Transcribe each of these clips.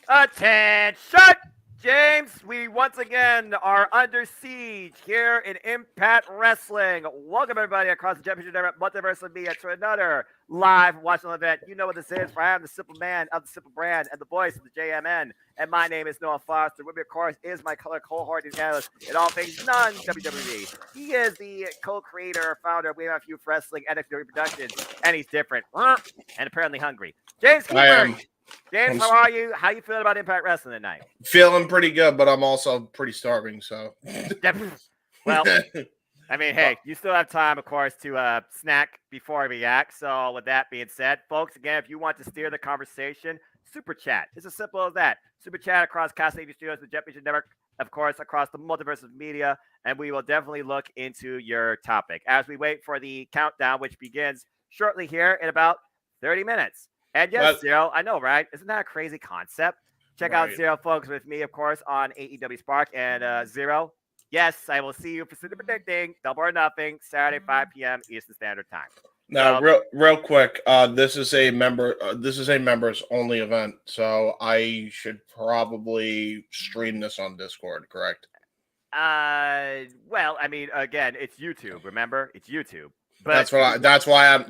Attention! James, we once again are under siege here in Impact Wrestling. Welcome everybody across the JMN Multiverse of Media to another live watching event. You know what this is, for I am the simple man of the simple brand and the voice of the JMN. And my name is Noah Foster. With me, of course, is my color cohort and analyst in all things non-WWE. He is the co-creator, founder of We Have a Few Wrestling and WWE Productions, and he's different and apparently hungry. James I Keeper. am. James, how are you? How you feeling about Impact Wrestling tonight? Feeling pretty good, but I'm also pretty starving. So, well, I mean, hey, you still have time, of course, to snack before I react. So, with that being said, folks, again, if you want to steer the conversation, super chat. It's as simple as that. Super chat across Cast TV Studios, the Jet Vision Network, of course, across the Multiverse of Media, and we will definitely look into your topic as we wait for the countdown, which begins shortly here in about 30 minutes. And yes, Zero, I know, right? Isn't that a crazy concept? Check out Zero, folks, with me, of course, on AEW Spark. And Zero, yes, I will see you for Super Predicting Double or Nothing Saturday, 5 p.m. Eastern Standard Time. Now, real quick, this is a members only event, so I should probably stream this on Discord, correct? Well, I mean, again, it's YouTube. Remember, it's YouTube. But that's why I'm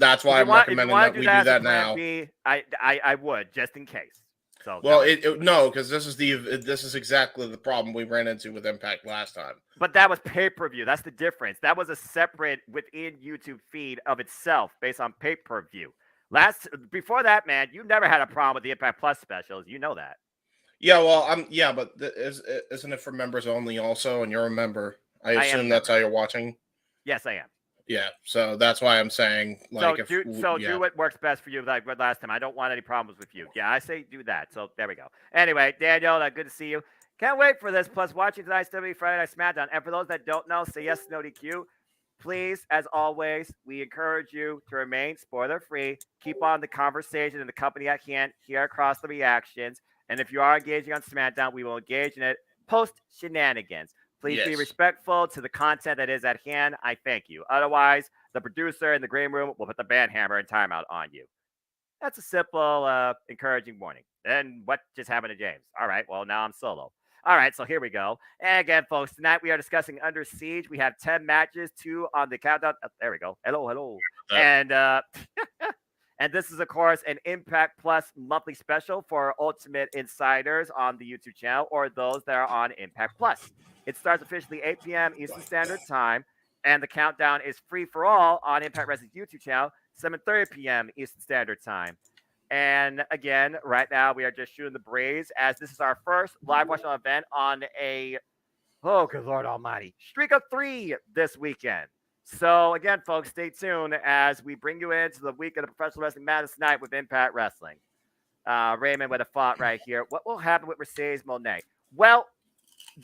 recommending that we do that now. I would, just in case. So well, no, because this is exactly the problem we ran into with Impact last time. But that was pay-per-view. That's the difference. That was a separate within YouTube feed of itself based on pay-per-view. Before that, man, you never had a problem with the Impact Plus specials. You know that. Yeah, well, but isn't it for members only also? And you're a member. I assume that's how you're watching. Yes, I am. Yeah, so that's why I'm saying, like, do what works best for you. Like last time, I don't want any problems with you. Yeah, I say do that. So there we go. Anyway, Daniel, good to see you. Can't wait for this. Plus, watching tonight's WWE Friday Night SmackDown. And for those that don't know, say yes to no DQ. Please, as always, we encourage you to remain spoiler-free. Keep on the conversation and the company at hand here across the reactions. And if you are engaging on SmackDown, we will engage in it post-shenanigans. Please be respectful to the content that is at hand. I thank you. Otherwise, the producer in the green room will put the band hammer and timeout on you. That's a simple, encouraging warning. And what just happened to James? All right, well, now I'm solo. All right, so here we go. And again, folks, tonight we are discussing Under Siege. We have 10 matches, 2 on the countdown. Oh, there we go. Hello. And and this is, of course, an Impact Plus monthly special for Ultimate Insiders on the YouTube channel or those that are on Impact Plus. It starts officially 8 p.m. Eastern Standard Time, and the countdown is free for all on Impact Wrestling's YouTube channel, 7:30 p.m. Eastern Standard Time. And again, right now we are just shooting the breeze as this is our first live watching event on a, oh, good Lord Almighty, streak of 3 this weekend. So again, folks, stay tuned as we bring you into the week of the Professional Wrestling Madness Night with Impact Wrestling. Raymond with a thought right here. What will happen with Mercedes Moné? Well,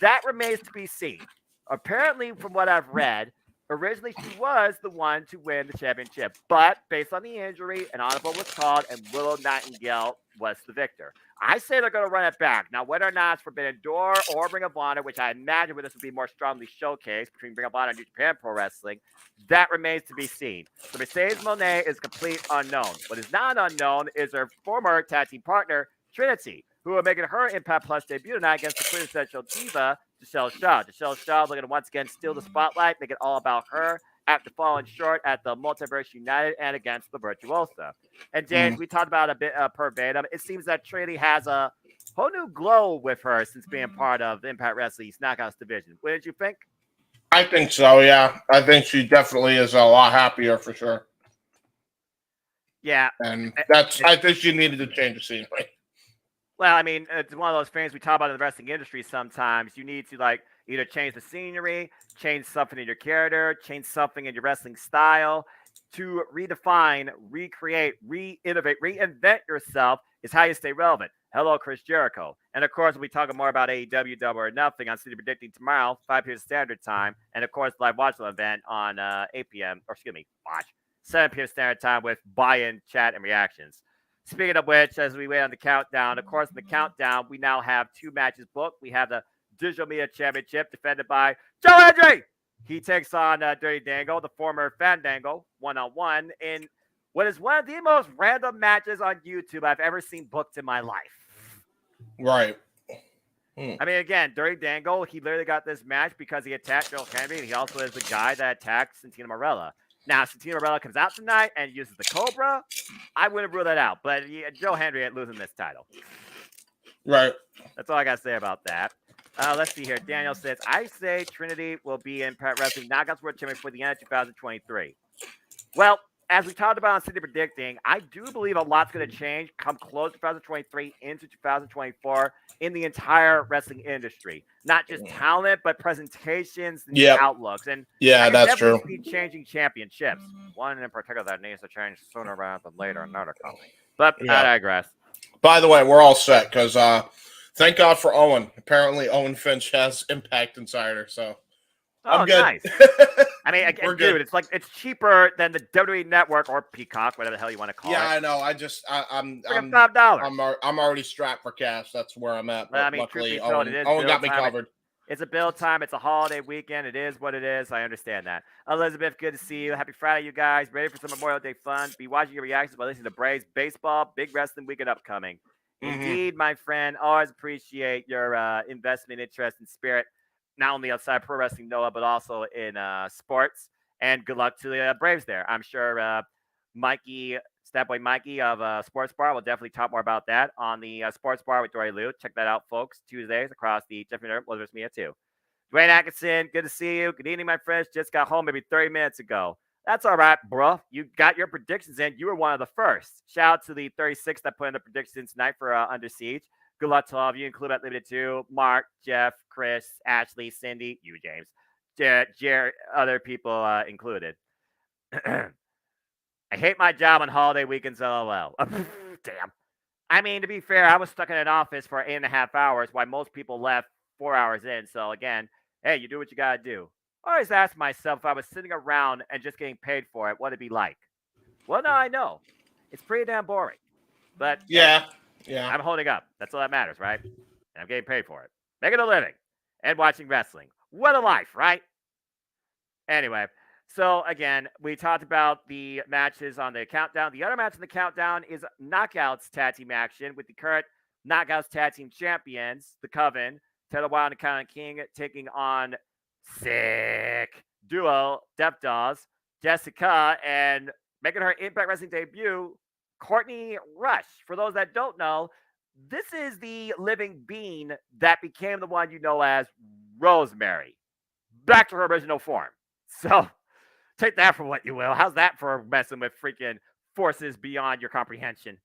that remains to be seen. Apparently, from what I've read, originally she was the one to win the championship. But based on the injury, an audible was called and Willow Nightingale was the victor. I say they're going to run it back. Now, whether or not it's Forbidden Door or Ring of Honor, which I imagine this would be more strongly showcased between Ring of Honor and New Japan Pro Wrestling, that remains to be seen. So Mercedes Moné is complete unknown. What is not unknown is her former tag team partner, Trinity, who are making her Impact Plus debut tonight against the quintessential diva, Giselle Shaw. Giselle Shaw looking to once again steal the spotlight, make it all about her after falling short at the Multiverse United and against the Virtuosa. And James, we talked about a bit verbatim. It seems that Trinity has a whole new glow with her since being part of the Impact Wrestling's Knockouts division. What did you think? I think so, yeah. I think she definitely is a lot happier for sure. Yeah. And I think she needed to change the scenery. Well, I mean, it's one of those things we talk about in the wrestling industry sometimes. You need to, either change the scenery, change something in your character, change something in your wrestling style to redefine, recreate, re-innovate, reinvent yourself is how you stay relevant. Hello, Chris Jericho. And, of course, we'll be talking more about AEW Double or Nothing on City Predicting tomorrow, 5 p.m. Standard Time. And, of course, live watch event on 8 p.m. or, 7 p.m. Standard Time with buy-in, chat, and reactions. Speaking of which, as we wait on the countdown, of course, in the countdown, we now have 2 matches booked. We have the Digital Media Championship defended by Joe Hendry. He takes on Dirty Dango, the former Fandango, one-on-one in what is one of the most random matches on YouTube I've ever seen booked in my life. Right. I mean, again, during Dangle, he literally got this match because he attacked Joe Henry, and he also is the guy that attacked Santino Marella. Now, Santino Marella comes out tonight and uses the Cobra. I wouldn't rule that out, but Joe Henry ain't losing this title. Right. That's all I got to say about that. Let's see here. Daniel says, I say Trinity will be in Impact Wrestling Knockouts World Champion for the end of 2023. Well, as we talked about on City Predicting, I do believe a lot's going to change come close 2023 into 2024 in the entire wrestling industry. Not just talent, but presentations and outlooks. And yeah, that's true. See changing championships. One in particular that needs to change sooner rather than later, another company. But I digress. By the way, we're all set because thank God for Owen. Apparently, Owen Finch has Impact Insider, so I'm good. Nice. I mean, again, dude, it's like it's cheaper than the WWE Network or Peacock, whatever the hell you want to call it. Yeah, I know. I'm $5. I'm already strapped for cash. That's where I'm at. But I mean, luckily, Owen got me covered. It's a build time. It's a holiday weekend. It is what it is. I understand that. Elizabeth, good to see you. Happy Friday, you guys. Ready for some Memorial Day fun? Be watching your reactions while listening to Braves baseball. Big wrestling weekend upcoming. Indeed, my friend. Always appreciate your investment, interest, and spirit. Not only outside pro wrestling, Noah, but also in sports. And good luck to the Braves there. I'm sure Mikey, Statboy Mikey of Sports Bar will definitely talk more about that on the Sports Bar with Dory Lou. Check that out, folks. Tuesdays across the JMN Multiverse Media too. Dwayne Atkinson, good to see you. Good evening, my friends. Just got home maybe 30 minutes ago. That's all right, bro. You got your predictions in. You were one of the first. Shout out to the 36 that put in the predictions tonight for Under Siege. Good luck to all of you, including at Limited 2, Mark, Jeff, Chris, Ashley, Cindy, you, James, Jared, other people included. I hate my job on holiday weekends, LOL. Damn. I mean, to be fair, I was stuck in an office for 8.5 hours while most people left 4 hours in. So, again, hey, you do what you got to do. I always ask myself if I was sitting around and just getting paid for it, what it'd be like. Well, now I know. It's pretty damn boring. But, yeah. I'm holding up. That's all that matters, right? And I'm getting paid for it. Making a living and watching wrestling. What a life, right? Anyway, so again, we talked about the matches on the countdown. The other match on the countdown is Knockouts Tag Team action with the current Knockouts Tag Team champions, the Coven, Taylor Wilde and Conan King, taking on sick duo Death Dolls, Jessica, and making her Impact Wrestling debut, Courtney Rush. For those that don't know, this is the living being that became the one you know as Rosemary. Back to her original form. So take that for what you will. How's that for messing with freaking forces beyond your comprehension?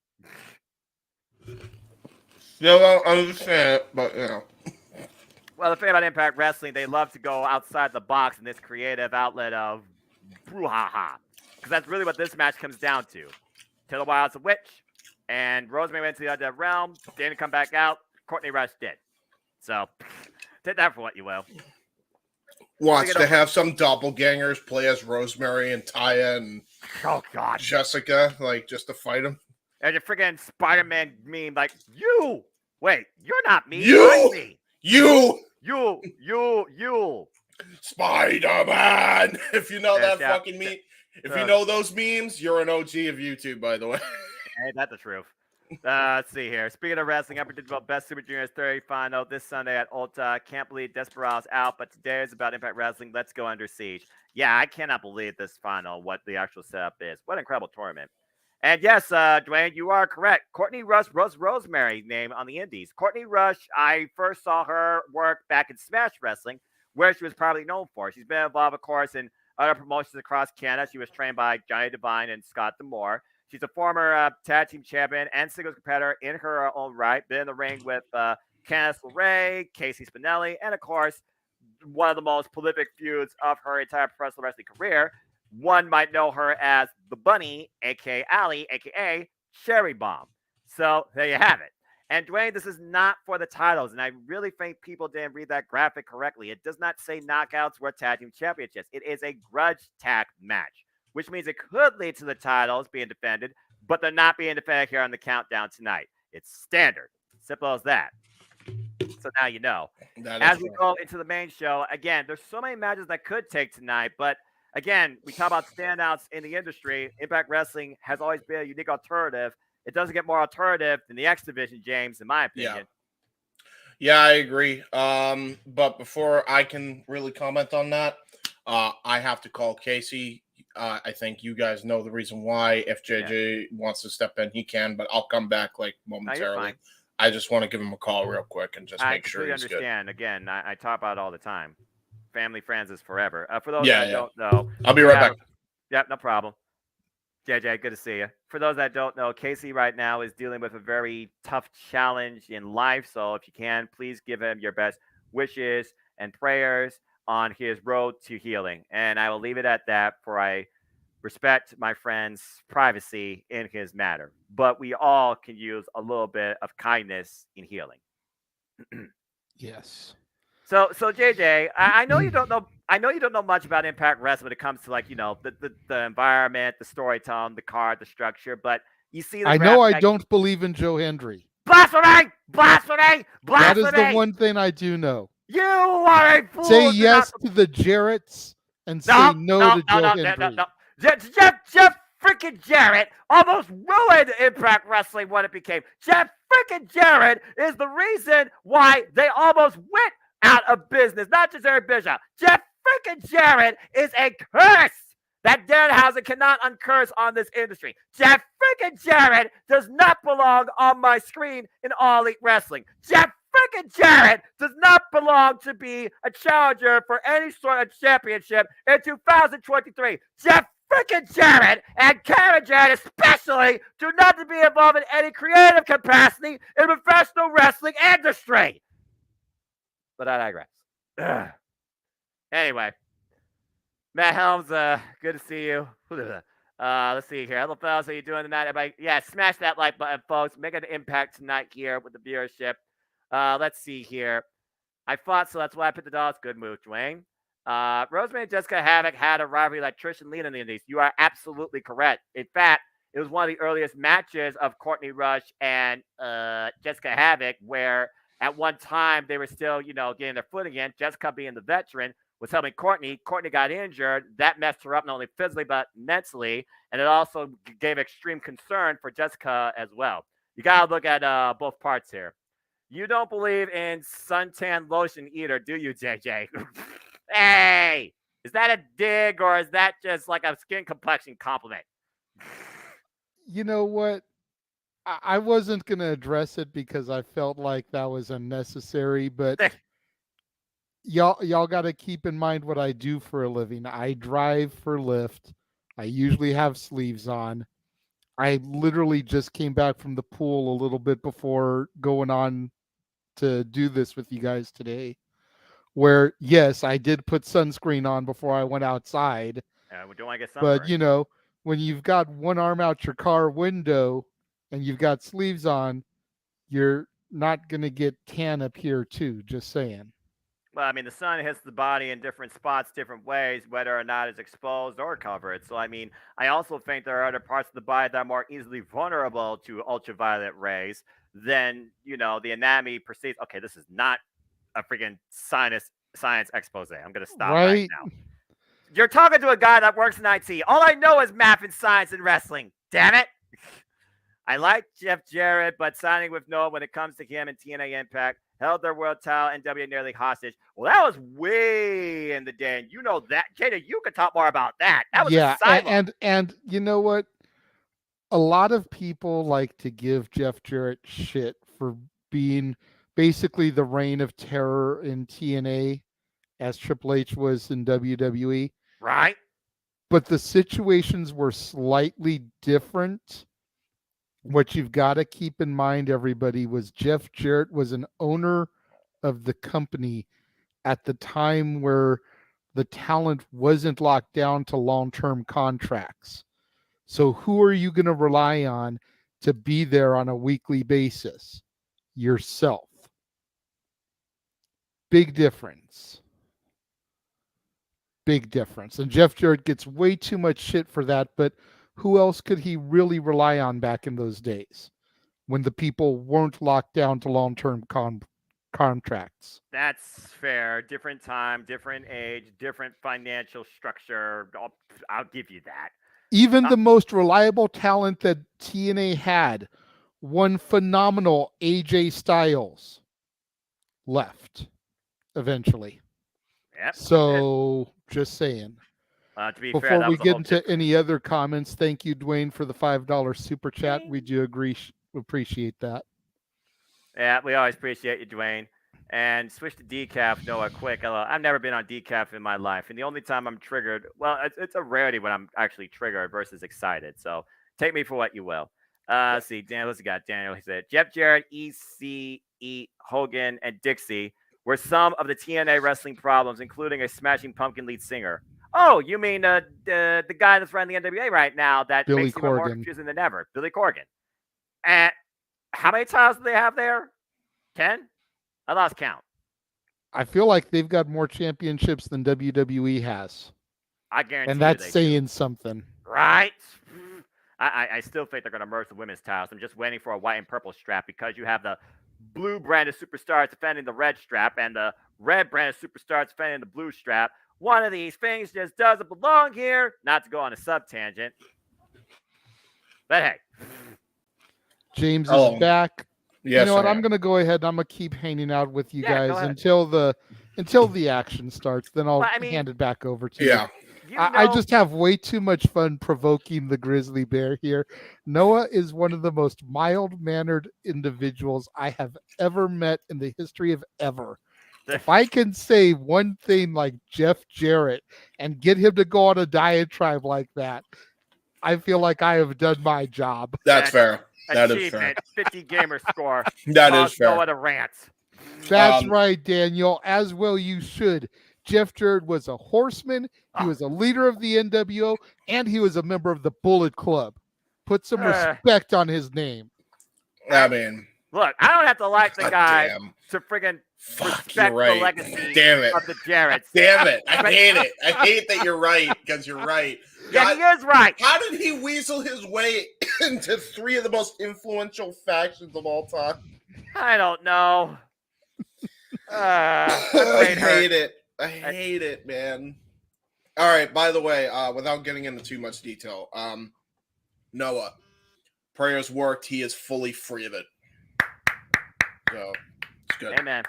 Still don't understand it, but you know. Well, the thing about Impact Wrestling, they love to go outside the box in this creative outlet of brouhaha. Because that's really what this match comes down to. Taylor Wilde's a witch, and Rosemary went to the other realm. Didn't come back out. Courtney Rush did. So take that for what you will. Wants to have some doppelgangers play as Rosemary and Taya and Jessica, like just to fight them. And your freaking Spider-Man meme, like, you! Wait, you're not me. You! I'm me. You! Spider-Man! If you know that fucking meme, if you know those memes, you're an OG of YouTube, by the way. Hey, that's the truth. Let's see here. Speaking of wrestling, unpredictable Best Super Juniors 30 final this Sunday at Ulta. Can't believe Desperado's out, but today is about Impact Wrestling. Let's go Under Siege. Yeah, I cannot believe this final, what the actual setup is. What an incredible tournament. And yes, Dwayne, you are correct. Courtney Rush was Rosemary's name on the Indies. Courtney Rush, I first saw her work back in Smash Wrestling, where she was probably known for. She's been involved, of course, in other promotions across Canada. She was trained by Johnny Devine and Scott D'Amore. She's a former tag team champion and singles competitor in her own right. Been in the ring with Candice LeRae, Casey Spinelli, and of course, one of the most prolific feuds of her entire professional wrestling career. One might know her as the Bunny, aka Allie, aka Cherry Bomb. So there you have it. And Dwayne, this is not for the titles, and I really think people didn't read that graphic correctly. It does not say knockouts or tag team championships. It is a grudge tag match, which means it could lead to the titles being defended, but they're not being defended here on the countdown tonight. It's standard. Simple as that. So now you know. As we go into the main show, again, there's so many matches that could take tonight, but again, we talk about standouts in the industry. Impact Wrestling has always been a unique alternative. It doesn't get more alternative than the X Division, James, in my opinion. Yeah, I agree. But before I can really comment on that, I have to call Casey. I think you guys know the reason why. If Yeah. JJ wants to step in, he can, but I'll come back like No, you're momentarily. fine. I just want to give him a call real quick and just I make sure completely he's good. understand. Again, I talk about it all the time. Family, friends is forever. For those Yeah, that yeah. don't know, I'll be we right have. back. Yep, no problem. JJ, good to see you. For those that don't know, Casey right now is dealing with a very tough challenge in life. So if you can, please give him your best wishes and prayers on his road to healing. And I will leave it at that, for I respect my friend's privacy in his matter. But we all can use a little bit of kindness in healing. Yes. So JJ, I know you don't know. I know you don't know much about Impact Wrestling when it comes to, like, the environment, the storytelling, the card, the structure. But you see the I know graphic. I don't believe in Joe Hendry. Blasphemy! Blasphemy! That is the Blasphemy! one thing I do know. You are a fool. Say Do not. yes to the Jarretts and say No, no no, to no, Joe no, no, no, Hendry. no. Jeff freaking Jarrett almost ruined Impact Wrestling when it became. Jeff freaking Jarrett is the reason why they almost went out of business. Not just Eric Bischoff. Jeff freaking Jarrett is a curse that Danhausen cannot uncurse on this industry. Jeff freaking Jarrett does not belong on my screen in All Elite Wrestling. Jeff freaking Jarrett does not belong to be a challenger for any sort of championship in 2023. Jeff freaking Jarrett and Karen Jarrett especially do not to be involved in any creative capacity in the professional wrestling industry. But I digress. Ugh. Anyway, Matt Helms, good to see you. Let's see here. Hello, fellas. How you doing tonight? Everybody, yeah, smash that like button, folks. Make an impact tonight here with the viewership. Let's see here. I fought, so that's why I picked the dogs. Good move, Dwayne. Rosemary and Jessica Havoc had a rivalry like Trish and Lita in the Indies. You are absolutely correct. In fact, it was one of the earliest matches of Courtney Rush and Jessica Havoc, where at one time they were still, getting their foot again. Jessica, being the veteran, was helping Courtney. Courtney got injured. That messed her up not only physically but mentally, and it also gave extreme concern for Jessica as well. You gotta look at both parts here. You don't believe in suntan lotion either, do you, JJ? Hey, is that a dig or is that just like a skin complexion compliment? You know what? I wasn't going to address it because I felt like that was unnecessary, but y'all got to keep in mind what I do for a living. I drive for Lyft. I usually have sleeves on. I literally just came back from the pool a little bit before going on to do this with you guys today. Where, yes, I did put sunscreen on before I went outside. We don't want to get But, sunburned. when you've got one arm out your car window and you've got sleeves on, you're not going to get tan up here too, just saying. Well, I mean, the sun hits the body in different spots, different ways, whether or not it's exposed or covered. So, I mean, I also think there are other parts of the body that are more easily vulnerable to ultraviolet rays than, the anatomy perceives. Okay, this is not a freaking science expose. I'm going to stop right now. You're talking to a guy that works in IT. All I know is math and science and wrestling. Damn it. I like Jeff Jarrett, but signing with Noah when it comes to him and TNA Impact held their world title and W nearly hostage. Well, that was way in the day, and you know that. Jada, you could talk more about that. That was a silo. And you know what? A lot of people like to give Jeff Jarrett shit for being basically the reign of terror in TNA as Triple H was in WWE. Right. But the situations were slightly different. What you've got to keep in mind, everybody, was Jeff Jarrett was an owner of the company at the time where the talent wasn't locked down to long-term contracts. So who are you going to rely on to be there on a weekly basis? Yourself. Big difference. Big difference. And Jeff Jarrett gets way too much shit for that, but who else could he really rely on back in those days when the people weren't locked down to long-term contracts? That's fair. Different time, different age, different financial structure. I'll give you that. Even the most reliable talent that TNA had, one phenomenal AJ Styles. left eventually. Yep. So just saying. To be fair, Before that we was a get whole into any other comments, thank you, Dwayne, for the $5 super chat. We do appreciate that. Yeah, we always appreciate you, Dwayne. And switch to decaf, Noah, quick. I've never been on decaf in my life. And the only time I'm triggered, well, it's a rarity when I'm actually triggered versus excited. So take me for what you will. Let's see. Let's got Daniel. He said, Jeff Jarrett, ECE, Hogan, and Dixie were some of the TNA wrestling problems, including a Smashing Pumpkin lead singer. Oh, you mean the guy that's running the NWA right now that Billy makes even more Corgan. confusing than ever, Billy Corgan. And how many titles do they have there? 10? I lost count. I feel like they've got more championships than WWE has. I guarantee And that's you they saying do. something. Right? I still think they're going to merge the women's titles. I'm just waiting for a white and purple strap because you have the blue branded superstars defending the red strap and the red branded superstars defending the blue strap. One of these things just doesn't belong here. Not to go on a sub tangent. But hey. James is back. Yes, you know what? I'm going to go ahead and I'm going to keep hanging out with you guys until the action starts. Then I'll hand it back over to you. I just have way too much fun provoking the grizzly bear here. Noah is one of the most mild-mannered individuals I have ever met in the history of ever. If I can say one thing like Jeff Jarrett and get him to go on a diatribe like that, I feel like I have done my job. That's fair. That is fair. 50 gamer score. That is fair. Noah to rant. That's right, Daniel. As well you should. Jeff Jarrett was a horseman. He was a leader of the NWO, and he was a member of the Bullet Club. Put some respect on his name. I mean, look, I don't have to like the guy to friggin' respect the legacy of the Jarretts. Damn it. I hate it. I hate that you're right, because you're right. Yeah, he is right. How did he weasel his way into 3 of the most influential factions of all time? I don't know. I hate it. I hate it, man. All right, by the way, without getting into too much detail, Noah, prayers worked. He is fully free of it. So, it's good. Amen.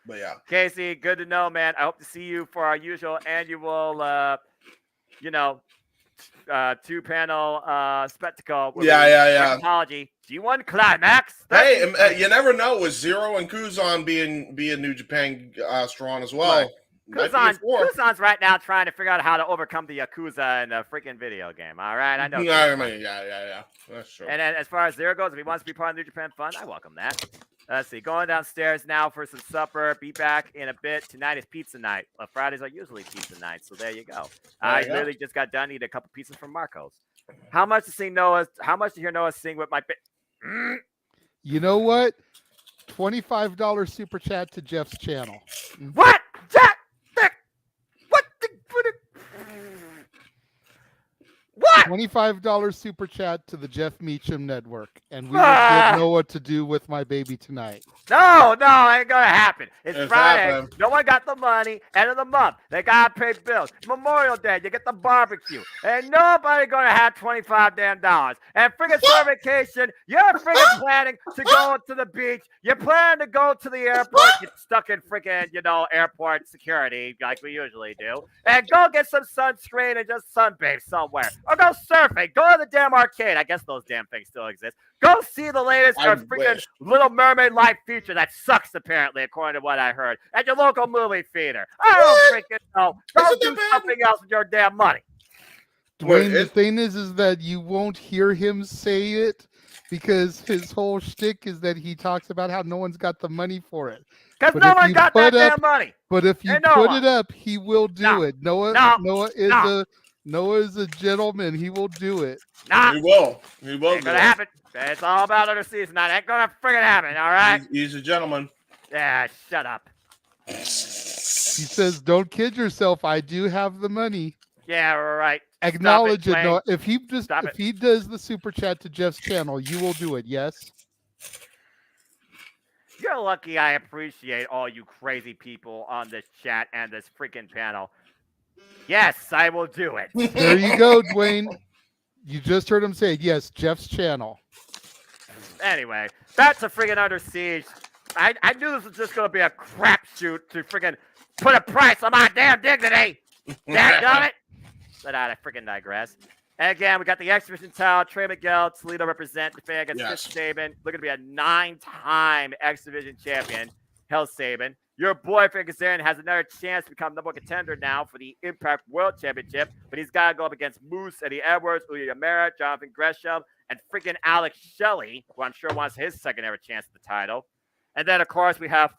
But yeah. Casey, good to know, man. I hope to see you for our usual annual, 2-panel spectacle. Yeah. Apology. G1 Climax. Hey, you never know with Zero and Kuzan being New Japan strong as well. Right. Kuzan's right now trying to figure out how to overcome the Yakuza in a freaking video game. All right, I know. Yeah. That's true. And then as far as Zero goes, if he wants to be part of New Japan Fun, I welcome that. Let's see. Going downstairs now for some supper. Be back in a bit. Tonight is pizza night. Well, Fridays are usually pizza nights, so there you go. I literally just got done eating a couple pizzas from Marco's. How much to hear Noah sing with my You know what? $25 super chat to Jeff's channel. What? Jack? What? $25 super chat to the Jeff Meacham Network, and we will get Noah to do with my baby tonight. No, ain't gonna happen. It's Friday. Happened. No one got the money. End of the month. They gotta pay bills. Memorial Day, you get the barbecue. And nobody gonna have $25 damn dollars. And friggin' summer vacation, you're friggin' planning to go to the beach. You're planning to go to the airport. Get stuck in friggin', airport security like we usually do. And go get some sunscreen and just sunbathe somewhere. Or go surfing. Go to the damn arcade. I guess those damn things still exist. Go see the latest freaking Little Mermaid live feature that sucks, apparently, according to what I heard, at your local movie theater. I don't freaking know. Go do something else with your damn money. Dwayne, the thing is that you won't hear him say it because his whole shtick is that he talks about how no one's got the money for it. Because no one got that damn money. But if you put it up, he will do it. Noah is a gentleman. He will do it. He will. Ain't gonna happen. It's all about other season. That ain't gonna friggin' happen, all right? He's a gentleman. Yeah, shut up. He says, don't kid yourself. I do have the money. Yeah, right. Acknowledge it. No, if he does the super chat to Jeff's channel, you will do it, yes? You're lucky I appreciate all you crazy people on this chat and this freaking panel. Yes, I will do it. There you go, Dwayne. You just heard him say, yes, Jeff's channel. Anyway, back to friggin' Under Siege. I knew this was just going to be a crapshoot to freaking put a price on my damn dignity. Dadgummit. But I freaking digress. And again, we got the X Division title. Trey Miguel, Toledo represent, defending against Chris Sabin. Looking to be a 9-time X Division champion. Hell, Sabin. Your boy, Frank Kazarian, has another chance to become number one contender now for the Impact World Championship. But he's got to go up against Moose, Eddie Edwards, Uya Yamera, Jonathan Gresham, and freaking Alex Shelley, who I'm sure wants his second ever chance at the title. And then, of course, we have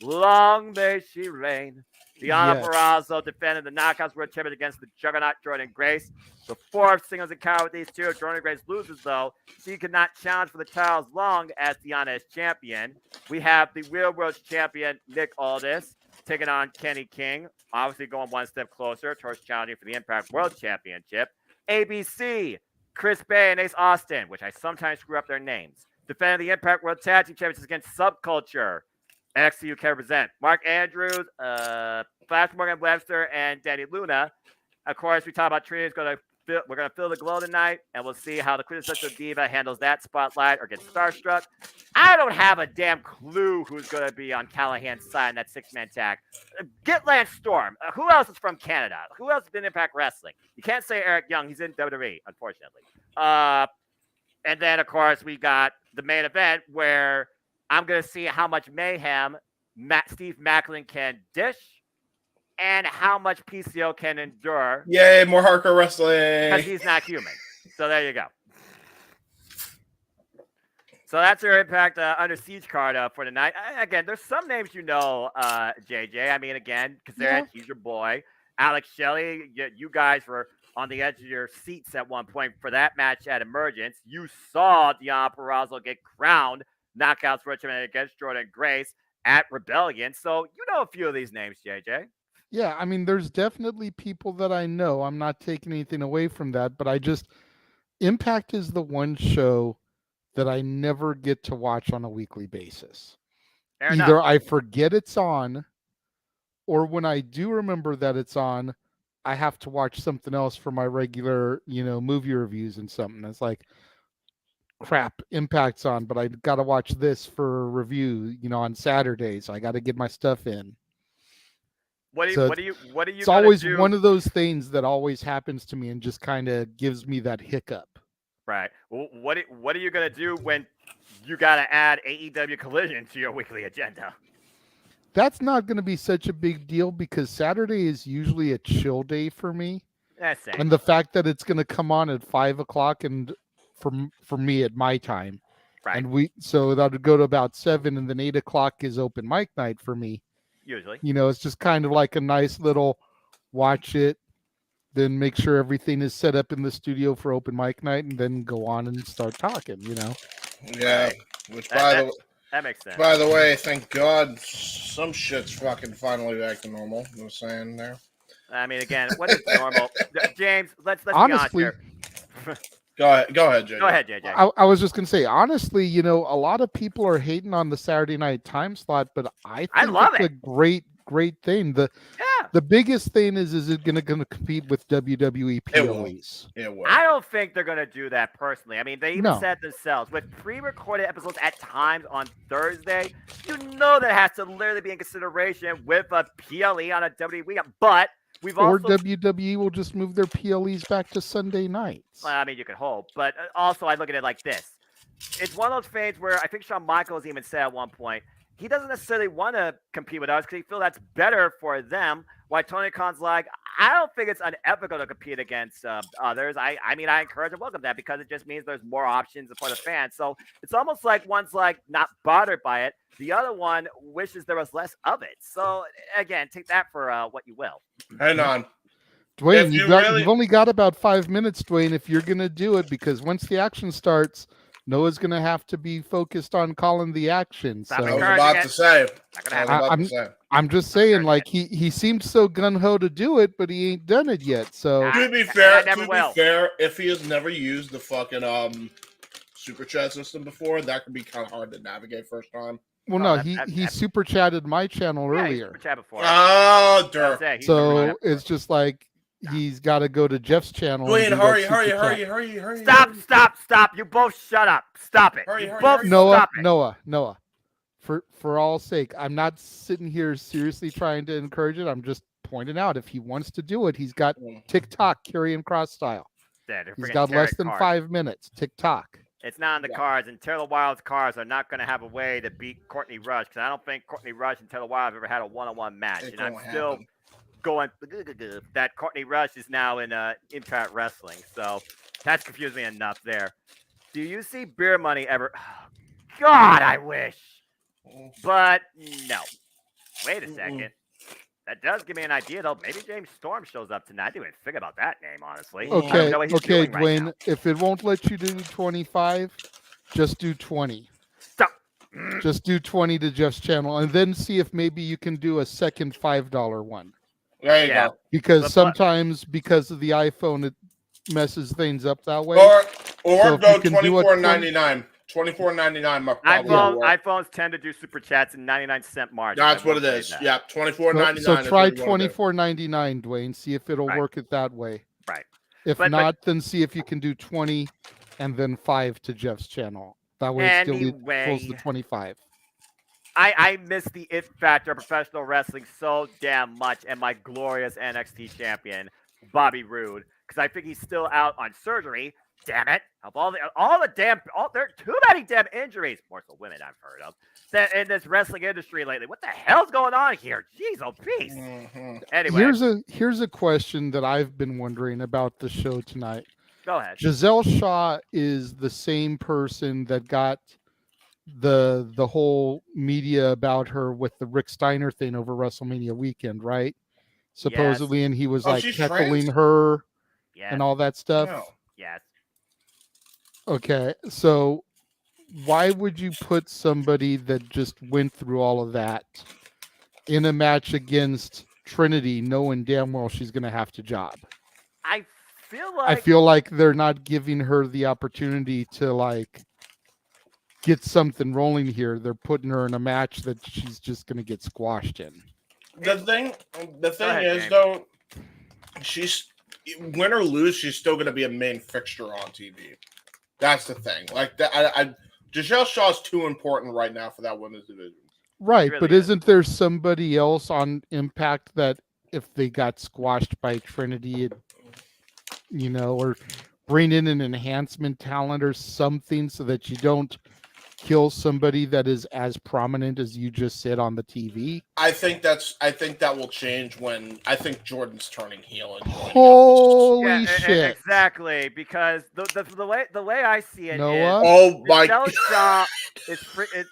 Long May She Reign. Deonna Purrazzo defending the Knockouts World Championship against the Juggernaut Jordan Grace. The fourth singles encounter with these two. Jordan Grace loses, though. She cannot challenge for the title as long as Deonna is champion. We have the Real World Champion, Nick Aldis, taking on Kenny King. Obviously going one step closer towards challenging for the Impact World Championship. ABC, Chris Bay and Ace Austin, which I sometimes screw up their names, defending the Impact World Tag Team Championships against Subculture. NXT UK represent Mark Andrews, Flash Morgan Webster, and Danny Luna. Of course, we talk about Trinity's we're gonna fill the glow tonight, and we'll see how the quintessential diva handles that spotlight or gets starstruck. I don't have a damn clue who's gonna be on Callahan's side in that 6-man tag. Get Lance Storm. Who else is from Canada? Who else is in Impact Wrestling? You can't say Eric Young. He's in WWE, unfortunately. And then, of course, we got the main event where I'm going to see how much mayhem Steve Macklin can dish and how much PCO can endure. Yay, more hardcore wrestling. Because he's not human. So there you go. So that's our Impact Under Siege card for tonight. Again, there's some names JJ. I mean, again, because he's your boy. Alex Shelley, you guys were on the edge of your seats at one point for that match at Emergence. You saw Deonna Purrazzo get crowned Knockouts World Champion against Jordan Grace at Rebellion. So you know a few of these names, JJ. Yeah, I mean, there's definitely people that I know. I'm not taking anything away from that, but Impact is the one show that I never get to watch on a weekly basis. Either I forget it's on, or when I do remember that it's on, I have to watch something else for my regular, movie reviews and something. It's like, crap, Impact's on, but I got to watch this for a review, on Saturday, so I got to get my stuff in. What do you It's always one of those things that always happens to me and just kind of gives me that hiccup. Right. Well, what are you going to do when you got to add AEW Collision to your weekly agenda? That's not going to be such a big deal because Saturday is usually a chill day for me. That's it. And the fact that it's going to come on at 5 o'clock and for me at my time. Right. And so that would go to about 7, and then 8 o'clock is open mic night for me. Usually. It's just kind of like a nice little watch it, then make sure everything is set up in the studio for open mic night, and then go on and start talking, Yeah. Which that makes sense. By the way, thank God some shit's fucking finally back to normal. I'm saying there. I mean, again, what is normal? James, let's honestly, be honest here. Go ahead, JJ. Go ahead, JJ. I was just going to say, honestly, a lot of people are hating on the Saturday night time slot, but I think it's a great thing. The biggest thing is it going to compete with WWE PLEs? It will. I don't think they're going to do that personally. I mean, they even said themselves, with pre-recorded episodes at times on Thursday, that has to literally be in consideration with a PLE on a WWE weekend, but or WWE will just move their PLEs back to Sunday nights. Well, I mean, you could hope, but also I look at it like this. It's one of those things where I think Shawn Michaels even said at one point, he doesn't necessarily want to compete with us because he feels that's better for them. Why Tony Khan's like, I don't think it's unethical to compete against others. I mean, I encourage and welcome that because it just means there's more options for the fans. So it's almost like one's like not bothered by it. The other one wishes there was less of it. So again, take that for what you will. Hang on. Dwayne, you've only got about 5 minutes, Dwayne, if you're going to do it, because once the action starts, Noah's going to have to be focused on calling the action. So I was about to say. I'm just saying, like, he seemed so gung-ho to do it, but he ain't done it yet. So to be fair, if he has never used the fucking super chat system before, that could be kind of hard to navigate first time. Well, no, he super chatted my channel earlier. Super chat before. Oh, dirt. So it's just like he's got to go to Jeff's channel. Dwayne, hurry. Stop. You both shut up. Stop it. Hurry. Noah. for all sake, I'm not sitting here seriously trying to encourage it. I'm just pointing out if he wants to do it, he's got TikTok, Karrion Kross style. Yeah, they're He's friggin' got less tarot than cards. 5 minutes. TikTok. It's not on the cards, and Taylor Wilde's cards are not going to have a way to beat Courtney Rush because I don't think Courtney Rush and Taylor Wilde have ever had a one-on-one match. It And I'm won't still happen. going that Courtney Rush is now in Impact Wrestling, so that's confusing enough there. Do you see Beer Money ever? Oh, God, I wish, but no. Wait a second. That does give me an idea, though. Maybe James Storm shows up tonight. I didn't even think about that name, honestly. I don't Okay, know what he's okay, doing right Dwayne. now. If it won't let you do 25, just do 20. Stop. Just do 20 to Jeff's channel, and then see if maybe you can do a second $5 one. There you Yeah. go. Because But- sometimes, because of the iPhone, it messes things up that way. Or So if go you can do a $24.99. $24.99 might probably work. iPhones tend to do super chats in 99-cent margin. That's I what will it say is. that. Yeah, $24.99. So is try what you wanna do. $24.99, Dwayne. See if it'll Right. work it that way. Right. If But- not, then see if you can do 20 and then 5 to Jeff's channel. That way it still equals the 25. I miss the it factor of professional wrestling so damn much, and my glorious NXT champion, Bobby Roode, because I think he's still out on surgery. Damn it! Of there are too many damn injuries, more so women I've heard of, that in this wrestling industry lately. What the hell's going on here? Jeez, oh peace. Mhm. Anyway, Here's a question that I've been wondering about the show tonight. go ahead. Giselle Shaw is the same person that got the whole media about her with the Rick Steiner thing over WrestleMania weekend, right? Supposedly, and he was Oh, like she's heckling trans? her Yes, and all that stuff. No. yes. Okay, so why would you put somebody that just went through all of that in a match against Trinity, knowing damn well she's going to have to job? I feel I like feel like they're not giving her the opportunity to like get something rolling here. They're putting her in a match that she's just going to get squashed in. The thing ahead, is, James. though, she's win or lose, she's still going to be a main fixture on TV. That's the thing. Like that, Giselle Shaw's too important right now for that women's division. Right, really but is. isn't there somebody else on Impact that if they got squashed by Trinity, or bring in an enhancement talent or something so that you don't kill somebody that is as prominent as you just said on the TV? I think that will change when I think Jordan's turning heel and joining Holy yeah, shit. exactly, because the way I see it Noah? is Oh my! Giselle Shaw is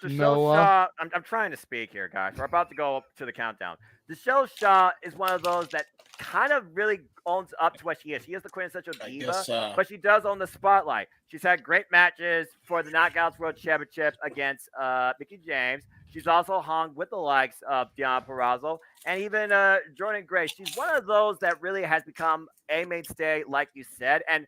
Giselle Noah? Shaw. I'm trying to speak here, guys. We're about to go up to the countdown. Giselle Shaw is one of those that kind of really owns up to what she is. She is the quintessential I diva, guess, but she does own the spotlight. She's had great matches for the Knockouts World Championship against Mickie James. She's also hung with the likes of Deonna Purrazzo and even Jordan Gray. She's one of those that really has become a mainstay, like you said, and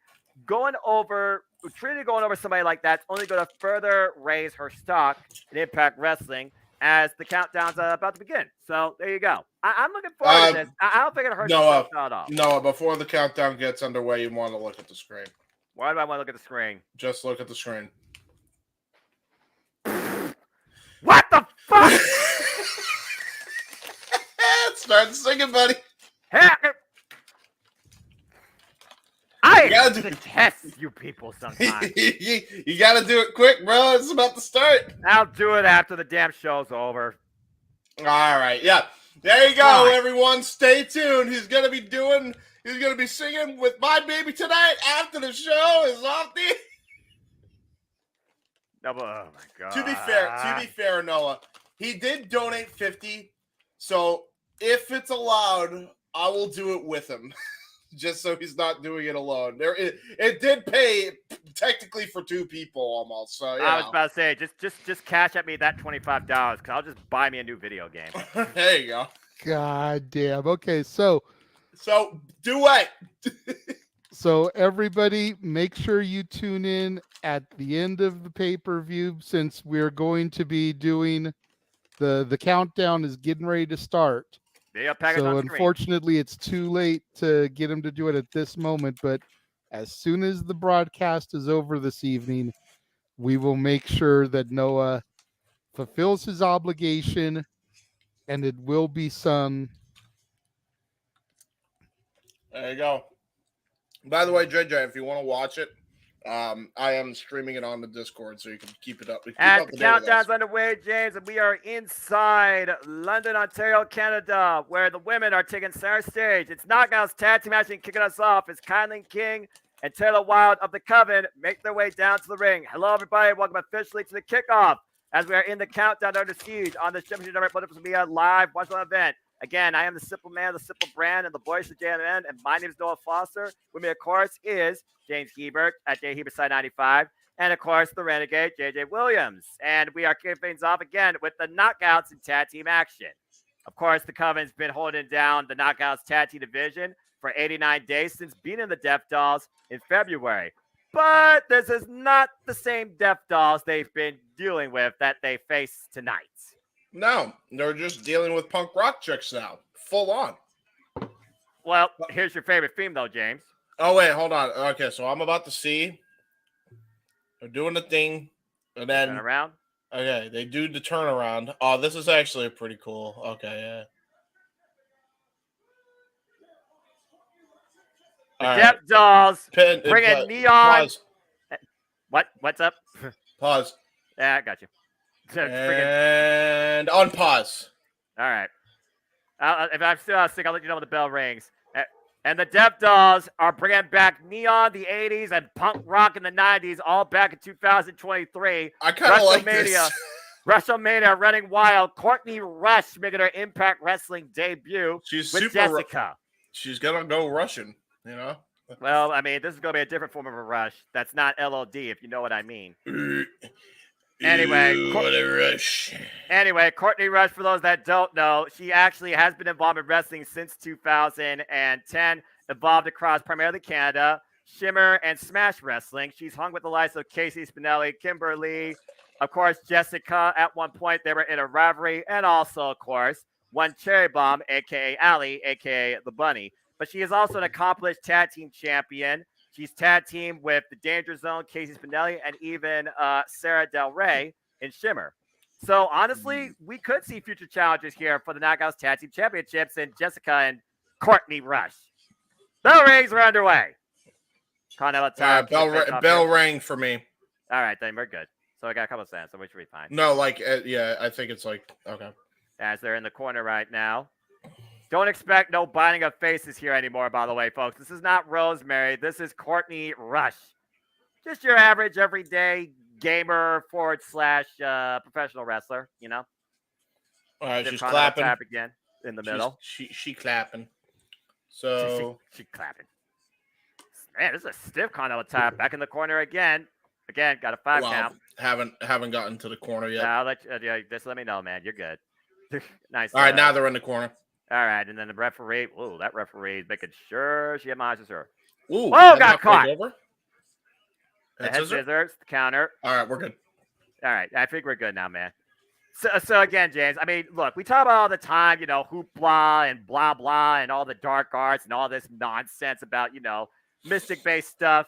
Trinity going over somebody like that's only going to further raise her stock in Impact Wrestling as the countdown's about to begin. So there you go. I'm looking forward to this. I don't think it hurts Noah, at all. Noah, before the countdown gets underway, you want to look at the screen. Why do I want to look at the screen? Just look at the screen. What the fuck? Start singing, buddy. I gotta detest you people sometimes. You got to do it quick, bro. It's about to start. I'll do it after the damn show's over. All right, yeah. There you go, Right. everyone. Stay tuned. He's gonna be singing with My Baby tonight after the show is off the. No, but, oh my god. To be fair, Noah, he did donate 50. So if it's allowed, I will do it with him. Just so he's not doing it alone. It did pay technically for two people almost. So I was about to say, just cash at me that $25 because I'll just buy me a new video game. there you go. God damn. Okay, so Do what? So everybody, make sure you tune in at the end of the pay-per-view since we're going to be doing the countdown is getting ready to start. Video package So on screen. unfortunately, it's too late to get him to do it at this moment. But as soon as the broadcast is over this evening, we will make sure that Noah fulfills his obligation, and it will be sung. There you go. By the way, JJ, if you want to watch it, I am streaming it on the Discord, so you can keep it up. Keep And up the to date with us. countdown's underway, James, and we are inside London, Ontario, Canada, where the women are taking center stage. It's Knockouts tag team match, and kicking us off is Kylan King and Taylor Wilde of the Coven make their way down to the ring. Hello, everybody. Welcome officially to the kickoff as we are in the countdown under siege on the Championship Network Multiverse of Media live watch-along event. Again, I am the Simple Man, the Simple Brand, and the voice of JMN, and my name is Noah Foster. With me, of course, is James Hebert at JHebertside95, and, of course, the Renegade, JJ Williams. And we are kicking things off again with the Knockouts and tag team action. Of course, the Coven's been holding down the Knockouts tag team division for 89 days since beating the Death Dolls in February. But this is not the same Death Dolls they've been dealing with that they face tonight. No, they're just dealing with punk rock chicks now. Full on. Well, here's your favorite theme, though, James. Oh, wait, hold on. Okay, so I'm about to see. They're doing the thing. And then. Turn around. Okay, they do the turnaround. Oh, this is actually pretty cool. Okay, yeah. The Death Dolls bringing neon. Pause. What's up? Pause. Yeah, I got you. And unpause. All right. If I'm still sick, I'll let you know when the bell rings. And the Death Dolls are bringing back neon the 80s and punk rock in the 90s, all back in 2023. I kind of like this. WrestleMania running wild. Courtney Rush making her Impact Wrestling debut She's with super Jessica. She's going to go Russian, you know? Well, I mean, this is going to be a different form of a rush. That's not LOD, if you know what I mean. Anyway, what a rush. Anyway, Courtney Rush, for those that don't know, she actually has been involved in wrestling since 2010, evolved across primarily Canada, Shimmer, and Smash Wrestling. She's hung with the likes of Casey Spinelli, Kimberly, of course, Jessica. At one point, they were in a rivalry, and also, of course, one Cherry Bomb, a.k.a. Allie, a.k.a. The Bunny. But she is also an accomplished tag team champion. She's tag team with the Danger Zone, Casey Spinelli, and even Sarah Del Rey in Shimmer. So, honestly, we could see future challenges here for the Knockouts Tag Team Championships in Jessica and Courtney Rush. Bell rings are underway. Bell rang for me. All right, then we're good. So I got a couple of cents, so we should be fine. No, yeah, I think it's like, okay. As they're in the corner right now. Don't expect no binding of faces here anymore, by the way, folks. This is not Rosemary. This is Courtney Rush. Just your average, everyday gamer / professional wrestler, you know? All right, she's clapping. Tap again in the middle. She clapping. So she clapping. Man, this is a stiff Continental tap. Back in the corner again. Again, got a 5 count. Haven't gotten to the corner yet. I'll let you, just let me know, man. You're good. Nice. All right, now they're in the corner. All right, and then the referee. Ooh, that referee is making sure she admonishes her. Ooh, got caught. Over? The head scissors, the counter. All right, we're good. All right, I think we're good now, man. So again, James, I mean, look, we talk about all the time, you know, hoopla and blah, blah, and all the dark arts and all this nonsense about, you know, mystic-based stuff.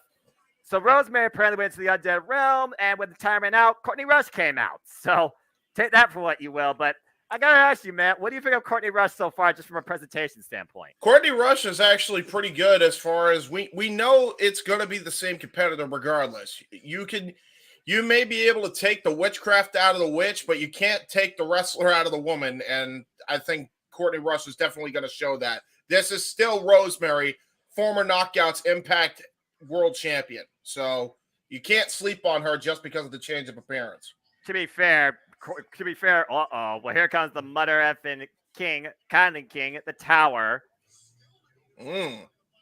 So Rosemary apparently went to the Undead Realm, and when the time ran out, Courtney Rush came out. So take that for what you will, but I got to ask you, Matt, what do you think of Courtney Rush so far, just from a presentation standpoint? Courtney Rush is actually pretty good as far as we know it's going to be the same competitor regardless. You may be able to take the witchcraft out of the witch, but you can't take the wrestler out of the woman, and I think Courtney Rush is definitely going to show that. This is still Rosemary, former Knockouts Impact World Champion, so you can't sleep on her just because of the change of appearance. To be fair, well, here comes the Mother effing King, Kylan King at the tower.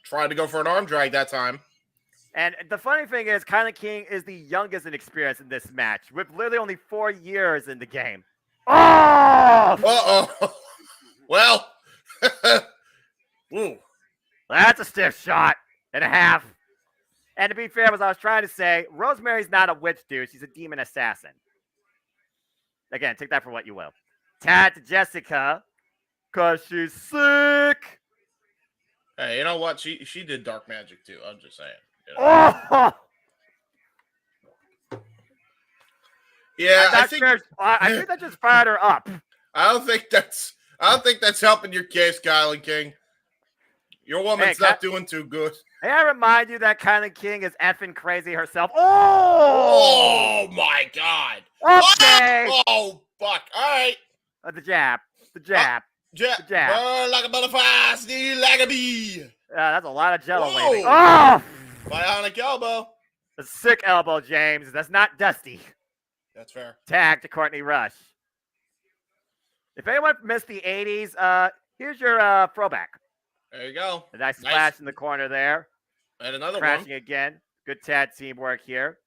Tried to go for an arm drag that time. And the funny thing is, Kylan King is the youngest in experience in this match, with literally only 4 years in the game. Oh! Uh-oh. Well. That's a stiff shot and a half. And to be fair, as I was trying to say, Rosemary's not a witch dude. She's a demon assassin. Again, take that for what you will. Tad to Jessica, because she's sick. Hey, you know what? She did dark magic too. I'm just saying. You know? Oh! Yeah, I think that just fired her up. I don't think that's helping your case, Kylan King. Your woman's not doing too good. May I remind you that Kylan King is effing crazy herself? Oh! Oh my God! Okay. Oh fuck! All right. The jab. The jab. The jab. Burn like a butterfly, sting like a bee. That's a lot of jello Whoa. waving. Oh! Bionic elbow. A sick elbow, James. That's not Dusty. That's fair. Tag to Courtney Rush. If anyone missed the 80s, here's your throwback. There you go. A nice splash in the corner there. And another Crashing one. again. Good tag teamwork here.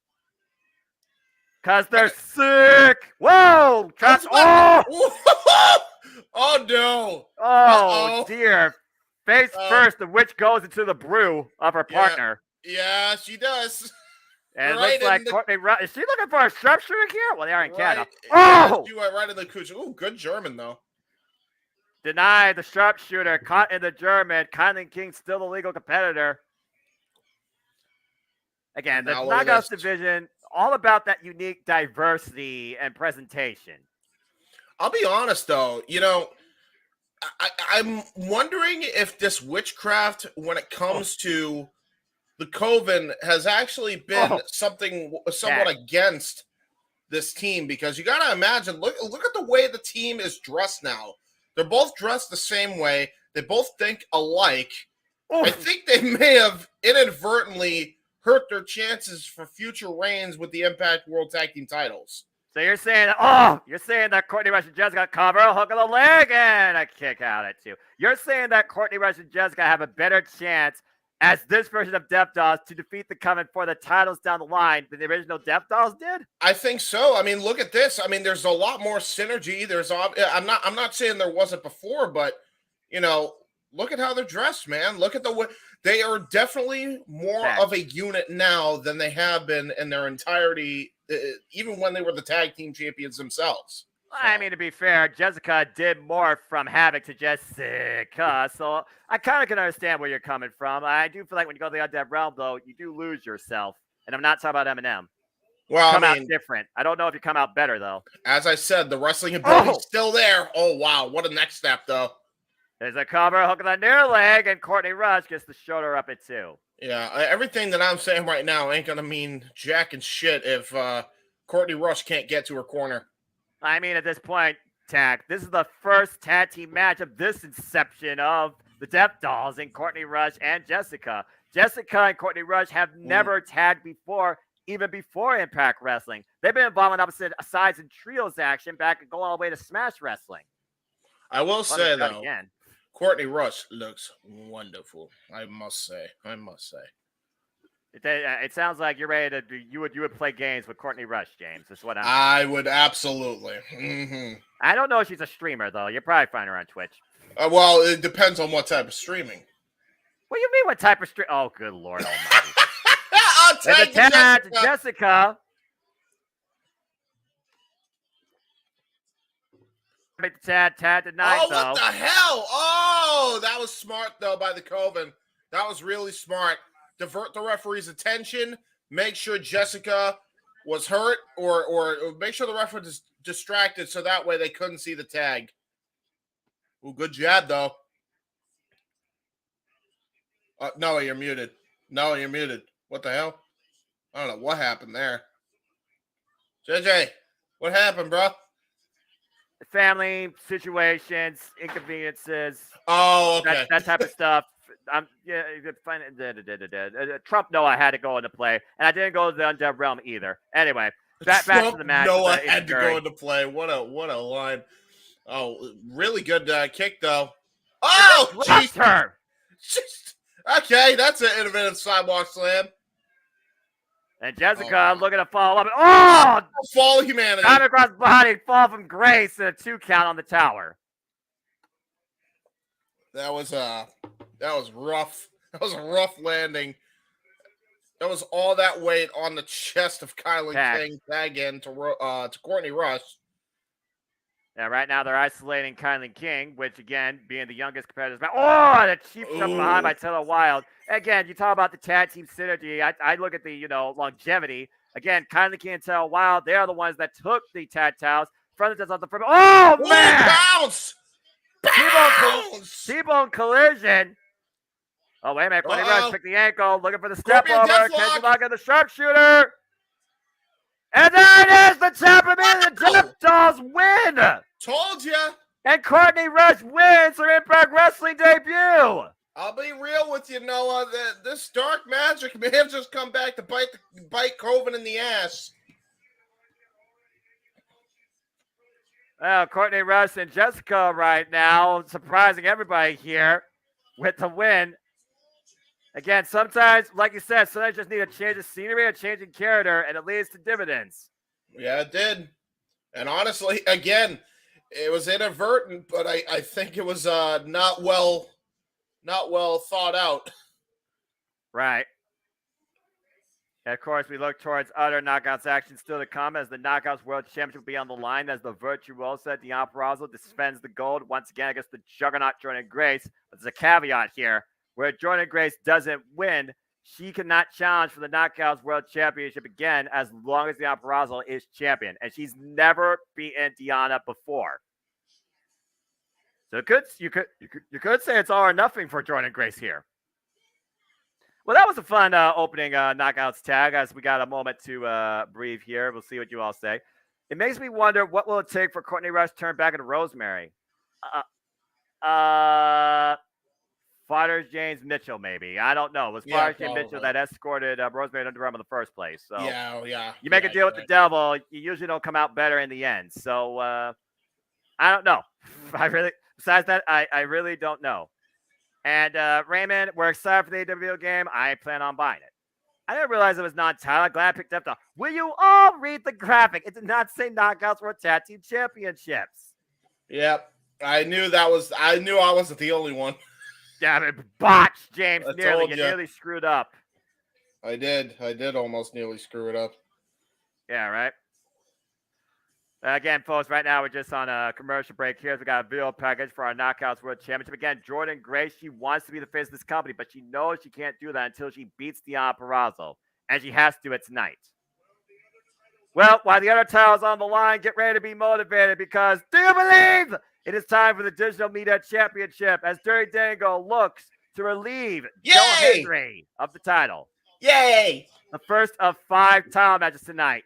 Because they're sick. Whoa! Trash. Oh! Oh no! Oh dear. Face first, the witch goes into the brew of her partner. Yeah, she does. And it looks like Courtney Rush. Is she looking for a sharpshooter here? Well, they are in Canada. Yeah, Oh! she went right in the cooch. Ooh, good German, though. Denied the sharpshooter. Caught in the German. Kylan King still the legal competitor. Again, the Knockouts division, all about that unique diversity and presentation. I'll be honest, though. You know, I'm wondering if this witchcraft, when it comes to the Coven, has actually been something somewhat against this team, because you got to imagine, look at the way the team is dressed now. They're both dressed the same way. They both think alike. I think they may have inadvertently hurt their chances for future reigns with the Impact World Tag Team titles. So you're saying, that Courtney Rush and Jessica cover a hook of the leg and a kick out at 2. You're saying that Courtney Rush and Jessica have a better chance as this version of Death Dolls to defeat the Coven for the titles down the line than the original Death Dolls did? I think so. I mean, look at this. I mean, there's a lot more synergy. I'm not saying there wasn't before, but you know, look at how they're dressed, man. Look at the way they are. Definitely more of a unit now than they have been in their entirety, even when they were the tag team champions themselves. I mean, to be fair, Jessica did more from Havoc to Jessica, so I kind of can understand where you're coming from. I do feel like when you go to the Undead Realm, though, you do lose yourself. And I'm not talking about Eminem. Well, come out different. I don't know if you come out better, though. As I said, the wrestling ability's still there. Oh, wow. What a next step, though. There's a cover, hook of the near leg, and Courtney Rush gets the shoulder up at 2. Yeah, everything that I'm saying right now ain't going to mean jack and shit if Courtney Rush can't get to her corner. I mean, at this point, this is the first tag team match of this inception of the Death Dolls in Courtney Rush and Jessica. Jessica and Courtney Rush have never tagged before, even before Impact Wrestling. They've been involved in opposite sides and trios action back and go all the way to Smash Wrestling. I will say, though, Courtney Rush looks wonderful. I must say. It sounds like you're ready to you would play games with Courtney Rush, James. That's what I would absolutely. Mm-hmm. I don't know if she's a streamer though. You'll probably find her on Twitch. Well, it depends on what type of streaming. What do you mean? What type of stream? Oh, good Lord Almighty! There's a tag to Jessica. Make the tag tonight. Oh, what the hell? Oh, that was smart though by the Coven. That was really smart. Divert the referee's attention, make sure Jessica was hurt, or make sure the referee is distracted so that way they couldn't see the tag. Ooh, good jab, though. No, you're muted. What the hell? I don't know what happened there. JJ, what happened, bro? Family situations, inconveniences. Oh, okay. That type of stuff. Trump Noah had to go into play, and I didn't go to the Undead Realm either. Anyway, back to the match. Noah had to go into play. What a line! Oh, really good kick though. Oh, jeez. Her. Okay, that's an innovative sidewalk slam. And Jessica looking to follow up. Oh, fall humanity. Time across body, fall from grace, and a 2 count on the tower. That was rough. That was a rough landing. That was all that weight on the chest of Kylan King. Tag in to Courtney Rush. Yeah, right now they're isolating Kylan King, which again, being the youngest competitor. Oh, the cheap shot behind by Taylor Wilde. Again, you talk about the tag team synergy. I look at the longevity Again, kindly can't tell. Wow, they are the ones that took the tag titles from the front. Oh man! Bounce! T-bone collision. Oh wait a minute, Courtney Rush picked the ankle, looking for the step Scorpion over. Deathlock. Kenji Lock and the sharpshooter. And there it is, the champion, the Death Dolls win. Told ya. And Courtney Rush wins her Impact Wrestling debut. I'll be real with you, Noah. This dark magic may have just come back to bite Coven in the ass. Well, Courtney Rush and Jessica right now, surprising everybody here with the win. Again, sometimes, like you said, sometimes you just need a change of scenery, a change in character, and it leads to dividends. Yeah, it did. And honestly, again, it was inadvertent, but I think it was not well thought out. Right. And of course, we look towards other Knockouts action still to come as the Knockouts World Championship will be on the line as the Virtuosa Deonna Purrazzo defends the gold once again against the Juggernaut Jordan Grace. But there's a caveat here. Where Jordan Grace doesn't win, she cannot challenge for the Knockouts World Championship again as long as Deonna Purrazzo is champion. And she's never beaten Deonna before. So you could say it's all or nothing for Jordan Grace here. Well, that was a fun opening Knockouts tag as we got a moment to breathe here. We'll see what you all say. It makes me wonder what will it take for Courtney Rush to turn back into Rosemary? Fighters James Mitchell, maybe. I don't know. It was Fighters James Mitchell that escorted Rosemary to Underarm in the first place. So yeah. You make a deal with the devil, you usually don't come out better in the end. So I don't know. Besides that, I really don't know. And Raymond, we're excited for the AWO game. I plan on buying it. I didn't realize it was non-title. I'm glad I picked up the. Will you all read the graphic? It did not say Knockouts World Tag Team Championships. Yep. I knew I wasn't the only one. Damn it, botched, James. You nearly screwed up. I did almost nearly screw it up. Yeah, right. Again, folks, right now we're just on a commercial break here. We got a video package for our Knockouts World Championship. Again, Jordan Grace, she wants to be the face of this company, but she knows she can't do that until she beats Deonna Purrazzo, and she has to do it tonight. Well, while the other title's on the line, get ready to be motivated because do you believe it is time for the Digital Media Championship as Dirty Dango looks to relieve Joe Hendry of the title. Yay! The first of 5 title matches tonight.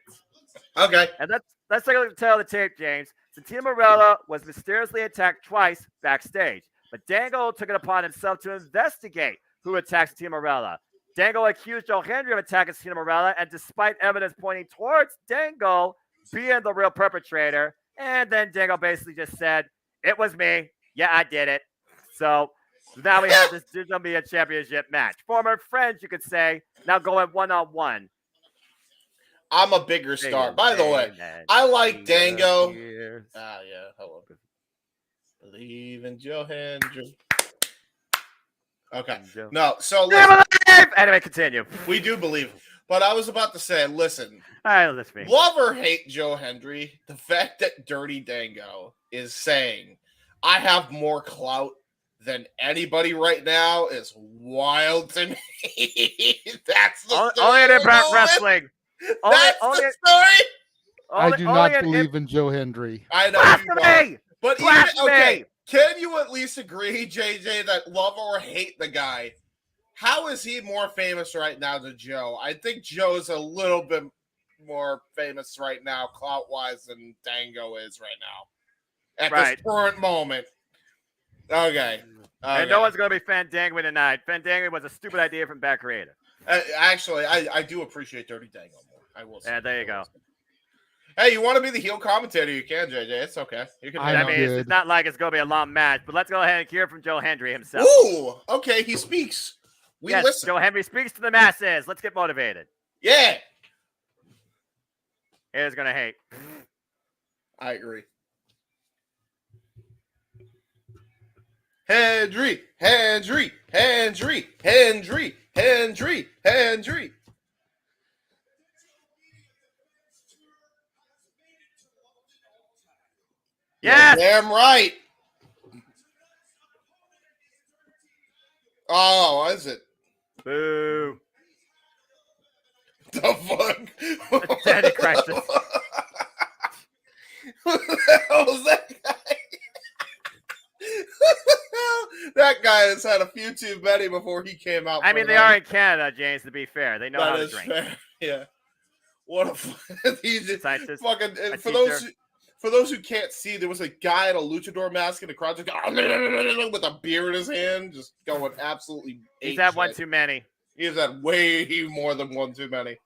Okay. And let's take a look at the tail of the tape, James. Santino Marella was mysteriously attacked twice backstage, but Dango took it upon himself to investigate who attacked Santino Marella. Dango accused Joe Hendry of attacking Santino Marella, and despite evidence pointing towards Dango being the real perpetrator, and then Dango basically just said, "It was me. Yeah, I did it." So now we have this Digital Media Championship match. Former friends, you could say, now going one-on-one. I'm a bigger star. By the way, I like Dango. Yeah. Hello. Believe in Joe Hendry. Okay. No, so anyway, continue. We do believe. But I was about to say, listen. All right, listen. Love or hate Joe Hendry, the fact that Dirty Dango is saying, I have more clout than anybody right now is wild to me. That's the story. Only in Impact Wrestling. That's the story. I do not believe in Joe Hendry. I know you don't. But even, okay, can you at least agree, JJ, that love or hate the guy? How is he more famous right now than Joe? I think Joe's a little bit more famous right now, clout-wise, than Dango is right now. At this current moment. Okay. And no one's going to be Fandango tonight. Fandango was a stupid idea from back creative. Actually, I do appreciate Dirty Dango more. I will say. Yeah, there you go. Hey, you want to be the heel commentator? You can, JJ. It's okay. You can. I mean, it's not like it's going to be a long match, but let's go ahead and hear from Joe Hendry himself. Ooh, okay. He speaks. We listen. Joe Hendry speaks to the masses. Let's get motivated. Yeah. He's going to hate. I agree. Hendry. Yes. Damn right. Oh, is it? Boo. the fuck? Danny Crisis. Who the hell was that guy? That guy has had a few too many before he came out. I mean, they are in Canada, James. To be fair, they know how to drink. Fair. Yeah. What a he's just Scientist, fucking a for those who can't see, there was a guy in a luchador mask in the crowd just with a beer in his hand, just going absolutely. He's had one too many. He's had way more than one too many.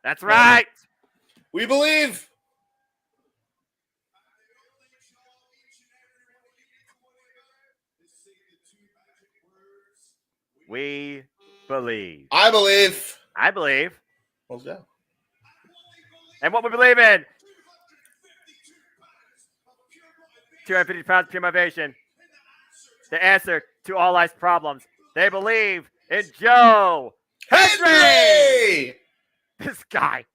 That's right. We believe. We believe. I believe. I believe. Well, yeah. And what we believe in. 250 pounds pure motivation. The answer to all life's problems. They believe in Joe Henry. This guy.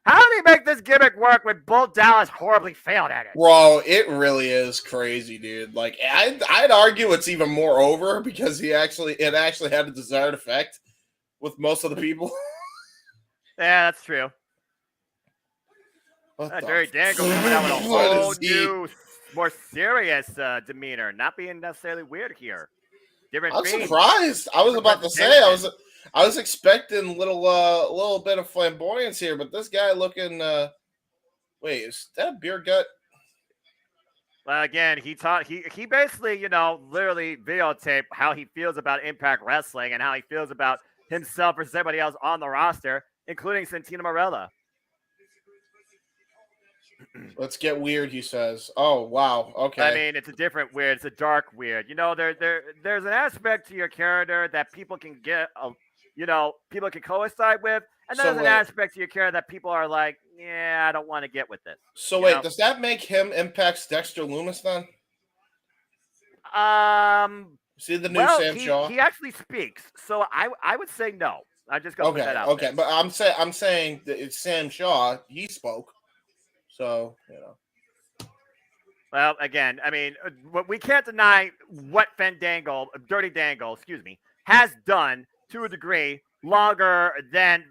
How did he make this gimmick work when Bull Dallas horribly failed at it? Bro, it really is crazy, dude. Like, I'd argue it's even more over because it actually had a desired effect with most of the people. Yeah, that's true. Jerry Dangle coming out with a whole new, more serious demeanor, not being necessarily weird here. I'm surprised. I was about to say I was expecting a little bit of flamboyance here, but this guy looking. Wait, is that a beer gut? Well, again, he basically, literally videotaped how he feels about Impact Wrestling and how he feels about himself versus everybody else on the roster, including Santino Marella. Let's get weird, he says. Oh, wow. Okay. I mean, it's a different weird. It's a dark weird. There's an aspect to your character that people can get, people can coincide with. And then there's an aspect to your character that people are like, yeah, I don't want to get with this. So wait, does that make him Impact's Dexter Loomis then? See the new Sam Shaw? He actually speaks. So I would say no. I just got to put that out there. But I'm saying that it's Sam Shaw. He spoke. So, Well, again, I mean, we can't deny what Dirty Dangle, has done to a degree longer than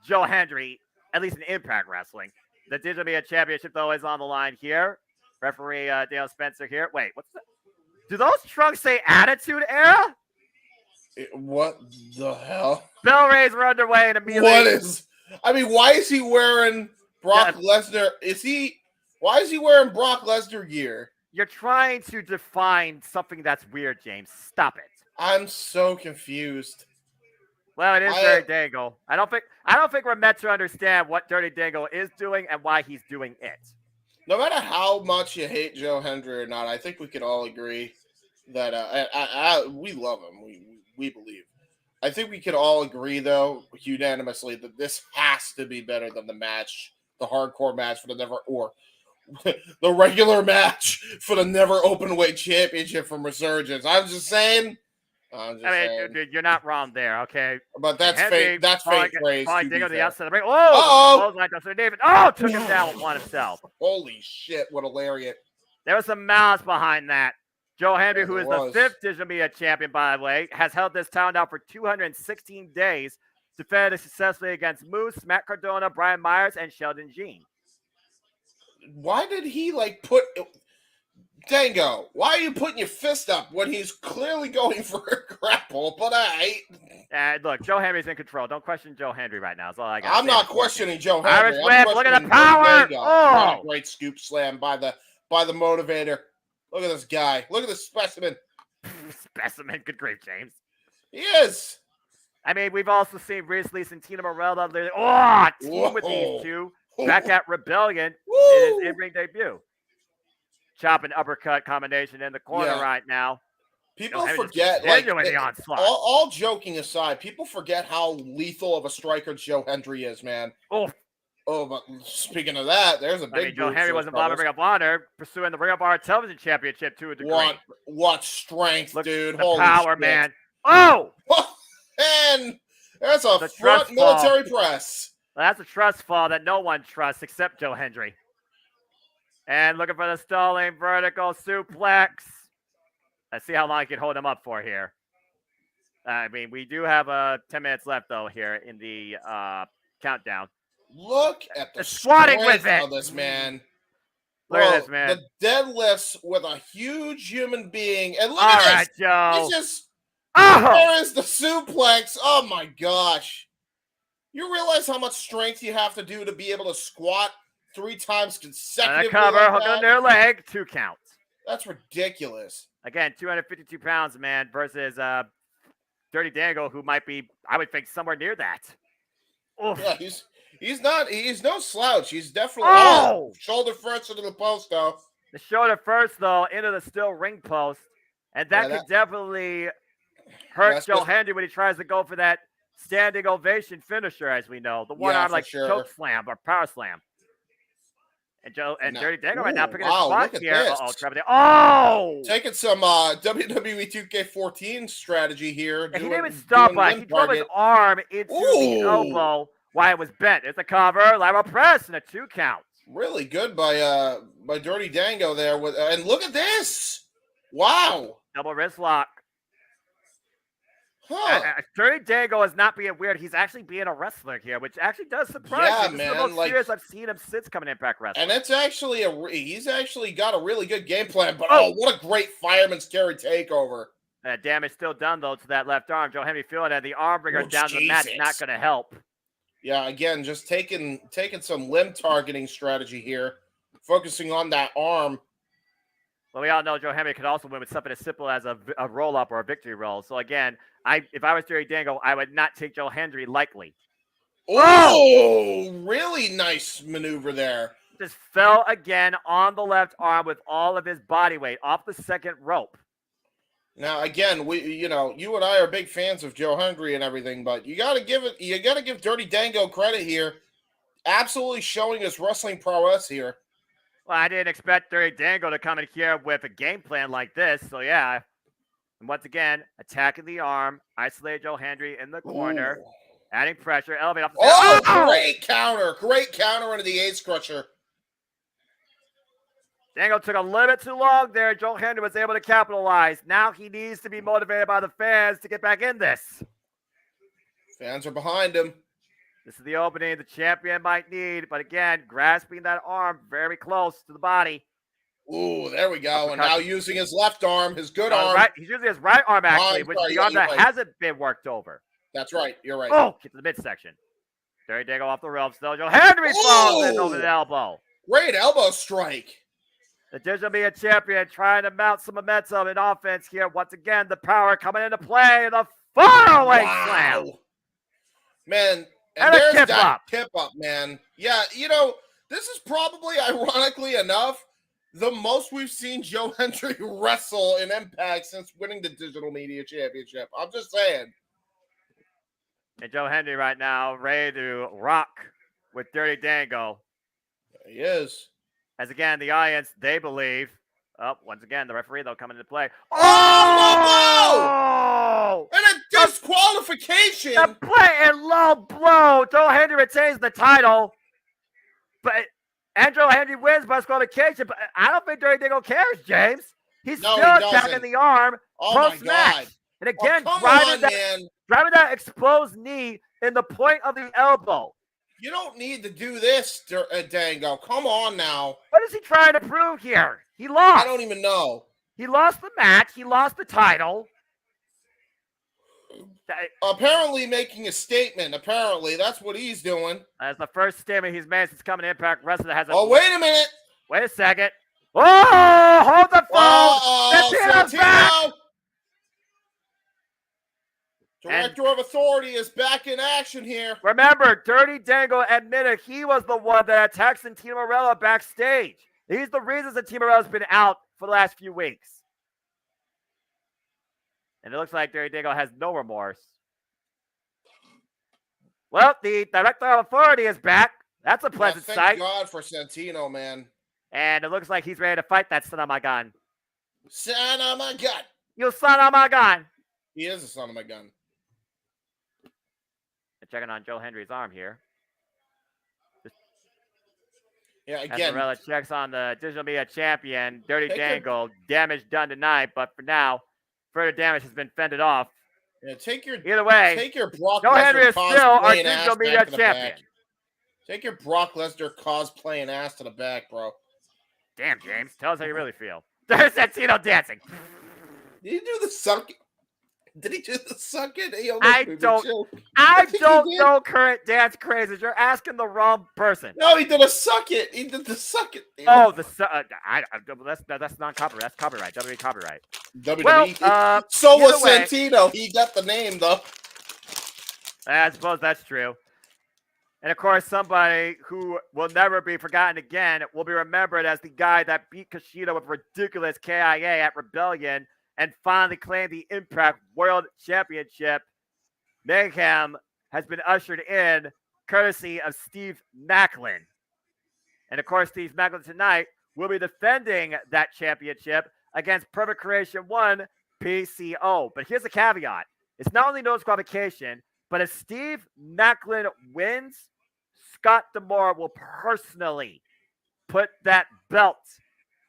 Joe Hendry, at least in Impact Wrestling. The Digital Media Championship, though, is on the line here. Referee Dale Spencer here. Wait, what's that? Do those trunks say Attitude Era? What the hell? Bell Rays were underway and immediately. Why is he wearing Brock Lesnar? Why is he wearing Brock Lesnar gear? You're trying to define something that's weird, James. Stop it. I'm so confused. Well, it is Dirty Dangle. I don't think we're meant to understand what Dirty Dangle is doing and why he's doing it. No matter how much you hate Joe Hendry or not, I think we could all agree that we love him. We believe. I think we could all agree, though, unanimously, that this has to be better than the match, the hardcore match for the regular match for the never openweight championship from Resurgence. I'm just saying. Dude, you're not wrong there, okay? But that's fake. That's fake praise. Dangle to the outside of the ring. Oh, David. Oh, took him down with one himself. Holy shit! What a lariat! There was some malice behind that. Joe Hendry, who is the 5th Digital Media champion, by the way, has held this town down for 216 days, defended successfully against Moose, Matt Cardona, Brian Myers, and Sheldon Jean. Why did he put Dango? Why are you putting your fist up when he's clearly going for a grapple? But look, Joe Henry's in control. Don't question Joe Henry right now. That's all I got. I'm not questioning Joe Henry. Irish whip. Look at the power. Oh, great scoop slam by the motivator. Look at this guy. Look at this specimen. Specimen. Good grief, James. He is. I mean, we've also seen recently Santino Marella team with these two back at Rebellion in his in-ring debut. Chop and uppercut combination in the corner right now. People forget, all joking aside, people forget how lethal of a striker Joe Hendry is, man. Oh, but speaking of that, there's a big. Joe Henry was involved in Ring of Honor, pursuing the Ring of Honor Television Championship to a degree. What strength, dude! Holy power, shit. Man! Oh, and that's a front military press. Well, that's a trust fall that no one trusts except Joe Hendry. And looking for the stalling vertical suplex. Let's see how long I can hold him up for here. I mean, we do have 10 minutes left, though, here in the countdown. Look at the Swatting with strength it. of this man. Look Bro, at this, man. the deadlifts with a huge human being. And look All at right, this. Joe. He's just, Oh! there is the suplex. Oh, my gosh. You realize how much strength you have to do to be able to squat 3 times consecutively? Cover, like hook on their leg, 2 counts. That's ridiculous. Again, 252 pounds, man, versus Dirty Dango, who might be, I would think, somewhere near that. Oof. Yeah, he's no slouch. He's definitely shoulder first into the post, though. The shoulder first, though, into the steel ring post. And that could definitely hurt Joe Hendry when he tries to go for that standing ovation finisher, as we know. The one arm like choke slam or power slam. And Dirty Dango right now picking his spots here. Oh! Taking some WWE 2K14 strategy here. He didn't even stop by. He drove his arm into the elbow while it was bent. It's a cover, lateral press, and a 2 count. Really good by Dirty Dango there. And look at this. Wow. Double wrist lock. Huh. Dirty Dango is not being weird. He's actually being a wrestler here, which actually does surprise me. This is the most serious I've seen him since coming Impact Wrestling. And it's actually he's actually got a really good game plan. But what a great fireman's carry takeover. Damage still done though to that left arm. Joe Hendry feeling that the arm bringer down to the mat is not going to help. Yeah, again, just taking some limb targeting strategy here, focusing on that arm. Well, we all know Joe Hendry could also win with something as simple as a roll-up or a victory roll. So, again, if I was Dirty Dango, I would not take Joe Hendry lightly. Oh, really nice maneuver there. Just fell again on the left arm with all of his body weight off the second rope. Now, again, you and I are big fans of Joe Hendry and everything, but you got to give Dirty Dango credit here. Absolutely showing his wrestling prowess here. Well, I didn't expect Dirty Dango to come in here with a game plan like this. So, yeah. And once again, attacking the arm, isolate Joe Hendry in the corner, adding pressure, elevate off the great counter. Great counter into the Ace Crusher. Dango took a little bit too long there. Joe Hendry was able to capitalize. Now he needs to be motivated by the fans to get back in this. Fans are behind him. This is the opening the champion might need. But again, grasping that arm very close to the body. Ooh, there we go. And now using his left arm, his good arm. Right. He's using his right arm, actually, which is the arm that hasn't been worked over. That's right. You're right. Oh, get to the midsection. Dirty Dango off the ropes, though. Joe Hendry falls in over the elbow. Great elbow strike. The Digital Media Champion trying to mount some momentum in offense here. Once again, the power coming into play. The faraway slam. Man, and there's that tip up, man. Yeah, this is probably, ironically enough, the most we've seen Joe Hendry wrestle in Impact since winning the Digital Media Championship. I'm just saying. And Joe Hendry right now ready to rock with Dirty Dango. He is. As again, the audience, they believe. Once again, the referee, though, coming into play. Oh! And a disqualification! A blatant low blow. Joe Hendry retains the title. And Joe Hendry wins by disqualification. But I don't think Dirty Dango cares, James. He's still attacking the arm post-match. And again, driving that exposed knee in the point of the elbow. You don't need to do this, Dango. Come on now. What is he trying to prove here? He lost. I don't even know. He lost the match. He lost the title. Apparently making a statement. Apparently, that's what he's doing. That's the first statement he's made since coming to Impact Wrestling that has wait a minute. Wait a second. Oh, hold the phone. Santino. Director of Authority is back in action here. Remember, Dirty Dango admitted he was the one that attacked Santino Marella backstage. He's the reason Santino Marella's been out for the last few weeks. And it looks like Dirty Dango has no remorse. Well, the Director of Authority is back. That's a pleasant sight. Thank God for Santino, man. And it looks like he's ready to fight that son of my gun. Son of my gun. You son of my gun. He is a son of my gun. Checking on Joe Hendry's arm here. Yeah, again. Marella checks on the Digital Media Champion, Dirty Dango. Damage done tonight, but for now, further damage has been fended off Yeah, take your Brock Joe Henry Lesnar is still our cosplaying ass digital media back to the champion. back. Take your Brock Lesnar cosplaying ass to the back, bro. Damn, James. Tell us how you really feel. There's that Tino dancing. Did he do the suck? Did he do the suck it? I don't know current dance crazes. You're asking the wrong person. No, he did a suck it. He did the suck it. Oh, that's non-copyright. That's copyright. WWE copyright. WWE. Well, Solo Santino. He got the name though. I suppose that's true. And of course, somebody who will never be forgotten again will be remembered as the guy that beat Kushida with ridiculous KIA at Rebellion and finally claimed the Impact World Championship. Mayhem has been ushered in courtesy of Steve Macklin. And of course, Steve Macklin tonight will be defending that championship against Perfect Creation 1 PCO. But here's the caveat. It's not only no disqualification, but if Steve Macklin wins, Scott D'Amore will personally put that belt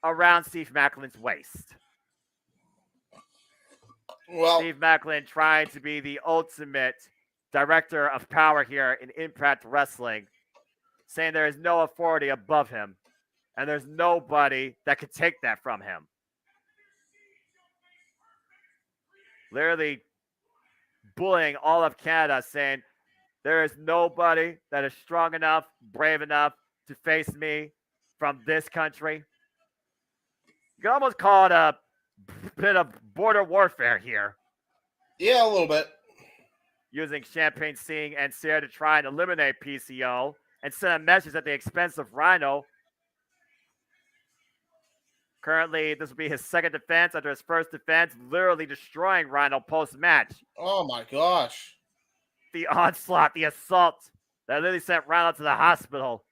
around Steve Macklin's waist. Well, Steve Macklin trying to be the ultimate director of power here in Impact Wrestling, saying there is no authority above him, and there's nobody that could take that from him. Literally bullying all of Canada, saying there is nobody that is strong enough, brave enough to face me from this country. You can almost call it a bit of border warfare here. Yeah, a little bit. Using Champagne Singh and Sarah to try and eliminate PCO and send a message at the expense of Rhino. Currently, this will be his second defense after his first defense, literally destroying Rhino post-match. Oh my gosh. The onslaught, the assault that literally sent Rhino to the hospital.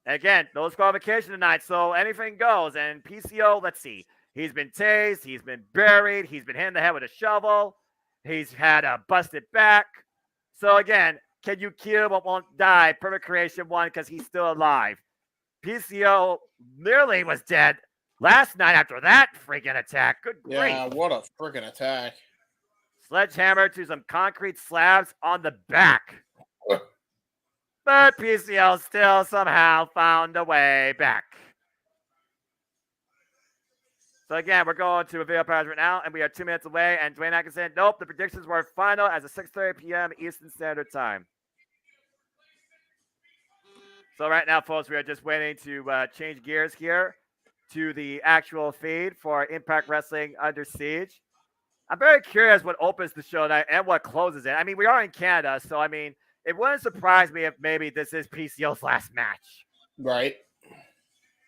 And again, no disqualification tonight, so anything goes. And PCO, let's see. He's been tased, he's been buried, he's been hit in the head with a shovel, he's had a busted back. So again, can you kill but won't die? Perfect Creation 1 because he's still alive. PCO nearly was dead last night after that freaking attack. Good grief. Yeah, what a freaking attack. Sledgehammer to some concrete slabs on the back. But PCO still somehow found a way back. So again, we're going to a video pause right now, and we are 2 minutes away. And Dwayne Atkinson, nope, the predictions were final as of 6:30 p.m. Eastern Standard Time. So right now, folks, we are just waiting to change gears here to the actual feed for Impact Wrestling Under Siege. I'm very curious what opens the show tonight and what closes it. I mean, we are in Canada, so I mean, it wouldn't surprise me if maybe this is PCO's last match. Right.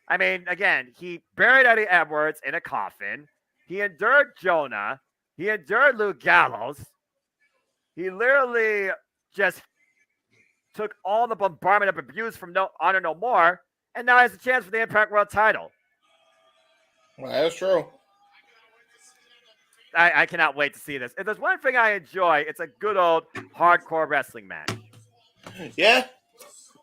I mean, again, he buried Eddie Edwards in a coffin. He endured Jonah. He endured Luke Gallows. He literally just took all the bombardment of abuse from No Honor No More, and now has a chance for the Impact World title. Well, that's true. I cannot wait to see this. If there's one thing I enjoy, it's a good old hardcore wrestling match. Yeah.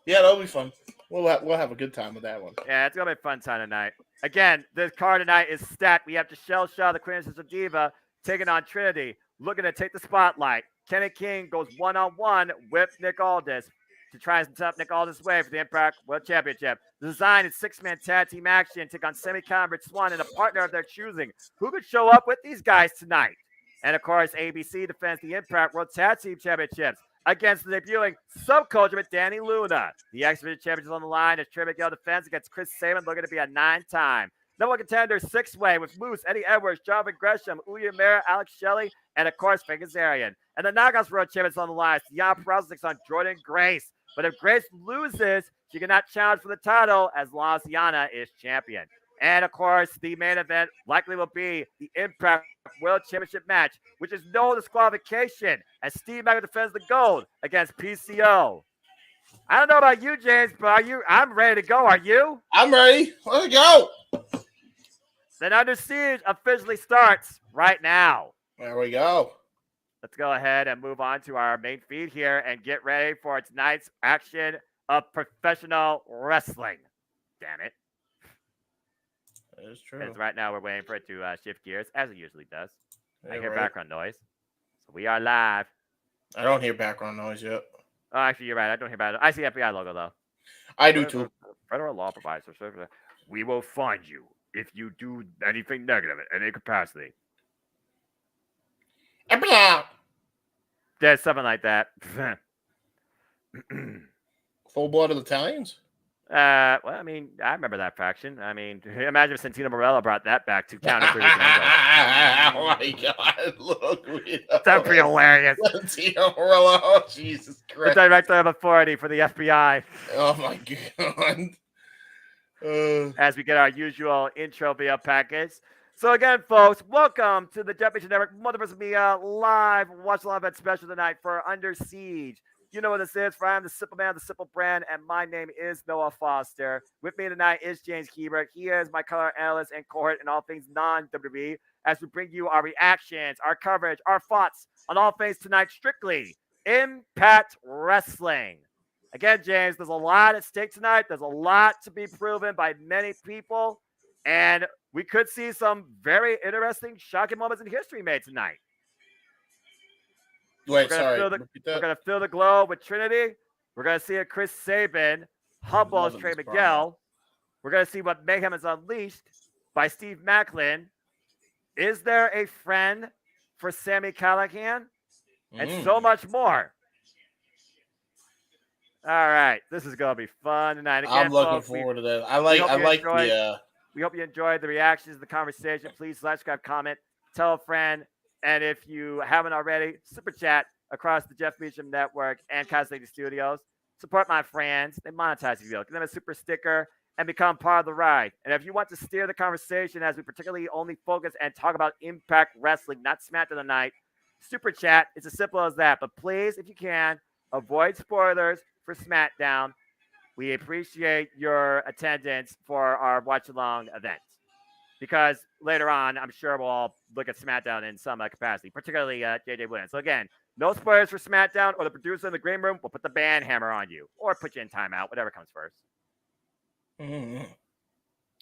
Yeah, that'll be fun. We'll have a good time with that one. Yeah, it's going to be a fun time tonight. Again, this card tonight is stacked. We have Michelle Shaw, the Quintessential Diva, taking on Trinity, looking to take the spotlight. Kenny King goes one-on-one with Nick Aldis to try and set up Nick Aldis' way for the Impact World Championship. The design is six-man tag team action. Take on Semi-Con, Rich Swann, and a partner of their choosing. Who could show up with these guys tonight? And, of course, ABC defends the Impact World Tag Team Championships against the debuting subculture with Danny Luna. The X-Division Championship on the line as Trey Miguel defends against Chris Sabin, looking to be a 9-time. Number one contender, six-way with Moose, Eddie Edwards, Jonathan Gresham, Uya Mera, Alex Shelley, and, of course, Frank Kazarian. And the Knockouts World Champions on the line. Deanna Peraza takes on Jordan Grace. But if Grace loses, she cannot challenge for the title as long as Deanna is champion. And, of course, the main event likely will be the Impact World Championship match, which is no disqualification as Steve Macklin defends the gold against PCO. I don't know about you, James, but I'm ready to go. Are you? I'm ready. Let's go. Then Under Siege officially starts right now. There we go. Let's go ahead and move on to our main feed here and get ready for tonight's action of professional wrestling. Damn it. That is true. Because right now we're waiting for it to shift gears, as it usually does. I hear background noise. So we are live. I don't hear background noise yet. Oh, actually, you're right. I don't hear background. I see FBI logo though. I do too. Federal law provides for service. We will find you if you do anything negative in any capacity. There's something like that. Full-blooded Italians? Well, I mean, I remember that faction. I mean, imagine if Santino Morello brought that back to counter 3 weeks ago. Oh my God! Look, That'd be hilarious. Santino Morello, oh, Jesus The Christ! director of authority for the FBI. Oh my God! As we get our usual intro via package. So again, folks, welcome to the JMN Network Multiverse of Media live watch live event special tonight for Under Siege. You know what this is, for I am the Simple Man, the Simple Brand, and my name is Noah Foster. With me tonight is James Hebert. He is my color analyst and cohort in all things non-WWE as we bring you our reactions, our coverage, our thoughts on all things tonight strictly Impact Wrestling. Again, James, there's a lot at stake tonight. There's a lot to be proven by many people, and we could see some very interesting, shocking moments in history made tonight. Wait, sorry. We're going to fill the globe with Trinity. We're going to see a Chris Sabin humble as Trey Miguel. We're going to see what Mayhem is unleashed by Steve Macklin. Is there a friend for Sami Callihan? And so much more. All right, this is going to be fun tonight. Again, I'm looking forward to that. We hope you enjoyed the reactions, the conversation. Please subscribe, comment, tell a friend. And if you haven't already, super chat across the Jeff Meacham Network and Cast Lady Studios. Support my friends. They monetize you. Give them a super sticker and become part of the ride. And if you want to steer the conversation as we particularly only focus and talk about Impact Wrestling, not SmackDown tonight, super chat. It's as simple as that. But please, if you can, avoid spoilers for SmackDown. We appreciate your attendance for our watch-along event. Because later on, I'm sure we'll all look at SmackDown in some capacity, particularly JJ Williams. So again, no spoilers for SmackDown, or the producer in the green room will put the band hammer on you, or put you in timeout, whatever comes first. Mm-hmm.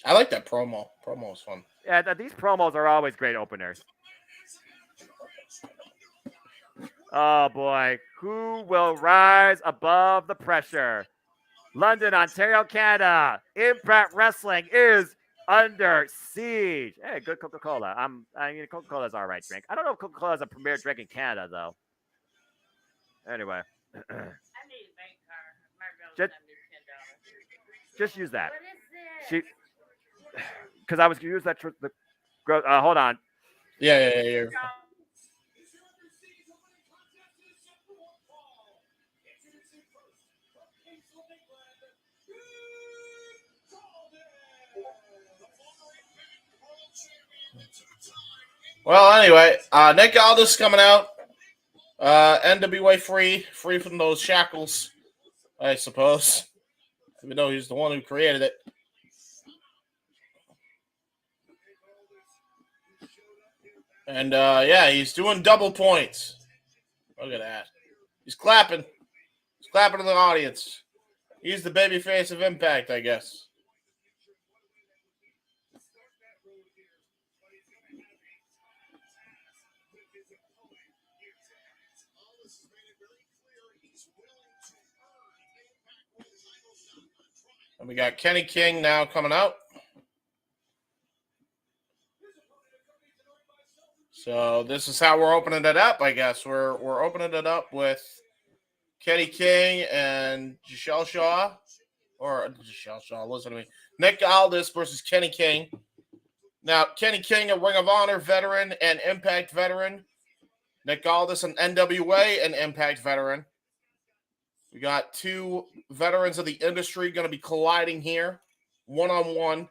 I like that promo. Promo was fun. Yeah, these promos are always great openers. Oh boy, who will rise above the pressure? London, Ontario, Canada. Impact Wrestling is under siege. Hey, good Coca-Cola. I mean, Coca-Cola's all right drink. I don't know if Coca-Cola is a premier drink in Canada, though. Anyway. I need a bank card. Just use that. What is this? Because I was going to use that. Hold on. Yeah. Well, anyway, Nick Aldis coming out. NWA free from those shackles, I suppose. Even though he's the one who created it. And he's doing double points. Look at that. He's clapping. He's clapping to the audience. He's the babyface of Impact, I guess. And we got Kenny King now coming out. So this is how we're opening it up, I guess. We're opening it up with Kenny King and Giselle Shaw. Listen to me. Nick Aldis versus Kenny King. Now, Kenny King, a Ring of Honor veteran and Impact veteran. Nick Aldis, an NWA and Impact veteran. We got two veterans of the industry going to be colliding here, one-on-one.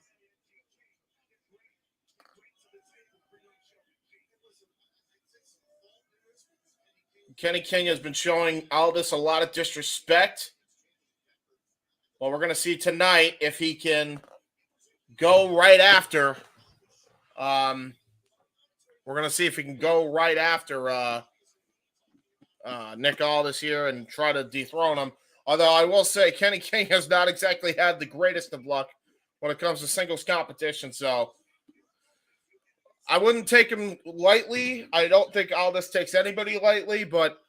Kenny King has been showing Aldis a lot of disrespect. Well, we're going to see tonight if he can go right after. We're going to see if he can go right after Nick Aldis here and try to dethrone him. Although I will say Kenny King has not exactly had the greatest of luck when it comes to singles competition. So I wouldn't take him lightly. I don't think Aldis takes anybody lightly, but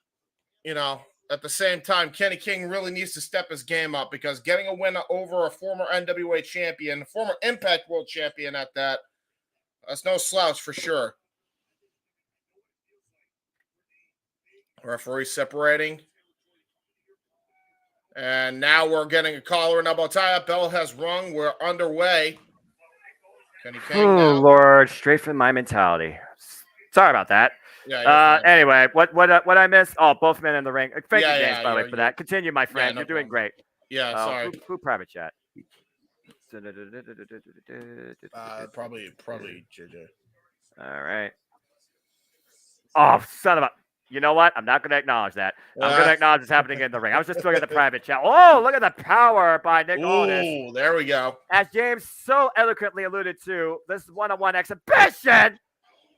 at the same time, Kenny King really needs to step his game up because getting a win over a former NWA champion, former Impact World Champion at that's no slouch for sure. Referee separating. And now we're getting a caller in. How about that? Bell has rung. We're underway. Kenny King Oh, now. Lord. Straight from my mentality. Sorry about that. Yeah, you're fine. Anyway, what I missed? Oh, both men in the ring. Thank you, Yeah, James, yeah, by the way, you're- for that. Continue, my friend. no You're doing problem. great. Yeah, sorry. Who private chat? Probably JJ. All right. Oh, son of a. You know what? I'm not going to acknowledge that. I'm going to acknowledge it's happening in the ring. I was just looking at the private chat. Oh, look at the power by Nick Aldis. Ooh, there we go. As James so eloquently alluded to, this one-on-one exhibition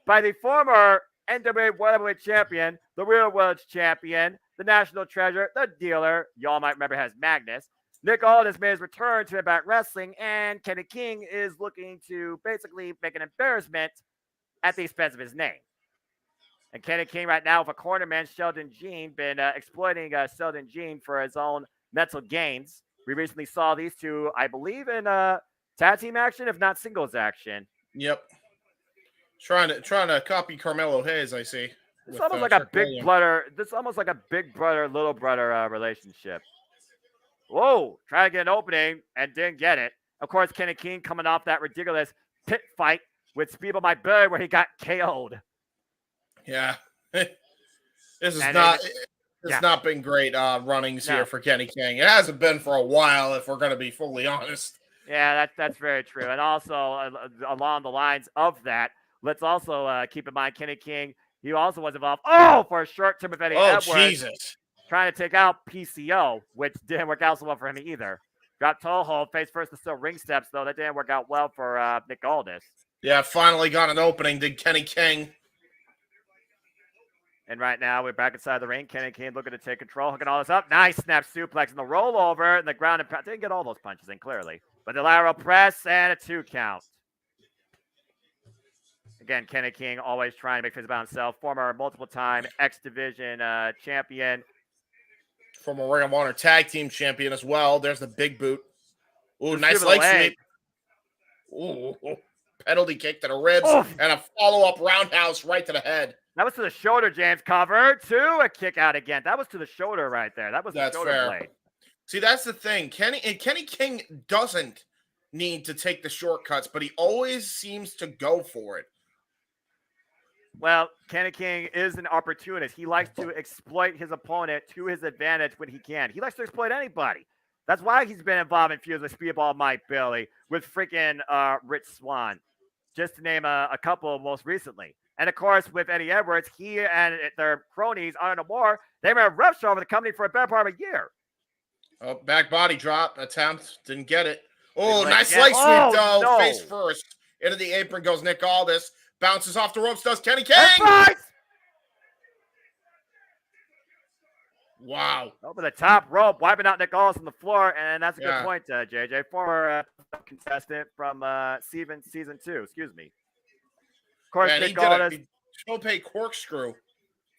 by the former NWA World Heavyweight Champion, the Real World Champion, the National Treasure, the Dealer. Y'all might remember as Magnus. Nick Aldis made his return to Impact Wrestling, and Kenny King is looking to basically make an embarrassment at the expense of his name. And Kenny King right now with a cornerman, Sheldon Jean, been exploiting Sheldon Jean for his own mental gains. We recently saw these two, I believe, in tag team action, if not singles action. Yep. Trying to copy Carmelo Hayes, I see. It's almost like a big brother. This is almost like a big brother, little brother relationship. Whoa! Trying to get an opening and didn't get it. Of course, Kenny King coming off that ridiculous pit fight with Speedball My Bird where he got KO'd. Yeah. This has not been great runnings here for Kenny King. It hasn't been for a while, if we're going to be fully honest. Yeah, that's very true. And also, along the lines of that, let's also keep in mind Kenny King, he also was involved, for a short term with Eddie Edwards. Jesus. Trying to take out PCO, which didn't work out so well for him either. Got toe hold, face first to still ring steps, though. That didn't work out well for Nick Aldis. Yeah, finally got an opening, did Kenny King. And right now, we're back inside the ring. Kenny King looking to take control, hooking all this up. Nice snap suplex and the rollover and the ground and pound. Didn't get all those punches in, clearly. But the lateral press and a 2 count. Again, Kenny King always trying to make things about himself. Former multiple-time X Division champion. Former Ring of Honor Tag Team champion as well. There's the big boot. Ooh, nice leg sweep. Ooh, penalty kick to the ribs and a follow-up roundhouse right to the head. That was to the shoulder, James. Cover to a kick out again. That was to the shoulder right there. That was the shoulder blade. See, that's the thing. Kenny King doesn't need to take the shortcuts, but he always seems to go for it. Well, Kenny King is an opportunist. He likes to exploit his opponent to his advantage when he can. He likes to exploit anybody. That's why he's been involved in feuds with Speedball Mike Billy, with freaking Rich Swann, just to name a couple most recently. And, of course, with Eddie Edwards, he and their cronies, Honor No More, they were a rep show over the company for a better part of a year. Oh, back body drop attempt. Didn't get it. Oh, nice leg sweep, though. No. Face first. Into the apron goes Nick Aldis. Bounces off the ropes, does Kenny King. Wow. Over the top rope, wiping out Nick Aldis on the floor. And that's a good point, JJ. Former contestant from season 2. Excuse me. Of course, Nick Aldis. Chope corkscrew.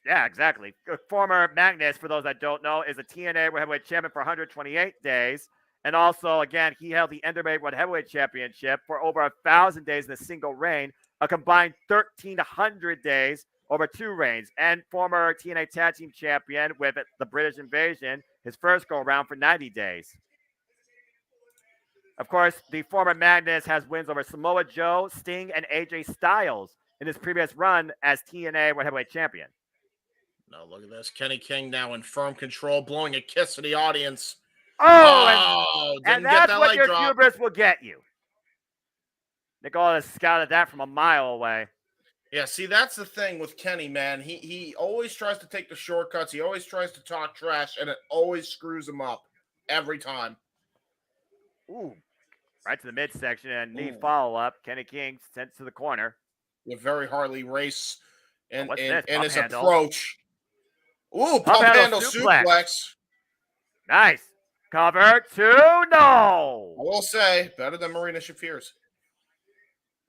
Yeah, exactly. Former Magnus, for those that don't know, is a TNA World Heavyweight Champion for 128 days. And also, again, he held the NWA World Heavyweight Championship for over 1,000 days in a single reign, a combined 1,300 days over 2 reigns. And former TNA Tag Team Champion with the British Invasion, his first go-around for 90 days. Of course, the former Magnus has wins over Samoa Joe, Sting, and AJ Styles in his previous run as TNA World Heavyweight Champion. No, look at this. Kenny King now in firm control, blowing a kiss to the audience. And that's what your hubris will get you. Nick Aldis scouted that from a mile away. Yeah, see, that's the thing with Kenny, man. He always tries to take the shortcuts. He always tries to talk trash, and it always screws him up every time. Ooh, right to the midsection and knee follow-up. Kenny King sent to the corner. With very hardly race in his handle. approach. Ooh, pump handle suplex. Nice. Cover 2, no. I will say, better than Marina Shafir's.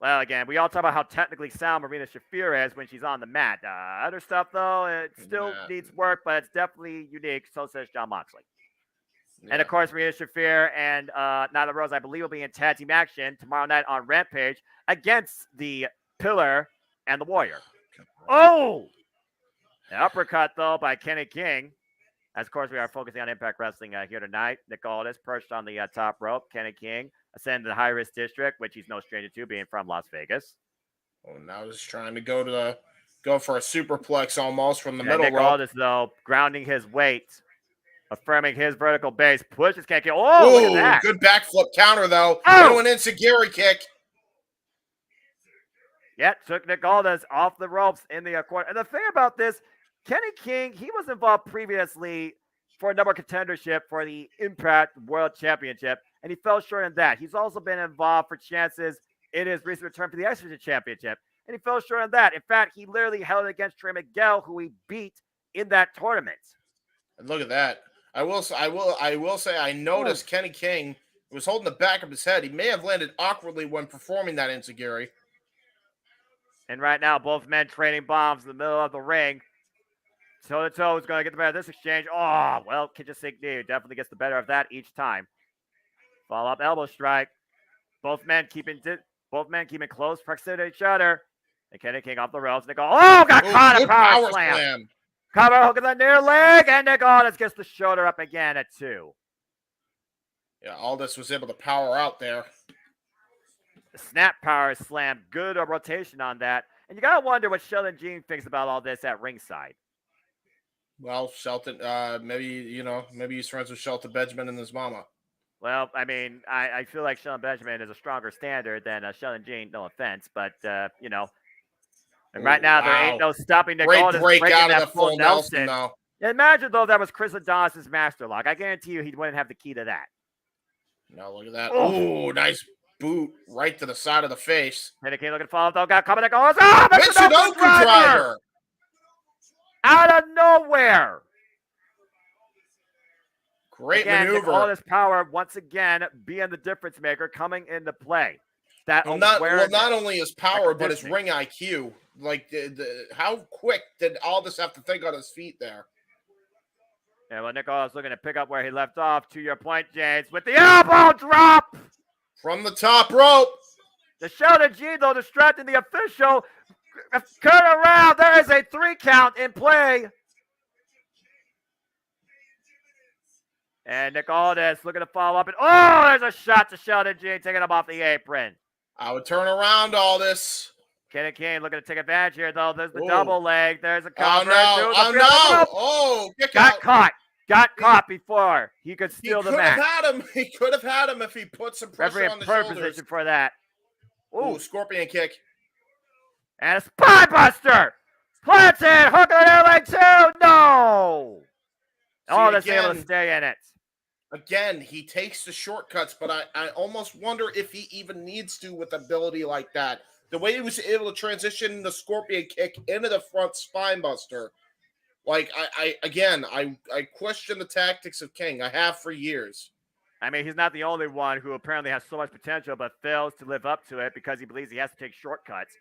Well, again, we all talk about how technically sound Marina Shafir is when she's on the mat. Other stuff, though, it still needs work, but it's definitely unique. So says John Moxley. Yeah. And, of course, Marina Shafir and Nyla Rose, I believe, will be in tag team action tomorrow night on Rampage against the Pillar and the Warrior. Oh! An uppercut, though, by Kenny King. As, of course, we are focusing on Impact Wrestling here tonight. Nick Aldis perched on the top rope. Kenny King ascended to the high-risk district, which he's no stranger to, being from Las Vegas. Oh, now he's trying to go for a superplex almost from the middle Nick rope. Aldis, though, grounding his weight, affirming his vertical base, pushes Kenny King. Oh, look at that. Good backflip counter, though. Oh! Into an enziguri kick. Yeah, took Nick Aldis off the ropes in the corner. And the thing about this, Kenny King, he was involved previously for a number of contendership for the Impact World Championship, and he fell short in that. He's also been involved for chances in his recent return for the X Division Championship, and he fell short in that. In fact, he literally held it against Trey Miguel, who he beat in that tournament. And look at that. I will say I noticed Kenny King was holding the back of his head. He may have landed awkwardly when performing that enziguri. And right now, both men trading bombs in the middle of the ring. Toe-to-toe is going to get the better of this exchange. Oh, well, Kitchen definitely gets the better of that each time. Follow-up elbow strike. Both men keeping close proximity to each other. And Kenny King off the ropes. Got caught a power slam. Cover hook in the near leg, and Nick Aldis gets the shoulder up again at 2. Yeah, Aldis was able to power out there. Snap power slam. Good rotation on that. And you got to wonder what Sheldon Jean thinks about all this at ringside. Well, Shelton, maybe he's friends with Shelton Benjamin and his mama. Well, I mean, I feel like Shelton Benjamin is a stronger standard than Sheldon Jean, no offense, but, and right now there ain't no stopping Nick Aldis breaking out of that the full Nelson now. Imagine, though, that was Chris Adonis' master lock. I guarantee you he wouldn't have the key to that. No, look at that. Oh, nice boot right to the side of the face. Kenny King looking to follow, though, got coming, Nick Aldis. Oh, Michinoku driver! Out of nowhere. Great again, maneuver. All this power once again being the difference maker coming into play. Not only his power, but his ring IQ. Like, how quick did Aldis have to think on his feet there? Yeah, well, Nick Aldis looking to pick up where he left off. To your point, James, with the elbow drop from the top rope. The Sheldon Jean, though, distracting the official. Turn around. There is a 3 count in play. And Nick Aldis looking to follow up. And there's a shot to Sheldon Jean, taking him off the apron. I would turn around Aldis. Kenny King looking to take advantage here, though. There's the double leg. There's a cover. Got caught. Got caught before he could steal the match. He could have had him if he put some pressure on the shoulders. Position for that. Ooh, scorpion kick. And a spine buster. Plants it. Hook on their leg too. No. Aldis able to stay in it. Again, he takes the shortcuts, but I almost wonder if he even needs to with ability like that. The way he was able to transition the scorpion kick into the front spine buster. Like, I question the tactics of King. I have for years. I mean, he's not the only one who apparently has so much potential but fails to live up to it because he believes he has to take shortcuts.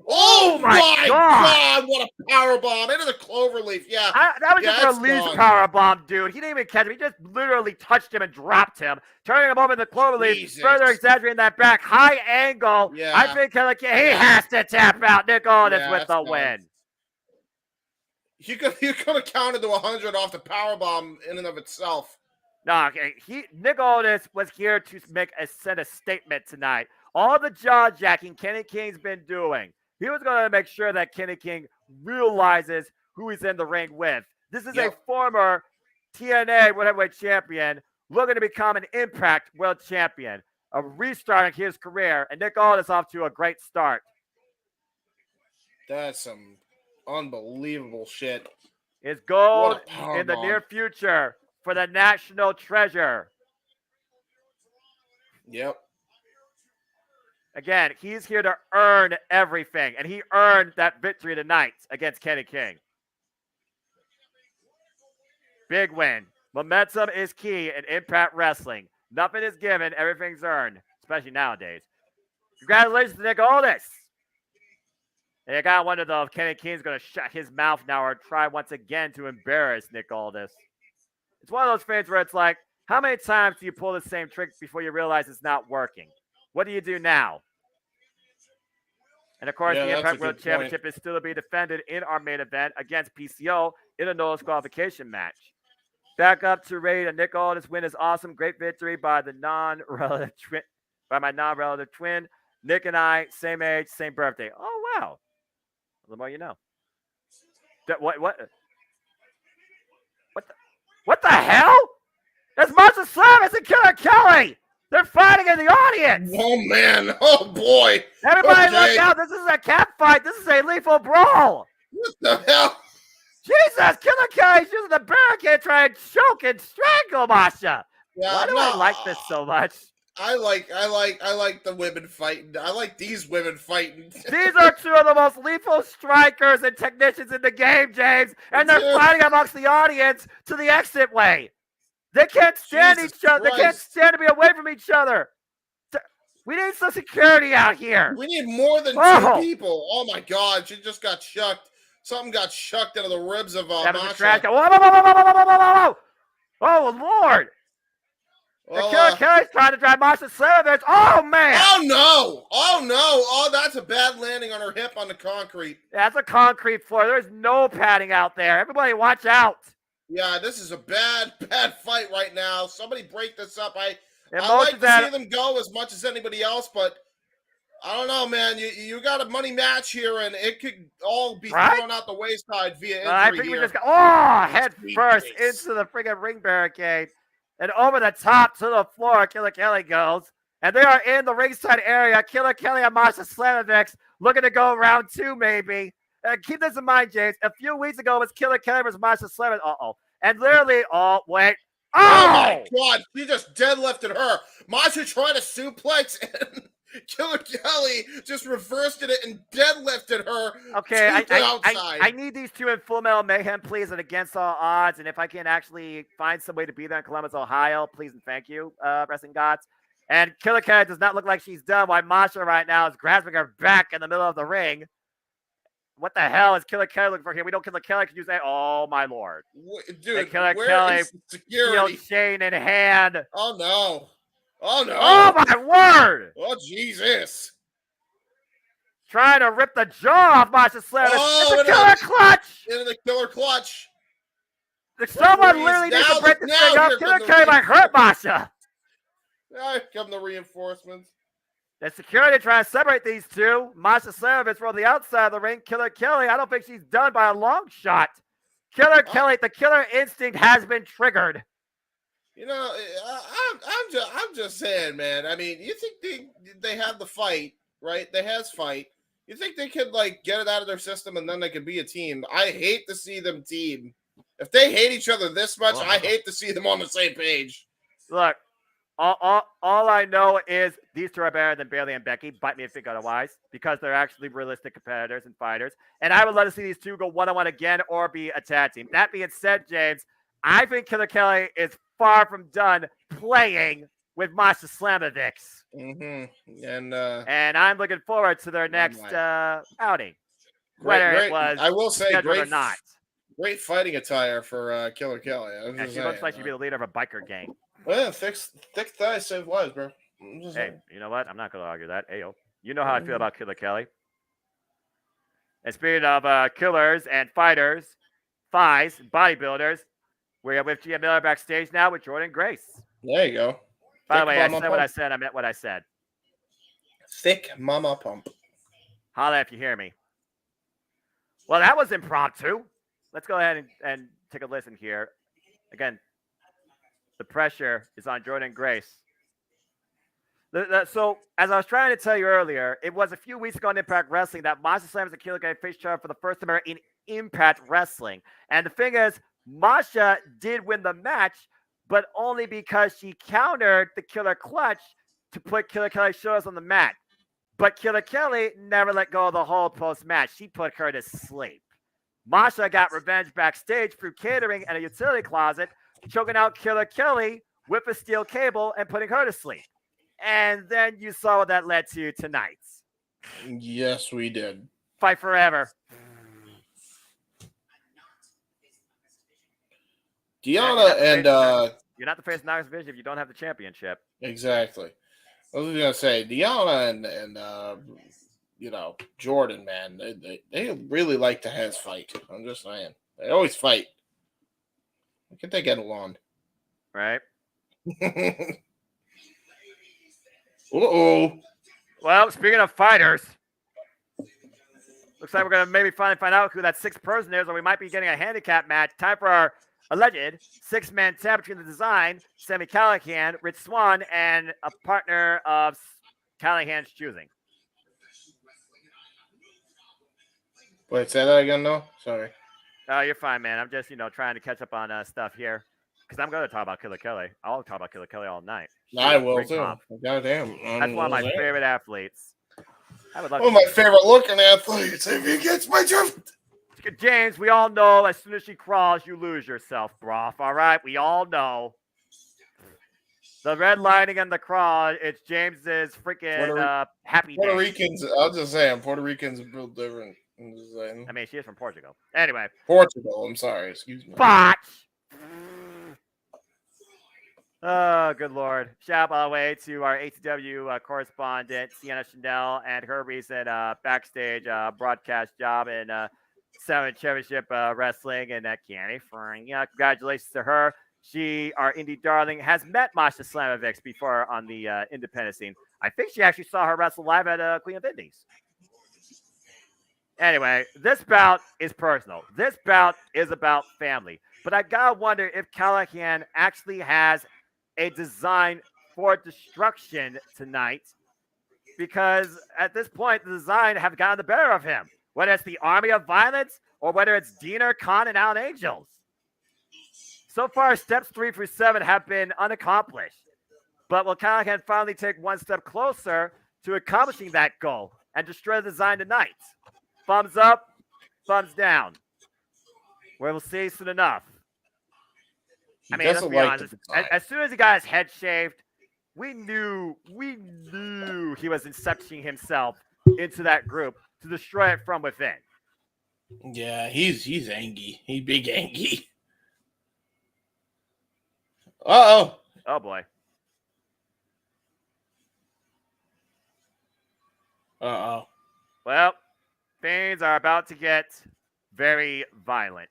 Oh my God! What a power bomb into the cloverleaf! Yeah, that was just a release power bomb, dude. He didn't even catch him. He just literally touched him and dropped him, turning him over in the cloverleaf, further exaggerating that back high angle. Yeah. I think he has to tap out. Nick Aldis with the win. You could have counted to 100 off the power bomb in and of itself. No, Nick Aldis was here to send a statement tonight. All the jaw-jacking Kenny King's been doing, he was going to make sure that Kenny King realizes who he's in the ring with. This is a former TNA World Heavyweight Champion looking to become an Impact World Champion, a restarting his career, and Nick Aldis off to a great start. That's some unbelievable shit. His goal in the near future for the national treasure. Yep. Again, he's here to earn everything, and he earned that victory tonight against Kenny King. Big win. Momentum is key in Impact Wrestling. Nothing is given, everything's earned, especially nowadays. Congratulations to Nick Aldis. And I gotta wonder though if Kenny King's gonna shut his mouth now or try once again to embarrass Nick Aldis. It's one of those things where it's like, how many times do you pull the same trick before you realize it's not working? What do you do now? And of course, Yeah, the that's a Impact World good Championship is still to be defended in our main event against PCO in a no qualification match. Back up to Raid, and Nick Aldis win is awesome. Great victory by the non-relative twin, by my non-relative twin. Nick and I, same age, same birthday. Oh wow, the more you know. What the hell? That's Marsha Slavis and Killer Kelly. They're fighting in the audience. Oh man! Oh boy! Everybody Okay. look out. This is a cat fight. This is a lethal brawl. What the hell? Jesus, Killer Kelly's using the barricade trying to choke and strangle Masha. Yeah, Why do I like this so much? I like the women fighting. I like these women fighting. These are two of the most lethal strikers and technicians in the game, James, and they're Dude. fighting amongst the audience to the exit way. They can't stand Jesus each other. They can't Christ. stand to be away from each other. We need some security out here. We need more than Oh. 2 people. Oh my God! She just got shucked. Something got shucked out of the ribs of That was a Masha. trash. Whoa. Oh Lord! Well, Killer Kelly's trying to drive Masha Slamovich. Oh man! oh no! Oh no! Oh, that's a bad landing on her hip on the concrete. That's a concrete floor. There's no padding out there. Everybody, watch out! Yeah, this is a bad fight right now. Somebody break this up. I like Emotions to at see them go as much as anybody else, but I don't know, man. You got a money match here, and it could all be Right? thrown out the wayside via injury I think we here. just got head Sweet first face. into the friggin' ring barricade, and over the top to the floor. Killer Kelly goes, and they are in the ringside area. Killer Kelly and Masha Slamovich looking to go round 2, maybe. Keep this in mind, James. A few weeks ago, it was Killer Kelly versus Masha Slamovich. And literally, wait. Oh my God! She just deadlifted her. Masha tried to suplex, and Killer Kelly just reversed it and deadlifted her. Okay, to the outside. I need these two in Full Metal Mayhem, please, and against all odds. And if I can actually find some way to be there in Columbus, Ohio, please and thank you, wrestling gods. And Killer Kelly does not look like she's done, while Masha right now is grasping her back in the middle of the ring. What the hell is Killer Kelly looking for here? We don't Killer Kelly. Could you say, oh my Lord? Dude, And Killer where Kelly is the security? Shield chain in hand. Oh no! Oh no! Oh my word! Oh Jesus! Trying to rip the jaw off Masha Slamovich. Oh, It's a Killer Clutch. Into the Killer Clutch. Someone Referees, literally needs now to break the- this now thing up. here Killer come the Kelly might hurt Masha. Here come the reinforcements. The security trying to separate these two. Masha Slamovich from the outside of the ring. Killer Kelly, I don't think she's done by a long shot. Killer Kelly, the killer instinct has been triggered. You know, I'm just saying, man. I mean, you think they have the fight, right? They has fight. You think they could like get it out of their system and then they could be a team? I hate to see them team. If they hate each other this much, I hate to see them on the same page. Look, all I know is these two are better than Bailey and Becky. Bite me if you think otherwise, because they're actually realistic competitors and fighters. And I would love to see these two go one-on-one again or be a tag team. That being said, James, I think Killer Kelly is far from done playing with Masha Slamovich. Mm-hmm. And I'm looking forward to their next outing, whether it was I will say, scheduled or not. Great fighting attire for Killer Kelly. And she looks like she'd be the leader of a biker gang. Well, thick thighs save lives, bro. Hey, you know what? I'm not going to argue that. Ayo. You know how I feel about Killer Kelly. And speaking of killers and fighters, thighs, bodybuilders, we're with Gia Miller backstage now with Jordan Grace. There you go. By the way, I said what I said. I meant what I said. Thick mama pump. Holla if you hear me. Well, that was impromptu. Let's go ahead and take a listen here. Again, the pressure is on Jordan Grace. So, as I was trying to tell you earlier, it was a few weeks ago in Impact Wrestling that Masha Slamovich and Killer Kelly faced each other for the first time ever in Impact Wrestling. And the thing is, Masha did win the match, but only because she countered the Killer Clutch to put Killer Kelly's shoulders on the mat. But Killer Kelly never let go of the hold post-match. She put her to sleep. Masha got revenge backstage through catering and a utility closet, choking out Killer Kelly with a steel cable and putting her to sleep. And then you saw what that led to tonight. Yes, we did. Fight forever. Deanna and you're not the face of Knox division if you don't have the championship. exactly. I was gonna say Deanna and Jordan, man, they really like to has fight. I'm just saying, they always fight. Why can't they get along? Right. Uh-oh. Well, speaking of fighters, looks like we're going to maybe finally find out who that sixth person is, or we might be getting a handicap match. Time for our alleged six-man tag between the Design, Sami Callihan, Rich Swann, and a partner of Callahan's choosing. Wait, say that again, no? Sorry. Oh, you're fine, man. I'm just, trying to catch up on stuff here. Because I'm going to talk about Killer Kelly. I'll talk about Killer Kelly all night. I will, Great too. comp. Goddamn. That's one of my favorite athletes. I would love one of my favorite looking athletes, if he gets my drift. James, we all know as soon as she crawls, you lose yourself, broth. All right? We all know. The red lining and the crawl, it's James's freaking happy Puerto day. Ricans, I'll just say, Puerto Ricans are built different. I mean, she is from Portugal. Anyway. Portugal, I'm sorry. Excuse me. Botch! Oh, good Lord. Shout out, by the way, to our ATW correspondent, Sienna Chanel, and her recent backstage broadcast job in Seven Championship Wrestling and Canny Fern. Congratulations to her. She, our indie darling, has met Masha Slamovic before on the independent scene. I think she actually saw her wrestle live at Queen of Indies. Anyway, this bout is personal. This bout is about family. But I gotta wonder if Callahan actually has a design for destruction tonight, because at this point, the Design have gotten the better of him, whether it's the Army of Violence or whether it's Diener, Khan, and Alan Angels. So far, steps 3 through 7 have been unaccomplished. But will Callahan finally take one step closer to accomplishing that goal and destroy the Design tonight? Thumbs up, thumbs down. We'll see soon enough. I mean, let's be honest. As soon as he got his head shaved, we knew he was incepting himself into that group to destroy it from within. Yeah, he's angry. He's big angry. Uh-oh. Oh, boy. Uh-oh. Well, things are about to get very violent.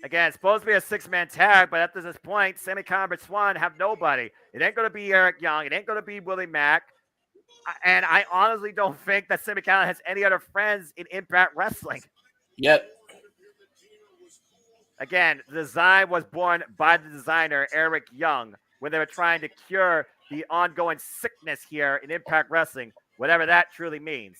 Again, it's supposed to be a six-man tag, but up to this point, Sami Callihan and Swann have nobody. It ain't going to be Eric Young. It ain't going to be Willie Mack. And I honestly don't think that Sami Callihan has any other friends in Impact Wrestling. Yep. Again, the Design was born by the designer, Eric Young, when they were trying to cure the ongoing sickness here in Impact Wrestling, whatever that truly means.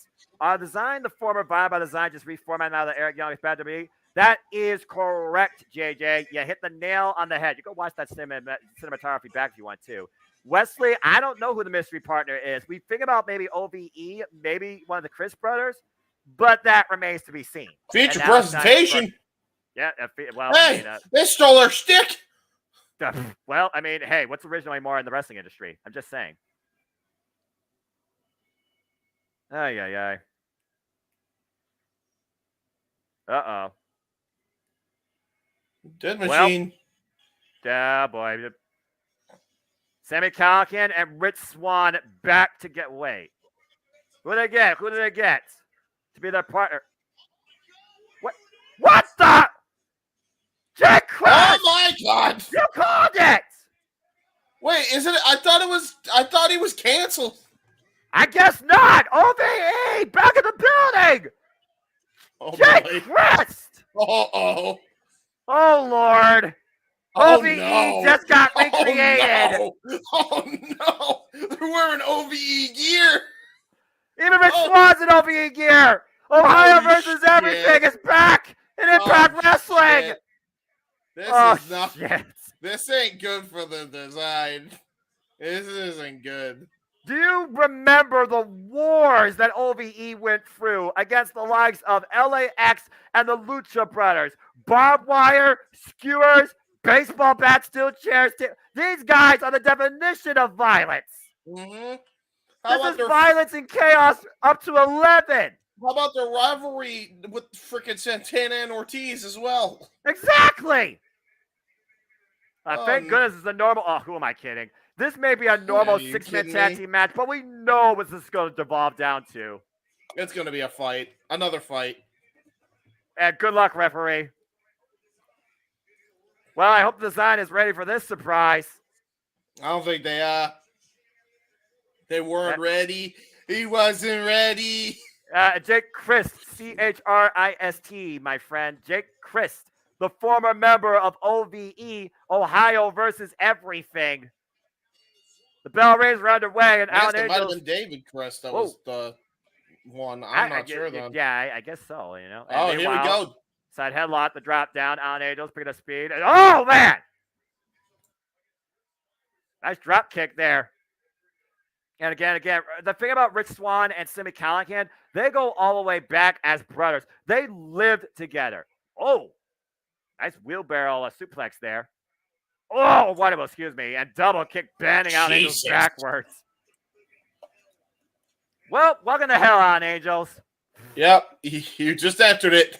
Design, the former Vibe by Design, just reformatted now that Eric Young is bad to be. That is correct, JJ. You hit the nail on the head. You go watch that cinematography back if you want to. Wesley, I don't know who the mystery partner is. We think about maybe OVE, maybe one of the Chris brothers, but that remains to be seen. Feature presentation. Yeah, well, hey, they stole our stick. Well, I mean, hey, what's originally more in the wrestling industry? I'm just saying. Ay, ay, ay. Uh-oh. Dead machine. Yeah, boy. Sami Callihan and Rich Swann back to get weight. Who did they get? Who did they get to be their partner? What the? Jack Cross! Oh my God! You called it! Wait, is it? I thought he was canceled. I guess not. OVE back in the building. Oh Jack boy. Christ! Oh. Oh Lord! Oh, OVE no. just got recreated. Oh no! They're wearing OVE gear. Even Rich Swann's in OVE gear. Ohio Holy versus shit. everything is back in Impact Wrestling. Shit. This is not. Shit. This ain't good for the Design. This isn't good. Do you remember the wars that OVE went through against the likes of LAX and the Lucha Brothers? Barbed wire, skewers, baseball bats, steel chairs. These guys are the definition of violence. Mm-hmm. This is violence and chaos up to 11. How about their rivalry with freaking Santana and Ortiz as well? Exactly. Thank goodness it's a normal. Oh, who am I kidding? This may be a normal you 6-man kidding tag me? team match, but we know what this is going to devolve down to. It's going to be a fight. Another fight. And good luck, referee. Well, I hope the design is ready for this surprise. I don't think they are. They weren't ready. He wasn't ready. Jake Christ, Christ, my friend. Jake Christ, the former member of OVE, Ohio versus everything. The bell rings are underway, and Alan It might have Angels. been David Crest that was the one. I'm not sure then. Yeah, I guess so. You know. Oh, here we go. Side headlock, the drop down. Alan Angels picking up speed. And, oh man, nice drop kick there. And again, the thing about Rich Swann and Sami Callihan, they go all the way back as brothers. They lived together. Oh, nice wheelbarrow suplex there. Oh, wonderful, excuse me. And double kick bending out Angels backwards. Well, welcome to hell, on Angels. Yep, you just entered it.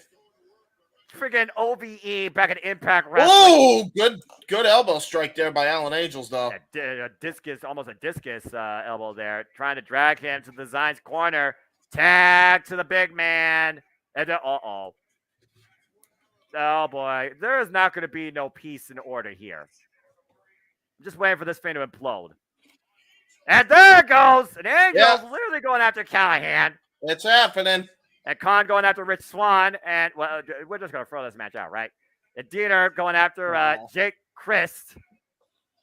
Freaking OVE back at Impact Wrestling. Oh, good elbow strike there by Alan Angels, though. A discus, almost a discus elbow there. Trying to drag him to the Design's corner. Tag to the big man. And oh boy, there is not going to be no peace and order here. I'm just waiting for this thing to implode. And there it goes. And Angels literally going after Callihan. It's happening. And Khan going after Rich Swann. And, well, we're just going to throw this match out, right? And Diener going after Jake Christ.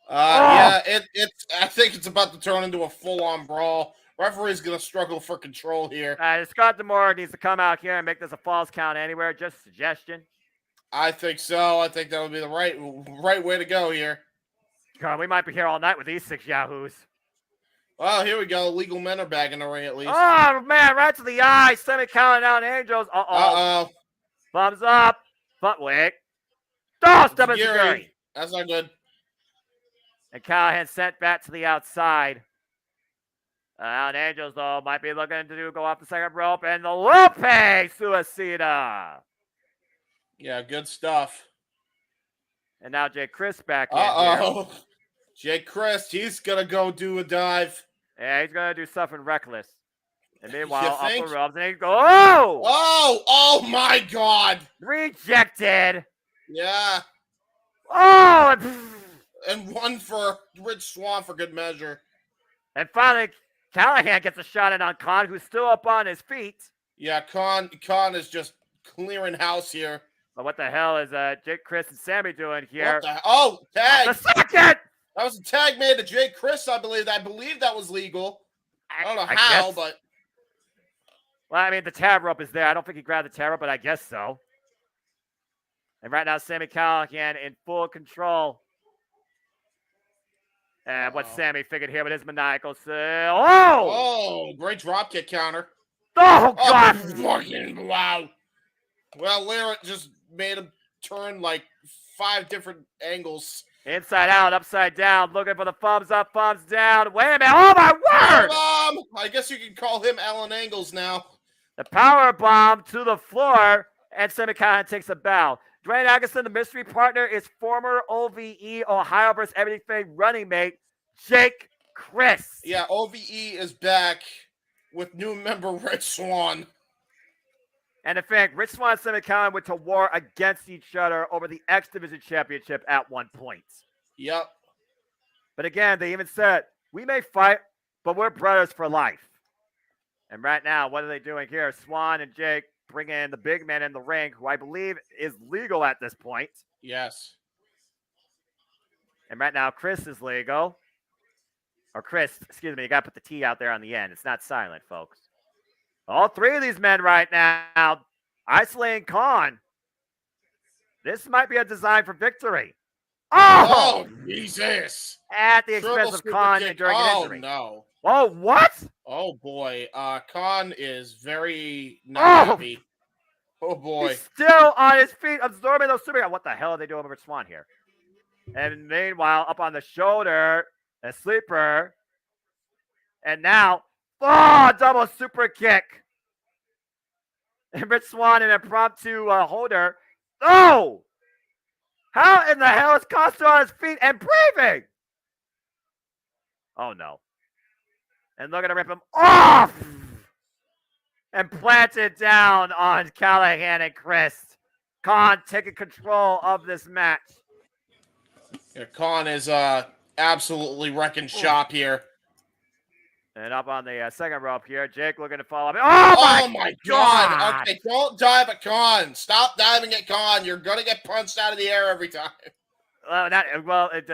Yeah, it's. I think it's about to turn into a full-on brawl. Referee's going to struggle for control here. Scott D'Amore needs to come out here and make this a false count anywhere. Just a suggestion. I think so. I think that would be the right way to go here. God, we might be here all night with these 6 yahoos. Well, here we go. Legal men are back in the ring at least. Oh, man, right to the eye. Semi-counting out Angels. Uh-oh. Thumbs up. Footwick. Oh, step in security. That's not good. And Callahan sent back to the outside. Out Angels, though, might be looking to go off the second rope. And the Lupe Suicida. Yeah, good stuff. And now Jay Chris back in here. Jay Chris, he's going to go do a dive. Yeah, he's going to do something reckless. And meanwhile, up the ropes, and he goes, oh, my God. Rejected. Yeah. Oh, and one for Rich Swann for good measure. And finally, Callahan gets a shot in on Khan, who's still up on his feet. Yeah, Khan is just clearing house here. But what the hell is Jake Chris and Sammy doing here? Tag. The second! That was a tag made to Jake Chris, I believe. I believe that was legal. I don't know how, but... Well, I mean, the tab rope is there. I don't think he grabbed the tab rope, but I guess so. And right now, Sami Callihan in full control. And what Sammy figured here with his maniacal... Oh, great dropkick counter. Oh, God! Fucking wow. Well, Lyra just made him turn like 5 different angles. Inside out, upside down, looking for the thumbs up, thumbs down. Wait a minute. Oh, my word! I guess you can call him Alan Angles now. The power bomb to the floor, and Sami Callihan takes a bow. Dwayne Atkinson, the mystery partner, is former OVE Ohio vs. Everything running mate, Jake Chris. Yeah, OVE is back with new member Rich Swann. And in fact, Rich Swann and Sami Callihan went to war against each other over the X Division Championship at one point. Yep. But again, they even said, we may fight, but we're brothers for life. And right now, what are they doing here? Swann and Jake bring in the big man in the ring, who I believe is legal at this point. Yes. And right now, Chris is legal. Or Chris, excuse me, you got to put the T out there on the end. It's not silent, folks. All 3 of these men right now isolating Khan. This might be a design for victory. Oh, Jesus. At the expense of Khan enduring an injury. Oh, no. Oh, what? Oh, boy. Khan is very not happy. Oh, boy. He's still on his feet, absorbing those super. What the hell are they doing with Swann here? And meanwhile, up on the shoulder, a sleeper. And now, double super kick. And Rich Swann, an impromptu holder. Oh! How in the hell is Costa on his feet and breathing? Oh, no. And they're going to rip him off! And plant it down on Callahan and Chris. Khan taking control of this match. Yeah, Khan is absolutely wrecking shop here. And up on the second rope here, Jake looking to follow up. Oh my God! Okay, don't dive at Khan. Stop diving at Khan. You're gonna get punched out of the air every time. It's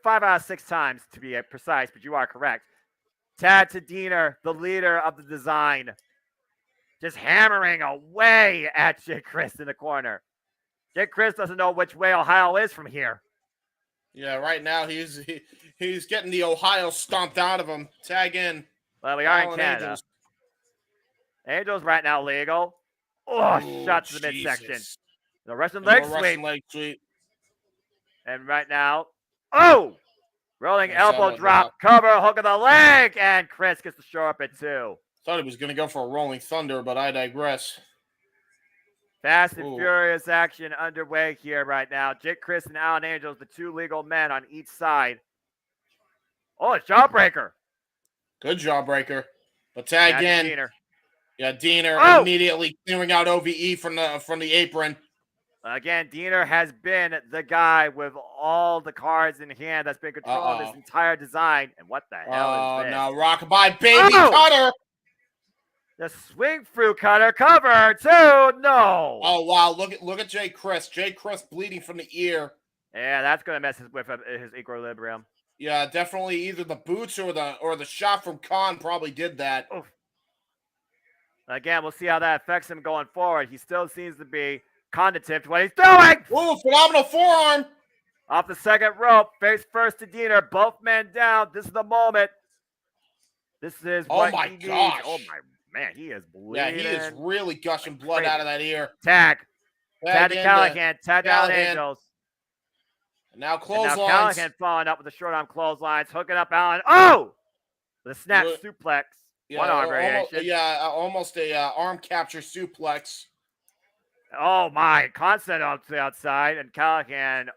5 out of 6 times to be precise, but you are correct. Tad to Diener, the leader of the design, just hammering away at Jake Chris in the corner. Jake Chris doesn't know which way Ohio is from here. Yeah, right now he's getting the Ohio stomped out of him. Tag in. Well, we are in Canada. Angels right now legal. Oh, shot to the midsection. The Russian leg sweep. And right now, rolling elbow drop, cover, hook of the leg, and Chris gets to show up at 2. Thought he was going to go for a rolling thunder, but I digress. Fast and furious action underway here right now. Jake Chris and Alan Angels, the 2 legal men on each side. Oh, a jawbreaker. Good jawbreaker. But tag in. Diener. Yeah, Diener immediately clearing out OVE from the apron. Again, Diener has been the guy with all the cards in hand that's been controlling this entire design. And what the hell is this? Oh, no, rockabye baby cutter. The swing through cutter cover 2. No. Oh wow! Look at Jay Chris. Jay Chris bleeding from the ear. Yeah, that's gonna mess with his equilibrium. Yeah, definitely either the boots or the shot from Khan probably did that. Oof. Again, we'll see how that affects him going forward. He still seems to be cognitive to what he's doing. Ooh, phenomenal forearm. Off the second rope, face first to Diener. Both men down. This is the moment. This is what he needs. Oh my. Man, he is bleeding. Yeah, he is really gushing blood out of that ear. Tag to Callahan. Tag down Angels. And now clotheslines. Now Callahan following up with the short arm clotheslines, hooking up Allen. Oh! The snap suplex. Yeah, one arm variation. Almost a arm capture suplex. Oh my! Constant on the outside, and Callahan.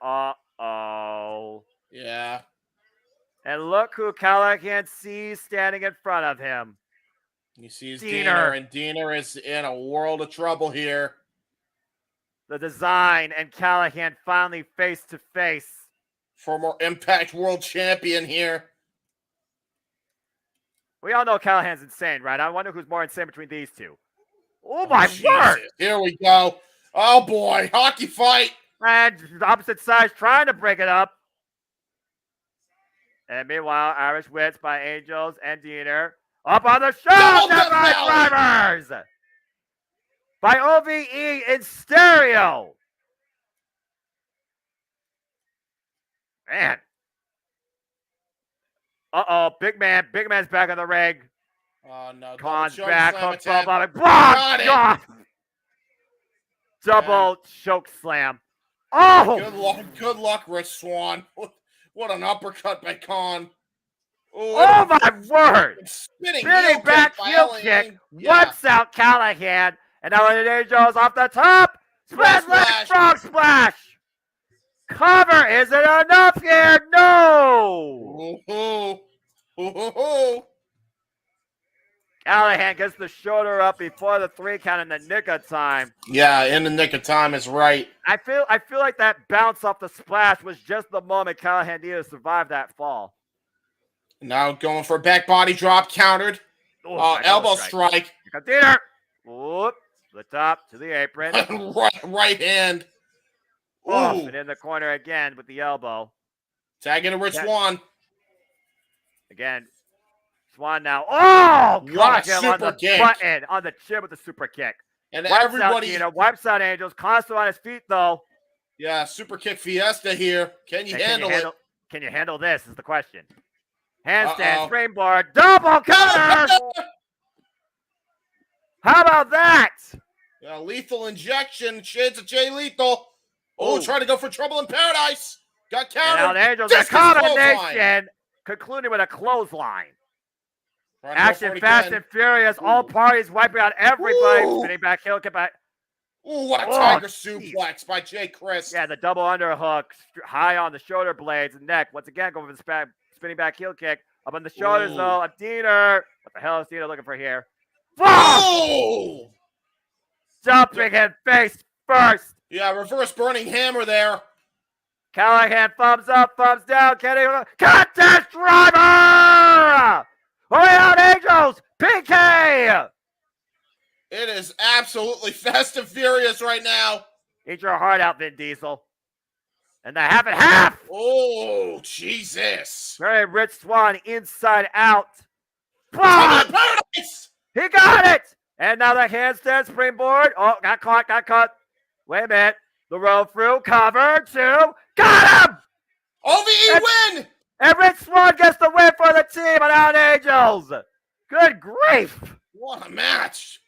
Yeah. And look who Callahan sees standing in front of him. He sees Diener, and Diener is in a world of trouble here. The design and Callahan finally face to face. Former Impact World Champion here. We all know Callahan's insane, right? I wonder who's more insane between these two. Oh my word! Here we go. Oh boy, hockey fight. And opposite sides trying to break it up. And meanwhile, Irish Wits by Angels and Diener. Up on the show, by drivers! By OVE in stereo. Man. Big man's back on the ring. Oh no. Khan's back, hook bomb. Double choke slam. Oh! Good luck, Rich Swann. What an uppercut by Khan. Oh my word! Spinning back heel kick. Wipes out Callahan. And now the Angels off the top. Splash! Frog splash! Cover! Is it enough here? No! Callahan gets the shoulder up before the 3 count in the nick of time. Yeah, in the nick of time is right. I feel like that bounce off the splash was just the moment Callahan needed to survive that fall. Now going for a back body drop, countered. Elbow strike. Here comes Diener. Whoop. The top to the apron. right hand. And in the corner again with the elbow. Tagging to Rich Swann. Again. Swann now. Oh! What a super kick. Button on the chin with the super kick. And everybody wipes out Angels. Constant on his feet though. Yeah, super kick fiesta here. Can you handle it? Can you handle this is the question. Handstand, springboard, double counter! How about that? Lethal injection, shades of Jay Lethal. Trying to go for trouble in paradise. Got And now the countered. Angels, a Discus clothesline. combination, concluding with a clothesline. Trying to go Action for it fast again. and furious. All Ooh. parties wiping out everybody. Ooh. Spinning back heel, get back. Ooh, what a Oh, tiger jeez. suplex by Jay Chris. Yeah, the double underhook high on the shoulder blades and neck. Once again, going for the spinning back heel kick. Up on the shoulders, Ooh. though, of Diener. What the hell is Diener looking for here? Oh! Jumping him face first. Yeah, reverse burning hammer there. Callahan, thumbs up, thumbs down. Kenny, contest driver! Way out, Angels! PK! It is absolutely fast and furious right now. Eat your heart out, Vin Diesel. And the half and half! Oh, Jesus. Very Rich Swan inside out. Come on, Boom! Paradise! He got it! And now the handstand springboard. Oh, got caught. Wait a minute. The roll through, cover, two. Got him! OVE win! And Rich Swan gets the win for the team on Out Angels. Good grief. What a match.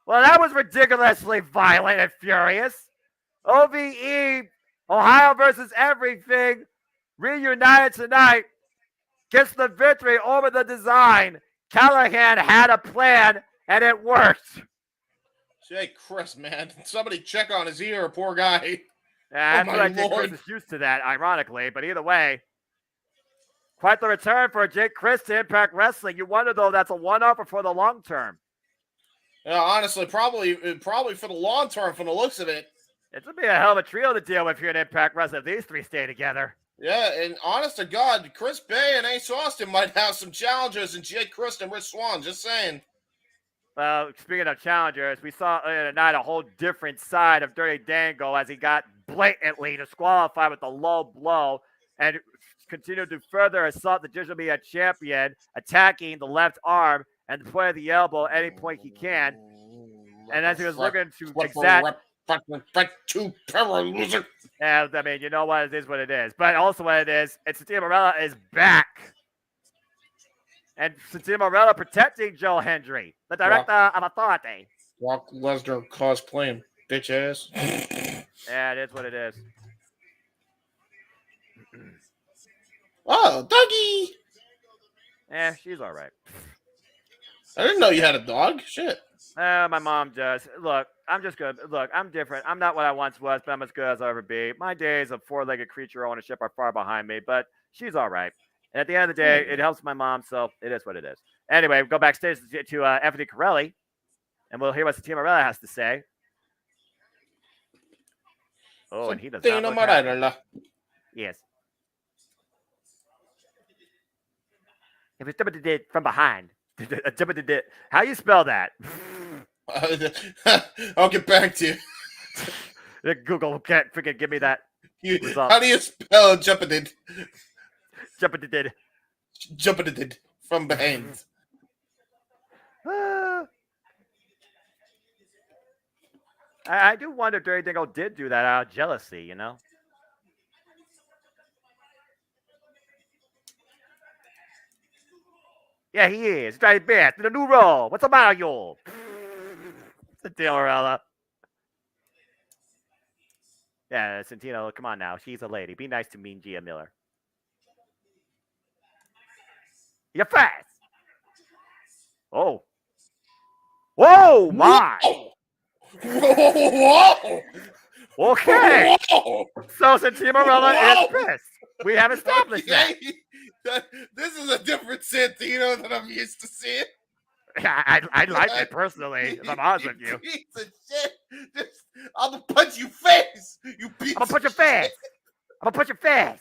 Well, that was ridiculously violent and furious. OVE, Ohio versus everything, reunited tonight, gets the victory over the design. Callahan had a plan, and it worked. Jay Chris, man. Somebody check on his ear, poor guy. Yeah, that's my what I think Lord. Chris is used to that, ironically. But either way, quite the return for Jake Chris to Impact Wrestling. You wonder, though, that's a one-off or for the long term. Yeah, honestly, probably for the long term, from the looks of it. It's going to be a hell of a trio to deal with here in Impact Wrestling if these three stay together. Yeah, and honest to God, Chris Bay and Ace Austin might have some challengers in Jay Chris and Rich Swann. Just saying. Well, speaking of challengers, we saw tonight a whole different side of Dirty Dango as he got blatantly disqualified with a low blow and continued to further assault the Digital Media champion, attacking the left arm and the point of the elbow at any point he can. And as he was looking to exact... Two power loser. Yeah, I mean, you know what? It is what it is. But also what it is, it's Santino Marella is back. And Santino Marella protecting Joe Hendry, the director of authority. Brock Lesnar cosplaying, bitch ass. Yeah, it is what it is. Oh, doggy. Yeah, she's all right. I didn't know you had a dog. Shit. My mom does. Look, I'm just good. Look, I'm different. I'm not what I once was, but I'm as good as I'll ever be. My days of four-legged creature ownership are far behind me, but she's all right. And at the end of the day, it helps my mom, so it is what it is. Anyway, we go backstage to Anthony Corelli, and we'll hear what Santino Marella has to say. Oh, and he does not look happy. Yes. If it's from behind. How you spell that? I'll get back to you. Google can't freaking give me that. How do you spell jumping? Jumping from behind. I do wonder if Dirty Dingo did do that out of jealousy, you know? Yeah, he is. Dirty Bear, the new role. What's the matter, you? The Dillarella. Yeah, Santino, come on now. She's a lady. Be nice to Mean Gia Miller. You're fast. Oh. Whoa, my. Whoa! Okay. Whoa! So Santino Marella is pissed. We have established that. This is a different Santino than I'm used to seeing. I like it personally, if I'm honest with you. Piece of shit. I'm gonna punch you face. You piece I'm gonna put your of shit. face. I'm gonna put your face.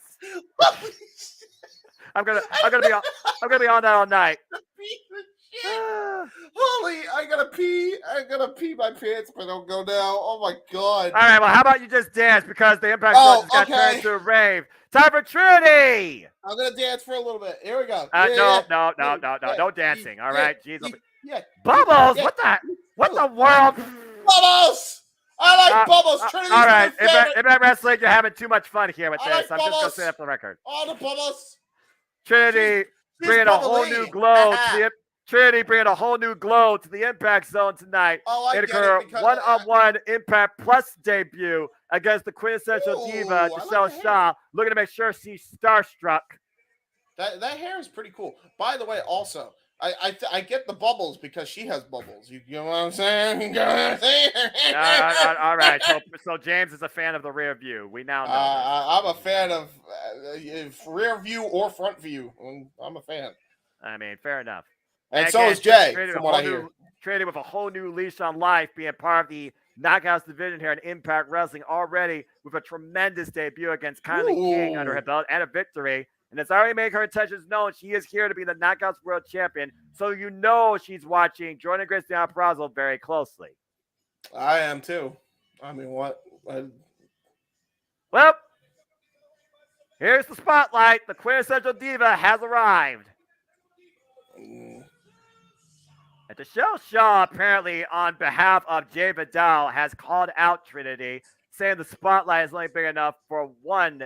I'm gonna be on that all night. Piece of shit. Holy, I gotta pee my pants, but don't go now. Oh my god. All right, well, how about you just dance because the Impact Zone just got turned into a rave. Time for Trinity. I'm gonna dance for a little bit. Here we go. No dancing. All right, jeez. Yeah. Bubbles, what the world? Bubbles. I like Bubbles. Trinity's all right, my favorite. Impact Wrestling, you're having too much fun here with I this. like I'm just gonna Bubbles. say that for the record. All the Bubbles. Trinity She's bringing a whole bubbly. new glow to the Trinity bringing a whole new glow to the Impact Zone tonight Oh, I in get her it because one-on-one Impact Plus debut. against the quintessential Ooh, diva, I like Michelle the hair. Shaw, looking to make sure she's starstruck. That hair is pretty cool. By the way, also, I get the bubbles because she has bubbles. You know what I'm saying? You know what I'm saying? All right. So James is a fan of the rear view. We now know this. I'm a fan of rear view or front view. I'm a fan. I mean, fair enough. And so again, is Jay, traded from a what whole I hear. Traded with a whole new leash on life, being part of the Knockouts division here in Impact Wrestling already with a tremendous debut against Kylie King under her Ooh. belt and a victory. And it's already made her intentions known. She is here to be the Knockouts World Champion. So you know she's watching Jordan Grace Prazzo very closely. I am too. I mean, what? Well, here's the spotlight. The quintessential diva has arrived. And Michelle Shaw, apparently on behalf of Jay Vidal, has called out Trinity, saying the spotlight is only big enough for one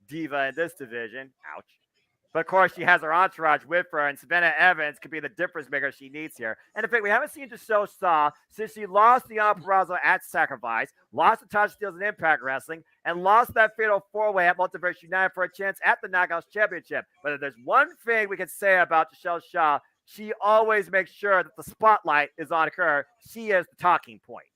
diva in this division. Ouch. But of course, she has her entourage with her, and Savannah Evans could be the difference maker she needs here. And in fact, we haven't seen Michelle Shaw since she lost the Prazzo at Sacrifice, lost to Tasha Steelz in Impact Wrestling, and lost that fatal four-way at Multiverse United for a chance at the Knockouts Championship. But if there's one thing we can say about Michelle Shaw, she always makes sure that the spotlight is on her. She is the talking point.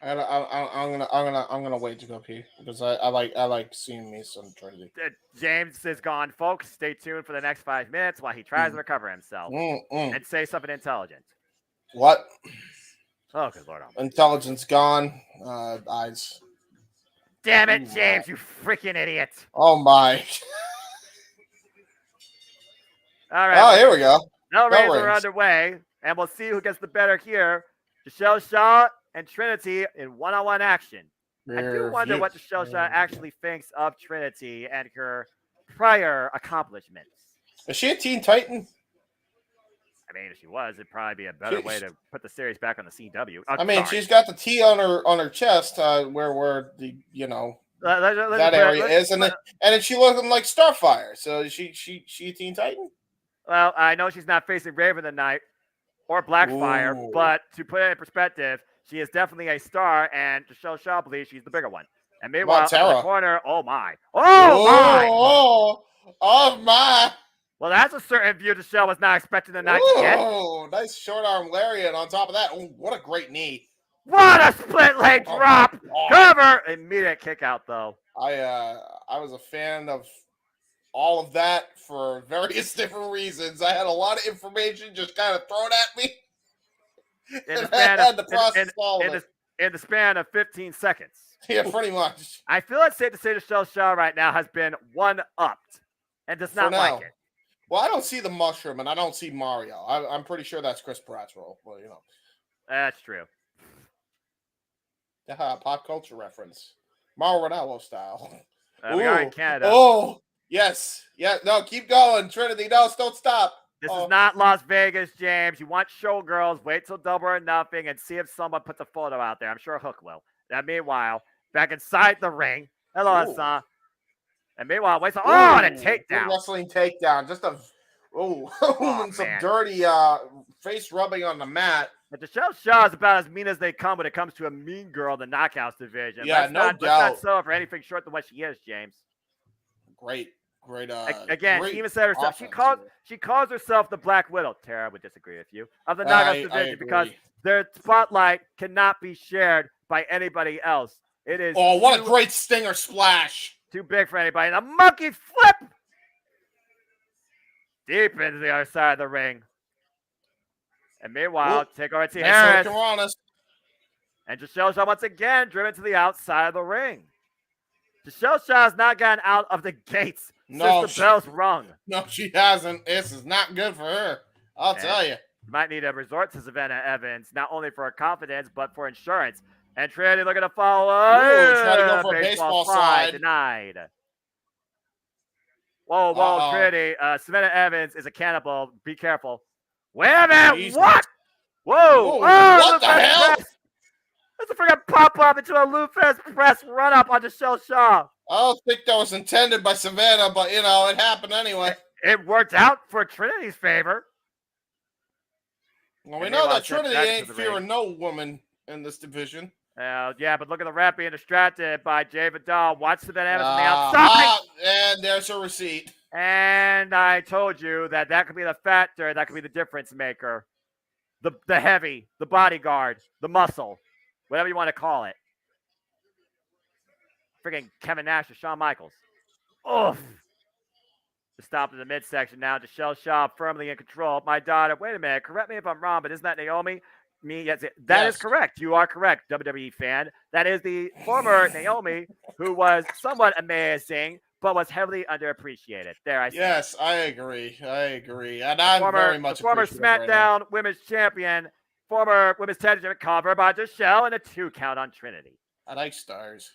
I'm gonna wait to go pee because I like seeing me some Trinity. James is gone, folks. Stay tuned for the next 5 minutes while he tries to recover himself and say something intelligent. What? Oh, good Lord! Intelligence gone. Eyes. Damn it, James! You freaking idiot! Oh my! All right. Oh, here we go. No rings are underway, and we'll see who gets the better here. Michelle Shaw and Trinity in one-on-one action. I do wonder what Michelle Shaw actually thinks of Trinity and her prior accomplishments. Is she a Teen Titan? I mean, if she was, it'd probably be a better way to put the series back on the CW. I mean, she's got the T on her chest, where the that area is, and then she looking like Starfire. So is she a Teen Titan? Well, I know she's not facing Raven tonight or Blackfire, but to put it in perspective, she is definitely a star, and Michelle Shaw believes she's the bigger one. And meanwhile, in the corner, oh my. Oh my. Well, that's a certain view Michelle was not expecting tonight to get. Oh, nice short arm lariat on top of that. Oh, what a great knee. What a split leg drop. Cover. Immediate kick out, though. I was a fan of all of that for various different reasons. I had a lot of information just kind of thrown at me. In the span of 15 seconds. Yeah, pretty much. I feel it's safe to say Michelle Shaw right now has been one-upped and does not like it. Well, I don't see the mushroom, and I don't see Mario. I'm pretty sure that's Chris Pratt's role. Well, you know. That's true. Pop culture reference. Mario Ronaldo style. We are in Canada. Oh, yes. Yeah, no, keep going. Trinity, no, don't stop. This is not Las Vegas, James. You want showgirls, wait till Double or Nothing and see if someone puts a photo out there. I'm sure Hook will. And meanwhile, back inside the ring. Hello, Hassan. And meanwhile, wait till and a takedown. Wrestling takedown. Just some dirty face rubbing on the mat. But Michelle Shaw is about as mean as they come when it comes to a mean girl in the Knockouts division. Yeah, let's not sell her for anything short than what she is, James. Great. Again, great she even said herself. She calls herself the Black Widow. Tara would disagree with you of the Knockouts division because their spotlight cannot be shared by anybody else. It is. Oh, what a great stinger splash! Too big for anybody. And a monkey flip deep into the other side of the ring. And meanwhile, take over to Harris. And Michelle Shaw once again driven to the outside of the ring. Michelle Shaw has not gotten out of the gates since the bell's rung. No, she hasn't. This is not good for her. I'll tell you. Might need to resort to Savannah Evans, not only for her confidence, but for insurance. And Trinity looking to follow. Trying to go for a baseball slide. Denied. Whoa, Trinity. Savannah Evans is a cannibal. Be careful. Wait a minute. Jesus. What? Whoa. What the hell? Let's freaking pop up into a Lufez press run up on Michelle Shaw. I don't think that was intended by Savannah, but it happened anyway. It worked out for Trinity's favor. Well, we know that Trinity ain't fearing no woman in this division. Yeah, but look at the ref being distracted by Jay Vidal. Watch the dynamics on the outside. And there's a receipt. And I told you that could be the factor. That could be the difference maker. The heavy, the bodyguard, the muscle, whatever you want to call it. Freaking Kevin Nash or Shawn Michaels. Oof. To stop in the midsection now. Michelle Shaw firmly in control. My daughter, wait a minute. Correct me if I'm wrong, but isn't that Naomi? Yes, that is correct. You are correct, WWE fan. That is the former Naomi, who was somewhat amazing, but was heavily underappreciated. There, I say. Yes, I agree. And I'm very much former SmackDown Women's Champion, former Women's Tag Team cover by Michelle, and a 2 count on Trinity. I like stars.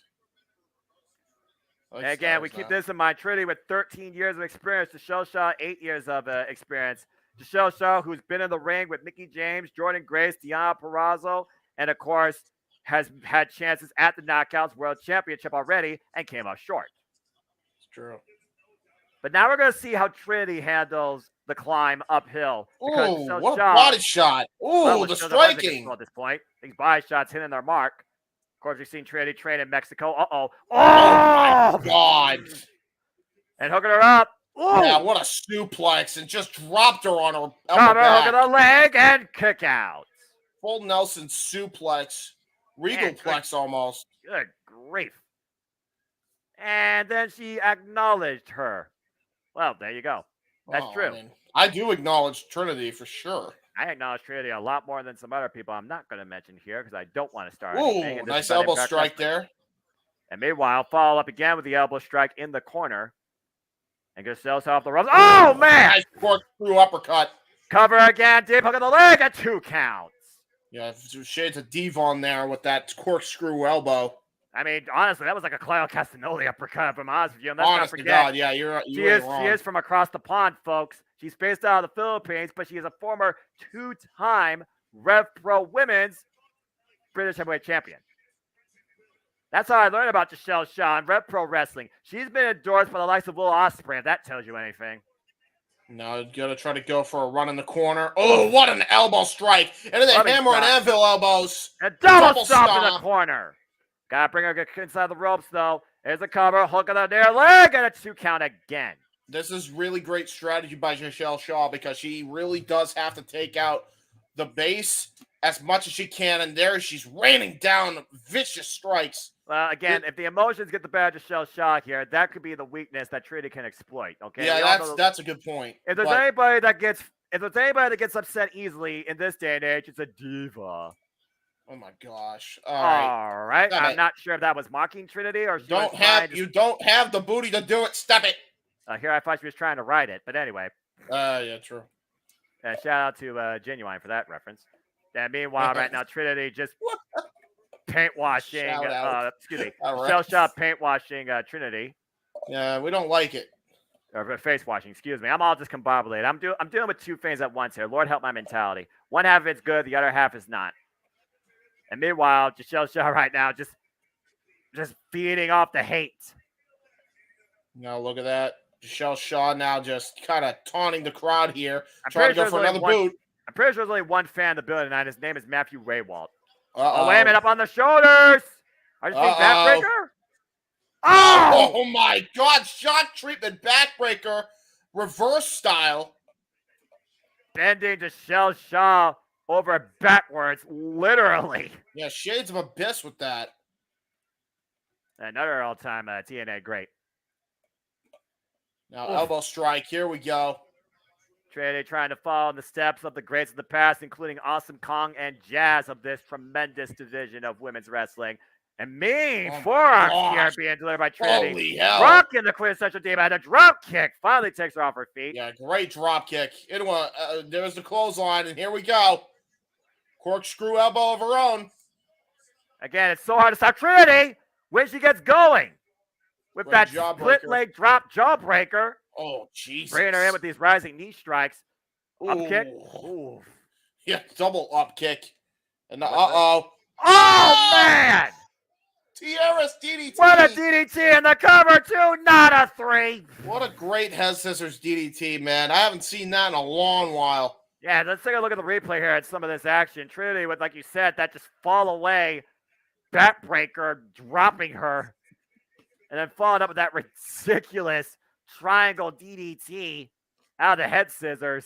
Again, we keep this in mind. Trinity with 13 years of experience. Michelle Shaw, 8 years of experience. Michelle Shaw, who's been in the ring with Mickie James, Jordan Grace, Deonna Purrazzo, and of course has had chances at the Knockouts World Championship already and came up short. It's true. But now we're going to see how Trinity handles the climb uphill. Oh, what a body shot. Oh, the striking. At this point, these body shots hitting their mark. Of course, we've seen Trinity train in Mexico. Oh, my God. And hooking her up. Ooh. Yeah, what a suplex, and just dropped her on her elbow back. Hook of the leg and kick out. Full Nelson suplex. Regalplex almost. Good grief. And then she acknowledged her. Well, there you go. That's true. I do acknowledge Trinity for sure. I acknowledge Trinity a lot more than some other people I'm not going to mention here because I don't want to start anything. Ooh, nice elbow strike there. And meanwhile, follow up again with the elbow strike in the corner. And gets herself off the ropes. Oh, man! Nice corkscrew uppercut. Cover again. Deep hook of the leg at 2 counts. Yeah, shades of Devon there with that corkscrew elbow. I mean, honestly, that was like a Claudio Castagnoli uppercut, if I'm honest with you. And let's honest not forget, to God, yeah, you're she is from across the pond, folks. She's based out of the Philippines, but she is a former 2-time Rev Pro Women's British Heavyweight Champion. That's how I learned about Michelle Shaw in Rev Pro Wrestling. She's been endorsed by the likes of Will Ospreay, if that tells you anything. Now you gotta try to go for a run in the corner. Oh, what an elbow strike! And then the hammer and anvil elbows. A double stomp in the corner. Gotta bring her inside the ropes, though. There's a cover, hook of the near leg, and a 2 count again. This is really great strategy by Michelle Shaw because she really does have to take out the base as much as she can, and there she's raining down vicious strikes. Well, again, if the emotions get the better of Michelle Shaw here, that could be the weakness that Trinity can exploit. Okay. Yeah, that's a good point. If there's anybody that gets upset easily in this day and age, it's a diva. Oh my gosh! All right. I'm not sure if that was mocking Trinity or you don't have the booty to do it. Stop it. Here I thought she was trying to write it, but anyway. Yeah, true. Shout out to Genuine for that reference. And meanwhile, right now Trinity just paint washing. Michelle Shaw paint washing Trinity. Yeah, we don't like it. Or face washing, excuse me. I'm all discombobulated. I'm dealing with 2 things at once here. Lord help my mentality. One half of it's good, the other half is not. And meanwhile, Michelle Shaw right now just feeding off the hate. Now look at that. Michelle Shaw now just kind of taunting the crowd here, trying to go for another boot. I'm pretty sure there's only one fan in the building tonight. His name is Matthew Raywalt. Oh, wait a minute, up on the shoulders. Are you seeing backbreaker? Oh my God! Shock treatment backbreaker, reverse style. Bending Michelle Shaw over backwards, literally. Yeah, shades of Abyss with that. Another all-time TNA great. Now elbow strike. Here we go. Trinity trying to follow in the steps of the greats of the past, including Awesome Kong and Jazz of this tremendous division of women's wrestling. And forearm here being delivered by Trinity. Holy hell. Rocking the quintessential diva and a drop kick. Finally takes her off her feet. Yeah, great drop kick. There's the clothesline, and here we go. Corkscrew elbow of her own. Again, it's so hard to stop Trinity when she gets going. With that split leg drop jawbreaker. Oh, Jesus. Bringing her in with these rising knee strikes. Up kick. Ooh. Yeah, double up kick. And Oh, man! Tierra's DDT. What a DDT in the cover, too. Not a 3. What a great head scissors DDT, man. I haven't seen that in a long while. Yeah, let's take a look at the replay here at some of this action. Trinity with, like you said, that just fall away backbreaker, dropping her, and then following up with that ridiculous triangle DDT out of the head scissors.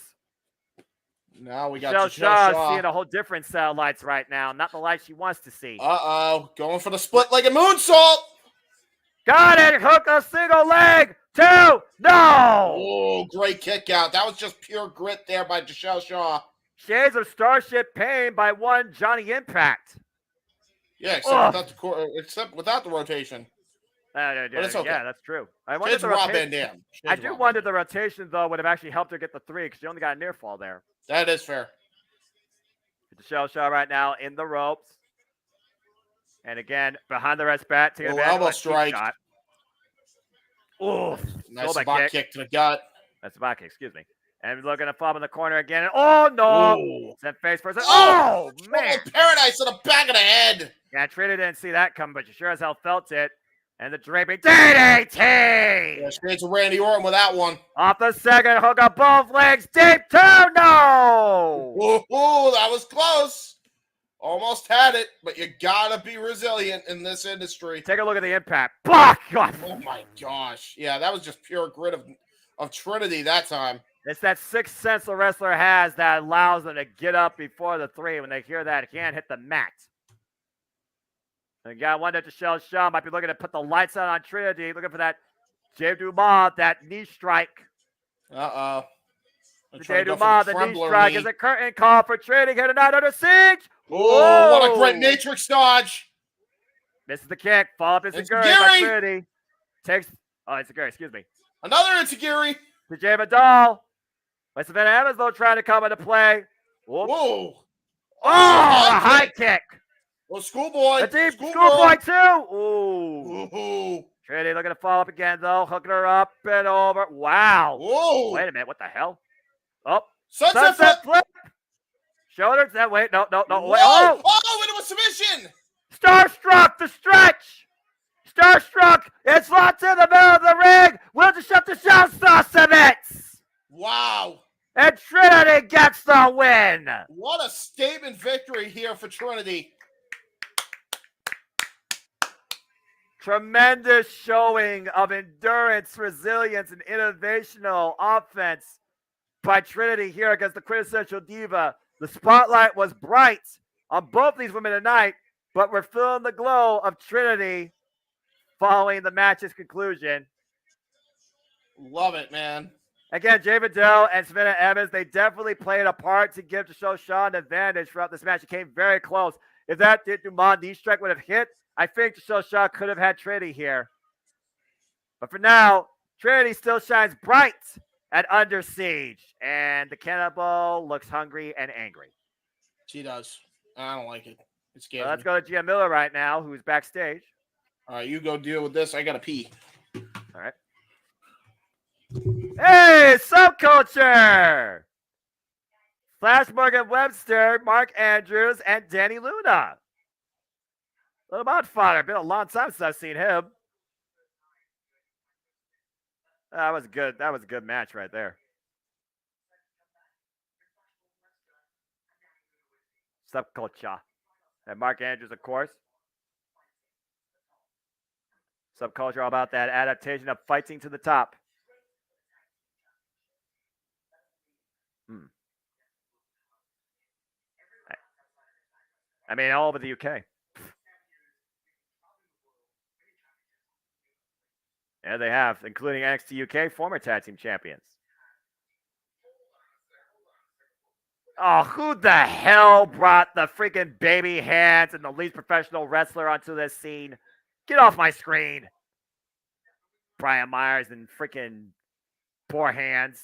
Now we got Michelle Shaw. Shaw's seeing a whole different set of lights right now, not the light she wants to see. Uh-oh, going for the split-legged moonsault. Got it! Hook a single leg! 2! No! Oh, great kick out. That was just pure grit there by Michelle Shaw. Shades of Starship Pain by one Johnny Impact. Yeah, except without the rotation. But it's okay. Yeah, that's true. I wonder Shades of Rob Van Dam. I do wonder the rotation, though, would have actually helped her get the 3 because she only got a near fall there. That is fair. Michelle Shaw right now in the ropes. And again, behind the red bat, taking advantage elbow of a strike. shot. Ooh, Nice spot kick to the gut. That's a back kick, excuse me. And looking to flop in the corner again. And oh no! Ooh. Sent face first. Oh man! Paradise to the back of the head. Yeah, Trinity didn't see that coming, but you sure as hell felt it. And the draping DDT! Yeah, straight to Randy Orton with that one. Off the second, hook up both legs, deep 2, no! Ooh, that was close. Almost had it, but you gotta be resilient in this industry. Take a look at the impact. Block! Oh my gosh. Yeah, that was just pure grit of Trinity that time. It's that sixth sense the wrestler has that allows them to get up before the 3 when they hear that it can't hit the mat. And again, I wonder if Michelle Shaw might be looking to put the lights out on Trinity, looking for that Jay Dumas, that knee strike. Uh-oh. Jay Dumas, the knee strike is a curtain call for Trinity here tonight under siege. Oh, what a great matrix dodge. Misses the kick. Follow up Enziguri by Trinity. Takes, Enziguri, excuse me. Another Enziguri. To Jay Vidal. By Savannah Evans, though, trying to come into play. Whoops. Whoa. Oh, a high kick. Well, schoolboy. A deep schoolboy, too. Ooh. Trinity looking to follow up again, though. Hooking her up and over. Wow. Whoa. Wait a minute. What the hell? Oh. Sunset flip. Shoulders. That wait. No. Wait. Oh, into a submission. Starstruck. The stretch. Starstruck. It's locked in the middle of the ring. Will to shut the Showstar submits. Wow. And Trinity gets the win. What a statement victory here for Trinity. Tremendous showing of endurance, resilience, and innovational offense by Trinity here against the quintessential diva. The spotlight was bright on both these women tonight, but we're feeling the glow of Trinity following the match's conclusion. Love it, man. Again, Jay Vidal and Savannah Evans, they definitely played a part to give Michelle Shaw an advantage throughout this match. It came very close. If that Dumas knee strike would have hit, I think Michelle Shaw could have had Trinity here. But for now, Trinity still shines bright at Under Siege. And the Cannibal looks hungry and angry. She does. I don't like it. It scares Let's me. go to Gia Miller right now, who's backstage. All right, you go deal with this. I got to pee. All right. Hey, Subculture! Flash Morgan Webster, Mark Andrews, and Danny Luna. Little Modfather. Been a long time since I've seen him. That was good. That was a good match right there. Subculture. And Mark Andrews, of course. Subculture all about that adaptation of fighting to the top. I mean, all over the UK. Yeah, they have, including NXT UK former tag team champions. Oh, who the hell brought the freaking baby hands and the least professional wrestler onto this scene? Get off my screen. Brian Myers and freaking poor hands.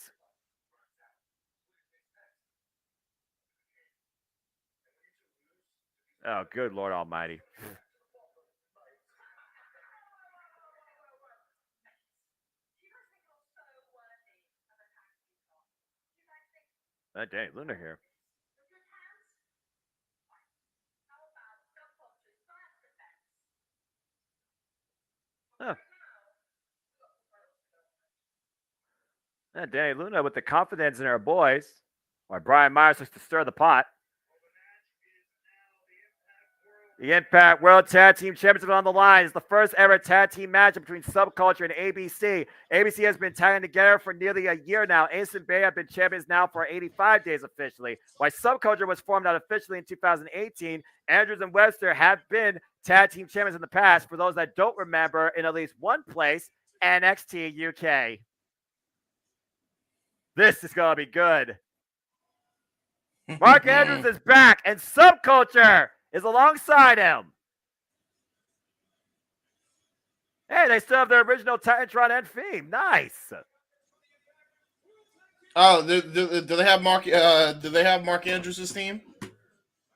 Oh, good Lord Almighty. Dang, Luna here. Huh. Danny Luna with the confidence in her boys. While Brian Myers looks to stir the pot. The Impact World Tag Team Championship on the line is the first ever tag team matchup between Subculture and ABC. ABC has been tagging together for nearly a year now. Ace and Bay have been champions now for 85 days officially. While Subculture was formed out officially in 2018, Andrews and Webster have been tag team champions in the past. For those that don't remember, in at least one place, NXT UK. This is going to be good. Mark Andrews is back, and Subculture is alongside him. Hey, they still have their original Titantron and theme. Nice. Oh, do they have Mark? Do they have Mark Andrews' theme?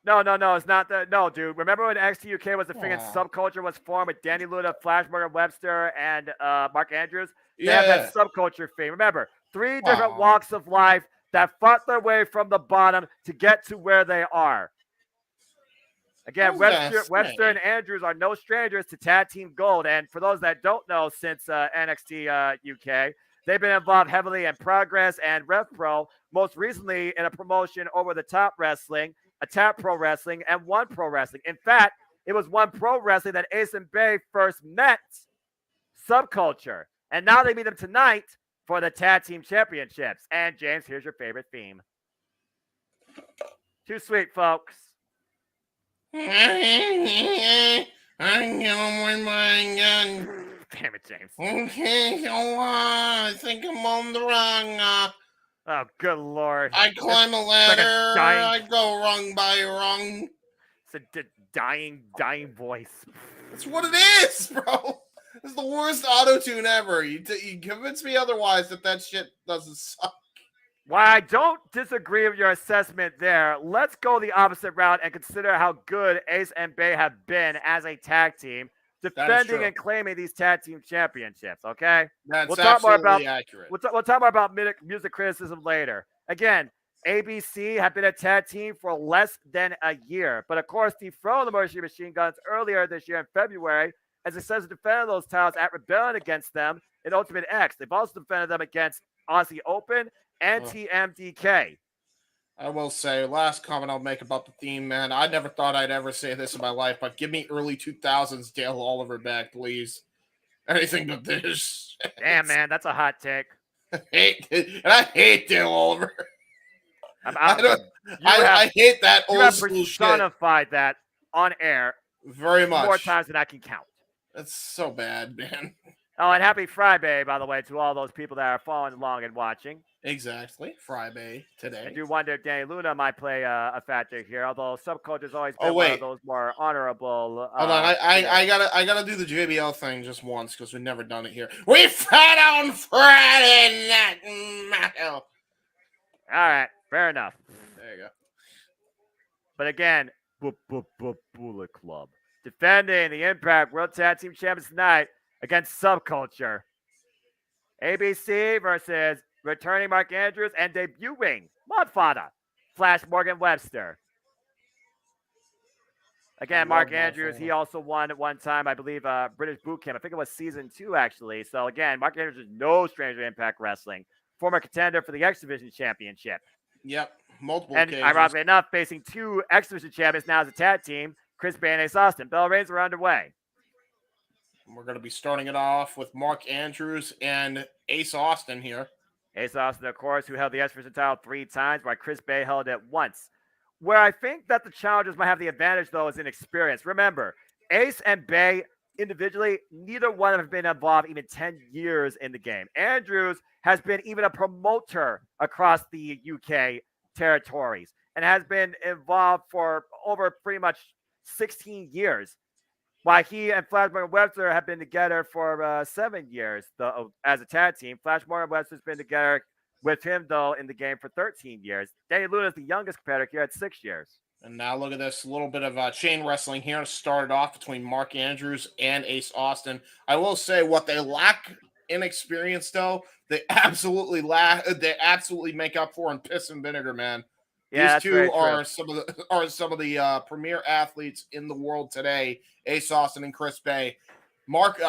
No, it's not the. No, dude. Remember when NXT UK was the thing and Subculture was formed with Danny Luna, Flash Morgan Webster, and Mark Andrews? They have that Subculture theme. Remember, 3 different walks of life that fought their way from the bottom to get to where they are. Again, Webster and Andrews are no strangers to Tag Team Gold. And for those that don't know, since NXT UK, they've been involved heavily in Progress and Rev Pro, most recently in a promotion over the Top Wrestling, Attack Pro Wrestling, and One Pro Wrestling. In fact, it was One Pro Wrestling that Ace and Bay first met Subculture. And now they meet them tonight for the Tag Team Championships. And James, here's your favorite theme. Too sweet, folks. I'm gonna win my gun. Damn it, James. Okay, so I think I'm on the wrong. Oh, good Lord. I climb a ladder. I go rung by rung. It's a dying voice. That's what it is, bro. It's the worst auto-tune ever. You convince me otherwise that shit doesn't suck. While I don't disagree with your assessment there, let's go the opposite route and consider how good Ace and Bay have been as a tag team, defending and claiming these tag team championships, okay? That's absolutely accurate. We'll talk more about music criticism later. Again, ABC have been a tag team for less than a year, but of course dethroned the Motor Machine Guns earlier this year in February, as it says defended those titles at Rebellion against them in Ultimate X. They've also defended them against Aussie Open and TMDK. I will say, last comment I'll make about the theme, man. I never thought I'd ever say this in my life, but give me early 2000s Dale Oliver back, please. Anything but this. Damn, man, that's a hot take. I hate Dale Oliver. I hate that old school shit. You have personified that on air very much. More times than I can count. That's so bad, man. Oh, and happy Friday, by the way, to all those people that are following along and watching. Exactly. Friday today. I do wonder if Danny Luna might play a factor here, although Subculture's always been one of those more honorable. Hold on, I gotta do the JBL thing just once because we've never done it here. We fought on Friday night. All right, fair enough. There you go. But again, Bullet Club defending the Impact World Tag Team Champions tonight against Subculture. ABC versus returning Mark Andrews and debuting Modfather, Flash Morgan Webster. Again, Mark Andrews, he also won at one time, I believe, British Boot Camp. I think it was season 2, actually. So again, Mark Andrews is no stranger to Impact Wrestling. Former contender for the X Division Championship. Yep, multiple and occasions. Ironically enough, facing 2 X Division champions now as a tag team, Chris Bay and Ace Austin. Bell reigns are underway. We're going to be starting it off with Mark Andrews and Ace Austin here. Ace Austin, of course, who held the X Division title 3 times, while Chris Bay held it once. Where I think that the challengers might have the advantage, though, is in experience. Remember, Ace and Bay individually, neither one have been involved even 10 years in the game. Andrews has been even a promoter across the UK territories and has been involved for over pretty much 16 years. While he and Flash Morgan Webster have been together for 7 years as a tag team. Flash Morgan Webster's been together with him, though, in the game for 13 years. Danny Luna is the youngest competitor here at 6 years. And now look at this, a little bit of chain wrestling here to start it off between Mark Andrews and Ace Austin. I will say what they lack in experience, though, they absolutely make up for in piss and vinegar, man. Yeah, these two are some of the premier athletes in the world today. Ace Austin and Chris Bay. Mark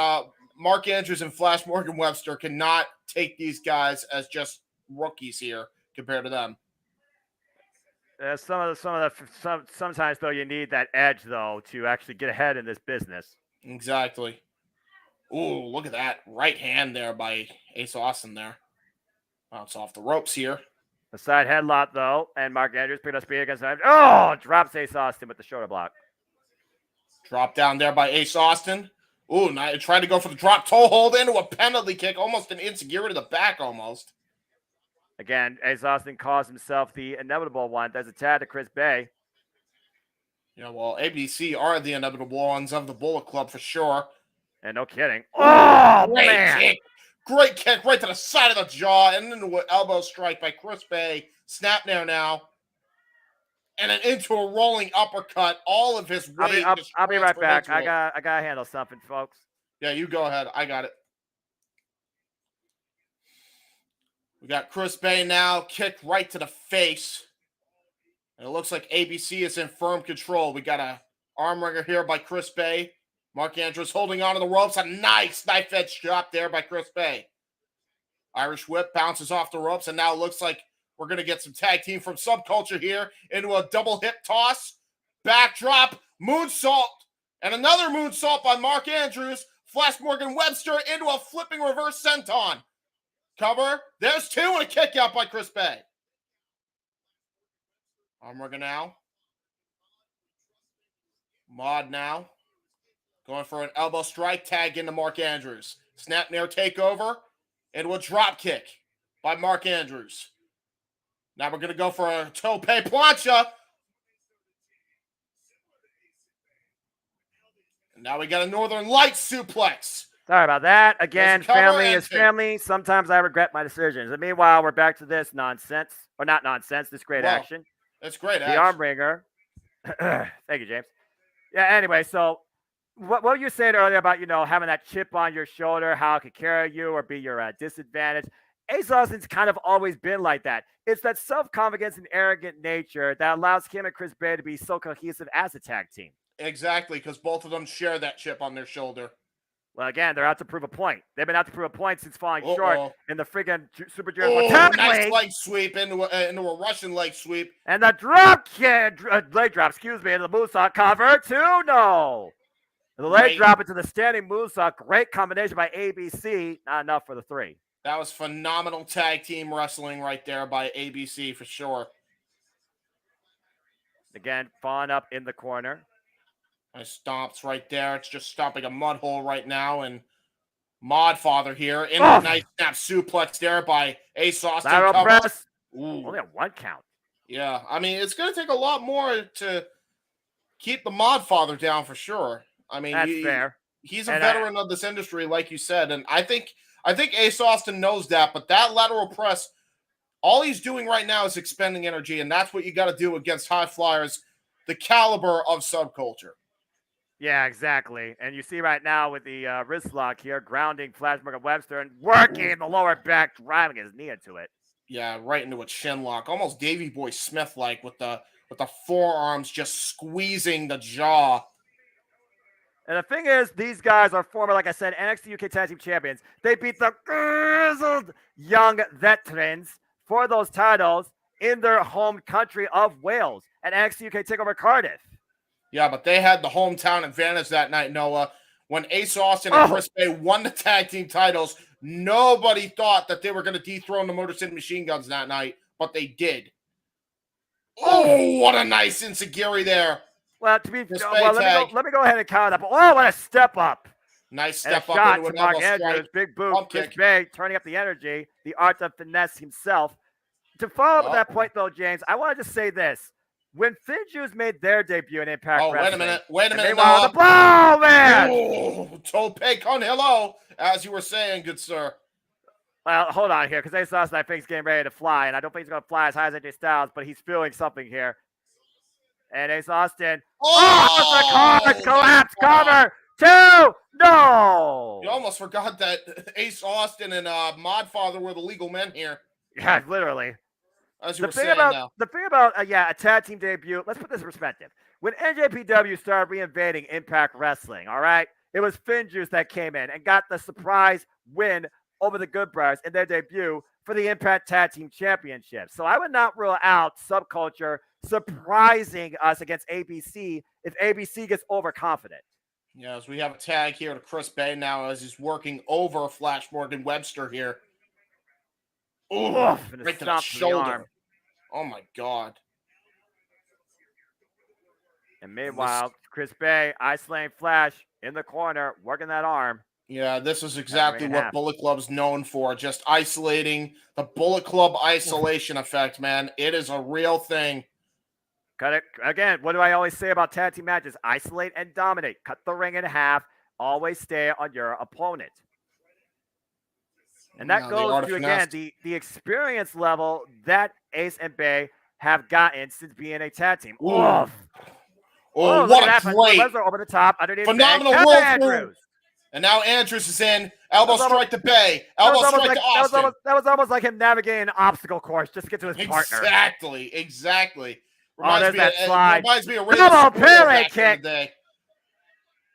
Andrews and Flash Morgan Webster cannot take these guys as just rookies here compared to them. Sometimes though you need that edge though to actually get ahead in this business. Exactly. Ooh, look at that right hand there by Ace Austin there. Bounce off the ropes here. The side headlock though, and Mark Andrews picked up speed against him. Oh, drops Ace Austin with the shoulder block. Drop down there by Ace Austin. Ooh, now tried to go for the drop toe hold into a penalty kick, almost an insecurity to the back almost. Again, Ace Austin calls himself the inevitable one. There's a tag to Chris Bay. Yeah, well, ABC are the inevitable ones of the Bullet Club for sure. And no kidding. Oh, great man. Kick. Great kick right to the side of the jaw and into an elbow strike by Chris Bay. Snap now. And then into a rolling uppercut. All of his weight. I'll be right back. I gotta handle something, folks. Yeah, you go ahead. I got it. We got Chris Bay now, kicked right to the face. And it looks like ABC is in firm control. We got a arm wringer here by Chris Bay. Mark Andrews holding onto the ropes. A nice knife edge drop there by Chris Bay. Irish whip bounces off the ropes, and now it looks like we're going to get some tag team from Subculture here into a double hip toss. Backdrop, moonsault, and another moonsault by Mark Andrews. Flash Morgan Webster into a flipping reverse senton. Cover. There's two and a kick out by Chris Bay. Armrugger now. Mod now. Going for an elbow strike. Tag into Mark Andrews. Snap near takeover. Into a drop kick by Mark Andrews. Now we're going to go for a tope plancha. And now we got a Northern Lights suplex. Sorry about that. Again, family is answer. family. Sometimes I regret my decisions. And meanwhile, we're back to this nonsense. Or not nonsense, this great action. That's great The action. arm ringer. Thank you, James. Yeah, anyway, so what you were saying earlier about, having that chip on your shoulder, how it could carry you or be your disadvantage. Ace Austin's kind of always been like that. It's that self-confidence and arrogant nature that allows him and Chris Bay to be so cohesive as a tag team. Exactly, because both of them share that chip on their shoulder. Well, again, they're out to prove a point. They've been out to prove a point since falling short in the friggin' Super Junior. Nice leg sweep into a Russian leg sweep. And the drop kick, leg drop, into the moonsault cover too. No. The leg drop into the standing moonsault. Great combination by ABC. Not enough for the three. That was phenomenal tag team wrestling right there by ABC for sure. Again, Fawn up in the corner. Nice stomps right there. It's just stomping a mud hole right now. And Modfather here. In a nice snap suplex there by Ace Austin. Lateral press. Ooh. Only a one count. Yeah, I mean, it's going to take a lot more to keep the Modfather down for sure. I mean, that's fair. He's a veteran of this industry, like you said. And I think Ace Austin knows that. But that lateral press, all he's doing right now is expending energy. And that's what you got to do against high flyers, the caliber of Subculture. Yeah, exactly. And you see right now with the wrist lock here, grounding Flash Morgan Webster and working the lower back, driving his knee into it. Yeah, right into a chin lock. Almost Davey Boy Smith-like with the forearms just squeezing the jaw. And the thing is, these guys are former, like I said, NXT UK Tag Team Champions. They beat the grizzled young veterans for those titles in their home country of Wales at NXT UK TakeOver Cardiff. Yeah, but they had the hometown advantage that night, Noah. When Ace Austin and Chris Bay won the tag team titles, nobody thought that they were going to dethrone the Motor City Machine Guns that night, but they did. Oh, what a nice enziguri there. Well, let me go ahead and count up. Oh, what a step up. Nice step up shot into to an Mark elbow Andrews. strike. Big boot. Chris Bay turning up the energy. The art of finesse himself. To follow up that point, though, James, I want to just say this. When FinJuice made their debut in Impact Wrestling. Wait a minute. Meanwhile, the blow, man! Oh, Tope con hello, as you were saying, good sir. Well, hold on here, because Ace Austin, I think, is getting ready to fly, and I don't think he's going to fly as high as AJ Styles, but he's feeling something here. And Ace Austin, the card collapse cover, 2, no! You almost forgot that Ace Austin and Modfather were the legal men here. Yeah, literally. As you were saying now. The thing about, a tag team debut, let's put this in perspective. When NJPW started reinventing Impact Wrestling, all right, it was FinJuice that came in and got the surprise win over the Good Brothers in their debut for the Impact Tag Team Championship. So I would not rule out Subculture surprising us against ABC if ABC gets overconfident. Yes, we have a tag here to Chris Bay now as he's working over Flash Morgan Webster here. Ooh, Oof, and a right to the stomp to the shoulder. arm. Oh my God. And meanwhile, Chris Bay isolating Flash in the corner, working that arm. Yeah, this is exactly ring in what half. Bullet Club's known for. Just isolating. The Bullet Club isolation effect, man. It is a real thing. Cut it again. What do I always say about tag team matches? Isolate and dominate. Cut the ring in half. Always stay on your opponent. And that Now, goes to, again, the experience level that Ace and Bay have gotten since being a tag team. Ooh. Oof. Oh, look what at a that. great, Lesnar over the top, underneath phenomenal Bay. roll Andrews. And now Andrews is in. Elbow That was strike to Bay. Elbow strike to Austin. That was almost like him navigating an obstacle course just to get to his partner. Exactly. There's that slide. Reminds me of Double Pele back kick. in the day.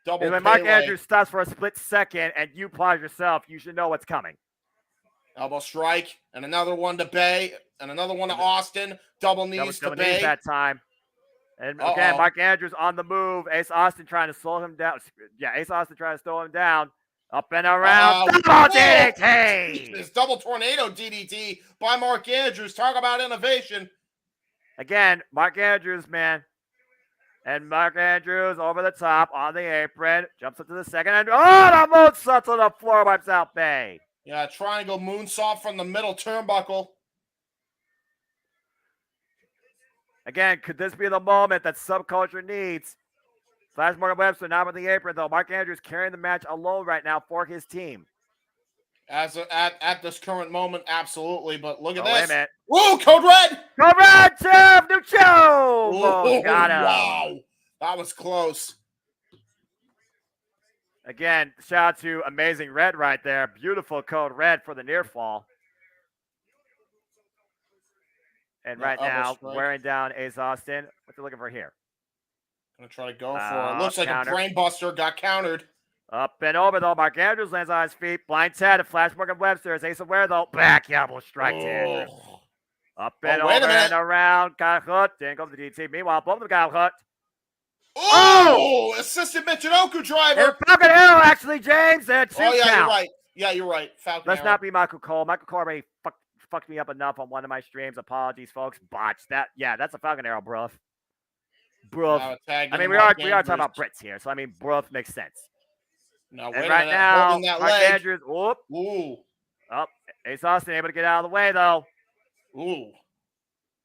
Double When Mark Pele. Andrews stops for a split second and you pause yourself, you should know what's coming. Elbow strike, and another one to Bay, and another one to Austin. Double knees to Double Bay. knees that time. And again, Mark Andrews on the move. Ace Austin trying to slow him down. Yeah, Ace Austin trying to slow him down. Up and around. Double DDT! This double tornado DDT by Mark Andrews. Talk about innovation. Again, Mark Andrews, man. And Mark Andrews over the top on the apron. Jumps up to the second. And the moonsault to the floor, wipes out Bay. Yeah, triangle moonsault from the middle turnbuckle. Again, could this be the moment that Subculture needs? Flash Morgan Webster not on the apron, though. Mark Andrews carrying the match alone right now for his team. At this current moment, absolutely. But look at this. Wait a minute. Woo, Code Red! Code Red, Jeff Nucho! Got him. Wow. That was close. Again, shout out to Amazing Red right there. Beautiful Code Red for the near fall. And right now, wearing down Ace Austin. What's he looking for here? Gonna try to go for it. Looks like a brain buster. Got countered. Up and over, though. Mark Andrews lands on his feet. Blind Ted and Flash Morgan Webster is Ace aware, though. Back elbow strike to Andrews. Up and over and around. Got hooked. Didn't go to the DT. Meanwhile, both of them got hooked. Oh! Assisted Michinoku driver. And Falcon Arrow, actually, James. And two yeah, count. you're right. Yeah, you're right. Falcon Let's Arrow. not be Michael Cole. Michael Cole already fucked me up enough on one of my streams. Apologies, folks. Botched that. Yeah, that's a Falcon Arrow, bruv. Bruv. I mean, we are talking about Brits here, so I mean, bruv makes sense. No, and right now, Mark Andrews, whoop. Ooh. Up. Ace Austin able to get out of the way, though. Ooh.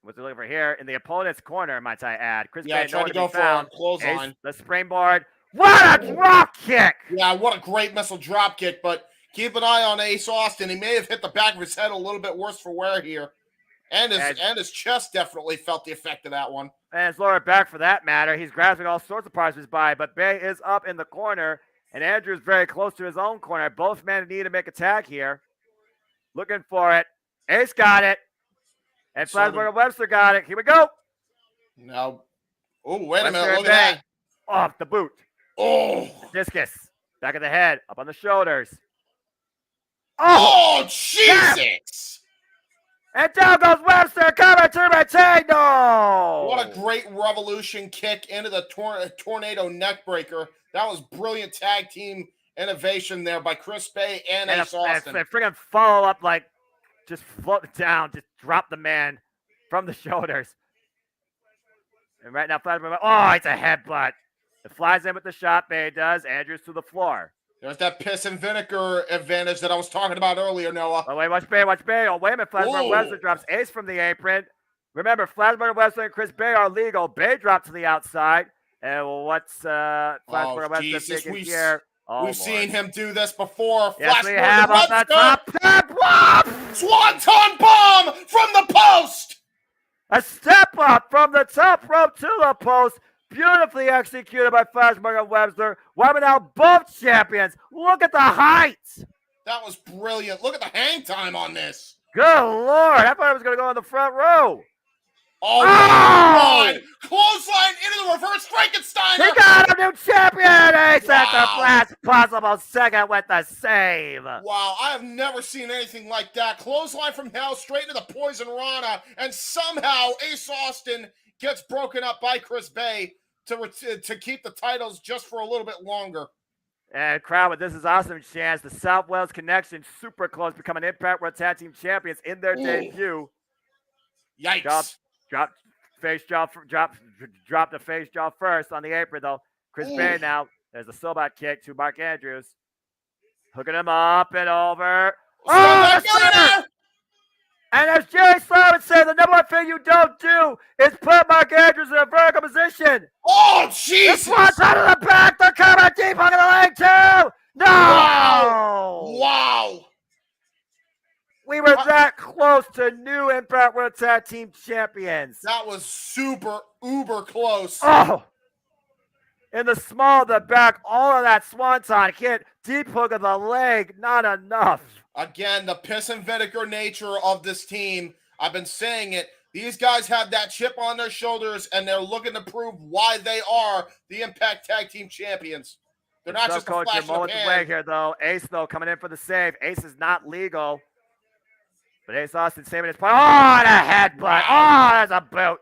What's he looking for here? In the opponent's corner, might I add. Chris Bay trying to go for a clothesline. The springboard. What a drop kick! Yeah, what a great missile drop kick, but keep an eye on Ace Austin. He may have hit the back of his head a little bit worse for wear here. And his chest definitely felt the effect of that one. And his lower back for that matter. He's grasping all sorts of parts of his body, but Bay is up in the corner, and Andrew's very close to his own corner. Both men need to make a tag here. Looking for it. Ace got it. And Flash Morgan Webster got it. Here we go. Now, oh, wait a minute. Look at that. Off the boot. Oh. Discus. Back of the head. Up on the shoulders. Oh, Jesus. And down goes Webster. Coming to retain. No. What a great revolution kick into the tornado neck breaker. That was brilliant tag team innovation there by Chris Bay and Ace Austin. And friggin' follow up like just float down, just drop the man from the shoulders. And right now, it's a headbutt. It flies in with the shot. Bay does. Andrews to the floor. There's that piss and vinegar advantage that I was talking about earlier, Noah. Oh, wait, watch Bay. Oh, wait a minute. Flash Morgan Webster drops Ace from the apron. Remember, Flash Morgan Webster and Chris Bay are legal. Bay dropped to the outside. And what's Flash Morgan Webster thinking here? We've seen him do this before. Yes, we have on the top. Swanton bomb from the post. A step up from the top rope to the post. Beautifully executed by Flash Morgan Webster. Wiping out both champions. Look at the heights. That was brilliant. Look at the hang time on this. Good Lord. I thought I was going to go in the front row. Oh, my God. Clothesline into the reverse Frankensteiner. He got a new champion. Ace at the last possible second with the save. Wow, I have never seen anything like that. Clothesline from hell straight into the Poison Rana. And somehow Ace Austin gets broken up by Chris Bay to keep the titles just for a little bit longer. And crowd, this is awesome chance. The Southwest Connection, super close, becoming Impact World Tag Team Champions in their debut. Yikes! Drop the face jaw first on the apron though. Chris Bay now. There's a Sobot kick to Mark Andrews, hooking him up and over. Oh, and as Jerry Slow would say, the number one thing you don't do is put Mark Andrews in a vertical position. Oh, Jesus! This one's out of the back. They're coming deep under the leg, too. No! Wow! We were that close to new Impact World Tag Team Champions. That was super, uber close. Oh! In the small of the back, all of that swanton hit, deep hook of the leg, not enough. Again, the piss and vinegar nature of this team. I've been saying it. These guys have that chip on their shoulders, and they're looking to prove why they are the Impact Tag Team Champions. They're not just a flash in the pan. Way here, though. Ace, though, coming in for the save. Ace is not legal. But Ace Austin saving his point. Oh, and a headbutt. Oh, there's a boot.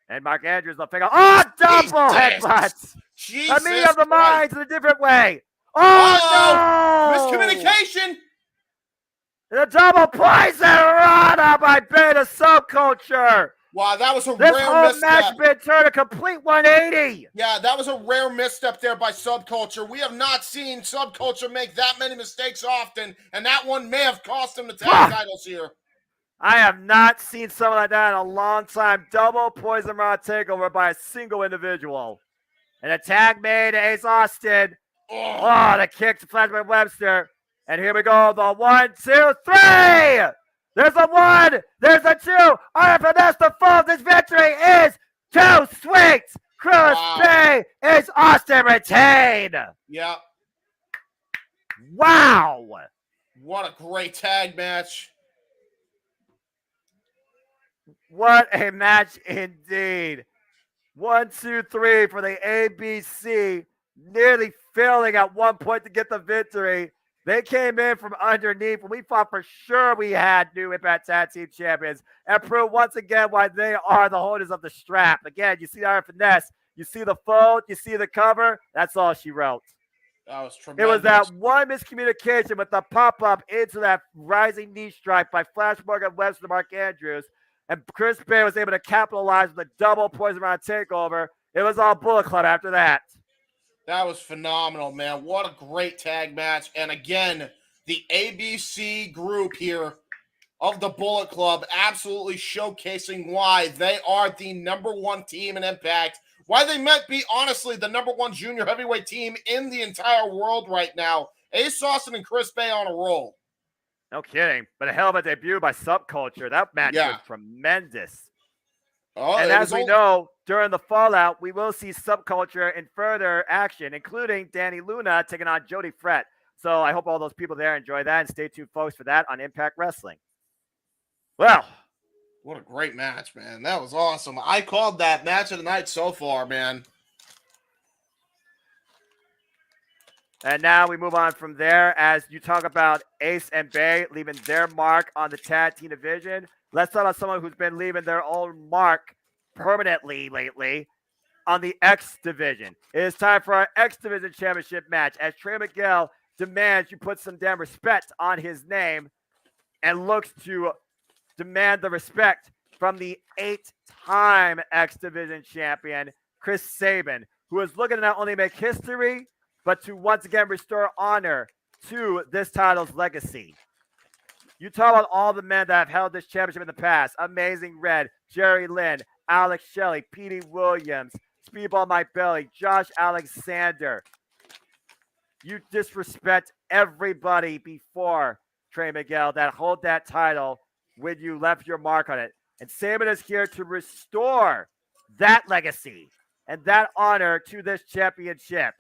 And Mark Andrews will figure. Oh, double headbutts. Jesus A meeting of the minds in a different way. Oh, no! Miscommunication. The double poison rana by Beta Subculture. Wow, that was a this rare whole misstep. Match been turned a complete 180. Yeah, that was a rare misstep there by Subculture. We have not seen Subculture make that many mistakes often, and that one may have cost him the tag titles here. I have not seen something like that in a long time. Double poison rod takeover by a single individual. And a tag made to Ace Austin. Oh, the kick to Flashman Webster. And here we go. The 1, 2, 3. There's a 1. There's a 2. All right, finesse the fall. This victory is too sweet. Chris Bay is Austin retained. Yeah. Wow. What a great tag match. What a match indeed. 1, 2, 3 for the ABC. Nearly failing at one point to get the victory. They came in from underneath when we thought for sure we had new Impact Tag Team Champions and proved once again why they are the holders of the strap. Again, you see the iron finesse, you see the fold, you see the cover. That's all she wrote. That was tremendous. It was that one miscommunication with the pop-up into that rising knee strike by Flash Morgan Webster to Mark Andrews. And Chris Bay was able to capitalize with a double poison round takeover. It was all Bullet Club after that. That was phenomenal, man. What a great tag match. And again, the ABC group here of the Bullet Club absolutely showcasing why they are the number one team in Impact. Why they might be, honestly, the number one junior heavyweight team in the entire world right now. Ace Austin and Chris Bay on a roll. No kidding. But a hell of a debut by Subculture. That match was tremendous. Oh, and as we know, during the Fallout, we will see Subculture in further action, including Danny Luna taking on Jody Frett. So I hope all those people there enjoy that, and stay tuned, folks, for that on Impact Wrestling. Well, what a great match, man. That was awesome. I called that match of the night so far, man. And now we move on from there as you talk about Ace and Bay leaving their mark on the tag team division. Let's talk about someone who's been leaving their own mark permanently lately on the X division. It is time for our X division championship match as Trey Miguel demands you put some damn respect on his name and looks to demand the respect from the 8-time X division champion, Chris Sabin, who is looking to not only make history, but to once again restore honor to this title's legacy. You talk about all the men that have held this championship in the past. Amazing Red, Jerry Lynn, Alex Shelley, Petey Williams, Speedball Mike Belly, Josh Alexander. You disrespect everybody before Trey Miguel that hold that title when you left your mark on it. And Sabin is here to restore that legacy and that honor to this championship.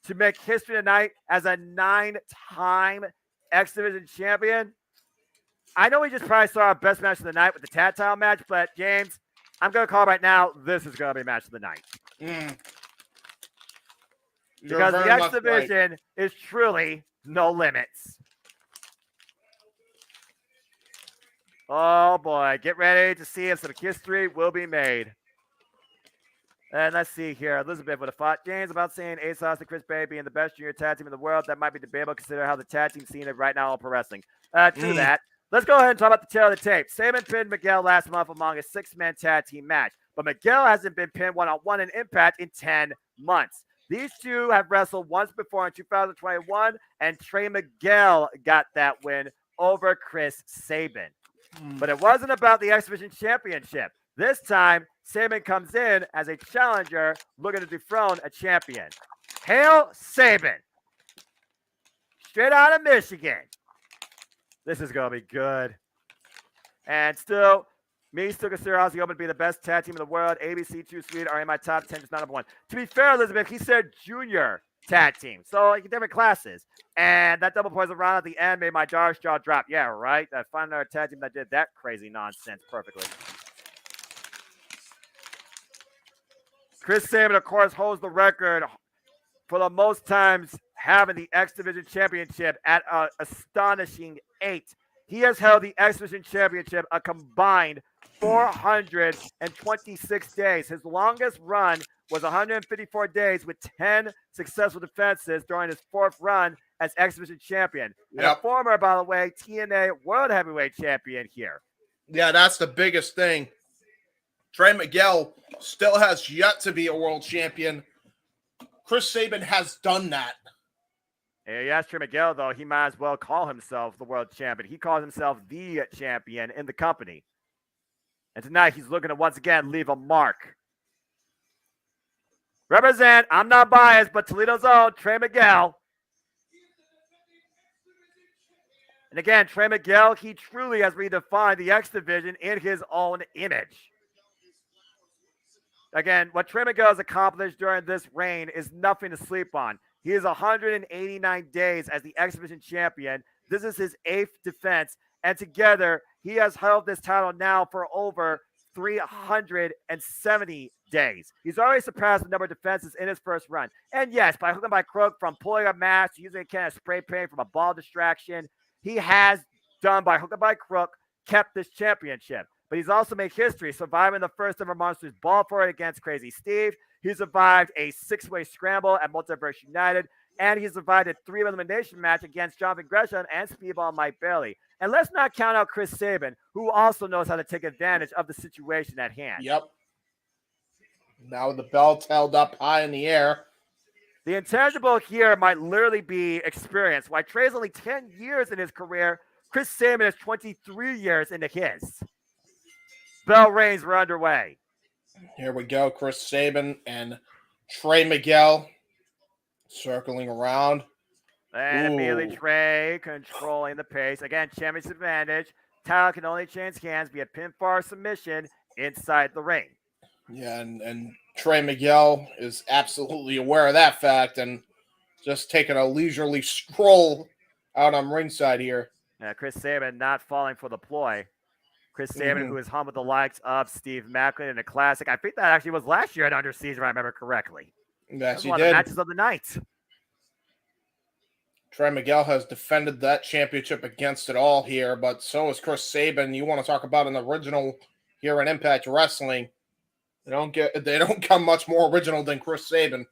To make history tonight as a 9-time X Division champion. I know we just probably saw our best match of the night with the tag title match, but James, I'm going to call right now, this is going to be match of the night. Because the X Division is truly no limits. Oh boy, get ready to see if some history will be made. And let's see here. Elizabeth would have fought James about saying ASOS and Chris Bay being the best junior tag team in the world. That might be debatable considering how the tag team scene is right now all pro wrestling. To that, let's go ahead and talk about the tail of the tape. Saban pinned Miguel last month among a 6-man tag team match, but Miguel hasn't been pinned one-on-one in Impact in 10 months. These two have wrestled once before in 2021, and Trey Miguel got that win over Chris Sabin. But it wasn't about the X Division Championship. This time, Sabin comes in as a challenger looking to dethrone a champion. Hail Sabin! Straight out of Michigan. This is going to be good. And still consider Aussie Open to be the best tag team in the world. ABC, 2 Sweet are in my top 10, just not number 1. To be fair, Elizabeth, he said junior tag team. So, like, different classes. And that double poison round at the end made my jaw drop. Yeah, right? I found another tag team that did that crazy nonsense perfectly. Chris Sabin, of course, holds the record for the most times having the X Division Championship at an astonishing 8. He has held the X Division Championship a combined 426 days. His longest run was 154 days with 10 successful defenses during his 4th run as X Division Champion. And a former, by the way, TNA World Heavyweight Champion here. Yeah, that's the biggest thing. Trey Miguel still has yet to be a world champion. Chris Sabin has done that. Yes, Trey Miguel, though, he might as well call himself the world champion. He calls himself the champion in the company. And tonight, he's looking to once again leave a mark. Represent, I'm not biased, but Toledo's own Trey Miguel. And again, Trey Miguel, he truly has redefined the X Division in his own image. Again, what Trey Miguel has accomplished during this reign is nothing to sleep on. He is 189 days as the X Division champion. This is his 8th defense. And together, he has held this title now for over 370 days. He's already surpassed the number of defenses in his first run. And yes, by hook and by crook, from pulling a mask to using a can of spray paint from a ball distraction, he has done by hook and by crook, kept this championship. But he's also made history, surviving the first ever Monsters Ball for it against Crazy Steve. He survived a 6-way scramble at Multiverse United, and he survived a 3 elimination match against Jonathan Gresham and Speedball Mike Bailey. And let's not count out Chris Sabin, who also knows how to take advantage of the situation at hand. Yep. Now with the belt held up high in the air. The intangible here might literally be experience. While Trey's only 10 years in his career, Chris Sabin is 23 years into his. Bell reigns were underway. Here we go. Chris Sabin and Trey Miguel circling around. And immediately Trey controlling the pace. Again, championship advantage. Title can only change hands via pinfall or submission inside the ring. Yeah, and Trey Miguel is absolutely aware of that fact and just taking a leisurely stroll out on ringside here. Chris Sabin not falling for the ploy. Chris Sabin, who is hung with the likes of Steve Macklin in a classic. I think that actually was last year at Under Siege, if I remember correctly. Yes, he one did. of the matches of the night. Trey Miguel has defended that championship against it all here, but so is Chris Sabin. You want to talk about an original here in Impact Wrestling? They don't come much more original than Chris Sabin.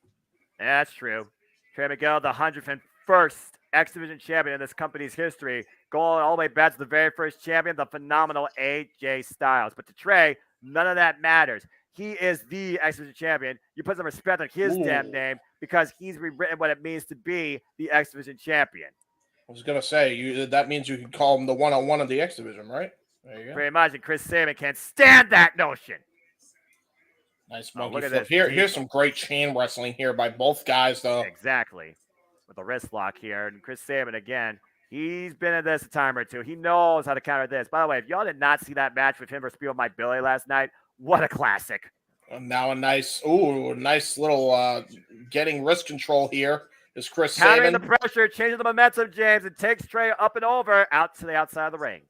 Yeah, that's true. Trey Miguel, the 101st X Division champion in this company's history, going all the way back to the very first champion, the phenomenal AJ Styles. But to Trey, none of that matters. He is the X Division champion. You put some respect on his damn name because he's rewritten what it means to be the X Division champion. I was going to say, that means you can call him the one-on-one of the X Division, right? There you go. Pretty much, and Chris Sabin can't stand that notion. Nice monkey flip. Here's some great chain wrestling here by both guys, though. Exactly. With a wrist lock here. And Chris Sabin, again, he's been in this a time or two. He knows how to counter this. By the way, if y'all did not see that match with him versus Speedball Mike Bailey last night, what a classic. And now a nice little getting wrist control here is Chris Countering Sabin. the pressure, changing the momentum, James, and takes Trey up and over out to the outside of the ring.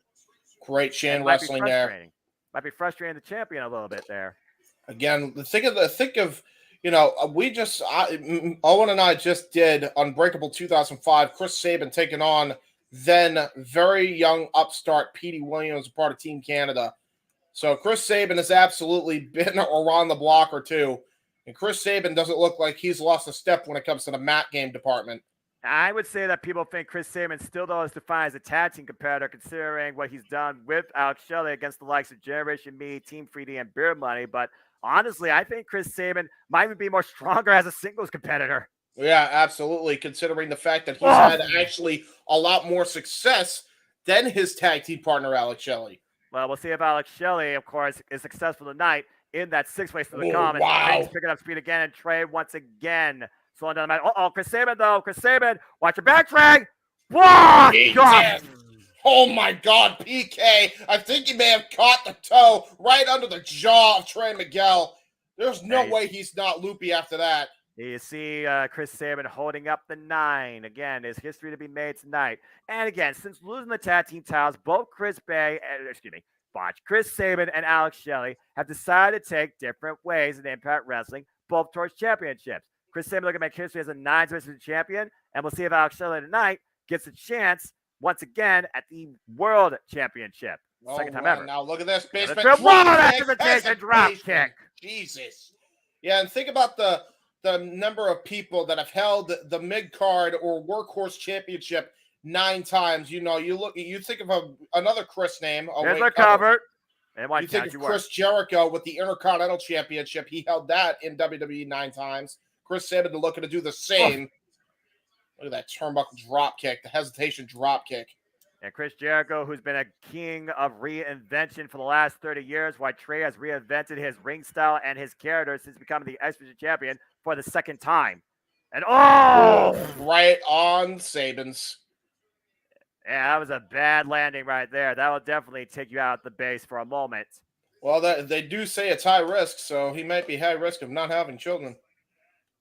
Great chain wrestling there. Might be frustrating the champion a little bit there. Again, think of Owen and I just did Unbreakable 2005. Chris Sabin taking on then very young upstart Petey Williams, part of Team Canada. So Chris Sabin has absolutely been around the block or two. And Chris Sabin doesn't look like he's lost a step when it comes to the mat game department. I would say that people think Chris Sabin still, though, is defined as a tag team competitor, considering what he's done with Alex Shelley against the likes of Generation Me, Team 3D, and Beer Money. But honestly, I think Chris Sabin might even be more stronger as a singles competitor. Yeah, absolutely. Considering the fact that he's had actually a lot more success than his tag team partner, Alex Shelley. Well, we'll see if Alex Shelley, of course, is successful tonight in that six-way for the comment. Wow. He's picking up speed again, and Trey once again slowing down the match. Uh-oh, Chris Sabin, though. Chris Sabin, watch your back, Trey. Whoa! God. Oh, my God, PK. I think he may have caught the toe right under the jaw of Trey Miguel. There's no way he's not loopy after that. You see Chris Sabin holding up the 9. Again, there's history to be made tonight. And again, since losing the tag team titles, both Chris Sabin and Alex Shelley have decided to take different ways in Impact Wrestling, both towards championships. Chris Sabin looking to make history as a 9-division champion, and we'll see if Alex Shelley tonight gets a chance once again at the World Championship. Second time ever. Now look at this basement drop kick. Jesus. Yeah, and think about the number of people that have held the mid-card or workhorse championship 9 times. You know, you think of another Chris name. There's a cover. And you think of Chris Jericho with the Intercontinental Championship. He held that in WWE 9 times. Chris Sabin looking to do the same. Look at that turnbuckle drop kick, the hesitation drop kick. And Chris Jericho, who's been a king of reinvention for the last 30 years, while Trey has reinvented his ring style and his character since becoming the X-Division champion for the second time. And right on Sabin's. Yeah, that was a bad landing right there. That will definitely take you out the base for a moment. Well, they do say it's high risk, so he might be high risk of not having children.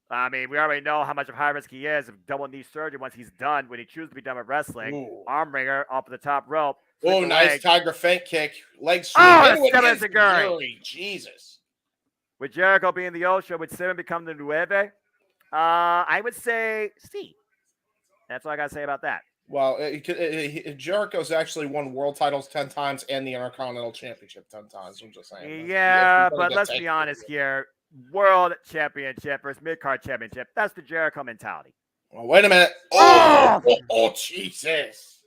I mean, we already know how much of high risk he is of double knee surgery once he's done, when he chooses to be done with wrestling. Ooh. Arm wringer off the top rope. Oh, nice tiger feint kick. Leg sweep. Jesus. With Jericho being the old show, would Sabin become the Nueve? I would say C. That's all I got to say about that. Well, Jericho's actually won world titles 10 times and the Intercontinental Championship 10 times. I'm just saying. Yeah, but let's be honest here. World Championship versus mid-card championship. That's the Jericho mentality. Well, wait a minute. Oh, Jesus.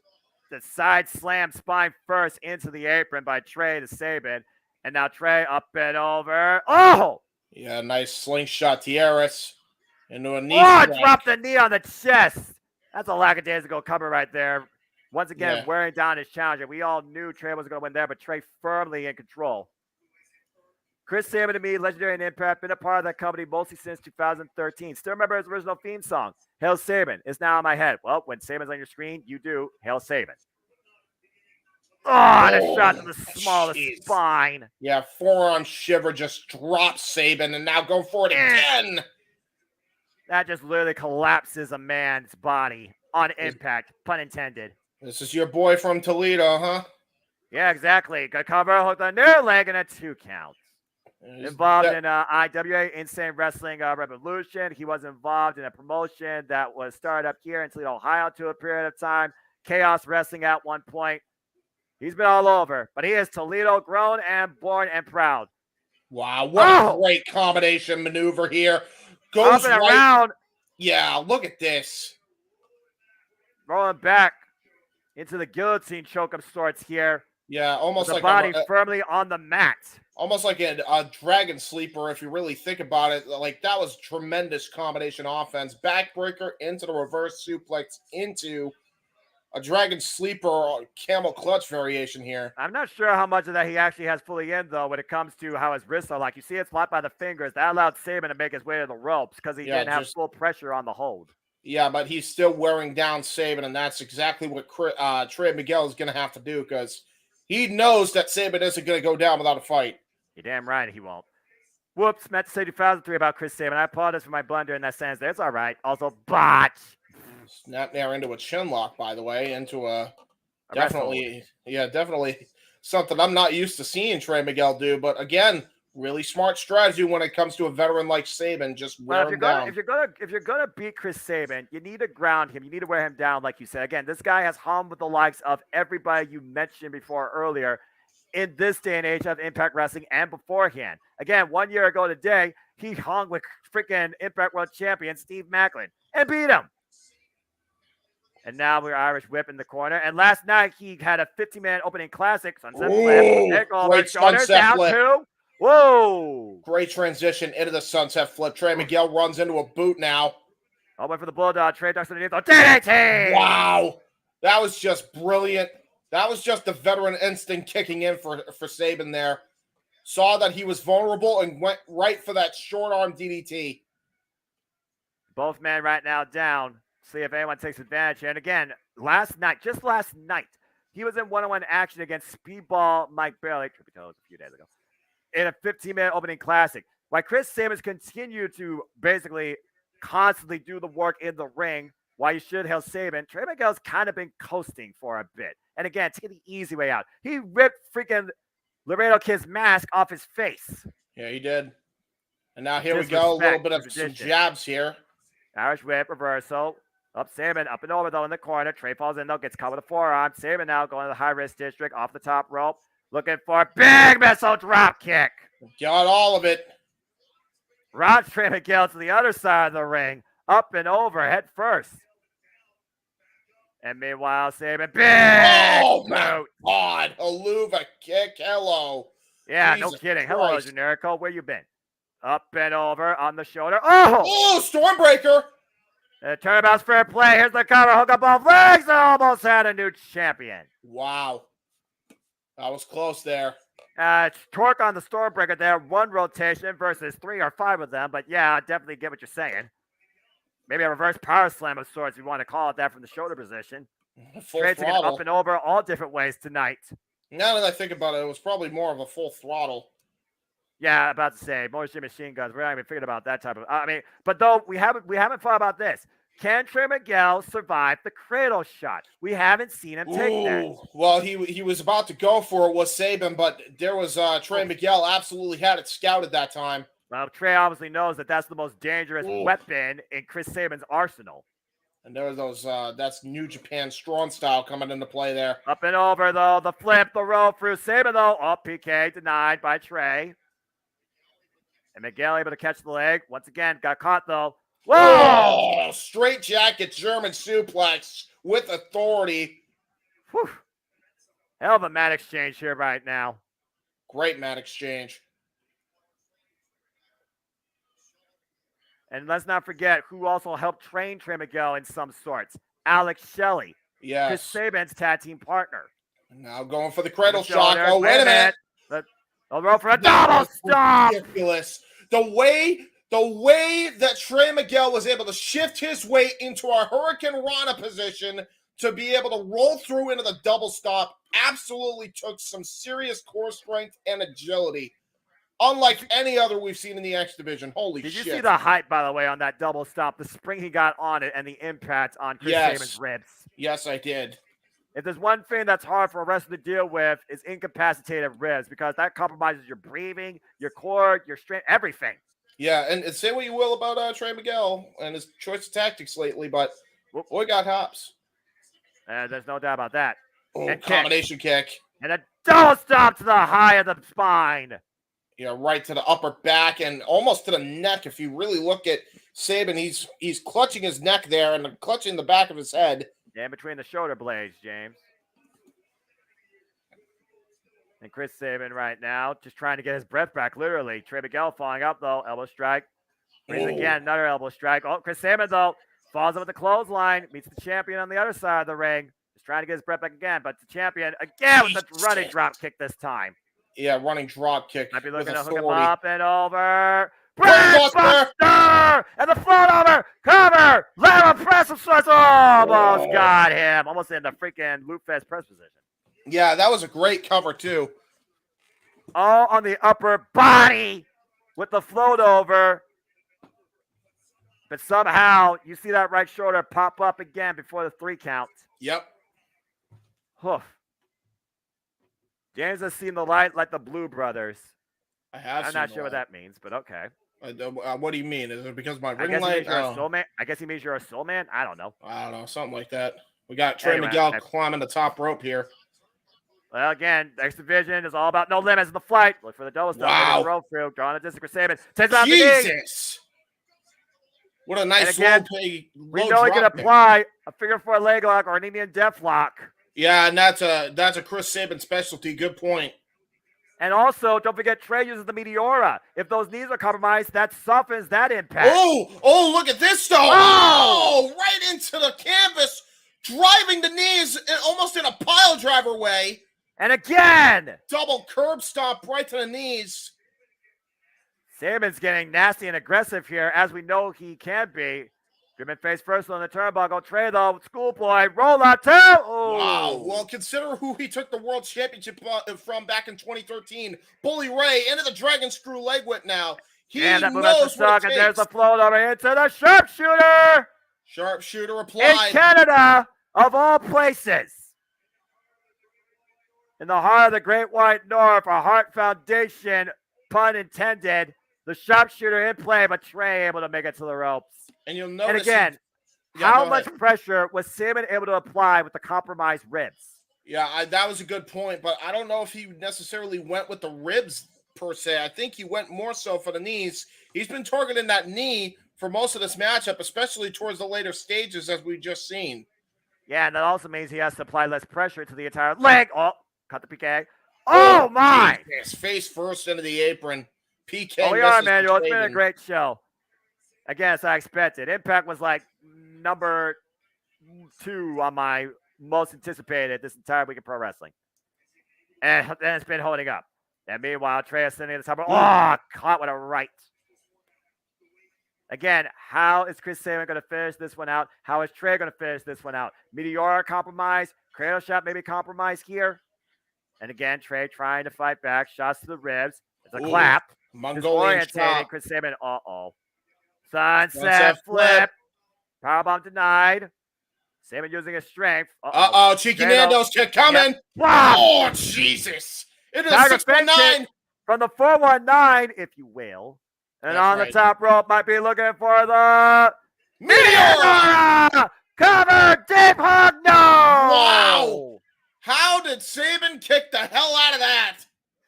The side slam spine first into the apron by Trey to Sabin. And now Trey up and over. Oh! Yeah, nice slingshot Tierras into a knee. Drop the knee on the chest. That's a lackadaisical cover right there. Once again, wearing down his challenger. We all knew Trey was going to win there, but Trey firmly in control. Chris Sabin, to me, legendary in Impact, been a part of that company mostly since 2013. Still remember his original theme song, Hail Sabin. It's now in my head. Well, when Sabin's on your screen, you do Hail Sabin. The shot to the smallest spine. Yeah, forearm shiver just drops Sabin, and now go for it again. That just literally collapses a man's body on impact, pun intended. This is your boy from Toledo, huh? Yeah, exactly. Good cover, hook the near leg, and a 2 count. Involved in IWA, Insane Wrestling Revolution. He was involved in a promotion that was started up here in Toledo, Ohio, to a period of time. Chaos Wrestling at one point. He's been all over, but he is Toledo grown and born and proud. Wow, what a great combination maneuver here. Goes up and around. Yeah, look at this. Rolling back into the guillotine choke of sorts here. Yeah, almost with like the body firmly on the mat. Almost like a dragon sleeper, if you really think about it. Like, that was tremendous combination offense. Backbreaker into the reverse suplex into a dragon sleeper or camel clutch variation here. I'm not sure how much of that he actually has fully in, though, when it comes to how his wrists are like. You see it slot by the fingers. That allowed Sabin to make his way to the ropes because he didn't have full pressure on the hold. Yeah, but he's still wearing down Sabin, and that's exactly what Trey Miguel is going to have to do, because he knows that Sabin isn't going to go down without a fight. You're damn right he won't. Whoops, meant to say 2003 about Chris Sabin. I apologize for my blunder in that sense. That's all right. Also, botch. Snap there into a chin lock, by the way, into a definitely something I'm not used to seeing Trey Miguel do. But again, Really smart strategy when it comes to a veteran like Saban. Just wear him down. If you're gonna beat Chris Saban, you need to ground him. You need to wear him down, like you said. Again, this guy has hung with the likes of everybody you mentioned before earlier in this day and age of Impact Wrestling and beforehand. Again, 1 year ago today, he hung with freaking Impact World Champion Steve Macklin and beat him. And now we're Irish Whip in the corner. And last night he had a 15-man opening classic. Sunset Flip. Great Shoulders sunset down flip. two. Whoa. Great transition into the sunset flip. Trey Miguel runs into a boot now. I went for the Bulldog. Trey ducks underneath. Oh, DDT! Wow. That was just brilliant. That was just the veteran instinct kicking in for Saban there. Saw that he was vulnerable and went right for that short arm DDT. Both men right now down. See if anyone takes advantage. And again, just last night, he was in one-on-one action against Speedball Mike Bailey. Truth be told, it was a few days ago. In a 15-minute opening classic. While Chris Saban's continued to basically constantly do the work in the ring, while you should hail Saban, Trey Miguel's kind of been coasting for a bit. And again, taking the easy way out. He ripped freaking Laredo Kid's mask off his face. Yeah, he did. And now here we go. A little bit of some jabs here. Irish Whip reversal. Up Saban, up and over though in the corner. Trey falls in though, gets caught with a forearm. Saban now going to the high risk district off the top rope. Looking for a big missile drop kick. Got all of it. Rods Trey Miguel to the other side of the ring. Up and over, head first. And meanwhile, Saban, big oh my God. Haluva kick. Hello. Yeah, Jesus no kidding. Christ. Hello, Generico. Where you been? Up and over on the shoulder. Oh! Stormbreaker. Turnabout's fair play. Here's the cover. Hook up both legs. Almost had a new champion. Wow. That was close there. Torque on the Stormbreaker there. One rotation versus 3 or 5 of them. But yeah, I definitely get what you're saying. Maybe a reverse power slam of sorts, if you want to call it that, from the shoulder position. Trading it up and over all different ways tonight. Now that I think about it, it was probably more of a full throttle. Yeah, about to say, Motion Machine Guns. We're not even thinking about that type of. But though we haven't thought about this. Can Trey Miguel survive the cradle shot? We haven't seen him take that. Well, he was about to go for it with Saban, but there was Trey Miguel absolutely had it scouted that time. Well, Trey obviously knows that that's the most dangerous weapon in Chris Saban's arsenal. And there was those, that's New Japan Strong Style coming into play there. Up and over, though. The flip, the roll through Saban, though. Oh, PK denied by Trey. And Miguel able to catch the leg. Once again, got caught, though. Whoa! Oh, straight jacket German suplex with authority. Whew. Hell of a mat exchange here right now. Great mat exchange. And let's not forget who also helped train Trey Miguel in some sorts. Alex Shelley. Yes. Chris Saban's tag team partner. Now going for the cradle shock. Oh, wait a minute. They'll roll for a double stop. Ridiculous. The way that Trey Miguel was able to shift his weight into our Hurricane Rana position to be able to roll through into the double stop absolutely took some serious core strength and agility. Unlike any other we've seen in the X Division. Holy shit. Did you see the hype, by the way, on that double stop? The spring he got on it and the impact on Chris Saban's ribs. Yes, I did. If there's one thing that's hard for a wrestler to deal with, is incapacitated ribs, because that compromises your breathing, your core, your strength, everything. Yeah, and say what you will about Trey Miguel and his choice of tactics lately, but boy got hops. There's no doubt about that. Oh, combination kick. And a double stop to the high of the spine. Yeah, right to the upper back and almost to the neck. If you really look at Saban, he's clutching his neck there and clutching the back of his head. Yeah, in between the shoulder blades, James. And Chris Saban right now just trying to get his breath back, literally. Trey Miguel falling up, though. Elbow strike. Again, another elbow strike. Oh, Chris Saban, though, falls up with the clothesline. Meets the champion on the other side of the ring. Just trying to get his breath back again. But the champion, again, with the running drop kick this time. Yeah, running drop kick. Might be looking to hook him up and over. Brainbuster! And the float over. Cover. Lateral press of sorts. Almost got him. Almost in the freaking loop fest press position. Yeah, that was a great cover, too. All on the upper body with the float over. But somehow you see that right shoulder pop up again before the 3 count. Yep. James has seen the light like the Blue Brothers. I have. I'm seen not the sure what light. that means, but okay. What do you mean? Is it because my I ring guess he light? means you're a soul man. I guess he means you're a soul man. I don't know. I don't know, something like that. We got Trey Anyway, Miguel climbing the top rope here. Well, again, X Division is all about no limits in the flight. Look for the double stump. Wow. Maybe the rope through. Drawing a distance for Saban. Takes out the knee. Jesus! What a nice again, we know he can apply a figure four leg lock or an Indian death lock. Yeah, and that's a Chris Sabin specialty. Good point. And also, don't forget, Trey uses the Meteora. If those knees are compromised, that softens that impact. Oh, look at this, though. Oh, right into the canvas, driving the knees almost in a pile driver way. And again, double curb stomp right to the knees. Saban's getting nasty and aggressive here, as we know he can be. German face first on the turnbuckle. Trey, though, schoolboy, roll out two. Ooh. Wow. Well, consider who he took the World Championship from back in 2013. Bully Ray into the Dragon Screw leg whip now. He that knows what it and takes. there's the float over into the sharpshooter. Sharpshooter applied. In Canada, of all places. In the heart of the Great White North, a Hart Foundation, pun intended. The sharpshooter in play, but Trey able to make it to the ropes. And you'll notice. And again, how much pressure was Saban able to apply with the compromised ribs? Yeah, that was a good point, but I don't know if he necessarily went with the ribs per se. I think he went more so for the knees. He's been targeting that knee for most of this matchup, especially towards the later stages, as we've just seen. Yeah, and that also means he has to apply less pressure to the entire leg. Oh, cut the PK. Oh, my! Jesus. Face first into the apron. PK. Oh, we are, Manuel. It's been a great show. Again, as I expected. Impact was like number 2 on my most anticipated this entire week of pro wrestling. And then it's been holding up. And meanwhile, Trey is sitting at the top. Caught with a right. Again, how is Chris Sabin going to finish this one out? How is Trey going to finish this one out? Meteora compromised. Cradle shot maybe compromised here. And again, Trey trying to fight back. Shots to the ribs. It's a clap. Mongolian chop. Chris Sabin. Sunset flip. Powerbomb denied. Sabin using his strength. Cheeky Nando's kick coming. Yep. Wow. Oh, Jesus. It is 619. From the 419, if you will. And That's on right. the top rope, might be looking for the Meteora! Cover deep hug. No! Wow. How did Sabin kick the hell out of that?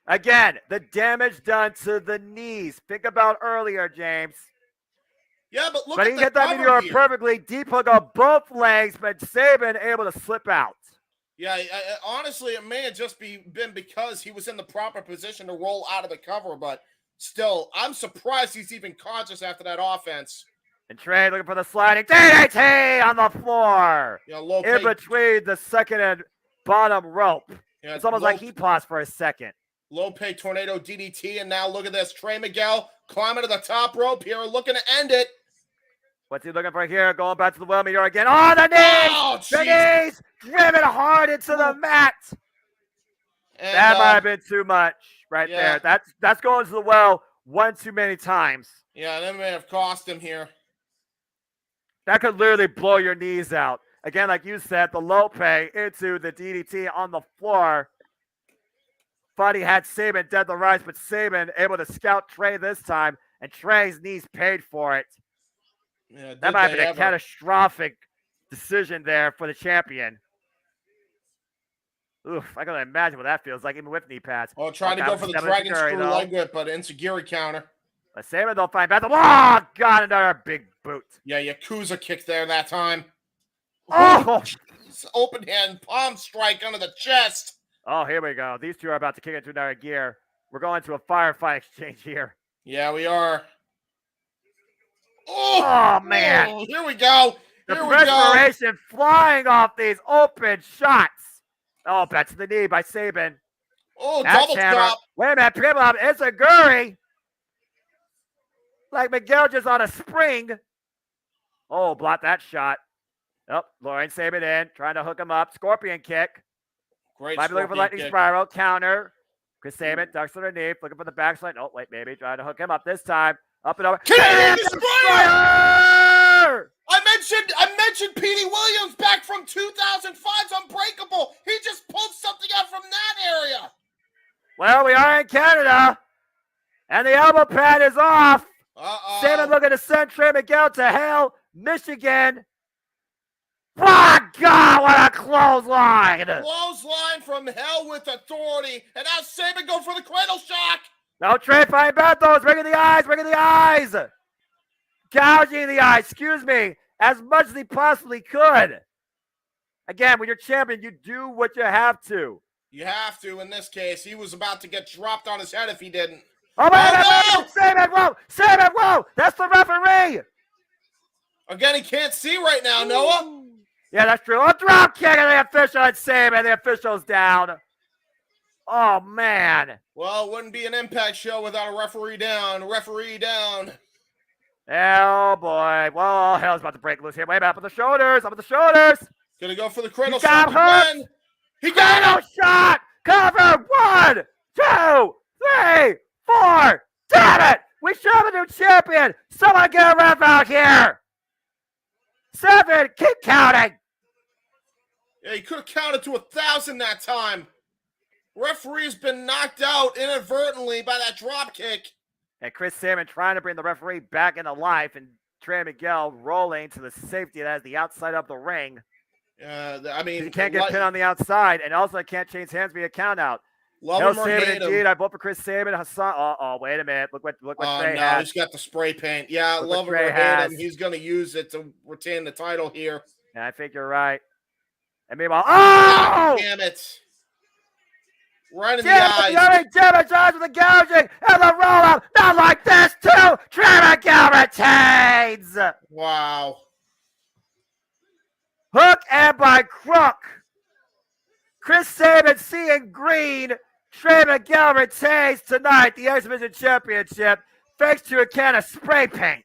Again, the damage done to the knees. Think about earlier, James. Yeah, but look But at he the hit that cover Meteor here. perfectly. Deep hook on both legs, but Sabin able to slip out. Yeah, honestly, it may have just been because he was in the proper position to roll out of the cover, but still, I'm surprised he's even conscious after that offense. And Trey looking for the sliding DDT on the floor. Yeah, low In between the second and bottom rope. Yeah, It's almost like he paused for a second. Low pay tornado DDT, and now look at this. Trey Miguel climbing to the top rope here, looking to end it. What's he looking for here? Going back to the well meteor again. Oh, the knees! Oh, the knees! Driven hard into the mat. And, that might have been too much right there. That's going to the well one too many times. Yeah, that may have cost him here. That could literally blow your knees out. Again, like you said, the low pay into the DDT on the floor. Thought he had Sabin dead to rights, but Sabin able to scout Trey this time, and Trey's knees paid for it. Yeah, that might have been a catastrophic decision there for the champion. Oof, I can imagine what that feels like, even with knee pads. Oh, trying to go for the Dragon Screw leg whip, but Insecurity counter. But Sabin don't find battle. Oh, got another big boot. Yeah, Yakuza kick there that time. Oh! Open hand palm strike under the chest. Oh, here we go. These two are about to kick into another gear. We're going to a firefight exchange here. Yeah, we are. Oh man. Oh, here we go. The perspiration flying off these open shots. Oh, back to the knee by Sabin. Oh, double stop. Wait a minute. Prima, it's a Guri. Like Miguel just on a spring. Oh, block that shot. Oh, Lauren Sabin in, trying to hook him up. Scorpion kick. Great. Might be looking for lightning spiral. Counter. Chris Sabin ducks underneath, looking for the backslide. Oh, wait, maybe trying to hook him up this time. Up and over. Canadian Destroyer! I mentioned Petey Williams back from 2005's Unbreakable. He just pulled something out from that area. Well, we are in Canada. And the elbow pad is off. Saban Uh-oh. looking to send Trey Miguel to hell, Michigan. My God, what a clothesline! Clothesline from hell with authority. And now Saban go for the cradle shock. No, Trey fighting back those, ringing the eyes, gouging the eyes, excuse me, as much as he possibly could. Again, when you're champion, you do what you have to. You have to in this case. He was about to get dropped on his head if he didn't. Oh, my Oh, God! Saban, whoa! That's the referee! Again, he can't see right now, Noah. Yeah, that's true. A drop kick and the official and Saban. The official's down. Oh, man. Well, it wouldn't be an Impact show without a referee down. Referee down. Oh, boy. Well, all hell's about to break loose here. Wait, up with the shoulders. Gonna go for the cradle He got shot hurt. again. He got Cradle it. shot! Cover! 1, 2, 3, 4. Damn it! We should have a new champion! Someone get a ref out here! 7, keep counting! Yeah, he could have counted to 1,000 that time. Referee's been knocked out inadvertently by that drop kick. And Chris Saban trying to bring the referee back into life, and Trey Miguel rolling to the safety that is the outside of the ring. I mean, You can't get pinned on the outside, and also can't change hands via count out. love No him or Saban hate indeed. him. I vote for Chris Saban. Hassan. Oh, wait a minute. Look what Trey No, has. he's got the spray paint. Yeah, Look what love him Trey or hate has. him. He's going to use it to retain the title here. Yeah, I think you're right. And meanwhile, oh! Damn it. Right in the eyes. Damage eyes with the gouging and the roll up. Not like this, too. Trey Miguel retains. Wow. Hook and by crook. Chris Saban seeing green. Trey Miguel retains tonight the X Division Championship thanks to a can of spray paint.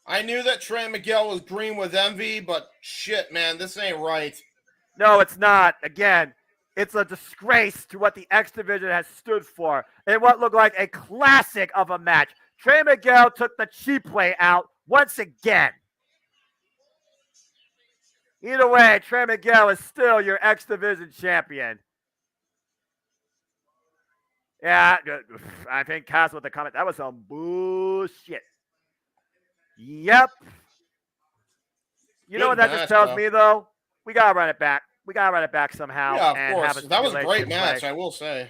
I knew that Trey Miguel was green with envy, but shit, man, this ain't right. No, it's not. Again, it's a disgrace to what the X Division has stood for in what looked like a classic of a match. Trey Miguel took the cheap way out once again. Either way, Trey Miguel is still your X Division champion. Yeah, I think Cass with the comment. That was some bullshit. Yep. You know what that just tells me, though? We got to run it back. We got to run it back somehow. Yeah, of and course. have That was a great stipulation match, play. I will say.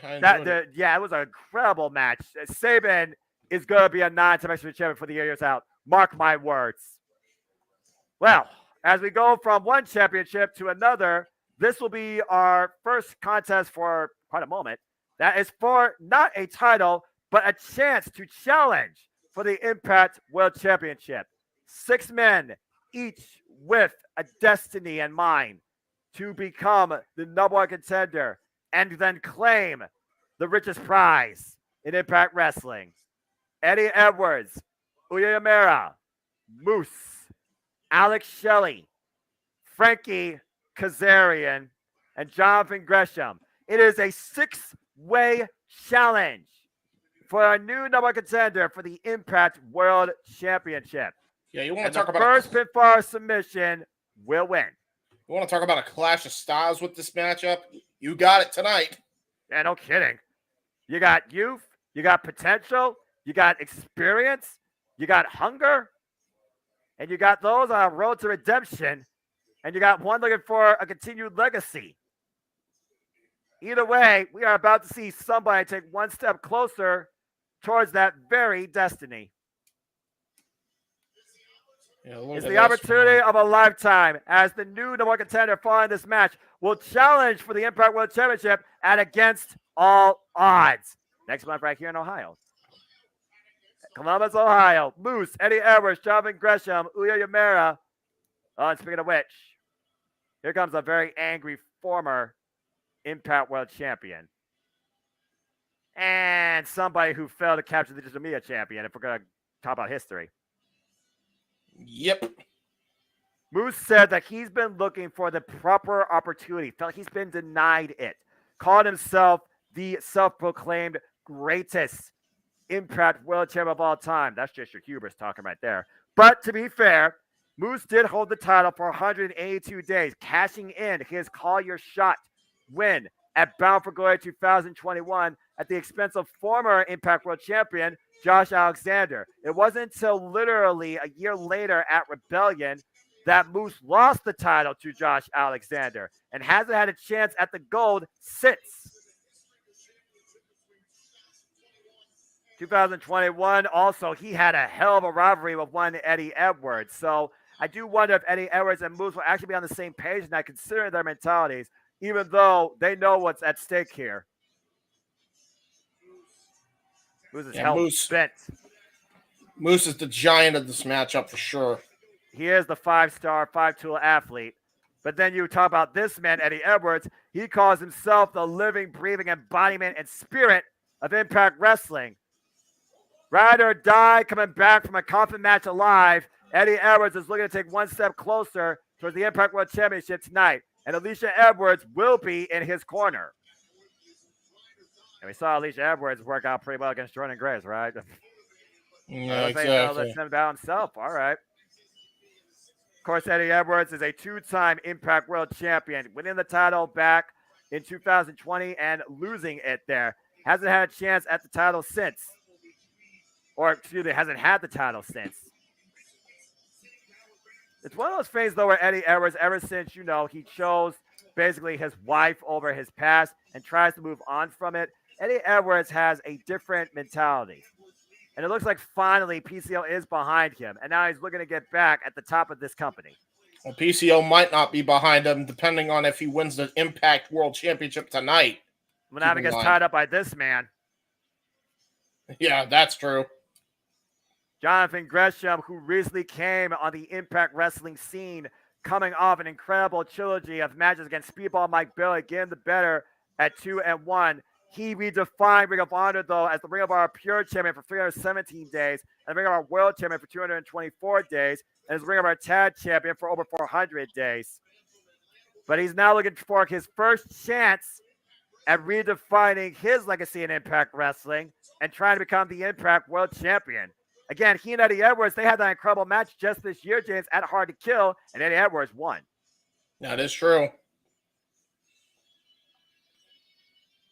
Yeah, it was an incredible match. Saban is going to be a non-dimensional champion for the years out. Mark my words. Well, as we go from one championship to another, this will be our first contest for quite a moment. That is for not a title, but a chance to challenge for the Impact World Championship. 6 men, each with a destiny in mind to become the number one contender and then claim the richest prize in Impact Wrestling. Eddie Edwards, Uya Yamera, Moose, Alex Shelley, Frankie Kazarian, and Jonathan Gresham. It is a 6-way challenge for a new number one contender for the Impact World Championship. Yeah, you want And to talk the about first pinfall submission will win. You want to talk about a clash of styles with this matchup? You got it tonight. Yeah, no kidding. You got youth, you got potential, you got experience, you got hunger, and you got those on a road to redemption, and you got one looking for a continued legacy. Either way, we are about to see somebody take one step closer towards that very destiny. Yeah, It's the opportunity of a lifetime as the new number one contender following this match will challenge for the Impact World Championship at against all odds. Next month right here in Ohio. Columbus, Ohio. Moose, Eddie Edwards, Jonathan Gresham, Uya Yamera. Oh, and speaking of which, here comes a very angry former Impact World Champion. And somebody who failed to capture the Digital Media Champion, if we're going to talk about history. Yep. Moose said that he's been looking for the proper opportunity, felt he's been denied it, called himself the self-proclaimed greatest Impact World Champion of all time. That's just your hubris talking right there. But to be fair, Moose did hold the title for 182 days, cashing in his call your shot win at Bound for Glory 2021 at the expense of former Impact World Champion Josh Alexander. It wasn't until literally a year later at Rebellion that Moose lost the title to Josh Alexander and hasn't had a chance at the gold since. 2021, also, he had a hell of a rivalry with one Eddie Edwards. So I do wonder if Eddie Edwards and Moose will actually be on the same page now, considering their mentalities, even though they know what's at stake here. Moose is hell bent. Moose is the giant of this matchup for sure. He is the 5-star, 5-tool athlete. But then you talk about this man, Eddie Edwards. He calls himself the living, breathing embodiment and spirit of Impact Wrestling. Ride or die, coming back from a coffin match alive, Eddie Edwards is looking to take one step closer towards the Impact World Championship tonight. And Alicia Edwards will be in his corner. And we saw Alicia Edwards work out pretty well against Jordan Grace, right? Yeah, exactly. About himself. All right. Of course, Eddie Edwards is a 2-time Impact World Champion, winning the title back in 2020 and losing it there. Hasn't had a chance at the title since. Or, excuse me, hasn't had the title since. It's one of those things, though, where Eddie Edwards, ever since, he chose basically his wife over his past and tries to move on from it, Eddie Edwards has a different mentality. And it looks like finally PCO is behind him. And now he's looking to get back at the top of this company. Well, PCO might not be behind him, depending on if he wins the Impact World Championship tonight. When he gets tied up by this man. Yeah, that's true. Jonathan Gresham, who recently came on the Impact Wrestling scene, coming off an incredible trilogy of matches against Speedball Mike Bailey, getting the better at 2-1. He redefined Ring of Honor, though, as the Ring of Honor Pure Champion for 317 days, and the Ring of Honor World Champion for 224 days, and his Ring of Honor Tag Champion for over 400 days. But he's now looking for his first chance at redefining his legacy in Impact Wrestling and trying to become the Impact World Champion. Again, he and Eddie Edwards, they had that incredible match just this year, James, at Hard to Kill, and Eddie Edwards won. That is true.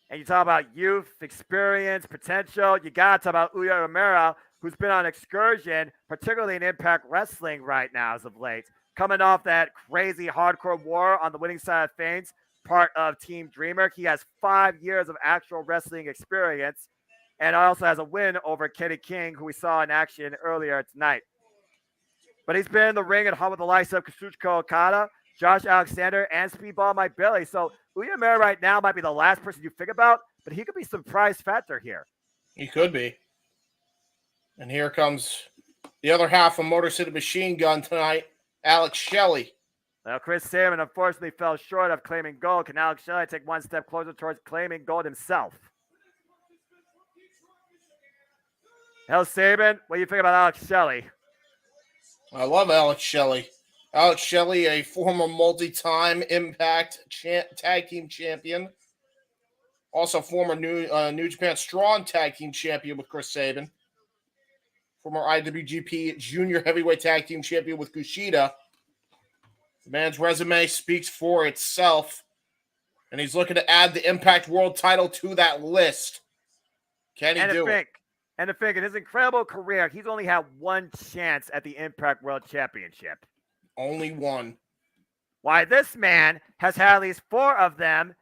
And you talk about youth, experience, potential. You got to talk about Uya Romero, who's been on excursion, particularly in Impact Wrestling right now as of late. Coming off that crazy hardcore war on the winning side of things, part of Team Dreamer. He has 5 years of actual wrestling experience. And also has a win over Kenny King, who we saw in action earlier tonight. But he's been in the ring and hung with the likes of Kazuchika Okada, Josh Alexander, and Speedball Mike Bailey. So Uya Mera right now might be the last person you think about, but he could be surprise factor here. He could be. And here comes the other half of Motor City Machine Gun tonight, Alex Shelley. Now, Chris Sabin unfortunately fell short of claiming gold. Can Alex Shelley take one step closer towards claiming gold himself? Hell, Sabin, what do you think about Alex Shelley? I love Alex Shelley. Alex Shelley, a former multi-time Impact Tag Team Champion. Also former New Japan Strong Tag Team Champion with Chris Sabin. Former IWGP Junior Heavyweight Tag Team Champion with Kushida. The man's resume speaks for itself. And he's looking to add the Impact World title to that list. Can he do it? And to think, in his incredible career, he's only had one chance at the Impact World Championship. Only one. Why, this man has had at least 4 of them.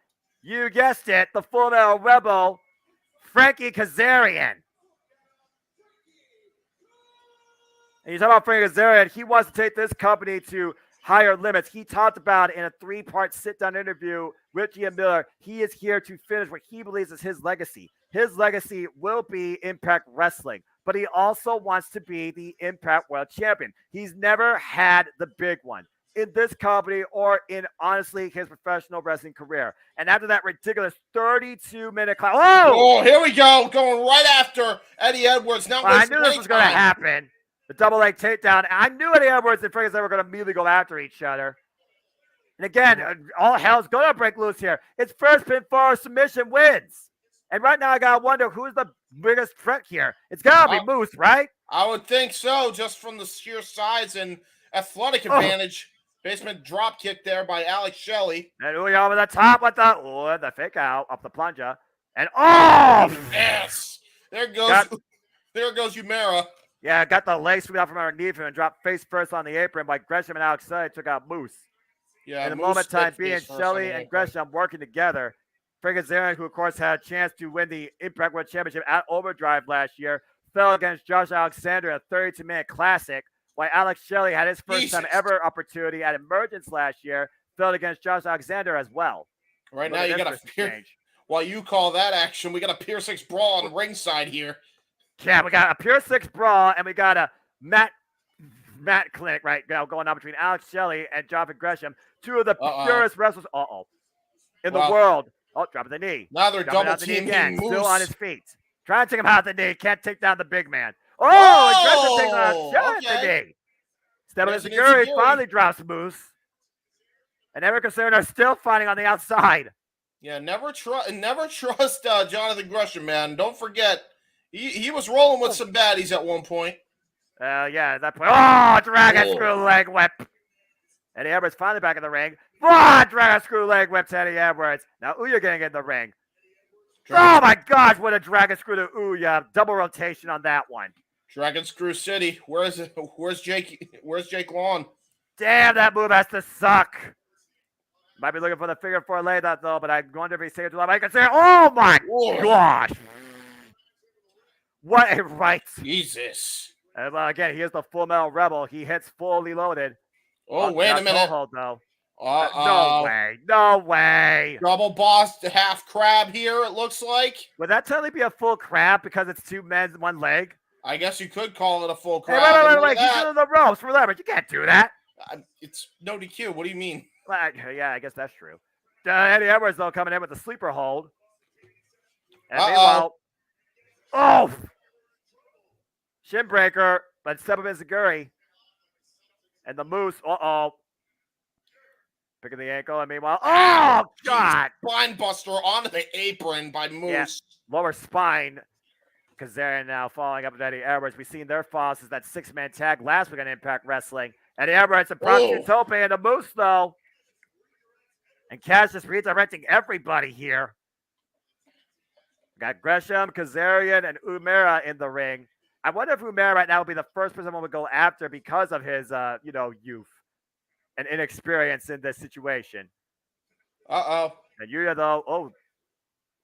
You guessed it, the Full Metal Rebel, Frankie Kazarian. And you talk about Frankie Kazarian, he wants to take this company to higher limits. He talked about in a 3-part sit-down interview with Gia Miller, he is here to finish what he believes is his legacy. His legacy will be Impact Wrestling, but he also wants to be the Impact World Champion. He's never had the big one in this company or in, honestly, his professional wrestling career. And after that ridiculous 32-minute clock. Oh, here we go. Going right after Eddie Edwards. Now I knew this was going to happen. The double leg takedown. I knew Eddie Edwards and Frankie were going to immediately go after each other. And again, all hell's going to break loose here. It's first pinfall submission wins. And right now, I got to wonder who's the biggest threat here. It's got to be Moose, right? I would think so, just from the sheer size and athletic advantage Basement drop kick there by Alex Shelley. And Ouya over the top with the fake out up the plunger. And oh! Yes! There goes Got- Umera. Yeah, got the leg sweep out from underneath him and dropped face first on the apron by Gresham and Alex Shelley. Took out Moose. Yeah, In the Moose moment time spit being, face first on Shelley the and apron. Gresham working together. Kazarian, who of course had a chance to win the Impact World Championship at Overdrive last year, fell against Josh Alexander in a 32-minute classic, while Alex Shelley had his first time Jesus. ever opportunity at Emergence last year, fell against Josh Alexander as well. Right Look now at you this got a exchange. while you call that action, we got a Pier 6 brawl on ringside here. Yeah, we got a Pure 6 brawl, and we got a Matt clinic right now going on between Alex Shelley and Jonathan Gresham, two of the purest wrestlers in the world. Oh, dropping the knee. Now they're Jumping double out the knee teaming again, Moose. still on his feet. Trying to take him out the knee. Can't take down the big man. Oh, and Gresham takes him out Shelley at the knee. Stepping There's an Insecurity Insecurity. finally drops Moose. And Eric and Sarah are still fighting on the outside. Yeah, never trust Jonathan Gresham, man. Don't forget, he was rolling with some baddies at one point. Yeah, at that point. Oh, dragon screw leg whip. Eddie Edwards finally back in the ring. Oh, dragon screw leg whip to Eddie Edwards. Now Ouya getting in the ring. Oh my gosh, what a dragon screw to Ouya. Double rotation on that one. Dragon Screw City. Where's Jake Long? Damn, that move has to suck. Might be looking for the figure four lay that though, but I wonder if he saved it. I can say, oh my gosh. What a right. Jesus. And well, again, he is the Full Metal Rebel. He hits fully loaded. Oh, wait a minute. Hold though. Uh-oh. No way. Double boss half crab here, it looks like. Would that totally be a full crab because it's two men, one leg? I guess you could call it a full crab. Hey, wait. He's doing the ropes for leverage. You can't do that. It's no DQ. What do you mean? Well, yeah, I guess that's true. Eddie Edwards, though, coming in with the sleeper hold. And meanwhile, shin breaker, but step of Izaguri. And the Moose, picking the ankle, and meanwhile, God! Spine buster onto the apron by Moose. Yeah, lower spine. Kazarian now following up with Eddie Edwards. We've seen their falls as that six-man tag last week on Impact Wrestling. Eddie Edwards and Proxy Tope and the Moose, though. And Cash just redirecting everybody here. Got Gresham, Kazarian, and Umera in the ring. I wonder if Umera right now will be the first person one would go after because of his, youth and inexperience in this situation. And Yuya, though,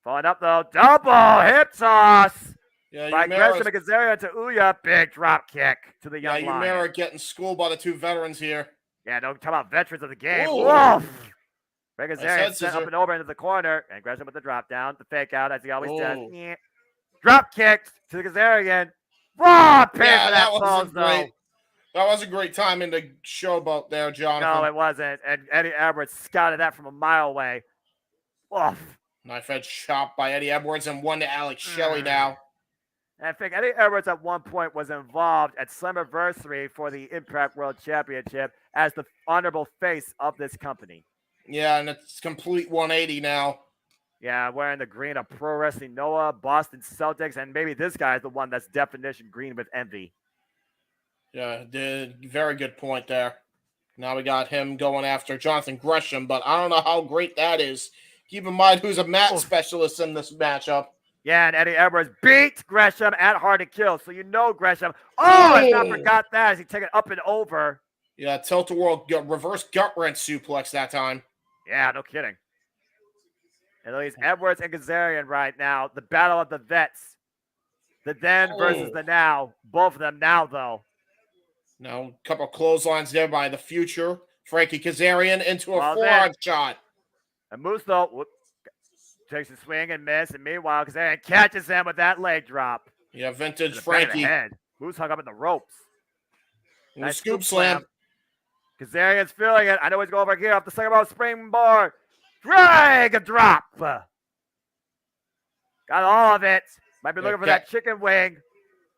following up, though, double hip toss. Yeah, by Gresham and Kazarian to Ouya. Big drop kick to the young lion. Umera getting schooled by the two veterans here. Yeah, don't talk about veterans of the game. Woof! Kazarian sent up and over into the corner, and Gresham with the drop down, the fake out as he always does. Yeah. Drop kick to the Kazarian. Raw pin for that pose, though. That was a great time in the showboat there, Jonathan. No, it wasn't. And Eddie Edwards scouted that from a mile away. Oof. Knife edge chop by Eddie Edwards and one to Alex Shelley now. And I think Eddie Edwards at one point was involved at Slammiversary for the Impact World Championship as the honorable face of this company. Yeah, and it's complete 180 now. Yeah, wearing the green of Pro Wrestling Noah, Boston Celtics, and maybe this guy is the one that's definition green with envy. Yeah, very good point there. Now we got him going after Jonathan Gresham, but I don't know how great that is. Keep in mind who's a mat specialist in this matchup. Yeah, and Eddie Edwards beat Gresham at Hard to Kill. So you know Gresham. I not forgot that as he took it up and over. Yeah, tilt-a-whirl reverse gut wrench suplex that time. Yeah, no kidding. And these Edwards and Kazarian right now. The battle of the vets. The then versus the now. Both of them now, though. Now, a couple of clotheslines there by the future. Frankie Kazarian into a forearm shot. And Moose, though, takes a swing and miss. And meanwhile, Kazarian catches him with that leg drop. Yeah, vintage Frankie. Moose hung up in the ropes. Nice scoop slam. Kazarian's feeling it. I know he's going over here off the second row springboard. Drag a drop. Got all of it. Might be looking for that chicken wing.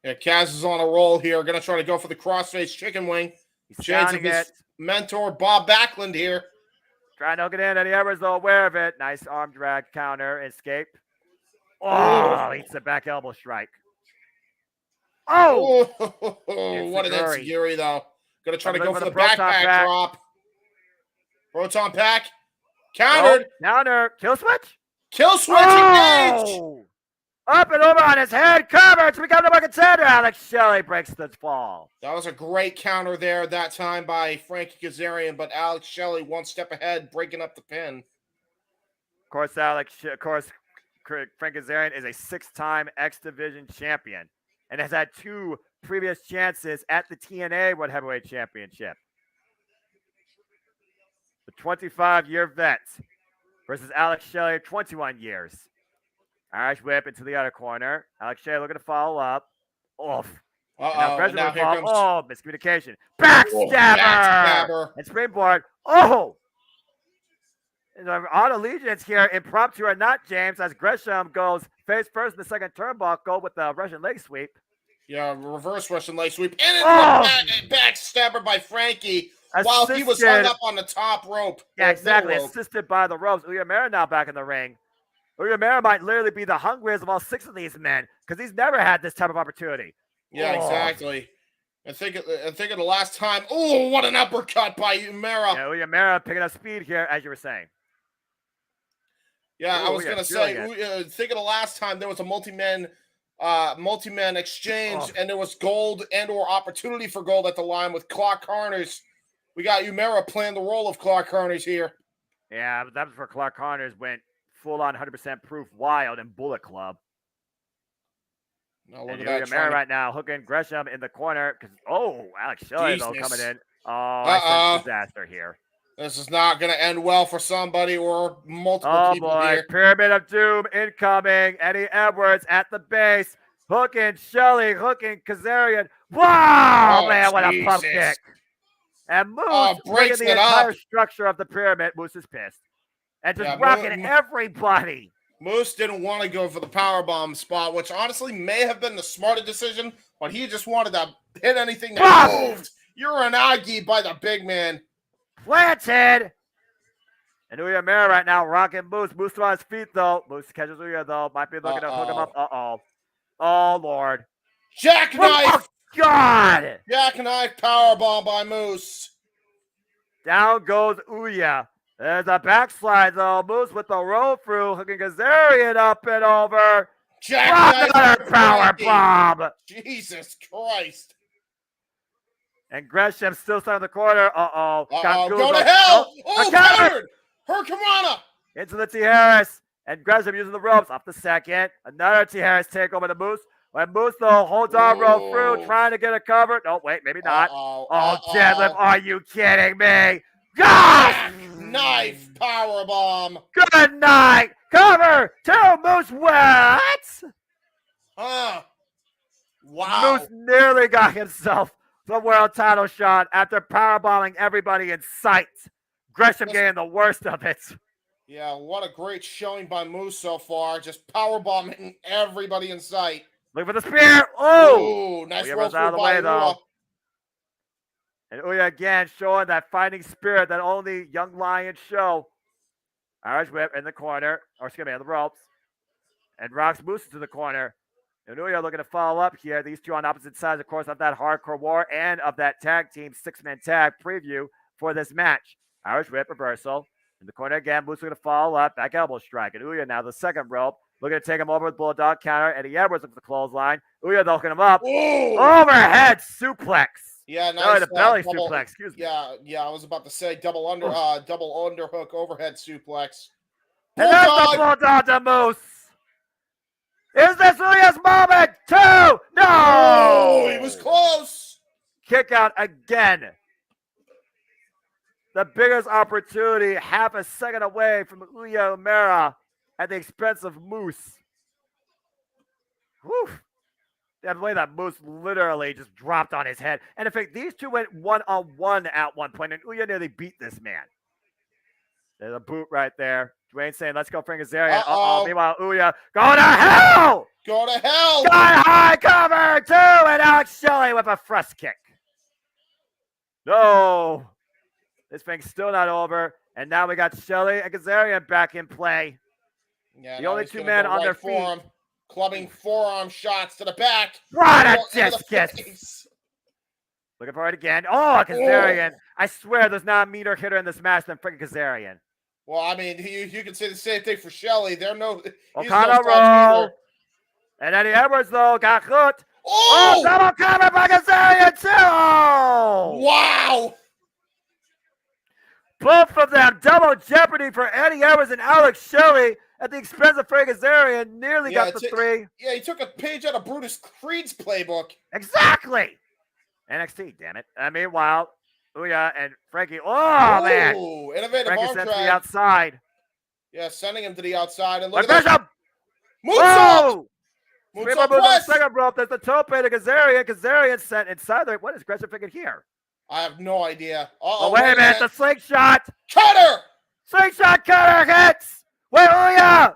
Yeah, Kaz is on a roll here. Going to try to go for the crossface chicken wing. Shades of his mentor, Bob Backlund here. Trying to hook it in. Eddie Edwards, though, aware of it. Nice arm drag counter. Escape. Eats the back elbow strike. What an insecurity, though. Going to try to go for the backpack drop. Proton pack. Countered. Counter. Kill switch. Kill switch engaged. Oh! Up and over on his head. Cover to become number one contender. Alex Shelley breaks the fall. That was a great counter there that time by Frankie Kazarian, but Alex Shelley one step ahead, breaking up the pin. Of course, Frank Kazarian is a 6-time X Division champion and has had 2 previous chances at the TNA World Heavyweight Championship. The 25-year vet versus Alex Shelley, 21 years. Irish whip into the other corner. Alex Shelley looking to follow up. Oof. Now here comes... Oh, miscommunication. Backstabber! And springboard. Oh! On allegiance here, impromptu or not, James, as Gresham goes face first in the second turnbuckle with the Russian leg sweep. Yeah, reverse Russian leg sweep. And backstabber by Frankie while he was hung up on the top rope. Yeah, exactly. Assisted by the ropes. Uyemura now back in the ring. Uyemura might literally be the hungriest of all 6 of these men because he's never had this type of opportunity. Yeah, exactly. I think of the last time. Oh, what an uppercut by Uyemura. Yeah, Uyemura picking up speed here, as you were saying. Yeah, I was going to say, think of the last time there was a multi-man exchange, and there was gold and or opportunity for gold at the line with Clark Connors. We got Uyemura playing the role of Clark Connors here. Yeah, but that was where Clark Connors went full-on 100% proof wild in Bullet Club. No, look at that. Uyemura right now hooking Gresham in the corner. Alex Shelley though coming in. I sense disaster here. This is not going to end well for somebody or multiple people here. Pyramid of Doom incoming. Eddie Edwards at the base. Hooking Shelley, hooking Kazarian. Wow, man, what a pump kick. And Moose breaking the entire structure of the pyramid. Moose is pissed. And just rocking everybody. Moose didn't want to go for the powerbomb spot, which honestly may have been the smarter decision, but he just wanted to hit anything that moved. Uranagi by the big man. Planted! And Uyemura right now rocking Moose. Moose on his feet, though. Moose catches Uya, though. Might be looking to hook him up. Uh-oh. Oh, Lord. Jackknife! Oh, God! Jackknife powerbomb by Moose. Down goes Uya. There's a backslide, though. Moose with the roll through, hooking Kazarian up and over. Jackknife powerbomb. Jesus Christ. And Gresham still stuck in the corner. Go to hell! Covered! Hurricanrana! Into the T. Harris. And Gresham using the ropes off the second. Another T. Harris take over to Moose. When Moose, though, holds on rope through, trying to get a cover. No, wait, maybe not. Deadlift. Are you kidding me? Gosh! Knife powerbomb. Good night. Cover. 2 Moose. What? Wow. Moose nearly got himself the world title shot after powerbombing everybody in sight. Gresham getting the worst of it. Yeah, what a great showing by Moose so far. Just powerbombing everybody in sight. Look for the spear. Oh! Nice Uya roll was out of the way, though. And Uya again showing that fighting spirit that only young lions show. Irish whip in the corner. Or excuse me, on the ropes. And rocks Moose to the corner. And Uya looking to follow up here. These two on opposite sides, of course, of that Hardcore War and of that tag team 6-man tag preview for this match. Irish whip reversal. In the corner again, Moose looking to follow up. Back elbow strike. And Uya now the second rope. Looking to take him over with Bulldog counter. Eddie Edwards looking for the clothesline. Uya hooking him up. Ooh. Overhead suplex. Yeah, nice. The belly suplex. Excuse me. Yeah. I was about to say double underhook overhead suplex. And there's the Bulldog to Moose. Is this Uya's moment? 2. No. Oh, he was close. Kick out again. The biggest opportunity, half a second away from Uyemura at the expense of Moose. Whew. The way that Moose literally just dropped on his head. And in fact, these two went one-on-one at one point, and Uya nearly beat this man. There's a boot right there. Dwayne saying, let's go Frank Kazarian. Meanwhile, Uya, go to hell! Go to hell! Sky high cover, 2, and Alex Shelley with a thrust kick. No. This thing's still not over. And now we got Shelley and Kazarian back in play. Yeah, the only 2 men on their feet. Clubbing forearm shots to the back. What a discus! Looking for it again. Oh, Kazarian. I swear there's not a meter hitter in this match than freaking Kazarian. Well, I mean, you can say the same thing for Shelley. He's no O'Connor slouch roll. either. And Eddie Edwards, though, got hooked. Oh! Double cover by Kazarian, too! Wow! Both of them, double jeopardy for Eddie Edwards and Alex Shelley at the expense of Frank Kazarian. Nearly got the 3. Yeah, he took a page out of Brutus Creed's playbook. Exactly! NXT, damn it. Meanwhile, Ouya and Frankie. Oh, man. Innovative Frankie arm sent drag. to the outside. Yeah, sending him to the outside. And Look look at that. Bishop! Moonsault! Moonsault Moonsault moves on the press! second rope. There's the tope to Kazarian. Kazarian sent inside there. What is Gretchen freaking here? I have no idea. Oh, wait a minute. The slingshot. Cutter! Slingshot cutter hits. Wait, Ouya!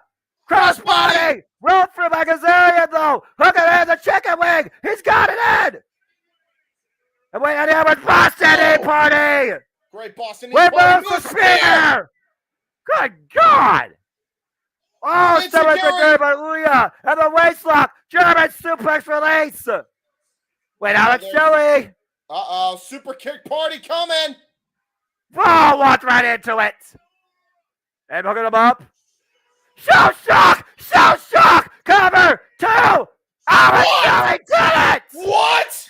Crossbody! Rolled through by Kazarian, though. Hook it in the chicken wing. He's got it in. And wait, Eddie Edwards, Boston A party! Great Boston. Wait, where's the spear? Good God! Oh, It's someone's Gary. good by Ouya. And the waist lock. German suplex release. Wait, Alex Shelley. Uh-oh. Super kick party coming. Oh, walked right into it. And hooking him up. Show shock! Show shock! Cover! 2! Alex Shelley did it! What?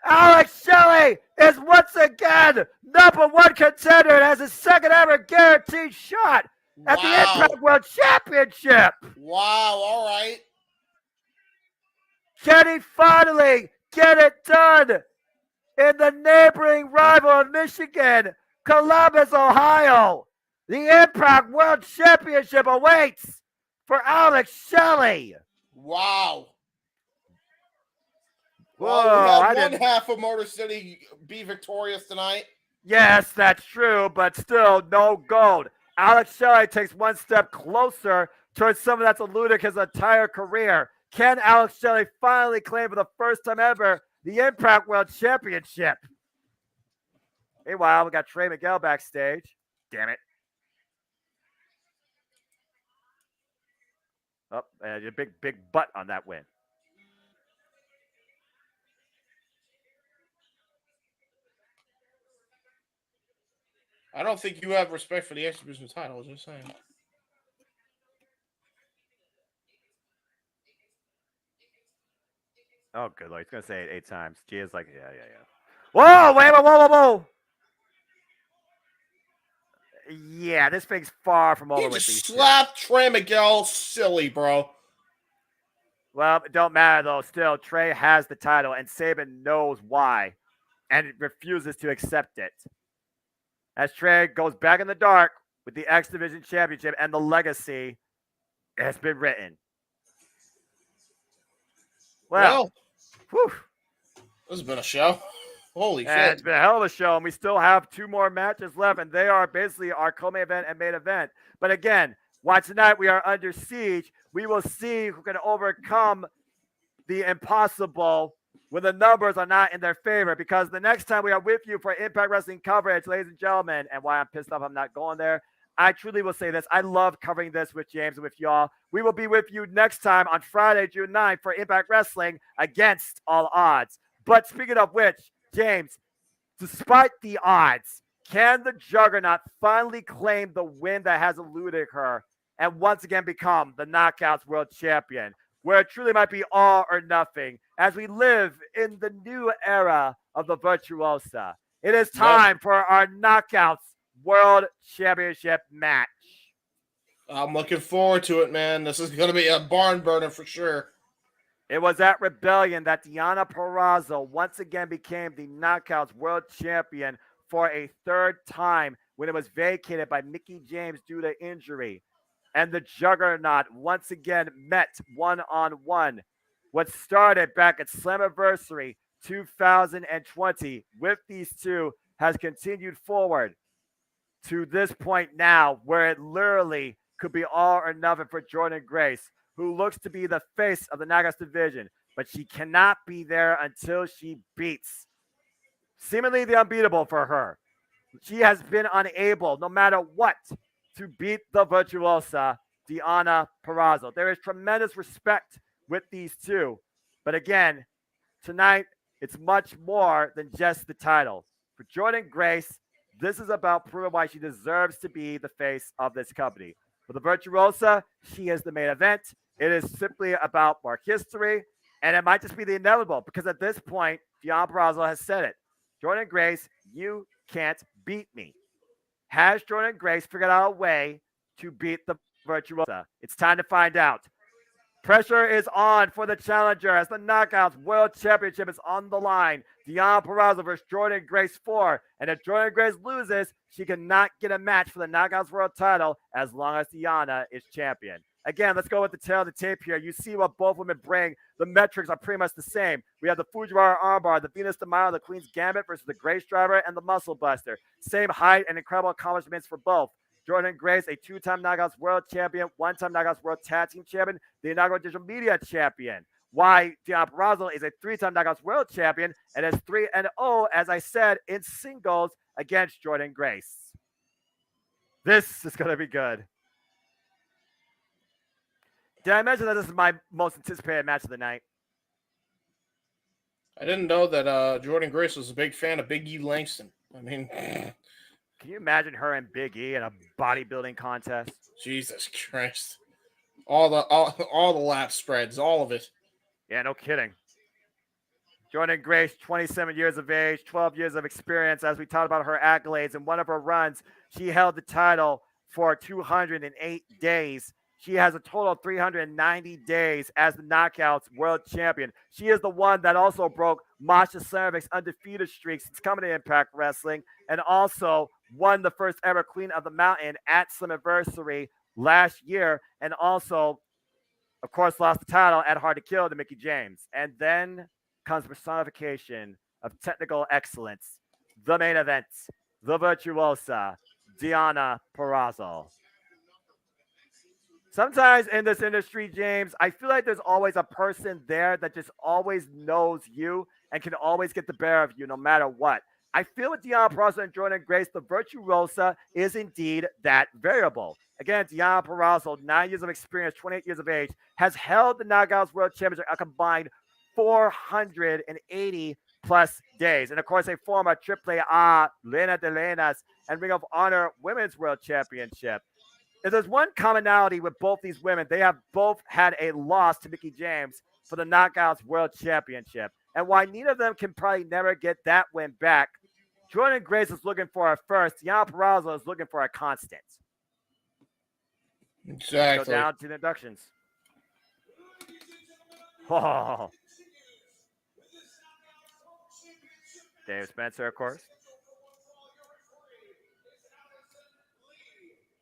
Alex Shelley is once again #1 contender and has his second ever guaranteed shot at the Impact World Championship. Wow, all right. Can he finally get it done in the neighboring rival of Michigan, Columbus, Ohio? The Impact World Championship awaits for Alex Shelley. Wow. Whoa, we had one half of Motor City be victorious tonight. Yes, that's true, but still no gold. Alex Shelley takes one step closer towards someone that's eluded his entire career. Can Alex Shelley finally claim for the first time ever the Impact World Championship? Meanwhile, we got Trey Miguel backstage. Damn it. Oh, and a big butt on that win. I don't think you have respect for the X Division title, just saying. Oh, good Lord. He's going to say it 8 times. G is like, yeah. Whoa, wait, whoa. Yeah, this thing's far from over He with just these. slapped Trey Miguel silly, bro. Well, it don't matter, though. Still, Trey has the title, and Saban knows why, and refuses to accept it. As Trey goes back in the dark with the X Division Championship, and the legacy has been written. Well, whew. This has been a show. Holy And shit. it's been a hell of a show, and we still have 2 more matches left, and they are basically our co-main event and main event. But again, why tonight we are under siege. We will see who can overcome the impossible when the numbers are not in their favor, because the next time we are with you for Impact Wrestling coverage, ladies and gentlemen, and why I'm pissed off I'm not going there, I truly will say this. I love covering this with James and with y'all. We will be with you next time on Friday, June 9th for Impact Wrestling against all odds. But speaking of which, James, despite the odds, can the Juggernaut finally claim the win that has eluded her and once again become the Knockouts World Champion, where it truly might be all or nothing as we live in the new era of the Virtuosa? It is time for our Knockouts World Championship match. I'm looking forward to it, man. This is going to be a barn burner for sure. It was at Rebellion that Deonna Purrazzo once again became the Knockouts World Champion for a 3rd time when it was vacated by Mickie James due to injury. And the Juggernaut once again met one-on-one. What started back at Slammiversary 2020 with these two has continued forward to this point now, where it literally could be all or nothing for Jordynne Grace, who looks to be the face of the Knockouts division, but she cannot be there until she beats seemingly the unbeatable for her. She has been unable, no matter what, to beat the Virtuosa, Deonna Purrazzo. There is tremendous respect with these two, but again, tonight, it's much more than just the title. For Jordan Grace, this is about proving why she deserves to be the face of this company. For the Virtuosa, she is the main event. It is simply about mark history, and it might just be the inevitable because at this point, Deonna Purrazzo has said it. Jordan Grace, you can't beat me. Has Jordan Grace figured out a way to beat the Virtuosa? It's time to find out. Pressure is on for the challenger as the Knockouts World Championship is on the line. Deonna Purrazzo versus Jordan Grace 4. And if Jordan Grace loses, she cannot get a match for the Knockouts World title as long as Deonna is champion. Again, let's go with the tail of the tape here. You see what both women bring. The metrics are pretty much the same. We have the Fujiwara armbar, the Venus de Milo, the Queen's Gambit versus the Grace Driver, and the Muscle Buster. Same height and incredible accomplishments for both. Jordan Grace, a two-time Knockouts World Champion, one-time Knockouts World Tag Team Champion, the inaugural Digital Media Champion. Why Deonna Purrazzo is a three-time Knockouts World Champion and is 3-0, as I said, in singles against Jordan Grace. This is going to be good. Did I mention that this is my most anticipated match of the night? I didn't know that Jordan Grace was a big fan of Big E Langston. I mean, can you imagine her and Big E in a bodybuilding contest? Jesus Christ. All the lap spreads, all of it. Yeah, no kidding. Jordan Grace, 27 years of age, 12 years of experience. As we talked about her accolades, in one of her runs, she held the title for 208 days. She has a total of 390 days as the Knockouts World Champion. She is the one that also broke Masha Slamovic's undefeated streak since coming to Impact Wrestling, and also won the first ever Queen of the Mountain at Slammiversary last year, and also, of course, lost the title at Hard to Kill to Mickie James. And then comes personification of technical excellence, the main event, the Virtuosa, Deonna Purrazzo. Sometimes in this industry, James, I feel like there's always a person there that just always knows you and can always get the better of you no matter what. I feel with Deonna Purrazzo and Jordan Grace, the Virtuosa is indeed that variable. Again, Deonna Purrazzo, 9 years of experience, 28 years of age, has held the Knockouts World Championship a combined 480 plus days. And of course, a former AAA Lena de Lenas and Ring of Honor Women's World Championship. If there's one commonality with both these women, they have both had a loss to Mickie James for the Knockouts World Championship. And while neither of them can probably never get that win back, Jordan Grace is looking for a first. Deonna Purrazzo is looking for a constant. Exactly. Go down to the inductions. Oh. Dave Spencer, of course.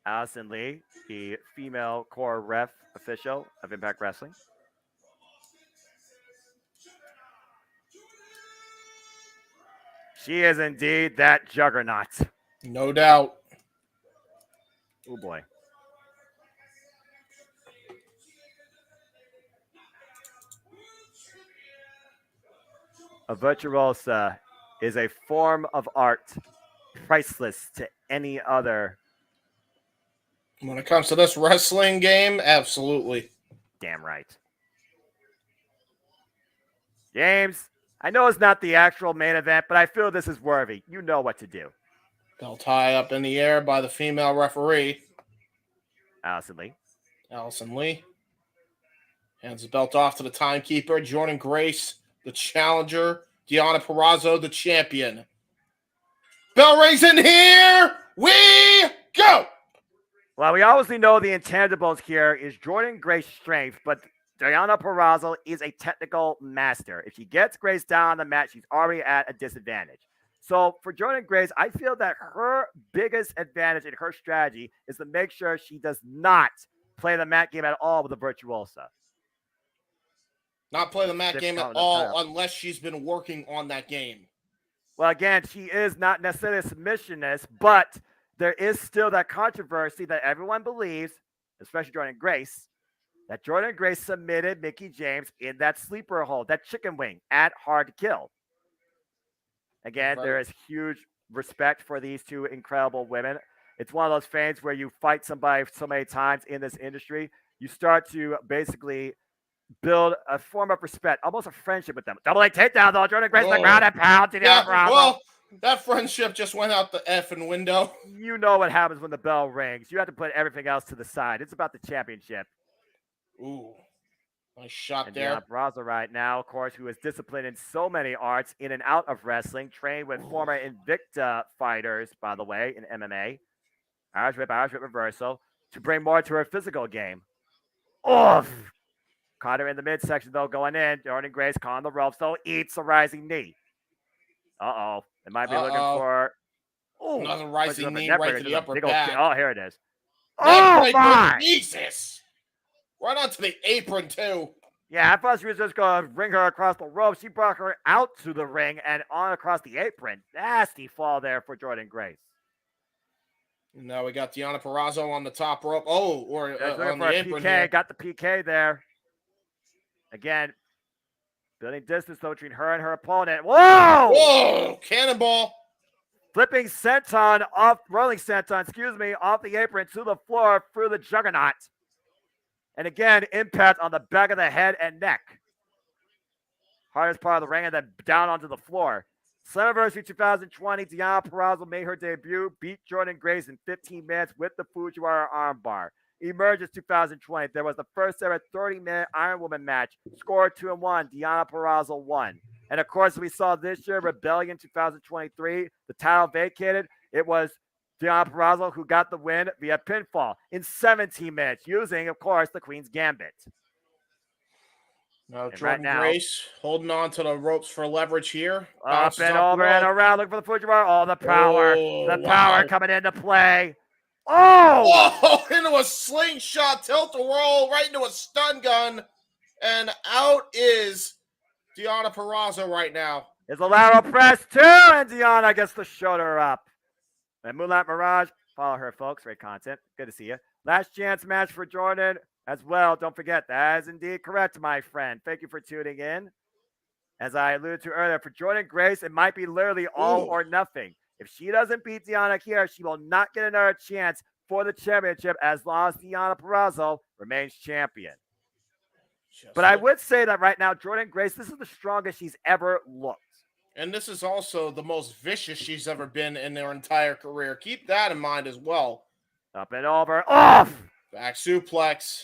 Allison Lee, the female core ref official of Impact Wrestling. She is indeed that juggernaut. No doubt. Oh boy. A virtuosa is a form of art priceless to any other. When it comes to this wrestling game, absolutely. Damn right. James, I know it's not the actual main event, but I feel this is worthy. You know what to do. Belt tie up in the air by the female referee. Allison Lee. Allison Lee. Hands the belt off to the timekeeper. Jordan Grace, the challenger. Deonna Purrazzo, the champion. Bell rings in here. We go. Well, we obviously know the intangibles here is Jordan Grace's strength, but Deonna Purrazzo is a technical master. If she gets Grace down on the mat, she's already at a disadvantage. So for Jordan Grace, I feel that her biggest advantage in her strategy is to make sure she does not play the mat game at all with the Virtuosa. Not play the mat game at all unless she's been working on that game. Well, again, she is not necessarily a submissionist, but there is still that controversy that everyone believes, especially Jordan Grace, that Jordan Grace submitted Mickie James in that sleeper hold, that chicken wing at Hard to Kill. Again, there is huge respect for these two incredible women. It's one of those things where you fight somebody so many times in this industry, you start to basically build a form of respect, almost a friendship with them. Double leg takedown, though. Jordan Grace, the Whoa. ground and pound to the Yeah, Bravo. well, that friendship just went out the effing window. You know what happens when the bell rings. You have to put everything else to the side. It's about the championship. Ooh, nice shot And there. Deanna Purrazzo right now, of course, who is disciplined in so many arts in and out of wrestling, trained with former Invicta fighters, by the way, in MMA. Irish whip reversal, to bring more to her physical game. Oof! Caught her in the midsection, though, going in. Jordan Grace on the ropes, though, eats a rising knee. Uh-oh. It might be looking for... Ooh, another rising knee right to the upper back. Oh, here it is. Oh, my! Jesus! Right onto the apron, too. Yeah, I thought she was just going to bring her across the rope. She brought her out to the ring and on across the apron. Nasty fall there for Jordan Grace. Now we got Deanna Purrazzo on the top rope. Oh, or on the apron PK. here. Got the PK there. Again, building distance though between her and her opponent. Whoa! Whoa! Cannonball. Rolling senton, off the apron to the floor through the juggernaut. And again, impact on the back of the head and neck. Hardest part of the ring and then down onto the floor. Slammiversary 2020, Deanna Purrazzo made her debut, beat Jordan Grace in 15 minutes with the Fujiwara armbar. Emerges 2020. There was the first ever 30-minute Iron Woman match. Score 2-1. Deanna Purrazzo won. And of course, we saw this year, Rebellion 2023, the title vacated. It was Deanna Purrazzo who got the win via pinfall in 17 minutes, using, of course, the Queen's Gambit. Now Jordan Grace holding on to the ropes for leverage here. Up and over and around, looking for the Fujiwara. Oh, the power. Power coming into play. Oh! Whoa! Into a slingshot, tilt-a-whirl, right into a stun gun. And out is Deanna Purrazzo right now. Is a lateral press too, and Deanna gets the shoulder up. And Moonlight Mirage, follow her, folks. Great content. Good to see you. Last chance match for Jordan as well. Don't forget, that is indeed correct, my friend. Thank you for tuning in. As I alluded to earlier, for Jordan Grace, it might be literally all or nothing. If she doesn't beat Deanna here, she will not get another chance for the championship as long as Deanna Purrazzo remains champion. But I would say that right now, Jordan Grace, this is the strongest she's ever looked. And this is also the most vicious she's ever been in her entire career. Keep that in mind as well. Up and over. Off! Back suplex.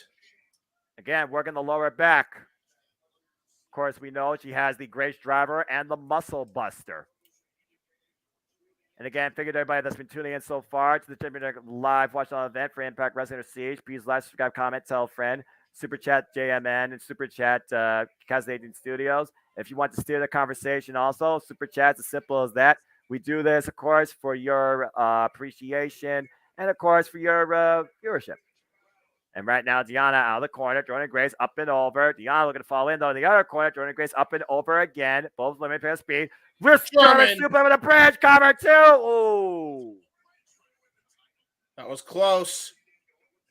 Again, working the lower back. Of course, we know she has the Grace Driver and the Muscle Buster. And again, figured everybody that's been tuning in so far to the Championship Live Watch On event for Impact Wrestling or Siege, please like, subscribe, comment, tell a friend. Super Chat JMN and Super Chat Cascadian Studios. If you want to steer the conversation also, Super Chat's as simple as that. We do this, of course, for your appreciation and, of course, for your viewership. And right now, Deanna out of the corner. Jordan Grace up and over. Deanna looking to fall in, though. In the other corner, Jordan Grace up and over again. Both limited pair of speed. Wrist German super with a bridge cover, too. Ooh. That was close.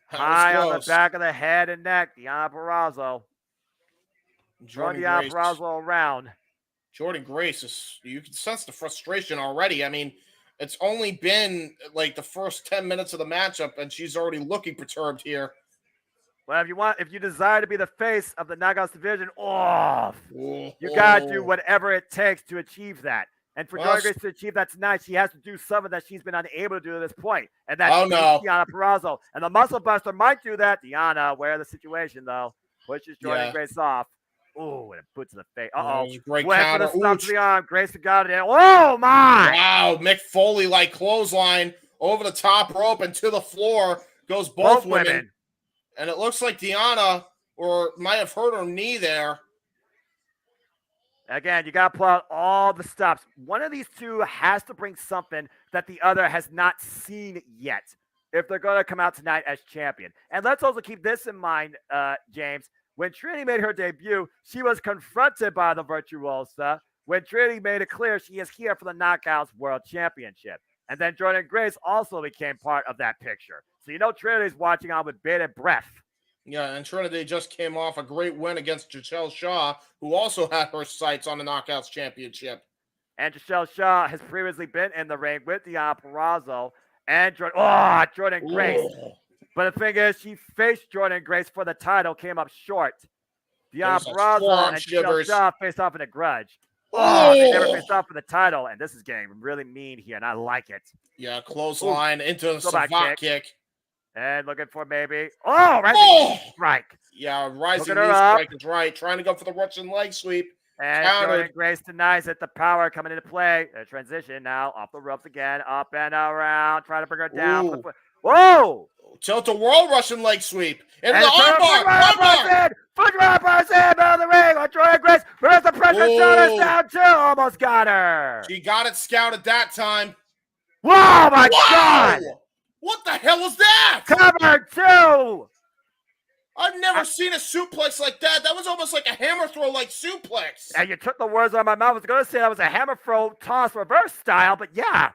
High on the back of the head and neck. Deanna Purrazzo. Deanna Purrazzo around. Jordan Grace, you can sense the frustration already. I mean, it's only been like the first 10 minutes of the matchup, and she's already looking perturbed here. Well, if you desire to be the face of the Knockouts division, you gotta do whatever it takes to achieve that. And for Jordan Grace to achieve that tonight, she has to do something that she's been unable to do at this point. And that's Deanna Purrazzo. And the Muscle Buster might do that. Deanna, aware of the situation, though, pushes Jordan Grace off. Ooh, and it puts in the face. Great counter. Stomp to the arm. Grace got it. Oh, my. Wow, Mick Foley-like clothesline over the top rope and to the floor goes both women. And it looks like Deanna might have hurt her knee there. Again, you got to pull out all the stops. One of these two has to bring something that the other has not seen yet if they're going to come out tonight as champion. And let's also keep this in mind, James. When Trinity made her debut, she was confronted by the Virtuosa when Trinity made it clear she is here for the Knockouts World Championship. And then Jordan Grace also became part of that picture. So you know Trinity's watching on with bated breath. Yeah, and Trinity just came off a great win against Giselle Shaw, who also had her sights on the Knockouts Championship. And Giselle Shaw has previously been in the ring with Deanna Purrazzo and Jordan Grace. But the thing is, she faced Jordan Grace for the title, came up short. Dion There's a Purrazzo forearm and shivers. Shaw face off in a grudge. Oh! They never faced off for the title, and this is getting really mean here, and I like it. Yeah, clothesline into the Throwback savate kick. And looking for maybe. Oh, rising Oh! strike. Yeah, rising Hooking her knee up. strike is right. Trying to go for the Russian leg sweep. And Countered. Jordan Grace denies it. The power coming into play. The transition now off the ropes again. Up and around. Trying to bring her down. Ooh. Whoa! Tilt-a-whirl Russian leg sweep. Into And the armbar. Armbar. Foot rubbers in. Middle of the ring. On Jordan Grace. Where's the pressure? Shoulders Whoa. down too. Almost got her. She got it scouted that time. Whoa, my Wow! God. What the hell was that? Covered too. I've never seen a suplex like that. That was almost like a hammer throw like suplex. And you took the words out of my mouth. I was going to say that was a hammer throw toss reverse style, but yeah.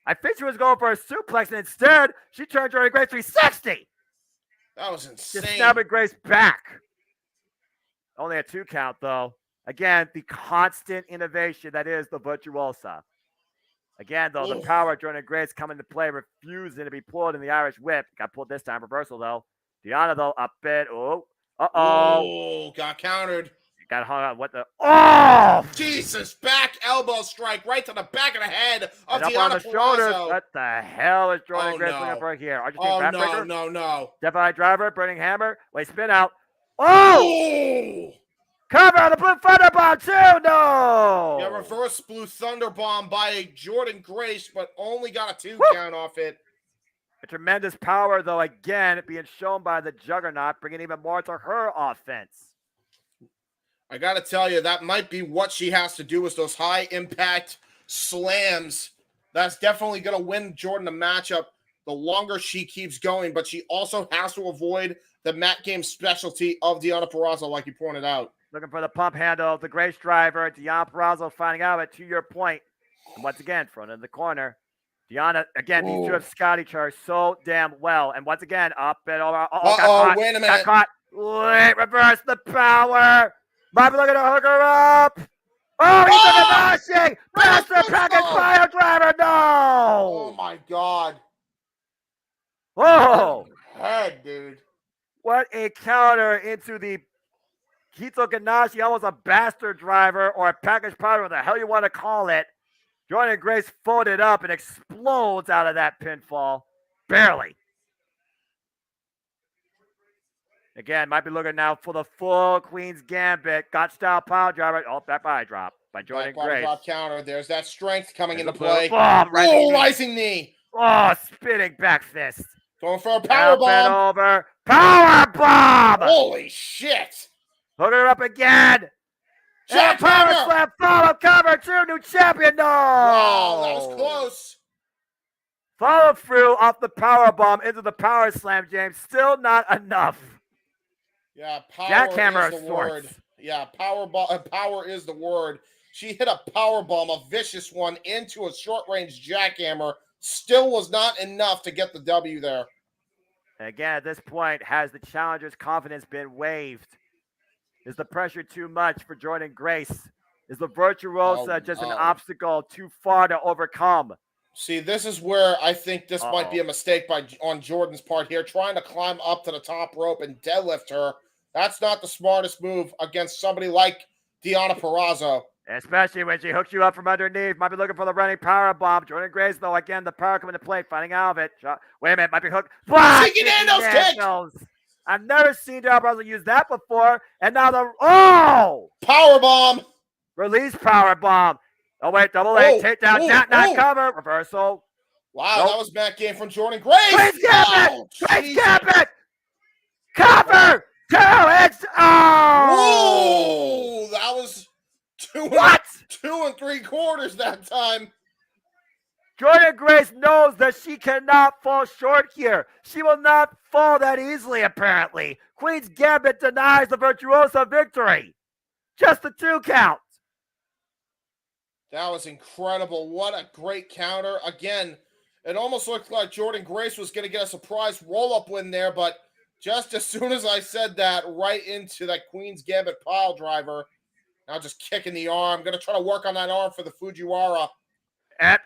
I think she was going for a suplex, and instead, she turned Jordan Grace 360. That was insane. Just snapping Grace back. Only a 2 count, though. Again, the constant innovation that is the Virtuosa. Again, though, the power of Jordan Grace coming to play, refusing to be pulled in the Irish whip. Got pulled this time, reversal, though. Diana, though, up it. Oh, Oh, got countered. got hung on. What the? Oh! Jesus, back elbow strike right to the back of the head of And up on Diana the shoulders. Purrazzo. What the hell is Jordan Oh, Grace no. looking for here? Argentine Oh, backbreaker? no. Death Eye driver, burning hammer. Wait, spin out. Oh! Oh! Cover on the blue thunderbomb too. No. Yeah, reverse blue thunderbomb by Jordan Grace, but only got a 2 count off it. A tremendous power, though, again, being shown by the Juggernaut, bringing even more to her offense. I got to tell you, that might be what she has to do is those high impact slams. That's definitely going to win Jordan the matchup the longer she keeps going, but she also has to avoid the mat game specialty of Diana Purrazzo, like you pointed out. Looking for the pump handle, the Grace driver, Diana Purrazzo finding out it, to your point. And once again, front in the corner. Diana, again, these two have Scotty charged so damn well. And once again, up and over. Got caught. Wait a minute. Got caught. Wait, reverse the power. Might be looking to hook her up. Oh, he's finishing. Master package fire driver. Oh, No. my God. Whoa. Head, dude. What a counter into the Hito Ganashi, almost a bastard driver or a package powder, what the hell you want to call it. Jordan Grace folded up and explodes out of that pinfall. Barely. Again, might be looking now for the full Queen's Gambit. Got style power driver. Oh, back body drop by Jordan Grace. Drop counter. There's that strength coming There's into a play. bomb, Rising knee. Oh, spinning back fist. Going for a power Up and bomb. over. Power bomb. Holy shit. Hooking her up again. And power slam, follow cover, true new champion. No. Wow, that was close. Follow through off the power bomb into the power slam, James. Still not enough. Yeah, power Jackhammer is of the word. sorts. Yeah, power is the word. She hit a power bomb, a vicious one, into a short range jackhammer. Still was not enough to get the W there. And again, at this point, has the challenger's confidence been waived? Is the pressure too much for Jordan Grace? Is the Virtuosa just an obstacle too far to overcome? See, this is where I think this might be a mistake on Jordan's part here, trying to climb up to the top rope and deadlift her. That's not the smartest move against somebody like Diana Purrazzo. Especially when she hooks you up from underneath. Might be looking for the running power bomb. Jordan Grace, though, again, the power coming to play, finding out of it. Wait a minute, might be hooked. Chicken Nando's kick! I've never seen Diana Purrazzo use that before. And now the power bomb. Release power bomb. Oh, wait, double A, takedown, not cover, reversal. Wow, that was back game from Jordan Grace. Grace Gambit! Grace Gambit! Cover! 2 hits! Oh! Whoa! That was 2 3/4 that time. Jordan Grace knows that she cannot fall short here. She will not fall that easily, apparently. Queen's Gambit denies the Virtuosa victory. Just the 2 count. That was incredible. What a great counter. Again, it almost looked like Jordan Grace was going to get a surprise roll-up win there, but just as soon as I said that, right into that Queen's Gambit pile driver. Now just kicking the arm. Going to try to work on that arm for the Fujiwara.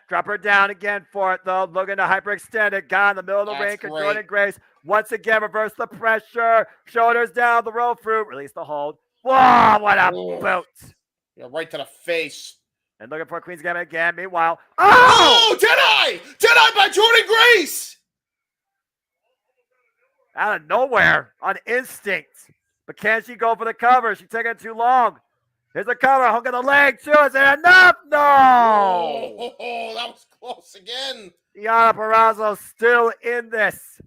Drop her down again for it, though. Looking to hyperextend it. Got in the middle of the ring. Jordan Grace once again reverse the pressure. Shoulders down, the roll through. Release the hold. Whoa, what a Oh. boot. Yeah, right to the face. And looking for Queen's Gambit again. Meanwhile, Oh, Deadeye by Jordan Grace. out of nowhere on instinct. But can she go for the cover? She's taking too long. Here's the cover. Hook of the leg, too. Is it enough? No. Oh, that was close again. Diana Purrazzo still in this.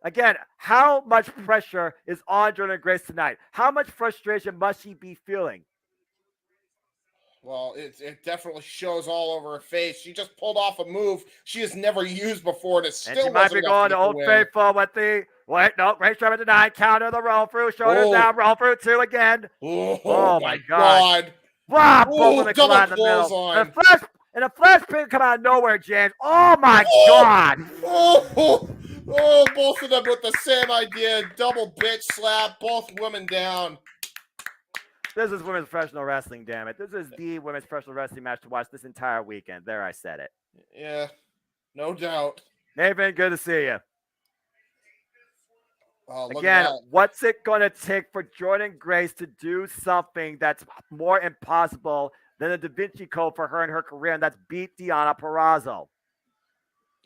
Again, how much pressure is on Jordan Grace tonight? How much frustration must she be feeling? Well, it definitely shows all over her face. She just pulled off a move she has never used before, and it still And she might be going to Old Faithful with the wait, no, Grace Trevor denied, counter the roll through, shoulders down, roll through two again. Oh my God. Wow, both Oh, of them double collide in the middle. clothesline. And a flash pin come out of nowhere, James. Oh my God. Oh, both of them with the same idea. Double bitch slap, both women down. This is women's professional wrestling, damn it. This is the women's professional wrestling match to watch this entire weekend. There, I said it. Yeah, no doubt. Nathan, good to see you. Oh, look Again, at that. what's it going to take for Jordan Grace to do something that's more impossible than the Da Vinci Code for her in her career, and that's beat Diana Purrazzo?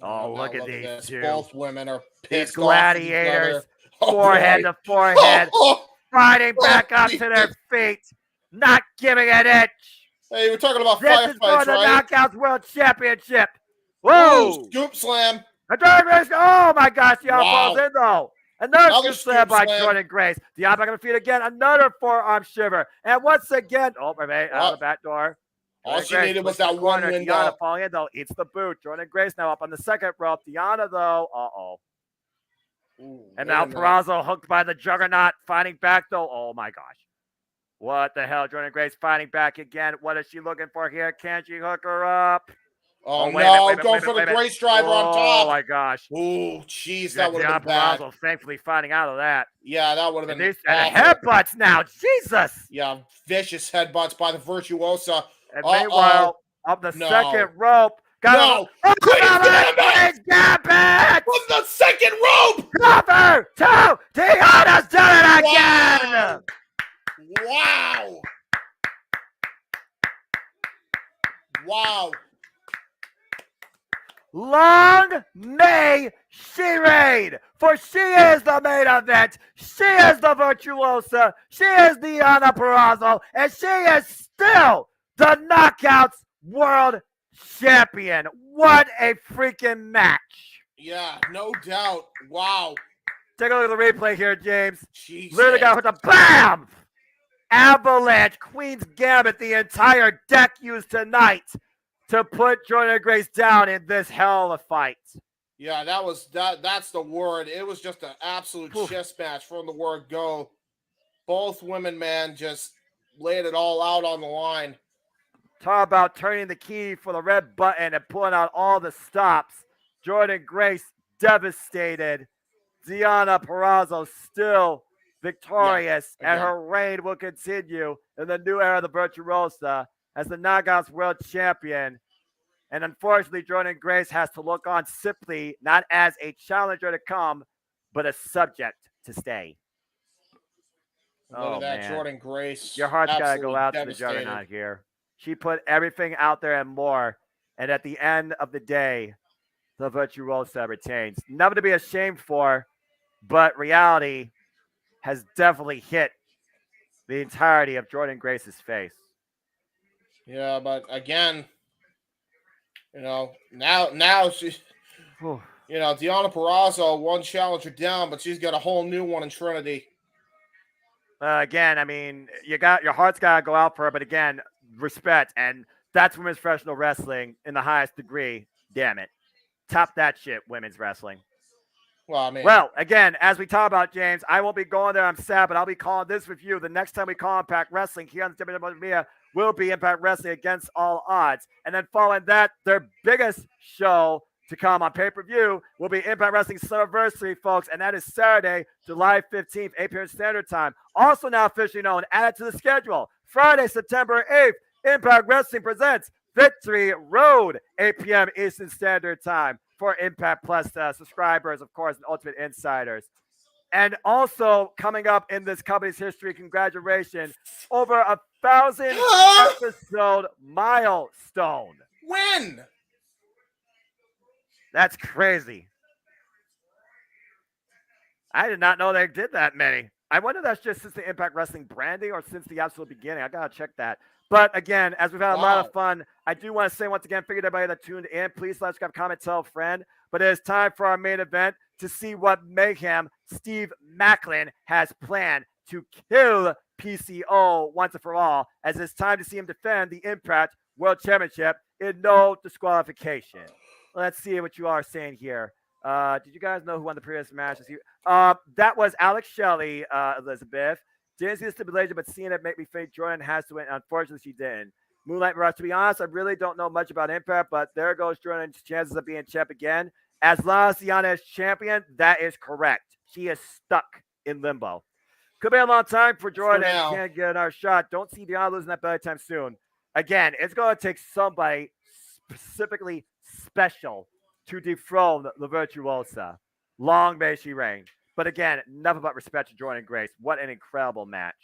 Oh, look at these this. two. Both women are These pissed off at each gladiators, other. Oh, forehead boy. to forehead, fighting back up to Jesus. their feet, not giving an inch. Hey, we're talking about This is for firefights, the right? Knockouts World Championship. Ooh, Whoa! scoop slam. Jordan Grace, oh my gosh, Diana Wow. falls in though. Another Another scoop slam by scoop slam. Jordan Grace. Diana back on the feet again. Another forearm shiver. And once again, out of the back door. All Jordan she Grace needed was puts the that one corner. window. Diana falling in though, eats the boot. Jordan Grace now up on the second rope. Diana though, Ooh, and now Purrazzo hooked by the Juggernaut, fighting back though. Oh my gosh. What the hell? Jordan Grace fighting back again. What is she looking for here? Can she hook her up? Oh, wait a minute, no, going for the Grace driver on top. Oh my gosh. Ooh, jeez, that would have been Diana bad. Purrazzo thankfully finding out of that. Yeah, that would have been And awful. headbutts now. Jesus. Yeah, vicious headbutts by the Virtuosa. And meanwhile, up the No. second rope. No. Queen's Gambit! Gambit! From the second rope! Cover two. Diana's done it again. Wow. Wow. Long may she reign, for she is the main event. She is the Virtuosa. She is Diana Purrazzo, and she is still the Knockouts World Champion. What a freaking match. Yeah, no doubt. Wow. Take a look at the replay here, James. Jesus. Literally got with a BAM! Avalanche, Queen's Gambit, the entire deck used tonight to put Jordan Grace down in this hell of a fight. Yeah, that's the word. It was just an absolute chess match from the word go. Both women, man, just laid it all out on the line. Talk about turning the key for the red button and pulling out all the stops. Jordan Grace devastated. Diana Purrazzo still victorious, and her reign will continue in the new era of the Virtuosa as the Knockouts World Champion. And unfortunately, Jordan Grace has to look on simply not as a challenger to come, but a subject to stay. Look at that, man. Jordan Grace. Your heart's got to go out to the Juggernaut here. She put everything out there and more. And at the end of the day, the Virtuosa retains. Nothing to be ashamed for, but reality has definitely hit the entirety of Jordan Grace's face. Yeah, but again, now she's, Diana Purrazzo, one challenger down, but she's got a whole new one in Trinity. Again, I mean, your heart's got to go out for her, but again, respect, and that's women's professional wrestling in the highest degree. Damn it. Top that shit, women's wrestling. Well, again, as we talk about, James, I won't be going there. I'm sad, but I'll be calling this review. The next time we call Impact Wrestling here on JMN Media will be Impact Wrestling Against All Odds. And then following that, their biggest show to come on pay-per-view will be Impact Wrestling Summerversary, folks. And that is Saturday, July 15th, 8 p.m. Standard Time. Also now officially known, added to the schedule, Friday, September 8th, Impact Wrestling presents Victory Road, 8 p.m. Eastern Standard Time for Impact Plus subscribers, of course, and Ultimate Insiders. And also coming up in this company's history, congratulations, over 1,000 episode milestone. When? That's crazy. I did not know they did that many. I wonder if that's just since the Impact Wrestling branding or since the absolute beginning. I gotta check that. But again, as we've had a lot of fun, I do want to say once again, thank you to everybody that tuned in. Please let us have a comment, tell a friend. But it is time for our main event to see what mayhem Steve Macklin has planned to kill PCO once and for all, as it's time to see him defend the Impact World Championship in no disqualification. Let's see what you are saying here. Did you guys know who won the previous matches? That was Alex Shelley, Elizabeth. Didn't see the stipulation, but seeing it make me think Jordan has to win. Unfortunately, she didn't. Moonlight Rush, to be honest, I really don't know much about Impact, but there goes Jordan's chances of being champ again. As long as Diana is champion, that is correct. She is stuck in limbo. Could be a long time for Jordan and can't get another shot. Don't see Diana losing that belt anytime soon. Again, it's going to take somebody specifically special to dethrone the Virtuosa. Long may she reign. But again, nothing but respect to Jordan Grace. What an incredible match.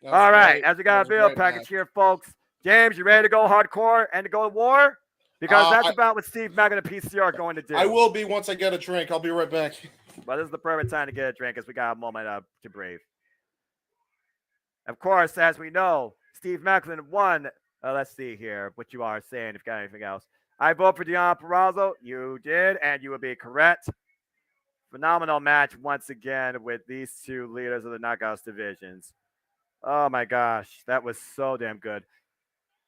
All right, as we got a video package here, folks. James, you ready to go hardcore and to go to war? Because that's about what Steve Macklin and PCO are going to do. I will be once I get a drink. I'll be right back. But this is the perfect time to get a drink as we got a moment to breathe. Of course, as we know, Steve Macklin won. Let's see here what you are saying, if you got anything else. I vote for Deonna Purrazzo. You did, and you would be correct. Phenomenal match once again with these two leaders of the Knockouts divisions. Oh my gosh, that was so damn good.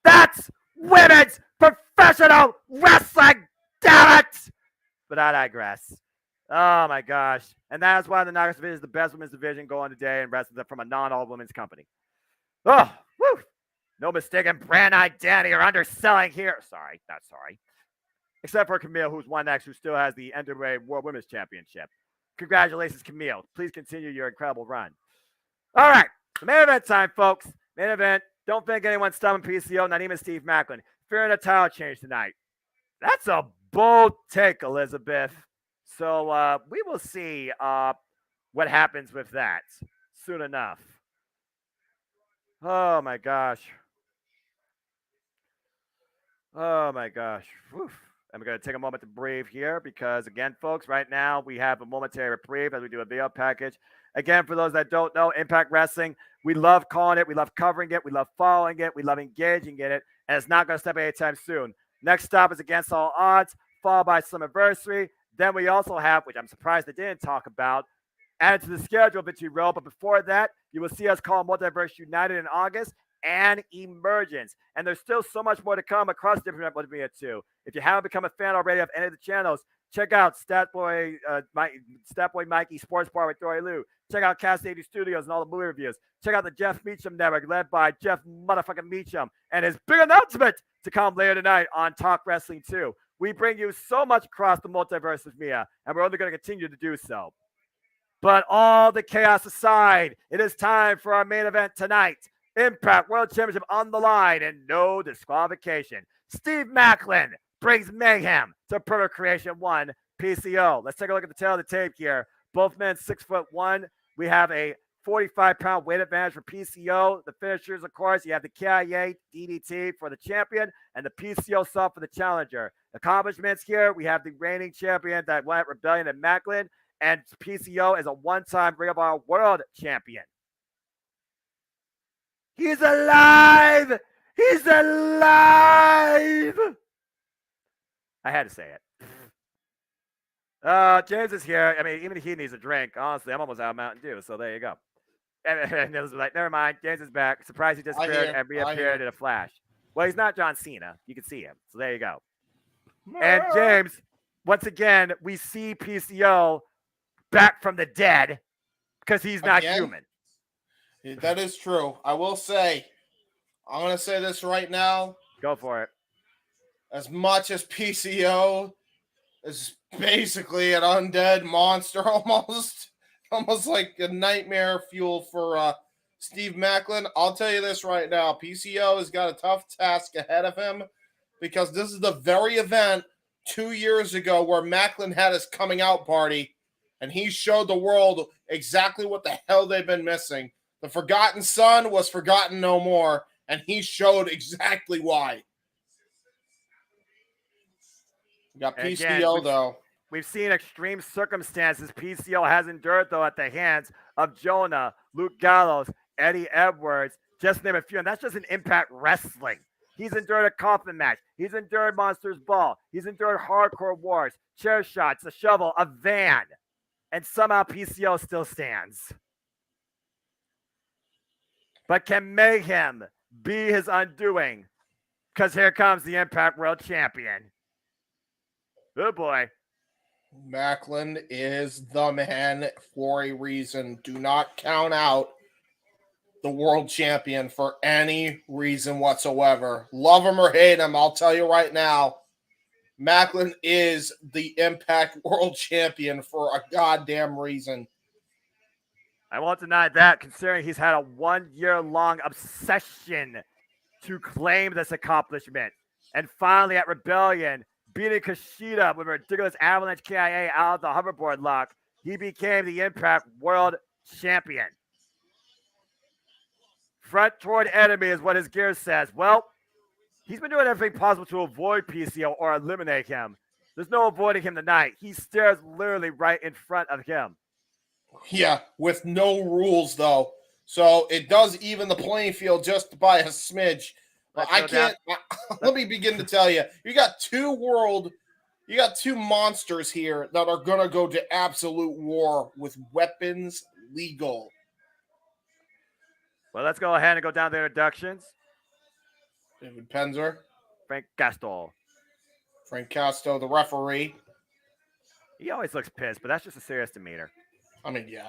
That's women's professional wrestling, damn it! But I digress. Oh my gosh. And that is why the Knockouts division is the best women's division going today and wrestling from a non-all women's company. Oh, woo! No mistaken brand identity or underselling here. Sorry, not sorry. Except for Camille, who's one next, who still has the NWA World Women's Championship. Congratulations, Camille. Please continue your incredible run. All right, the main event time, folks. Main event. Don't think anyone's stopping PCO, not even Steve Macklin. Fearing a title change tonight. That's a bold take, Elizabeth. So we will see what happens with that soon enough. Oh, my gosh. Oh, my gosh. Whew. I'm going to take a moment to breathe here because, again, folks, right now we have a momentary reprieve as we do a video package. Again, for those that don't know, Impact Wrestling, we love calling it, we love covering it, we love following it, we love engaging in it, and it's not going to stop anytime soon. Next stop is Against All Odds, followed by Slammiversary. Then we also have, which I'm surprised they didn't talk about, added to the schedule of Victory Road. But before that, you will see us call Multiverse United in August and Emergence. And there's still so much more to come across different Multimedia too. If you haven't become a fan already of any of the channels, check out Statboy Mikey Sports Bar with Dory Lou. Check out Cast 80 Studios and all the movie reviews. Check out the Jeff Meacham Network led by Jeff motherfucking Meacham and his big announcement to come later tonight on Talk Wrestling 2. We bring you so much across the Multiverse of Media, and we're only going to continue to do so. But all the chaos aside, it is time for our main event tonight. Impact World Championship on the line and no disqualification. Steve Macklin brings mayhem to Perfect Creation 1 PCO. Let's take a look at the tail of the tape here. Both men 6'1". We have a 45-pound weight advantage for PCO. The finishers, of course, you have the KIA DDT for the champion and the PCO sub for the challenger. Accomplishments here, we have the reigning champion that went Rebellion and Macklin, and PCO is a one-time Ring of Honor World Champion. He's alive! He's alive! I had to say it. James is here. I mean, even he needs a drink. Honestly, I'm almost out of Mountain Dew, so there you go. And it was like, never mind. James is back. Surprised he disappeared and reappeared in a flash. Well, he's not John Cena. You can see him. So there you go. And James, once again, we see PCO back from the dead because he's not human. That is true. I will say, I'm going to say this right now. Go for it. As much as PCO is basically an undead monster, almost like a nightmare fuel for Steve Macklin, I'll tell you this right now. PCO has got a tough task ahead of him because this is the very event 2 years ago where Macklin had his coming out party and he showed the world exactly what the hell they've been missing. The forgotten son was forgotten no more, and he showed exactly why. We got PCO, though. We've seen extreme circumstances PCO has endured, though, at the hands of Jonah, Luke Gallows, Eddie Edwards, just to name a few. And that's just in Impact Wrestling. He's endured a coffin match. He's endured Monsters Ball. He's endured Hardcore Wars, chair shots, a shovel, a van. And somehow PCO still stands. But can Mayhem be his undoing? Because here comes the Impact World Champion. Oh, boy. Macklin is the man for a reason. Do not count out the world champion for any reason whatsoever. Love him or hate him, I'll tell you right now, Macklin is the Impact World Champion for a goddamn reason. I won't deny that, considering he's had a 1-year-long obsession to claim this accomplishment. And finally, at Rebellion, beating Kushida with a ridiculous avalanche KIA out of the hoverboard lock, he became the Impact World Champion. Front toward enemy is what his gear says. Well, he's been doing everything possible to avoid PCO or eliminate him. There's no avoiding him tonight. He stares literally right in front of him. Yeah, with no rules, though. So it does even the playing field just by a smidge. But I can't. Let me begin to tell you. You got two monsters here that are going to go to absolute war with weapons legal. Well, let's go ahead and go down the introductions. David Penzer. Frank Castle. Frank Casto, the referee. He always looks pissed, but that's just a serious demeanor. I mean, yeah.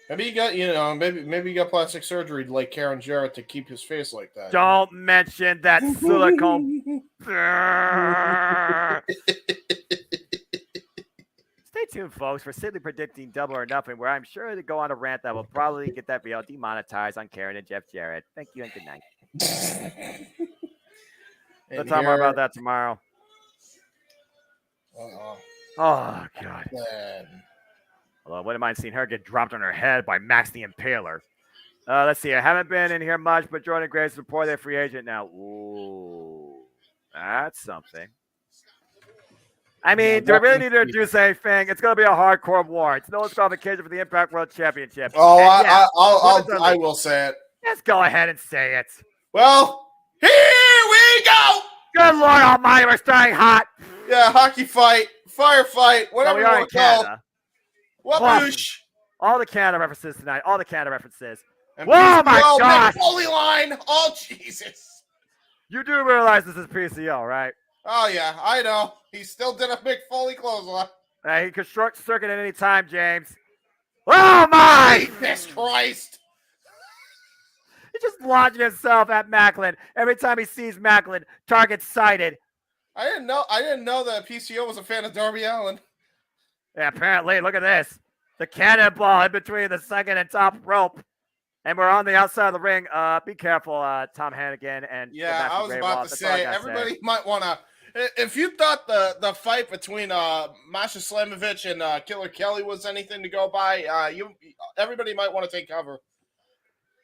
Maybe he got, maybe he got plastic surgery like Karen Jarrett to keep his face like that. Don't mention that silicone. Stay tuned, folks, for Sidley predicting Double or Nothing, where I'm sure to go on a rant that will probably get that video demonetized on Karen and Jeff Jarrett. Thank you and good night. We'll talk more about that tomorrow. Oh, God. Man. Although I wouldn't mind seeing her get dropped on her head by Max the Impaler. Let's see. I haven't been in here much, but Jordan Grace is reported a free agent now. Ooh, that's something. I mean, do we really need to introduce anything? It's going to be a hardcore war. It's no disqualification for the Impact World Championship. Oh, I will say it. Let's go ahead and say it. Well, here we go. Good Lord Almighty, we're starting hot. Yeah, hockey fight, firefight, whatever we you are in want to call it. Canada. Whoosh. All the Canada references tonight. All the Canada references. And Whoa, my PCO, gosh. Mick Foley line. Oh, Jesus. You do realize this is PCO, right? Oh, yeah, I know. He still did a Mick Foley clothesline. He could short circuit at any time, James. Oh, my! Jesus Christ. He's just launching himself at Macklin. Every time he sees Macklin, target sighted. I didn't know that PCO was a fan of Darby Allin. Yeah, apparently. Look at this. The cannonball in between the second and top rope. And we're on the outside of the ring. Be careful, Tom Hannigan. And yeah, I was about to say, everybody might want to. If you thought the fight between Masha Slamovich and Killer Kelly was anything to go by, everybody might want to take cover.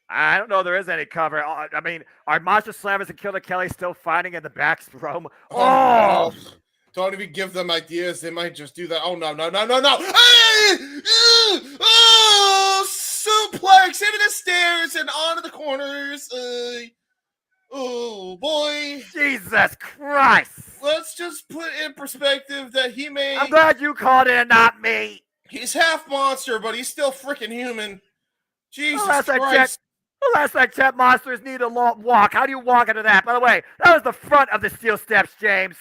I don't know if there is any cover. I mean, are Masha Slamovich and Killer Kelly still fighting in the back room? Oh! No. Don't even give them ideas. They might just do that. Oh, no. Oh, suplex into the stairs and onto the corners. Oh, boy. Jesus Christ. Let's just put in perspective that he may... I'm glad you called it and not me. He's half monster, but he's still freaking human. Jesus Christ. Last I checked, monsters need a long walk. How do you walk into that? By the way, that was the front of the steel steps, James.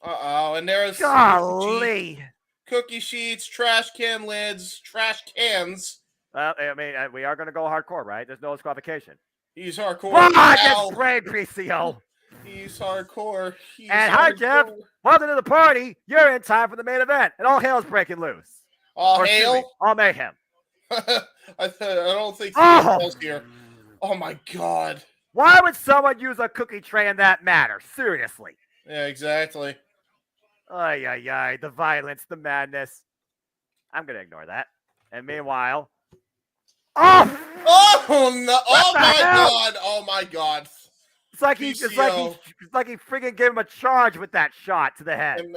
Uh-oh, and there's... Golly. Cookie sheets, trash can lids, trash cans. Well, I mean, we are going to go hardcore, right? There's no disqualification. He's hardcore. Come on, get sprayed, PCO. He's hardcore. Hi, Jeff. Welcome to the party. You're in time for the main event. And all hail's breaking loose. All hail? All mayhem. I don't think he's here. Oh, my God. Why would someone use a cookie tray in that manner? Seriously. Yeah, exactly. Ay, ay, ay. The violence, the madness. I'm going to ignore that. And meanwhile. Oh! Oh no! Oh the my hell? god! Oh my god! It's like he freaking gave him a charge with that shot to the head. And,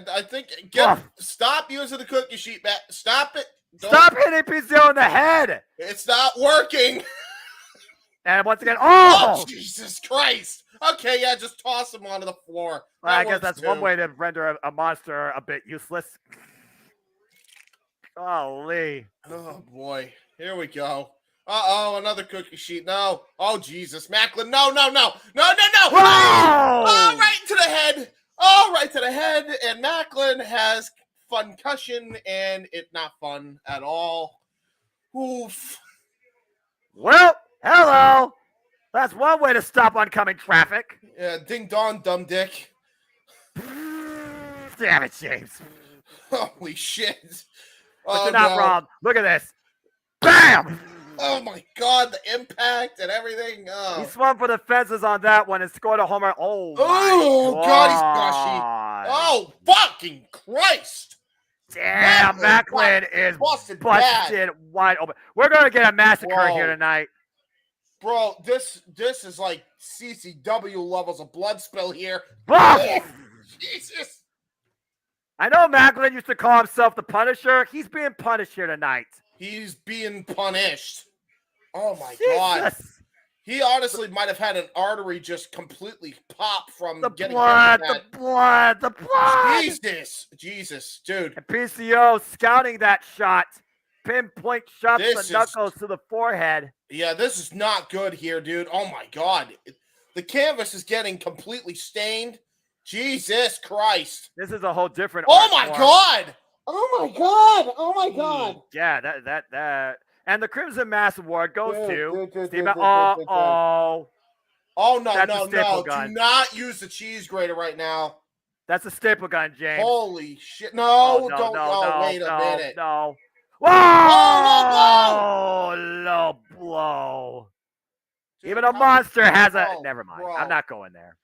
I think Oh. stop using the cookie sheet, Matt. Stop it! Stop hitting PCO in the head! It's not working. And once again, Oh Jesus Christ! Okay, yeah, just toss him onto the floor. Well, I guess works that's too. one way to render a monster a bit useless. Golly. Oh boy, here we go. Uh-oh, another cookie sheet. No. Oh Jesus, Macklin. No. Whoa! Oh, right to the head. Oh, right to the head. And Macklin has concussion, and it's not fun at all. Oof. Well, hello. That's one way to stop oncoming traffic. Yeah, ding dong, dumb dick. Damn it, James. Holy shit. But you're not wrong. Look at this. Bam! Oh my god, the impact and everything. He Oh, swung for the fences on that one and scored a homer. Oh, my god, he's God. gushy. Oh, fucking Christ. Damn, Macklin is busted busted wide open. We're going to get a massacre Whoa. here tonight. Bro, this is like CCW levels of blood spill here. Oh, Jesus. I know Macklin used to call himself the Punisher. He's being punished here tonight. He's being punished. Oh my Jesus. god. He honestly might have had an artery just completely pop from The getting blood, hit with the blood, the blood. Jesus, dude. And PCO scouting that shot. Pinpoint shots This the knuckles to the forehead. Yeah, this is not good here, dude. Oh my god. The canvas is getting completely stained. Jesus Christ. This is a whole different Oh art my form. god. Oh my god. Oh my god. Yeah, that. And the Crimson Mass Award goes to Dude. Steve. Oh, Oh no, That's a no, staple no. gun. Do not use the cheese grater right now. that's a staple gun, James. Holy shit. Oh, No, don't. Wait a minute. No. Oh, Whoa! Low blow. Dude, Even a monster has a. bro, Never mind. bro. I'm not going there.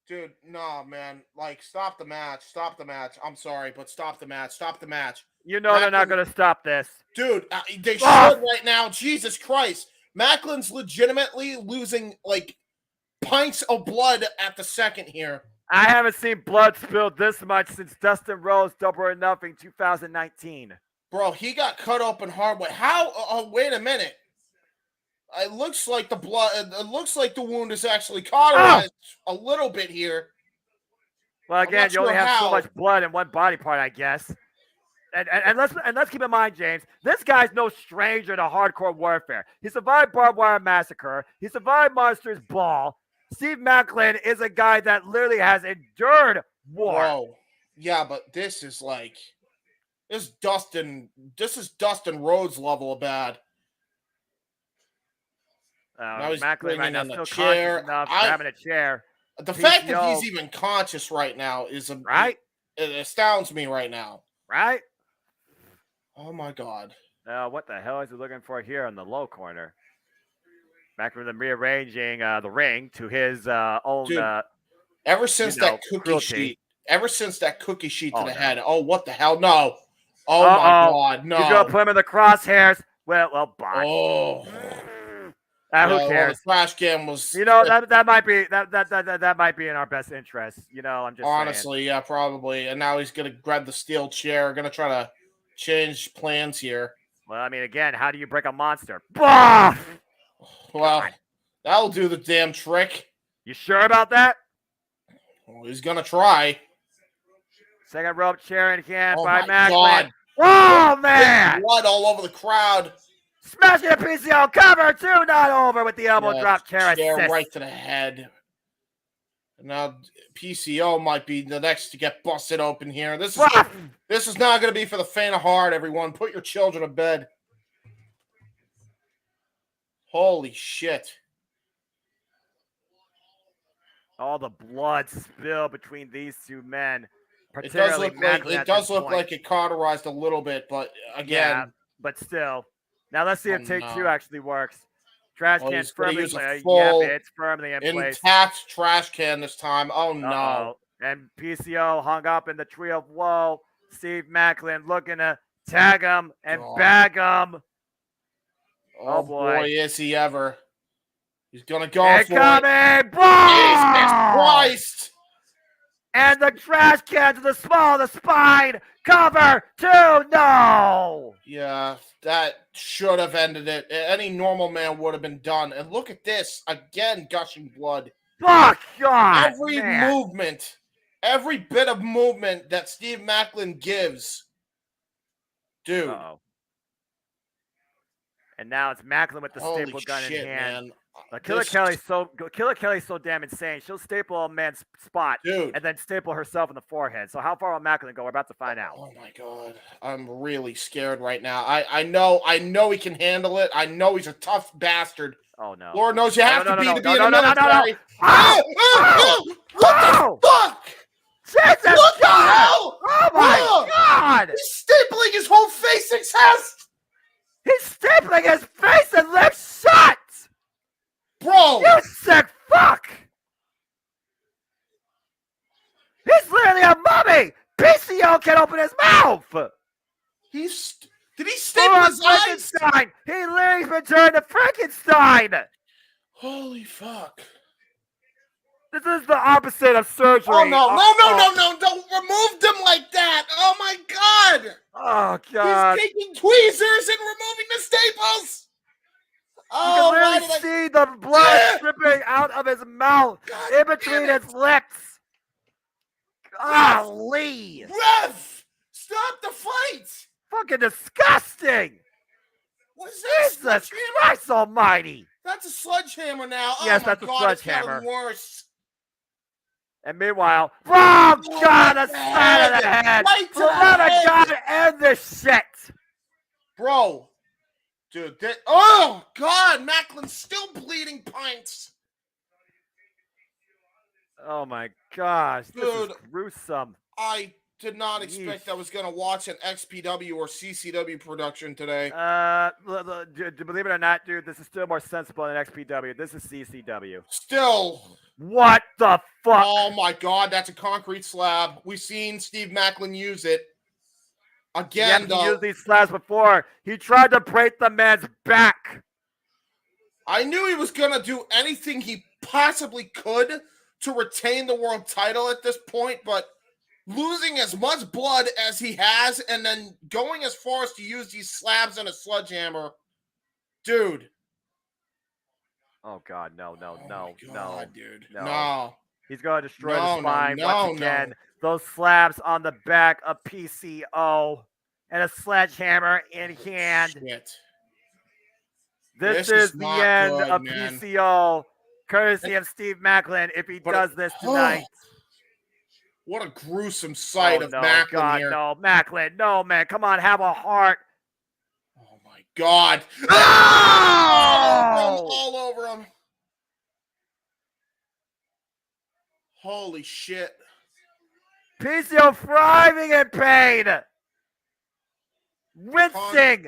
Dude, no, man. Like, stop the match. Stop the match. I'm sorry, but stop the match. Stop the match. You know they're not going to stop this. Dude, they should Ah! right now. Jesus Christ. Macklin's legitimately losing, like, pints of blood at the second here. I haven't seen blood spilled this much since Dustin Rose Double or Nothing 2019. Bro, he got cut open hard way. How? Wait a minute. It looks like the blood. It looks like the wound is actually cauterized a little bit here. Well, again, not you only sure have so how. much blood in one body part, I guess. And let's keep in mind, James, this guy's no stranger to hardcore warfare. He survived barbed wire massacre. He survived Monsters Ball. Steve Macklin is a guy that literally has endured war. Bro, yeah, but this is like this is Dustin Rhodes level of bad. Now he's Macklin right bringing now in the still chair. conscious enough, grabbing a chair. The fact that PCO. he's even conscious right now is Right? It astounds me right now. Right? Oh my god. What the hell is he looking for here in the low corner? Macklin rearranging the ring to his own. Dude, ever since that cookie cruelty. sheet, to Oh, the no. head. Oh, what the hell? No. Oh Uh-oh. my god, no. He's gonna put him in the crosshairs. Well, bye. Oh. Who Well, cares? the trash can was You know that might be that might be in our best interest. You know, I'm just saying. honestly, yeah, probably. And now he's gonna grab the steel chair, gonna try to change plans here. Well, I mean, again, how do you break a monster? Bah! Well, God. that'll do the damn trick. You sure about that? Well, he's gonna try. Second rope chair in hand Oh by my Macklin. god. Oh man! Blood all over the crowd. Smashing a PCO cover, 2 not over with the elbow Yeah, drop chair assist. right to the head. Now PCO might be the next to get busted open here. This is not going to be for the faint of heart, everyone. Put your children to bed. Holy shit. All the blood spill between these two men. It does particularly look like Macklin at this point. it cauterized a little bit, but again, Yeah, but still. Now let's see if Oh, take no. two actually works. Trash Well, can's he's gonna firmly use a yeah, full it's firmly in place. intact trash can this time. Oh no. Uh-oh. And PCO hung up in the tree of woe. Steve Macklin looking to tag him and God. bag him. Oh boy. boy, is he ever. He's going to go for Incoming! it. Boom! Jesus Christ! And the trash can to the small of the spine. Cover 2. No! Yeah, that should have ended it. Any normal man would have been done. And look at this. Again, gushing blood. Oh, God! Every man. movement, every bit of movement that Steve Macklin gives. Dude. Uh-oh. And now it's Macklin with the Holy staple gun shit, in hand. man. Killer Kelly's so damn insane. She'll staple a man's spot Dude. and then staple herself in the forehead. So how far will Macklin go? We're about to find out. Oh my God. I'm really scared right now. I know he can handle it. I know he's a tough bastard. Oh no. Lord knows you have to be in the military. No. What the fuck? Jesus What the God! hell? Oh my God! He's stapling his whole face and chest. He's stapling his face and lips shut! Bro! You sick fuck! He's literally a mummy! PCO can open his mouth! Did he staple his eyes? Frankenstein! He literally's been turned to Frankenstein! Holy fuck. This is the opposite of surgery. Oh no, don't remove them like that. Oh my God. Oh God. He's taking tweezers and removing the staples. You Oh, can literally see the blood dripping out of his mouth, God in between damn his lips. Golly! Rev, stop the fight. Fucking disgusting! What is this? Jesus Christ Almighty! That's a sledgehammer now. Yes, oh my that's a God, sledgehammer. It's getting worse. And meanwhile, oh God, the side of the head! Right to For the the love of head. God, end this shit! Bro, dude, oh God, Macklin's still bleeding pints. Oh my gosh, this is Dude. gruesome. I did not expect I was going to watch an XPW or CCW production today. Believe it or not, dude, this is still more sensible than XPW. This is CCW. Still. What the fuck? Oh my God, that's a concrete slab. We've seen Steve Macklin use it. Again, He used these slabs before. He tried to break the man's back. I knew he was going to do anything he possibly could to retain the world title at this point, but losing as much blood as he has and then going as far as to use these slabs and a sledgehammer. Dude. Oh God, no, dude. no. No. He's going to destroy the spine no, once again. Those slabs on the back of PCO and a sledgehammer in hand. Shit. This is the not end good, of man. PCO, courtesy of Steve Macklin, if he does this tonight. What a gruesome sight of no, Macklin God, here. no, Macklin, no, man, come on, have a heart. Oh my God. Oh! All over him. Holy shit. PCO thriving in pain. Wincing.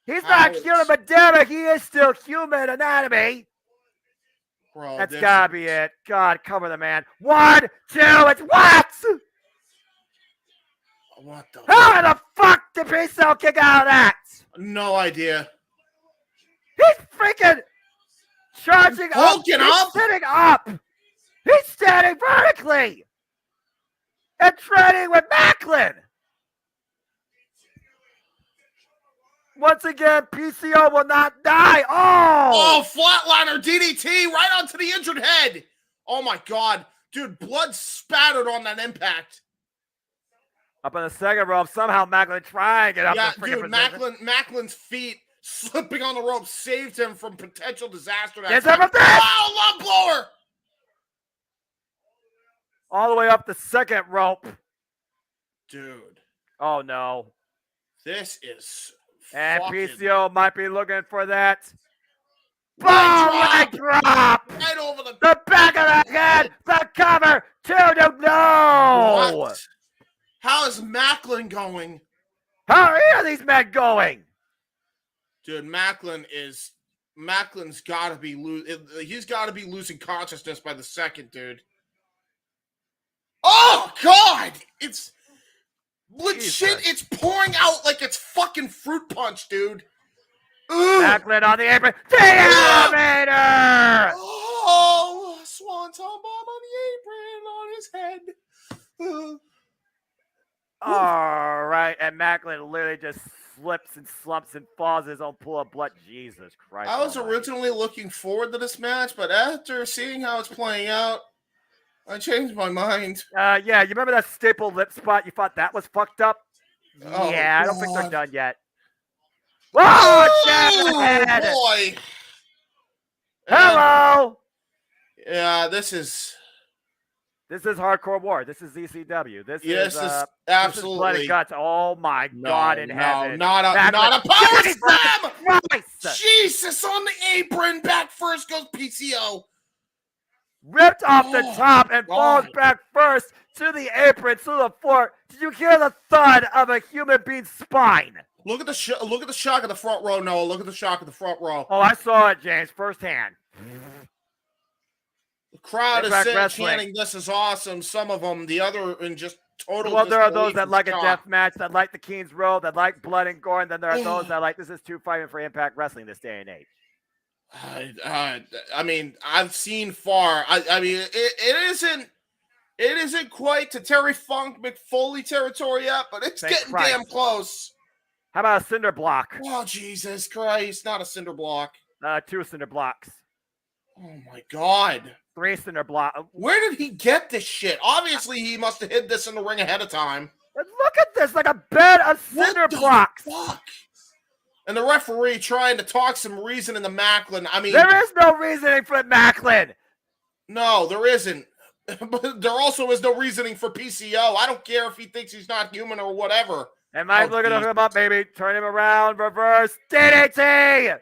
He's not human, but damn it, he is still human anatomy. Bro, That's gotta be it. God, cover the man. 1, 2, it's what? What the How the fuck did PCO kick out of that? No idea. He's freaking charging up. He's He's sitting up. He's standing vertically and training with Macklin. Once again, PCO will not die. Oh, flatliner DDT right onto the injured head. Oh my God. Dude, blood spattered on that impact. Up on the second rope, somehow Macklin trying it up. Yeah, the freaking dude, position. Macklin's feet slipping on the rope saved him from potential disaster. Yes, everything! Wow, love blower! All the way up the second rope. Dude. Oh, no. This is And fucking... PCO might be looking for that. Leg Leg drop! Right over the... The back of the head! The cover! 2 to no! What? How is Macklin going? How are these men going? Dude, Macklin's got to be he's got to be losing consciousness by the second, dude. Oh God! It's legit. Jesus. It's pouring out like it's fucking fruit punch, dude. Ugh. Macklin on the apron. The Elevator! Oh, swanton bomb on the apron on his head. All right, and Macklin literally just slips and slumps and falls his own pool of blood. Jesus Christ! I was almighty. originally looking forward to this match, but after seeing how it's playing out, I changed my mind. Yeah, you remember that staple lip spot? You thought that was fucked up? Oh, Yeah, I don't think they're God. done yet. Whoa, jab to the Oh, head! boy! Hello! Yeah, this is This is Hardcore War. This is ECW. This yes, is this this is blood absolutely and guts. Oh my God in heaven! not a Macklin- power Jesus slam! Christ! Jesus on the apron, back first goes PCO. Ripped off the Oh, top and falls God. back first to the apron, to the floor. Did you hear the thud of a human being's spine? Look at the shock of the front row, Noah. Look at the shock of the front row. Oh, I saw it, James, firsthand. The crowd is Impact sitting Wrestling. chanting, "This is awesome." Some of them, the other, in just total. Well, there are those disbelief that and like a shock. death match, that like the King's Road, that like blood and gore, and then there are those that like this is too fighting for Impact Wrestling this day and age. I mean, I've seen far. I mean, it isn't quite to Terry Funk McFoley territory yet, but it's Thank getting Christ. damn close. How about a cinder block? Oh, Jesus Christ! Not a cinder block. 2 cinder blocks. Oh my God! 3 cinder block. Where did he get this shit? Obviously, he must have hid this in the ring ahead of time. Look at this, like a bed of cinder What the blocks. fuck? And the referee trying to talk some reason in the Macklin. I mean, There is no reasoning for Macklin. no, there isn't. But there also is no reasoning for PCO. I don't care if he thinks he's not human or whatever. And Mike Oh, looking Jesus. him up, baby. Turn him around, reverse, DDT.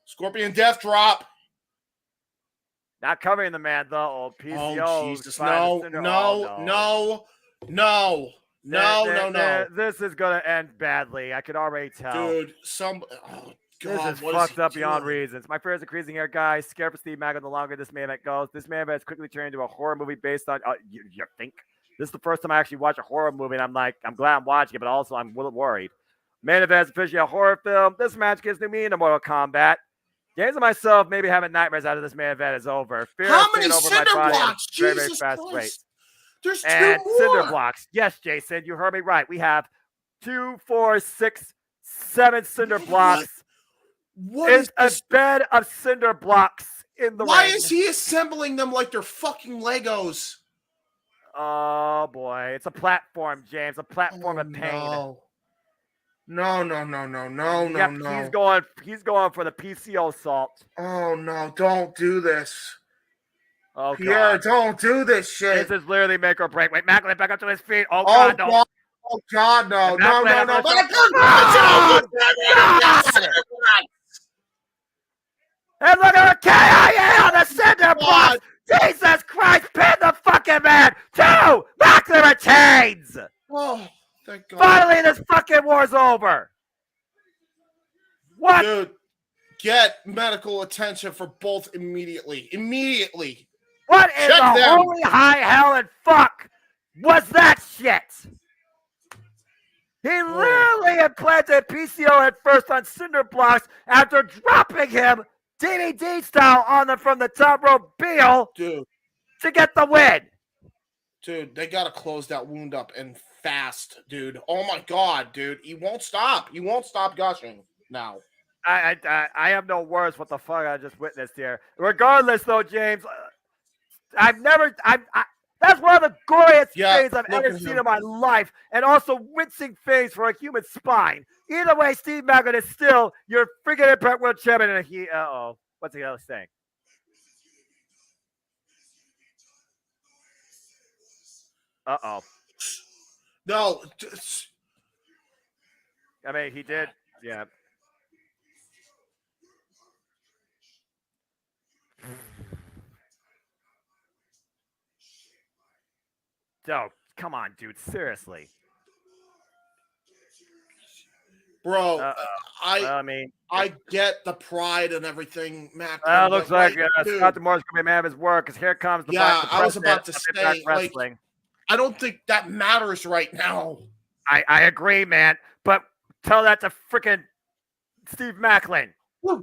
Scorpion Death Drop. Not covering the man, though. Oh, PCO. Oh, Jesus. finds a No, cinder- no, oh, no, no, no. This is going to end badly. I could already tell. Dude, oh, This God. is what fucked he up beyond doing? reasons. My fears are increasing here, guys. Scared for Steve Macklin the longer this main event goes. This main event has quickly turned into a horror movie based on. You think? This is the first time I actually watch a horror movie, and I'm glad I'm watching it, but also I'm a little worried. Main event is officially a horror film. This match gives new meaning to Mortal Kombat. James and myself maybe having nightmares after this main event is over. Fear How is many taking over my cinder body at a blocks? very, very Jesus fast Christ. rate. There's And 2 more. cinder blocks. Yes, Jason, you heard me right. We have 2, 4, 6, 7 cinder blocks. What It's is a this? bed of cinder blocks in the Why ring. is he assembling them like they're fucking Legos? Oh boy, it's a platform, James. A platform Oh, of pain. No, Yep, no. He's going for the PCO salt. Oh, no, don't do this. Oh Pierre, god, don't do this shit. this is literally make or break. Wait, Macklin back up to his feet. Oh Oh, god, no. God. Oh, God, no. And No, that's no, right, no. that's But right. And look at the KIA on the cinder blocks. Jesus Christ, pin the fucking man. 2, Macklin retains. Oh, thank God. Finally, this fucking war's over. What? Dude, get medical attention for both immediately. Immediately. What in Check the them. holy high hell and fuck was that shit? He literally implanted PCO at first on cinder blocks after dropping him DVD style on them from the top rope Beal Dude, to get the win. they got to close that wound up and fast, dude. Oh, my God, dude. He won't stop. He won't stop gushing now. I have no words what the fuck I just witnessed here. Regardless, though, James, that's one of the goriest things I've look ever at seen him. in my life, and also wincing things for a human spine. Either way, Steve Macklin is still your freaking Impact World Champion, and what's the other saying? No. I mean, he did, yeah. So, come on, dude, seriously. Bro, I mean, I get the pride and everything, Mac. looks like dude, Scott Demore's going to be a man of his word, because here comes the Yeah, I was president about to of Impact say, like, Wrestling. I don't think that matters right now. I agree, man. But tell that to freaking Steve Macklin. Well,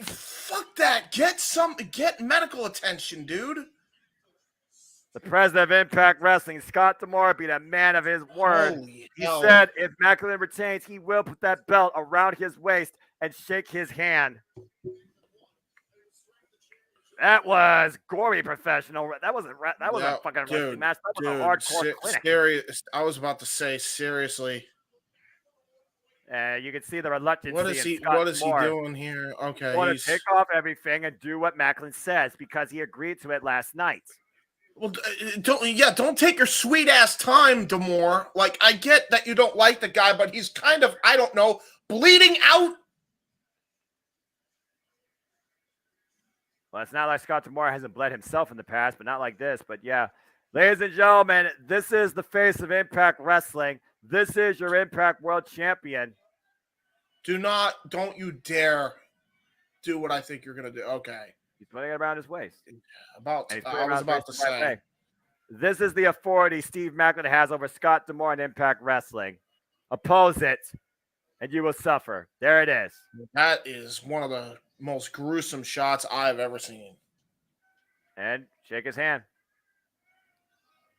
fuck that. Get medical attention, dude. The president of Impact Wrestling, Scott D'Amore, being a man of his word. Holy He hell. said if Macklin retains, he will put that belt around his waist and shake his hand. That was gory professional. That wasn't a fucking wrestling match. That was a hardcore clinic. Serious. I was about to say, seriously. You can see the reluctance. What is he doing here? Okay, want to take off everything and do what Macklin says because he agreed to it last night. Well, don't take your sweet ass time, D'Amore. Like, I get that you don't like the guy, but he's kind of, I don't know, bleeding out. Well, it's not like Scott D'Amore hasn't bled himself in the past, but not like this. But yeah, ladies and gentlemen, this is the face of Impact Wrestling. This is your Impact World Champion. Don't you dare do what I think you're going to do. Okay. He's putting it around his waist. I was about to say. This is the authority Steve Macklin has over Scott D'Amore in Impact Wrestling. Oppose it, and you will suffer. There it is. That is one of the most gruesome shots I've ever seen. And shake his hand.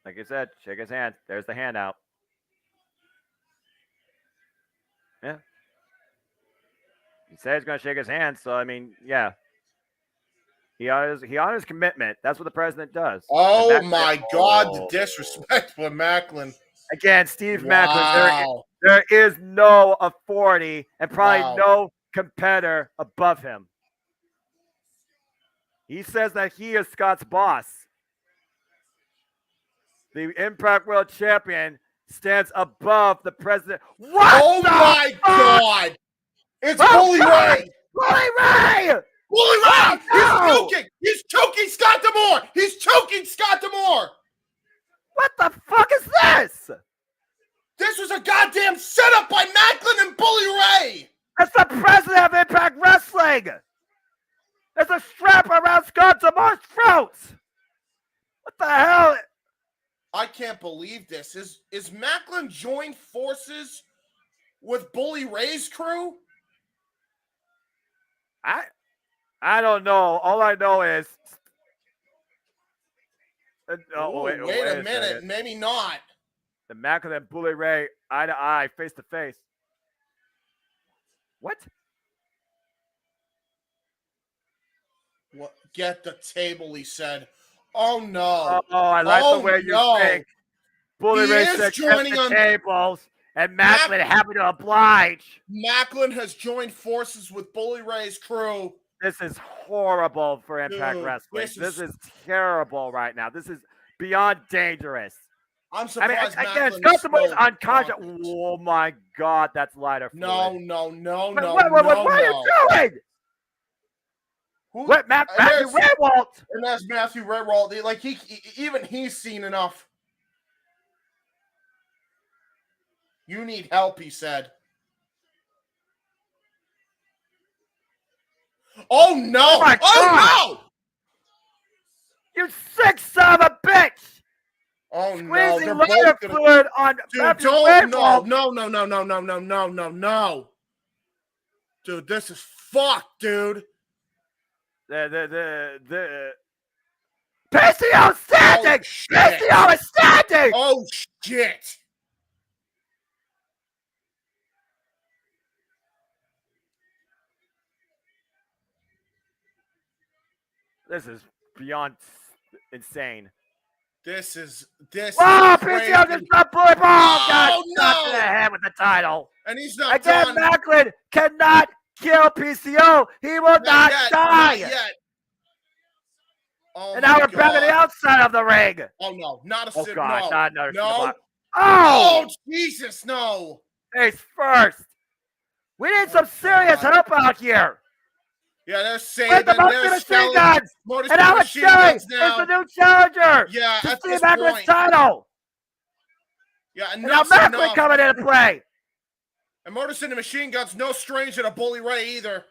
Like I said, shake his hand. There's the handout. Yeah. He said he's going to shake his hand, so I mean, yeah. He honors commitment. That's what the president does. Oh my God, the disrespect for Macklin. Again, Steve Macklin. There is no authority and probably no competitor above him. He says that he is Scott's boss. The Impact World Champion stands above the president. What? Oh my God! It's Bully Ray! Bully Ray! Bully Ray! He's choking! He's choking Scott D'Amore! He's choking Scott D'Amore! What the fuck is this? This was a goddamn setup by Macklin and Bully Ray! That's the president of Impact Wrestling! There's a strap around Scott D'Amore's throat! What the hell? I can't believe this. Is Macklin joined forces with Bully Ray's crew? I don't know. All I know is. Wait a minute. Maybe not. The Macklin and Bully Ray eye to eye, face to face. What? What? Get the table, he said. Oh no. Oh, I like the way you think. Bully Ray said joining on tables, and Macklin happy to oblige. Macklin has joined forces with Bully Ray's crew. This is horrible for Impact Wrestling. This is terrible right now. This is beyond dangerous. I'm surprised. Again, Scott D'Amore's unconscious. Oh my God, that's lighter fluid. No. What are you doing? What, Matthew Raywalt? And that's Matthew Raywalt. Like even he's seen enough. You need help, he said. Oh no! Oh no! You sick son of a bitch! Oh no! Squeezing lighter fluid on Matthew Raywalt. No! Dude, this is fucked, dude. The PCO standing! PCO is standing! Oh shit! This is beyond insane. This is PCO just got bully ball! Oh no! To the head with the title. And he's not again. Done. Macklin cannot kill PCO. He will not die. Not yet. Oh and now we're back on the outside of the ring. Oh no! Not a sit. Oh God! no. Not another. No! Oh Jesus! No! Face first. We need some serious help out here. Yeah, they're saying the machine guns. And Alex Shelley is the new challenger. Yeah, to Steve Macklin's title. Yeah, and now Macklin coming into play. And Motor City Machine Guns no stranger to Bully Ray either.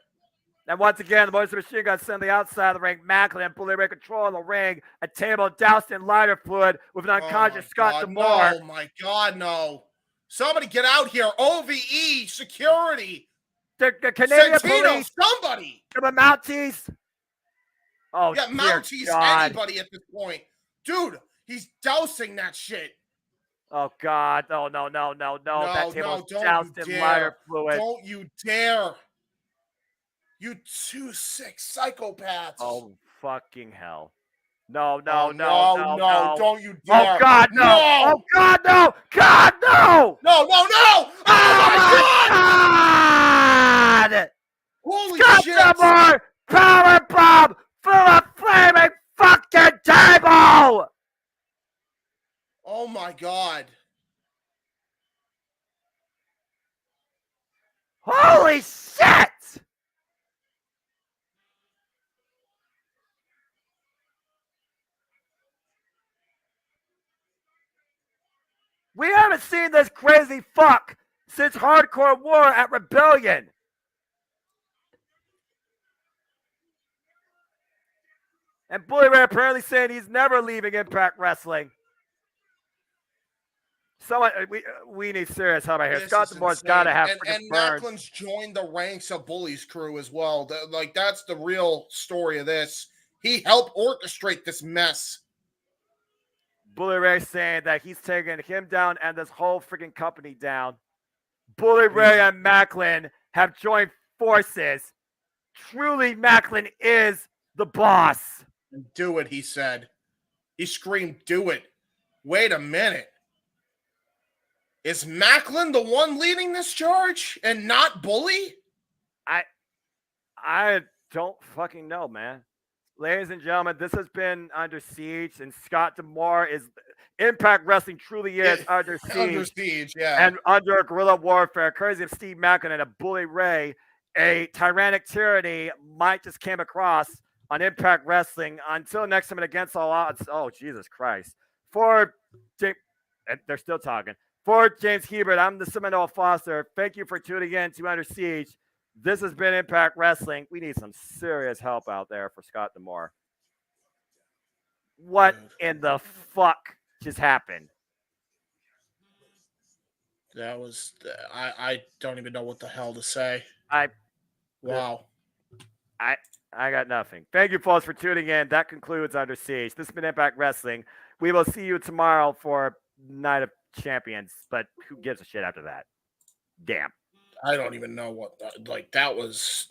And once again, the Voice of Machine Gun sent the outside of the ring. Macklin and Bully Ray control the ring. A table doused in lighter fluid with an unconscious Scott D'Amore. Oh my God, no! Somebody get out here! OVE security. The Canadian Santino, police. somebody. The Mounties. Oh, Yeah, dear Mounties, God. anybody at this point. Dude, he's dousing that shit. Oh, God. Oh, no. That table's don't doused you in dare. lighter fluid. Don't you dare. You two sick psychopaths. Oh, fucking hell. No. Don't you dare. Oh, God, no. Oh, God, no. God, no. No. Oh, my God. God. Holy Scott shit. D'Amore, power bomb through a flaming fucking table. Oh, my God. Holy shit. We haven't seen this crazy fuck since Hardcore War at Rebellion. And Bully Ray apparently saying he's never leaving Impact Wrestling. Someone, we need serious help right here. This Scott is D'Amore's insane. got to have and freaking burns. Macklin's joined the ranks of Bully's crew as well. Like, that's the real story of this. He helped orchestrate this mess. Bully Ray saying that he's taking him down and this whole freaking company down. Bully Ray and Macklin have joined forces. Truly, Macklin is the boss. Do it, he said. He screamed, do it. Wait a minute. Is Macklin the one leading this charge and not Bully? I don't fucking know, man. Ladies and gentlemen, this has been Under Siege, and Scott D'Amore is Impact Wrestling truly is under siege. Under siege, yeah. And under guerrilla warfare, courtesy of Steve Macklin and a Bully Ray, a tyrannic tyranny might just came across on Impact Wrestling. Until next time and against all odds. Oh, Jesus Christ. For James, they're still talking. For James Hebert, I'm the Seminole Foster. Thank you for tuning in to Under Siege. This has been Impact Wrestling. We need some serious help out there for Scott D'Amore. What in the fuck just happened? That was, I don't even know what the hell to say. Wow. I got nothing. Thank you, folks, for tuning in. That concludes Under Siege. This has been Impact Wrestling. We will see you tomorrow for Night of Champions, but who gives a shit after that? Damn. I don't even know what, like, that was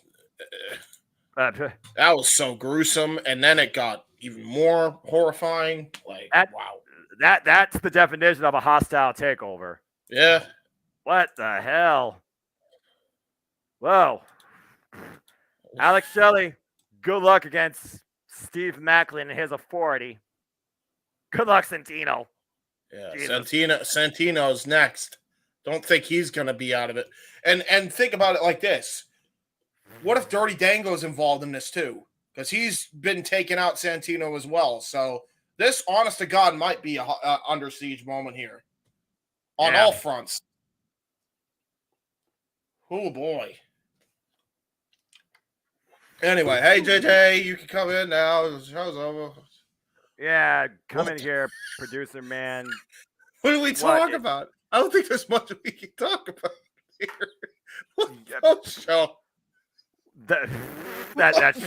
That, so gruesome, and then it got even more horrifying. Like, wow. That's the definition of a hostile takeover. Yeah. What the hell? Whoa. Alex Shelley, good luck against Steve Macklin and his authority. Good luck, Santino. Yeah, Jesus. Santino's next. Don't think he's going to be out of it. And think about it like this. What if Dirty Dango's involved in this too? Because he's been taking out Santino as well. So this, honest to God, might be a Under Siege moment here. On all fronts. Oh, boy. Anyway, hey, JJ, you can come in now. The show's over. Yeah, come in here, producer man. What do we talk about? I don't think there's much we can talk about here. What show?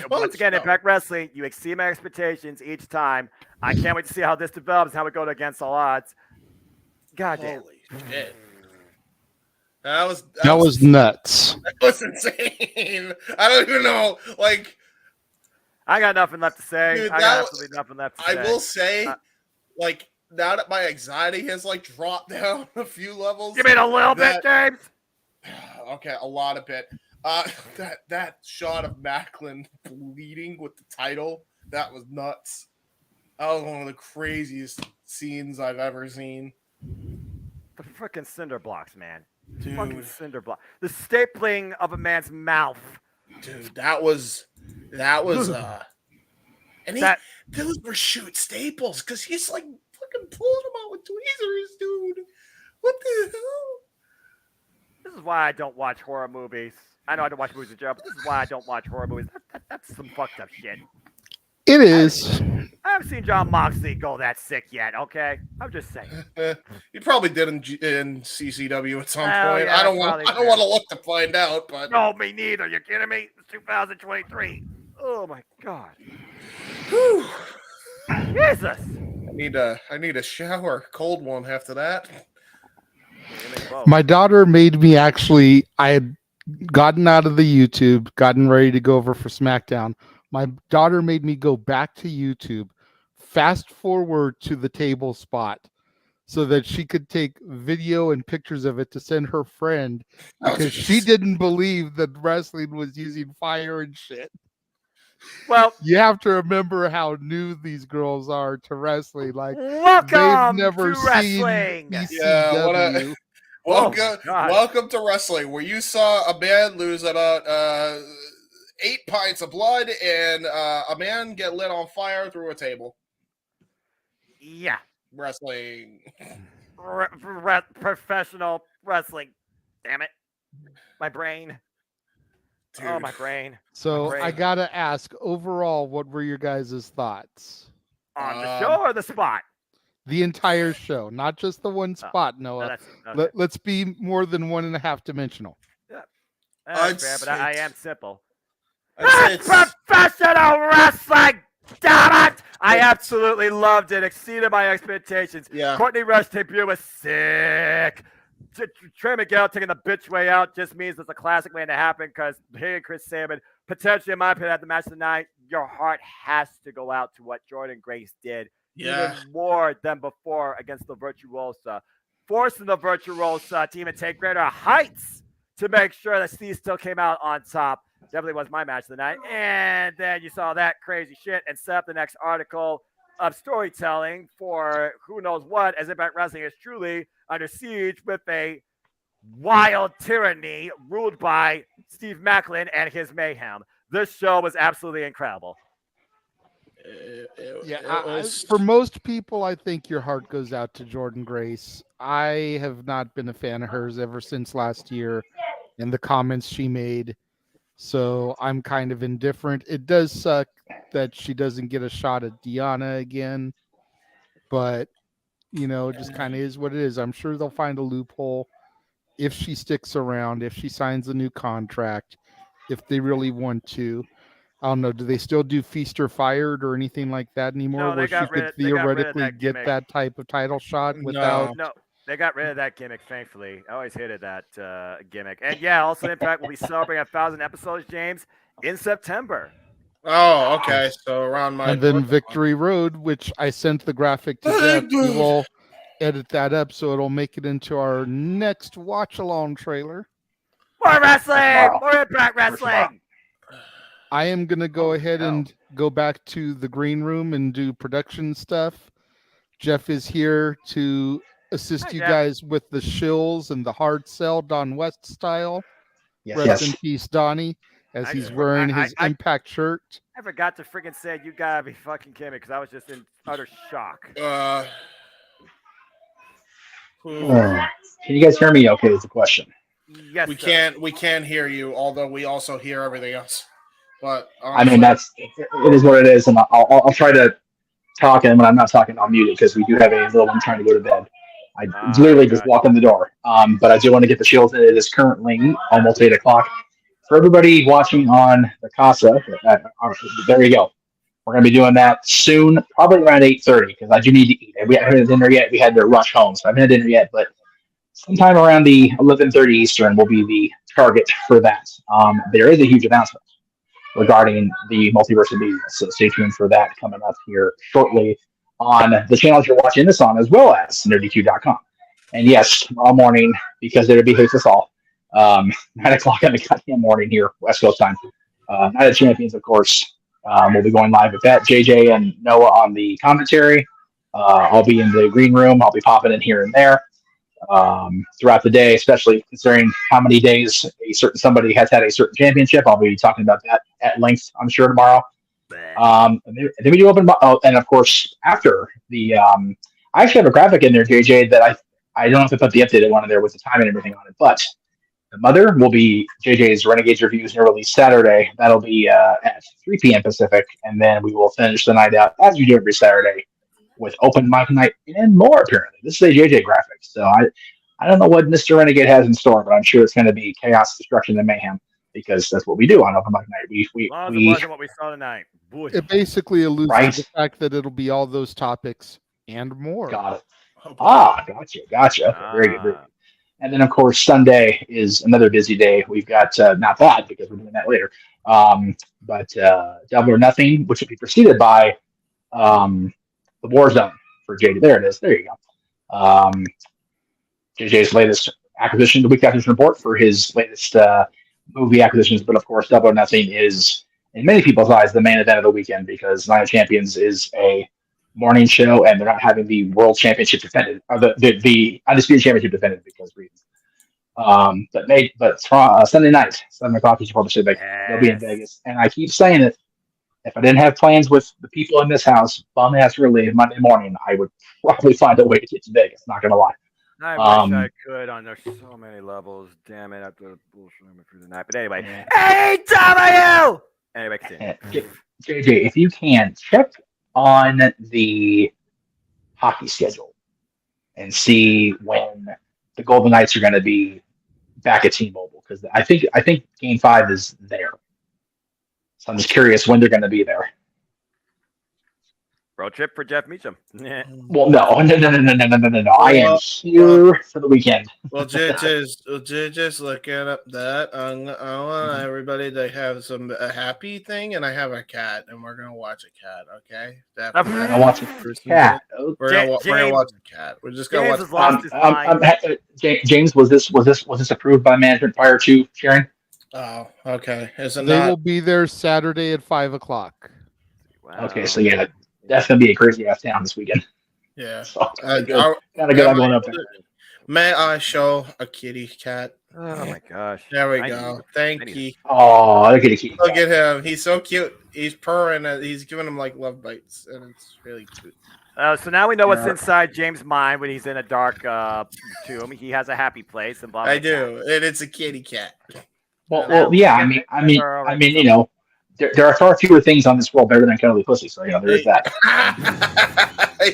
Once again, Impact Wrestling, you exceed my expectations each time. I can't wait to see how this develops, how we go against all odds. God damn. Holy shit. That was nuts. That was insane. I don't even know. Like, I got nothing left to say. Dude, I got absolutely nothing left to say. I will say, like, now that my anxiety has, like, dropped down a few levels. You mean a little bit, James? Okay, a lot of it. That shot of Macklin bleeding with the title, that was nuts. That was one of the craziest scenes I've ever seen. The freaking cinder blocks, man. Dude. Fucking cinder block. The stapling of a man's mouth. Dude, that was and those were shoot staples because he's like fucking pulling them out with tweezers, dude. What the hell? This is why I don't watch horror movies. I know I don't watch movies in general, but this is why I don't watch horror movies. That's some fucked up shit. It is. I haven't seen John Moxley go that sick yet. Okay, I'm just saying. He probably did in CCW at some Oh, point. yeah, I don't probably want to look to find out, but No, me neither. You kidding me? It's 2023. Oh my god. whew, Jesus. I need a shower, cold one after that. My daughter made me actually. I had gotten out of the YouTube, gotten ready to go over for SmackDown. My daughter made me go back to YouTube, fast forward to the table spot, so that she could take video and pictures of it to send her friend because she didn't believe that wrestling was using fire and shit. Well, you have to remember how new these girls are to wrestling. Like, welcome they've never to seen wrestling. ECW. Welcome to wrestling, where you saw a man lose about 8 pints of blood and a man get lit on fire through a table. Yeah. Wrestling. Professional wrestling. Damn it. My brain. Dude. Oh, my brain. So My brain. I gotta ask, overall, what were your guys' thoughts? On the show or the spot? The entire show, not just the one spot, Noah. Okay. Let's be more than 1.5 dimensional. That's fair, but I am simple. I'd say it's Professional wrestling! Damn it! I absolutely loved it. Exceeded my expectations. Yeah. Courtney Rush's debut was sick. Trey Miguel taking the bitch way out just means it's a classic waiting to happen because he and Chris Sabin, potentially, in my opinion, at the match of the night, your heart has to go out to what Jordan Grace did. Yeah. Even more than before against the Virtuosa. Forcing the Virtuosa to even take greater heights to make sure that Steve still came out on top. Definitely was my match of the night. And then you saw that crazy shit and set up the next article of storytelling for who knows what, as Impact Wrestling is truly under siege with a wild tyranny ruled by Steve Macklin and his mayhem. This show was absolutely incredible. For most people, I think your heart goes out to Jordan Grace. I have not been a fan of hers ever since last year and the comments she made. So I'm kind of indifferent. It does suck that she doesn't get a shot at Deanna again, but it just kind of is what it is. I'm sure they'll find a loophole if she sticks around, if she signs a new contract, if they really want to. I don't know. Do they still do Feast or Fired or anything like that anymore, where she could theoretically get that type of title shot without? No, they got rid of that gimmick, thankfully. I always hated that gimmick. And yeah, also Impact will be celebrating 1,000 episodes, James, in September. Oh, okay. So around my and then Victory Road, which I sent the graphic to Jeff. We will edit that up so it'll make it into our next watch-along trailer. More wrestling! More Impact Wrestling! I am going to go ahead and go back to the green room and do production stuff. Jeff is here to assist you guys with the shills and the hard sell Don West style. Rest in peace, Donnie, as he's wearing his Impact shirt. I forgot to freaking say you gotta be fucking kidding me because I was just in utter shock. Can you guys hear me okay is the question. Yes, we can't hear you, although we also hear everything else. But I mean, it is what it is, and I'll try to talk, and when I'm not talking, I'll mute it because we do have a little one trying to go to bed. I literally just walked in the door, but I do want to get the shields in. It is currently almost 8 o'clock. For everybody watching on the Casa, there you go. We're going to be doing that soon, probably around 8:30, because I do need to eat. We haven't had dinner yet. We had to rush home, so I haven't had dinner yet, but sometime around the 11:30 Eastern will be the target for that. There is a huge announcement regarding the Multiverse of Media, so stay tuned for that coming up here shortly on the channels you're watching this on, as well as nerdyq.com. And yes, tomorrow morning, because there be hates us all, 9 o'clock in the goddamn morning here, West Coast time. Night of Champions, of course. We'll be going live with that. JJ and Noah on the commentary. I'll be in the green room. I'll be popping in here and there throughout the day, especially considering how many days somebody has had a certain championship. I'll be talking about that at length, I'm sure, tomorrow. And then we do open. And of course, after the, I actually have a graphic in there, JJ, that I don't know if I put the updated one in there with the time and everything on it, but The mother will be JJ's Renegades reviews and release Saturday. That'll be at 3 p.m. Pacific, and then we will finish the night out as we do every Saturday with open mic night and more. Apparently, this is a JJ graphic, so I don't know what Mr. Renegade has in store, but I'm sure it's going to be chaos, destruction, and mayhem because that's what we do on open mic night. As long as it wasn't what we saw tonight. Boy. It basically alludes Right. to the fact that it'll be all those topics and more. Got it. Gotcha. Very good. And then, of course, Sunday is another busy day. We've got, not that, because we're doing that later, but Double or Nothing, which will be preceded by the War Zone for JJ. There it is. There you go. JJ's latest acquisition, the week acquisition report for his latest movie acquisitions. But, of course, Double or Nothing is, in many people's eyes, the main event of the weekend because Night of Champions is a morning show, and they're not having the world championship defended, or the undisputed championship defended because reasons. But Sunday night, 7 o'clock Eastern Pacific, they'll be in Vegas. And I keep saying it. If I didn't have plans with the people in this house, bum ass really Monday morning, I would probably find a way to get to Vegas. Not gonna lie. I wish I could on there's so many levels. Damn it, after bullshit through the night. But anyway, AW! Anyway, continue. JJ, if you can, check on the hockey schedule and see when the Golden Knights are going to be back at T-Mobile, because I think Game 5 is there. So I'm just curious when they're going to be there. Road trip for Jeff Meacham. Well, no. I am here for the weekend. Well, just looking up that. I want everybody to have a happy thing, and I have a cat, and we're gonna watch a cat. Okay, we're gonna watch a cat. We're gonna watch a cat. We're just gonna watch. James, was this approved by management prior to sharing? Oh, okay. They will be there Saturday at 5 o'clock. Wow. Okay, so yeah. That's gonna be a crazy ass town this weekend. Yeah, so, got a good going up there. May I show a kitty cat? Oh my gosh! There we go. Thank you. Oh, look at the Look at him. He's so cute. He's purring. He's giving him like love bites, and it's really cute. So now we know what's inside James' mind when he's in a dark tomb. He has a happy place, and blah, blah, I do, and it's a kitty cat. Well, yeah. I mean, you know. There are far fewer things on this world better than cuddly pussy, so there is that.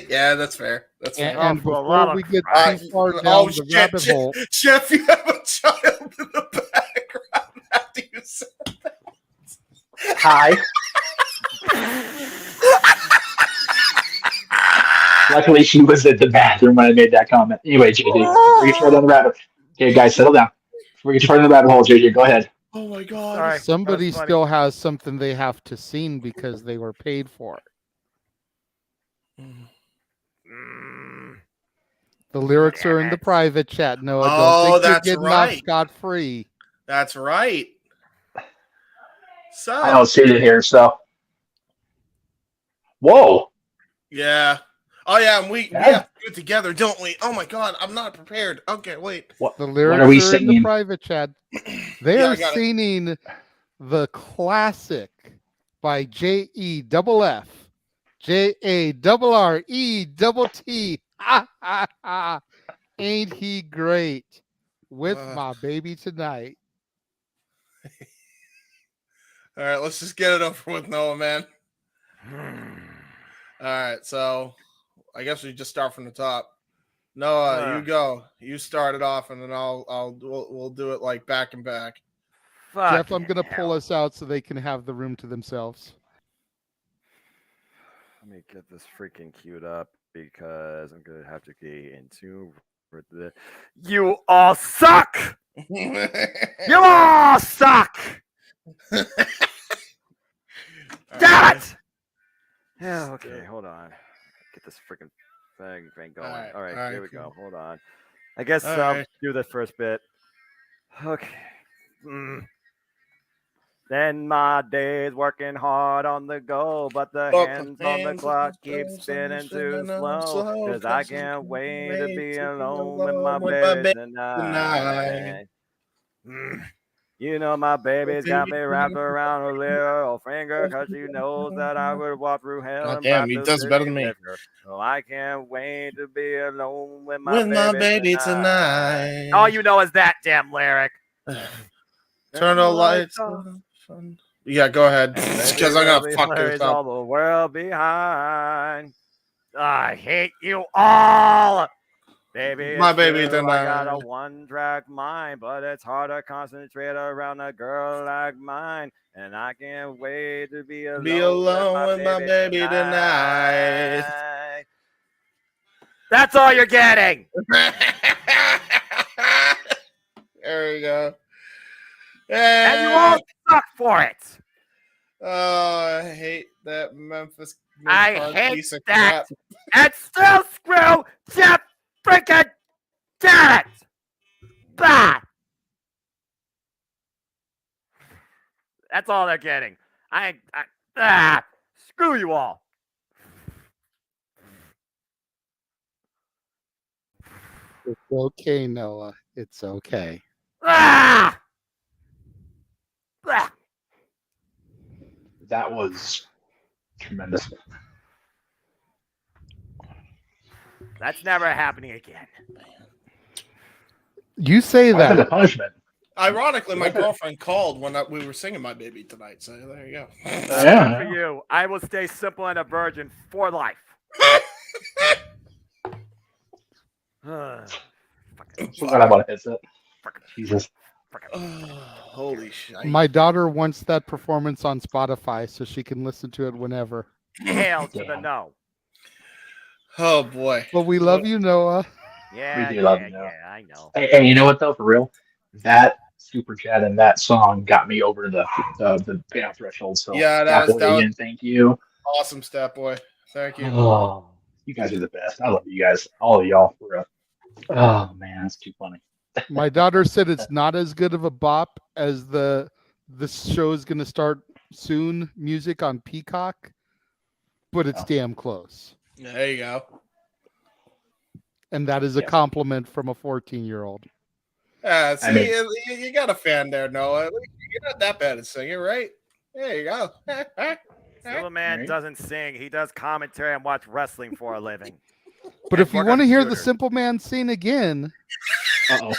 Yeah, that's fair. That's fair. And before we get too far down the rabbit hole, Jeff, you have a child in the background. After you said that. Hi. Luckily, she was at the bathroom when I made that comment. Anyway, JJ, before we get further down the rabbit, okay, guys, settle down. Before we get further down the rabbit hole, JJ, go ahead. Oh my God! Sorry. Somebody still has something they have to sing because they were paid for it. The lyrics are in the private chat. No, I don't think that's you're getting right. off scot-free. That's right. So I don't see it here. So, whoa. Yeah. Oh yeah, we have to do it together, don't we? Oh my God, I'm not prepared. Okay, wait. The lyrics are we in singing? the private chat. They are singing the classic by J-E-F-F J-A-R-R-E-T-T. Ha ha ha! Ain't he great? With my baby tonight. All right, let's just get it over with, Noah, man. All right, so I guess we just start from the top. Noah, you go. You start it off, and then we'll do it like back and back. Jeff, I'm gonna pull us out so they can have the room to themselves. Let me get this freaking queued up because I'm gonna have to get into the. You all suck. You all suck. Damn it! Yeah. Okay. Hold on. Get this freaking thing going. All right, here we go. Hold on. I guess I'll do the first bit. Okay. Then my days working hard on the go, but the hands on the clock keep spinning too slow. Cause I can't wait to be alone with my baby tonight. You know my baby's got me wrapped around her little finger, cause she knows that I would walk through hell. Oh, damn, he does better than me. So I can't wait to be alone with my baby tonight. All you know is that damn lyric. Turn the lights on. Yeah, go ahead. Because I'm gonna fuck this all up. the world behind. I hate you all. Baby, My it's baby true, I got a tonight. one-track mind, but it's hard to concentrate around a girl like mine. And I can't wait to be alone, Be alone with my baby tonight. That's all you're getting. There we go. And you all suck for it. Oh, I hate that Memphis. I Card hate piece of that. crap. And still screw Jeff freaking Jarrett. Bah. That's all they're getting. Screw you all. It's okay, Noah. It's okay. Ah! Bah. That was tremendous. That's never happening again. You say Why is that a that. punishment? Ironically, my girlfriend called when we were singing "My Baby" tonight. So there you go. Yeah. For you, I will stay simple and a virgin for life. Forgot about a headset. Jesus. Oh, holy shit! My daughter wants that performance on Spotify so she can listen to it whenever. Hail to the Damn. no. Oh boy. Well, we love you, Noah. Yeah, We do love you, Noah. yeah, I know. Hey, you know what though? For real, that super chat and that song got me over the payout threshold. So Yeah, that that was again, thank you. awesome, Stat Boy. Thank you. Oh, you guys are the best. I love you guys, all of y'all. For real. Oh man, that's too funny. My daughter said it's not as good of a bop as this show is going to start soon. Music on Peacock, but it's Oh. damn close. There you go. And that is a Yeah. compliment from a 14-year-old. See, I mean- you got a fan there, Noah. You're not that bad at singing, right? There you go. Superman Right. doesn't sing. He does commentary and watch wrestling for a living. But And if you work want to on hear the computers. Simple Man sing again, Uh-oh.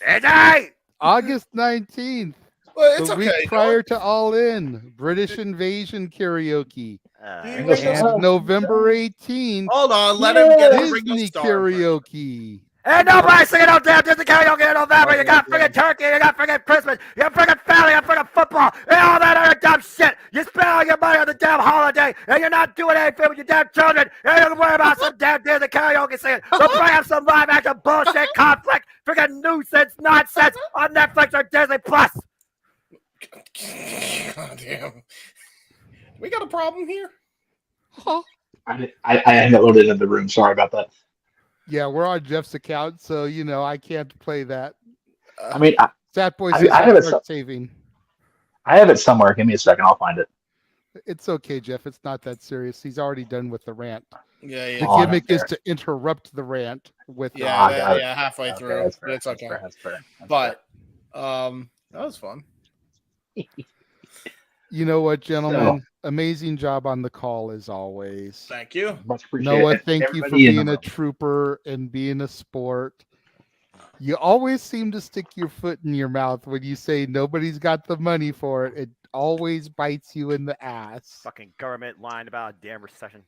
AJ! August 19th, Well, it's the okay. week prior to All In, British Invasion karaoke. Noah. And November 18th, Hold on, let him get a ring Disney of star impression. karaoke. Ain't nobody singing no damn Disney karaoke in November. You got friggin' turkey, you got friggin' Christmas, you got friggin' family, you got friggin' football, and all that other dumb shit. You spend all your money on the damn holiday, and you're not doing anything with your damn children, and you can worry about some damn Disney karaoke singing. So bring up some live action bullshit, conflict, friggin' nuisance, nonsense on Netflix or Disney Plus. God damn. We got a problem here? I had it loaded in the room. Sorry about that. Yeah, we're on Jeff's account, so I can't play that. I mean, Sat Boy I says have it start saving. I have it somewhere. Give me a second. I'll find it. It's okay, Jeff. It's not that serious. He's already done with the rant. Yeah. The Oh, gimmick that's is to interrupt the rant with Yeah, halfway Okay, through. that's fair. It's okay. That's fair. That's But that was fun. You know what, gentlemen? Amazing job on the call as always. Thank you. fair. Much appreciated. Noah, thank you for Everybody in the being a room. trooper and being a sport. You always seem to stick your foot in your mouth when you say nobody's got the money for it. It always bites you in the ass. Fucking government lying about a damn recession.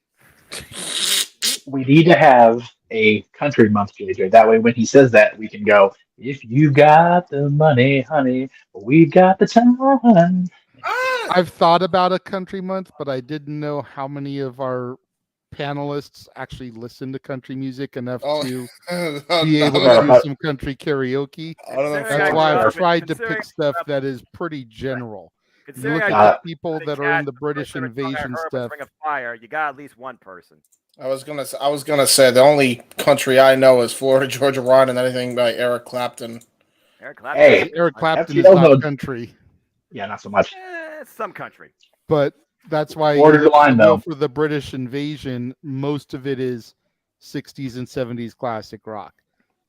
We need to have a country month, JJ. That way, when he says that, we can go, if you got the money, honey, we've got the time. I've thought about a country month, but I didn't know how many of our panelists actually listen to country music enough to be able to do some country karaoke. That's why I've tried to pick stuff that is pretty general. You Considering look I at the people that are in the British invasion stuff. Ring of Fire, you got at least one person. I was gonna say the only country I know is Florida Georgia Line and anything by Eric Clapton. Eric Clapton. Hey, Eric Clapton is FTL not mode. country, Yeah, not so much. Some country. but that's why Florida you Line, go though. for the British invasion. Most of it is 60s and 70s classic rock.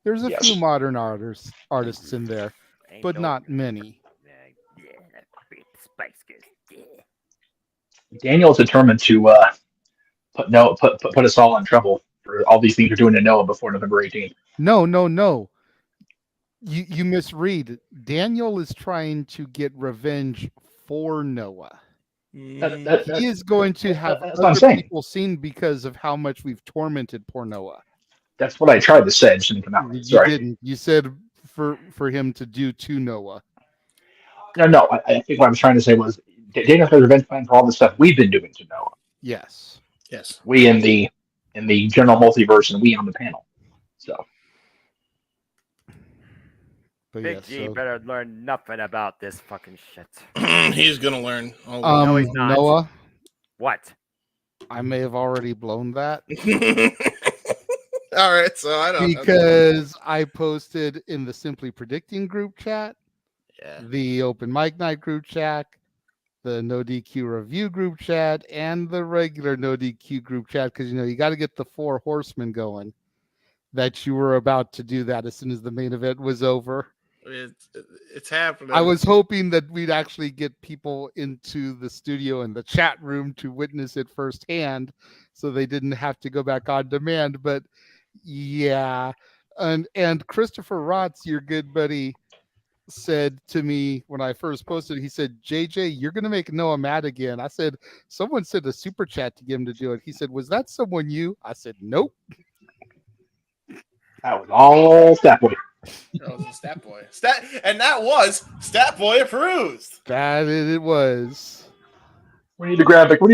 There's a Yes. few modern artists in there, Ain't but no- not many. Yeah, that's Spice Girls. Yeah. Daniel's determined to put us all in trouble for all these things we're doing to Noah before November 18th. No. You misread. Daniel is trying to get revenge for Noah. He is going to have that's what I'm other saying. people seen because of how much we've tormented poor Noah. That's what I tried to say. It just didn't come out right. You Sorry. didn't. You said for him to do to Noah. No. I think what I was trying to say was Daniel has a revenge plan for all the stuff we've been doing to Noah. Yes. Yes. We in the general multiverse and we on the panel. So. But Big yes, G so, better learn nothing about this fucking shit. He's gonna learn. No, he's not. Noah, What? I may have already blown that All right, so I don't because I posted in the Simply Predicting group chat, Yeah. the Open Mic Night group chat, the No DQ Review group chat, and the regular No DQ group chat because you got to get the 4 horsemen going. That you were about to do that as soon as the main event was over. It's happening. I was hoping that we'd actually get people into the studio and the chat room to witness it firsthand so they didn't have to go back on demand. But yeah. And Christopher Rotz, your good buddy, said to me when I first posted, he said, JJ, you're going to make Noah mad again. I said, someone sent a super chat to get him to do it. He said, was that someone you? I said, nope. That was all Stat Boy. That was a Stat Boy. That was Stat Boy approved. That it was. We need a graphic. Gotta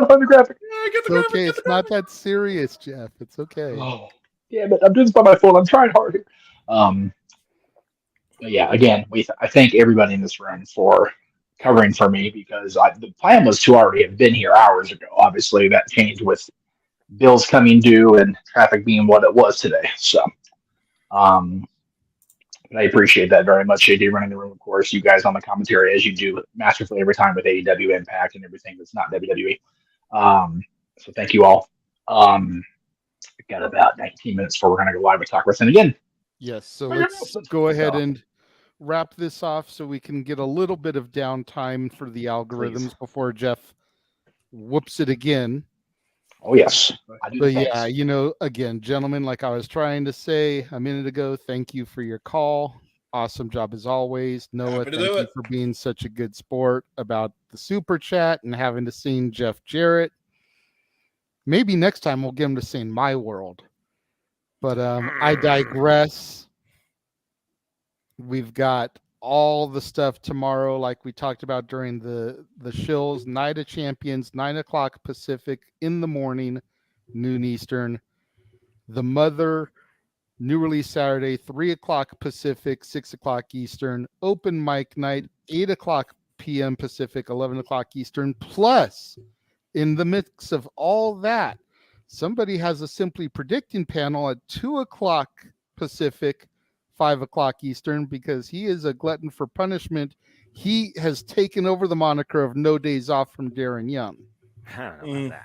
find the graphic. Yeah, It's okay. It's not that serious, Jeff. It's okay. Oh, yeah, but I'm doing this by my phone. I'm trying hard here. But yeah, again, I thank everybody in this room for covering for me because the plan was to already have been here hours ago. Obviously, that changed with bills coming due and traffic being what it was today. So, but I appreciate that very much. JD running the room, of course. You guys on the commentary, as you do masterfully every time with AEW Impact and everything that's not WWE. So thank you all. We've got about 19 minutes before we're going to go live with Talk Wrestling again. Yes, so let's go ahead and wrap this off so we can get a little bit of downtime for the algorithms before Jeff whoops it again. Oh, yes. But yeah, again, gentlemen, like I was trying to say a minute ago, thank you for your call. Awesome job as always. Noah, thank you for being such a good sport about the super chat and having to sing Jeff Jarrett. Maybe next time we'll get him to sing My World. But I digress. We've got all the stuff tomorrow, like we talked about during the shows. Night of Champions, 9 o'clock Pacific in the morning, noon Eastern. The Mother, new release Saturday, 3 o'clock Pacific, 6 o'clock Eastern. Open Mic Night, 8 o'clock p.m. Pacific, 11 o'clock Eastern. Plus, in the mix of all that, somebody has a Simply Predicting panel at 2 o'clock Pacific, 5 o'clock Eastern, because he is a glutton for punishment. He has taken over the moniker of No Days Off from Darren Young. I don't know about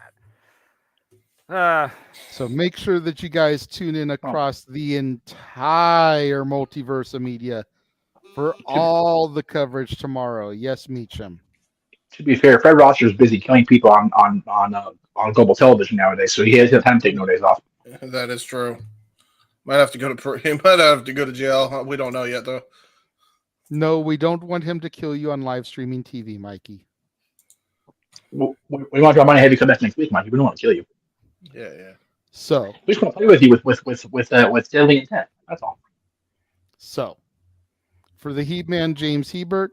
that. So make sure that you guys tune in across the entire multiverse of media for all the coverage tomorrow. Yes, Meacham. To be fair, Fred Rosser's busy killing people on global television nowadays, so he has time to take no days off. That is true. He might have to go to jail. We don't know yet, though. No, we don't want him to kill you on live streaming TV, Mikey. We want to draw money. Have you come back next week, Mikey? We don't want to kill you. Yeah. So we just want to play with you with deadly intent. That's all. So, for the Heat Man, James Hebert,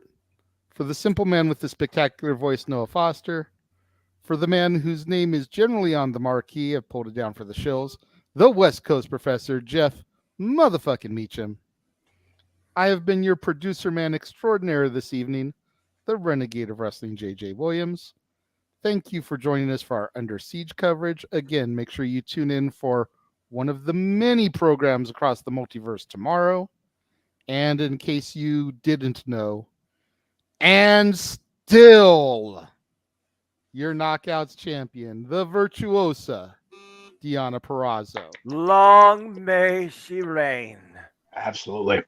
for the simple man with the spectacular voice, Noah Foster, for the man whose name is generally on the marquee, I've pulled it down for the shills, the West Coast Professor, Jeff motherfucking Meacham. I have been your producer man extraordinaire this evening, the Renegade of Wrestling, JJ Williams. Thank you for joining us for our Under Siege coverage. Again, make sure you tune in for one of the many programs across the multiverse tomorrow. And in case you didn't know, and still your Knockouts champion, the virtuosa, Deonna Purrazzo. Long may she reign. Absolutely.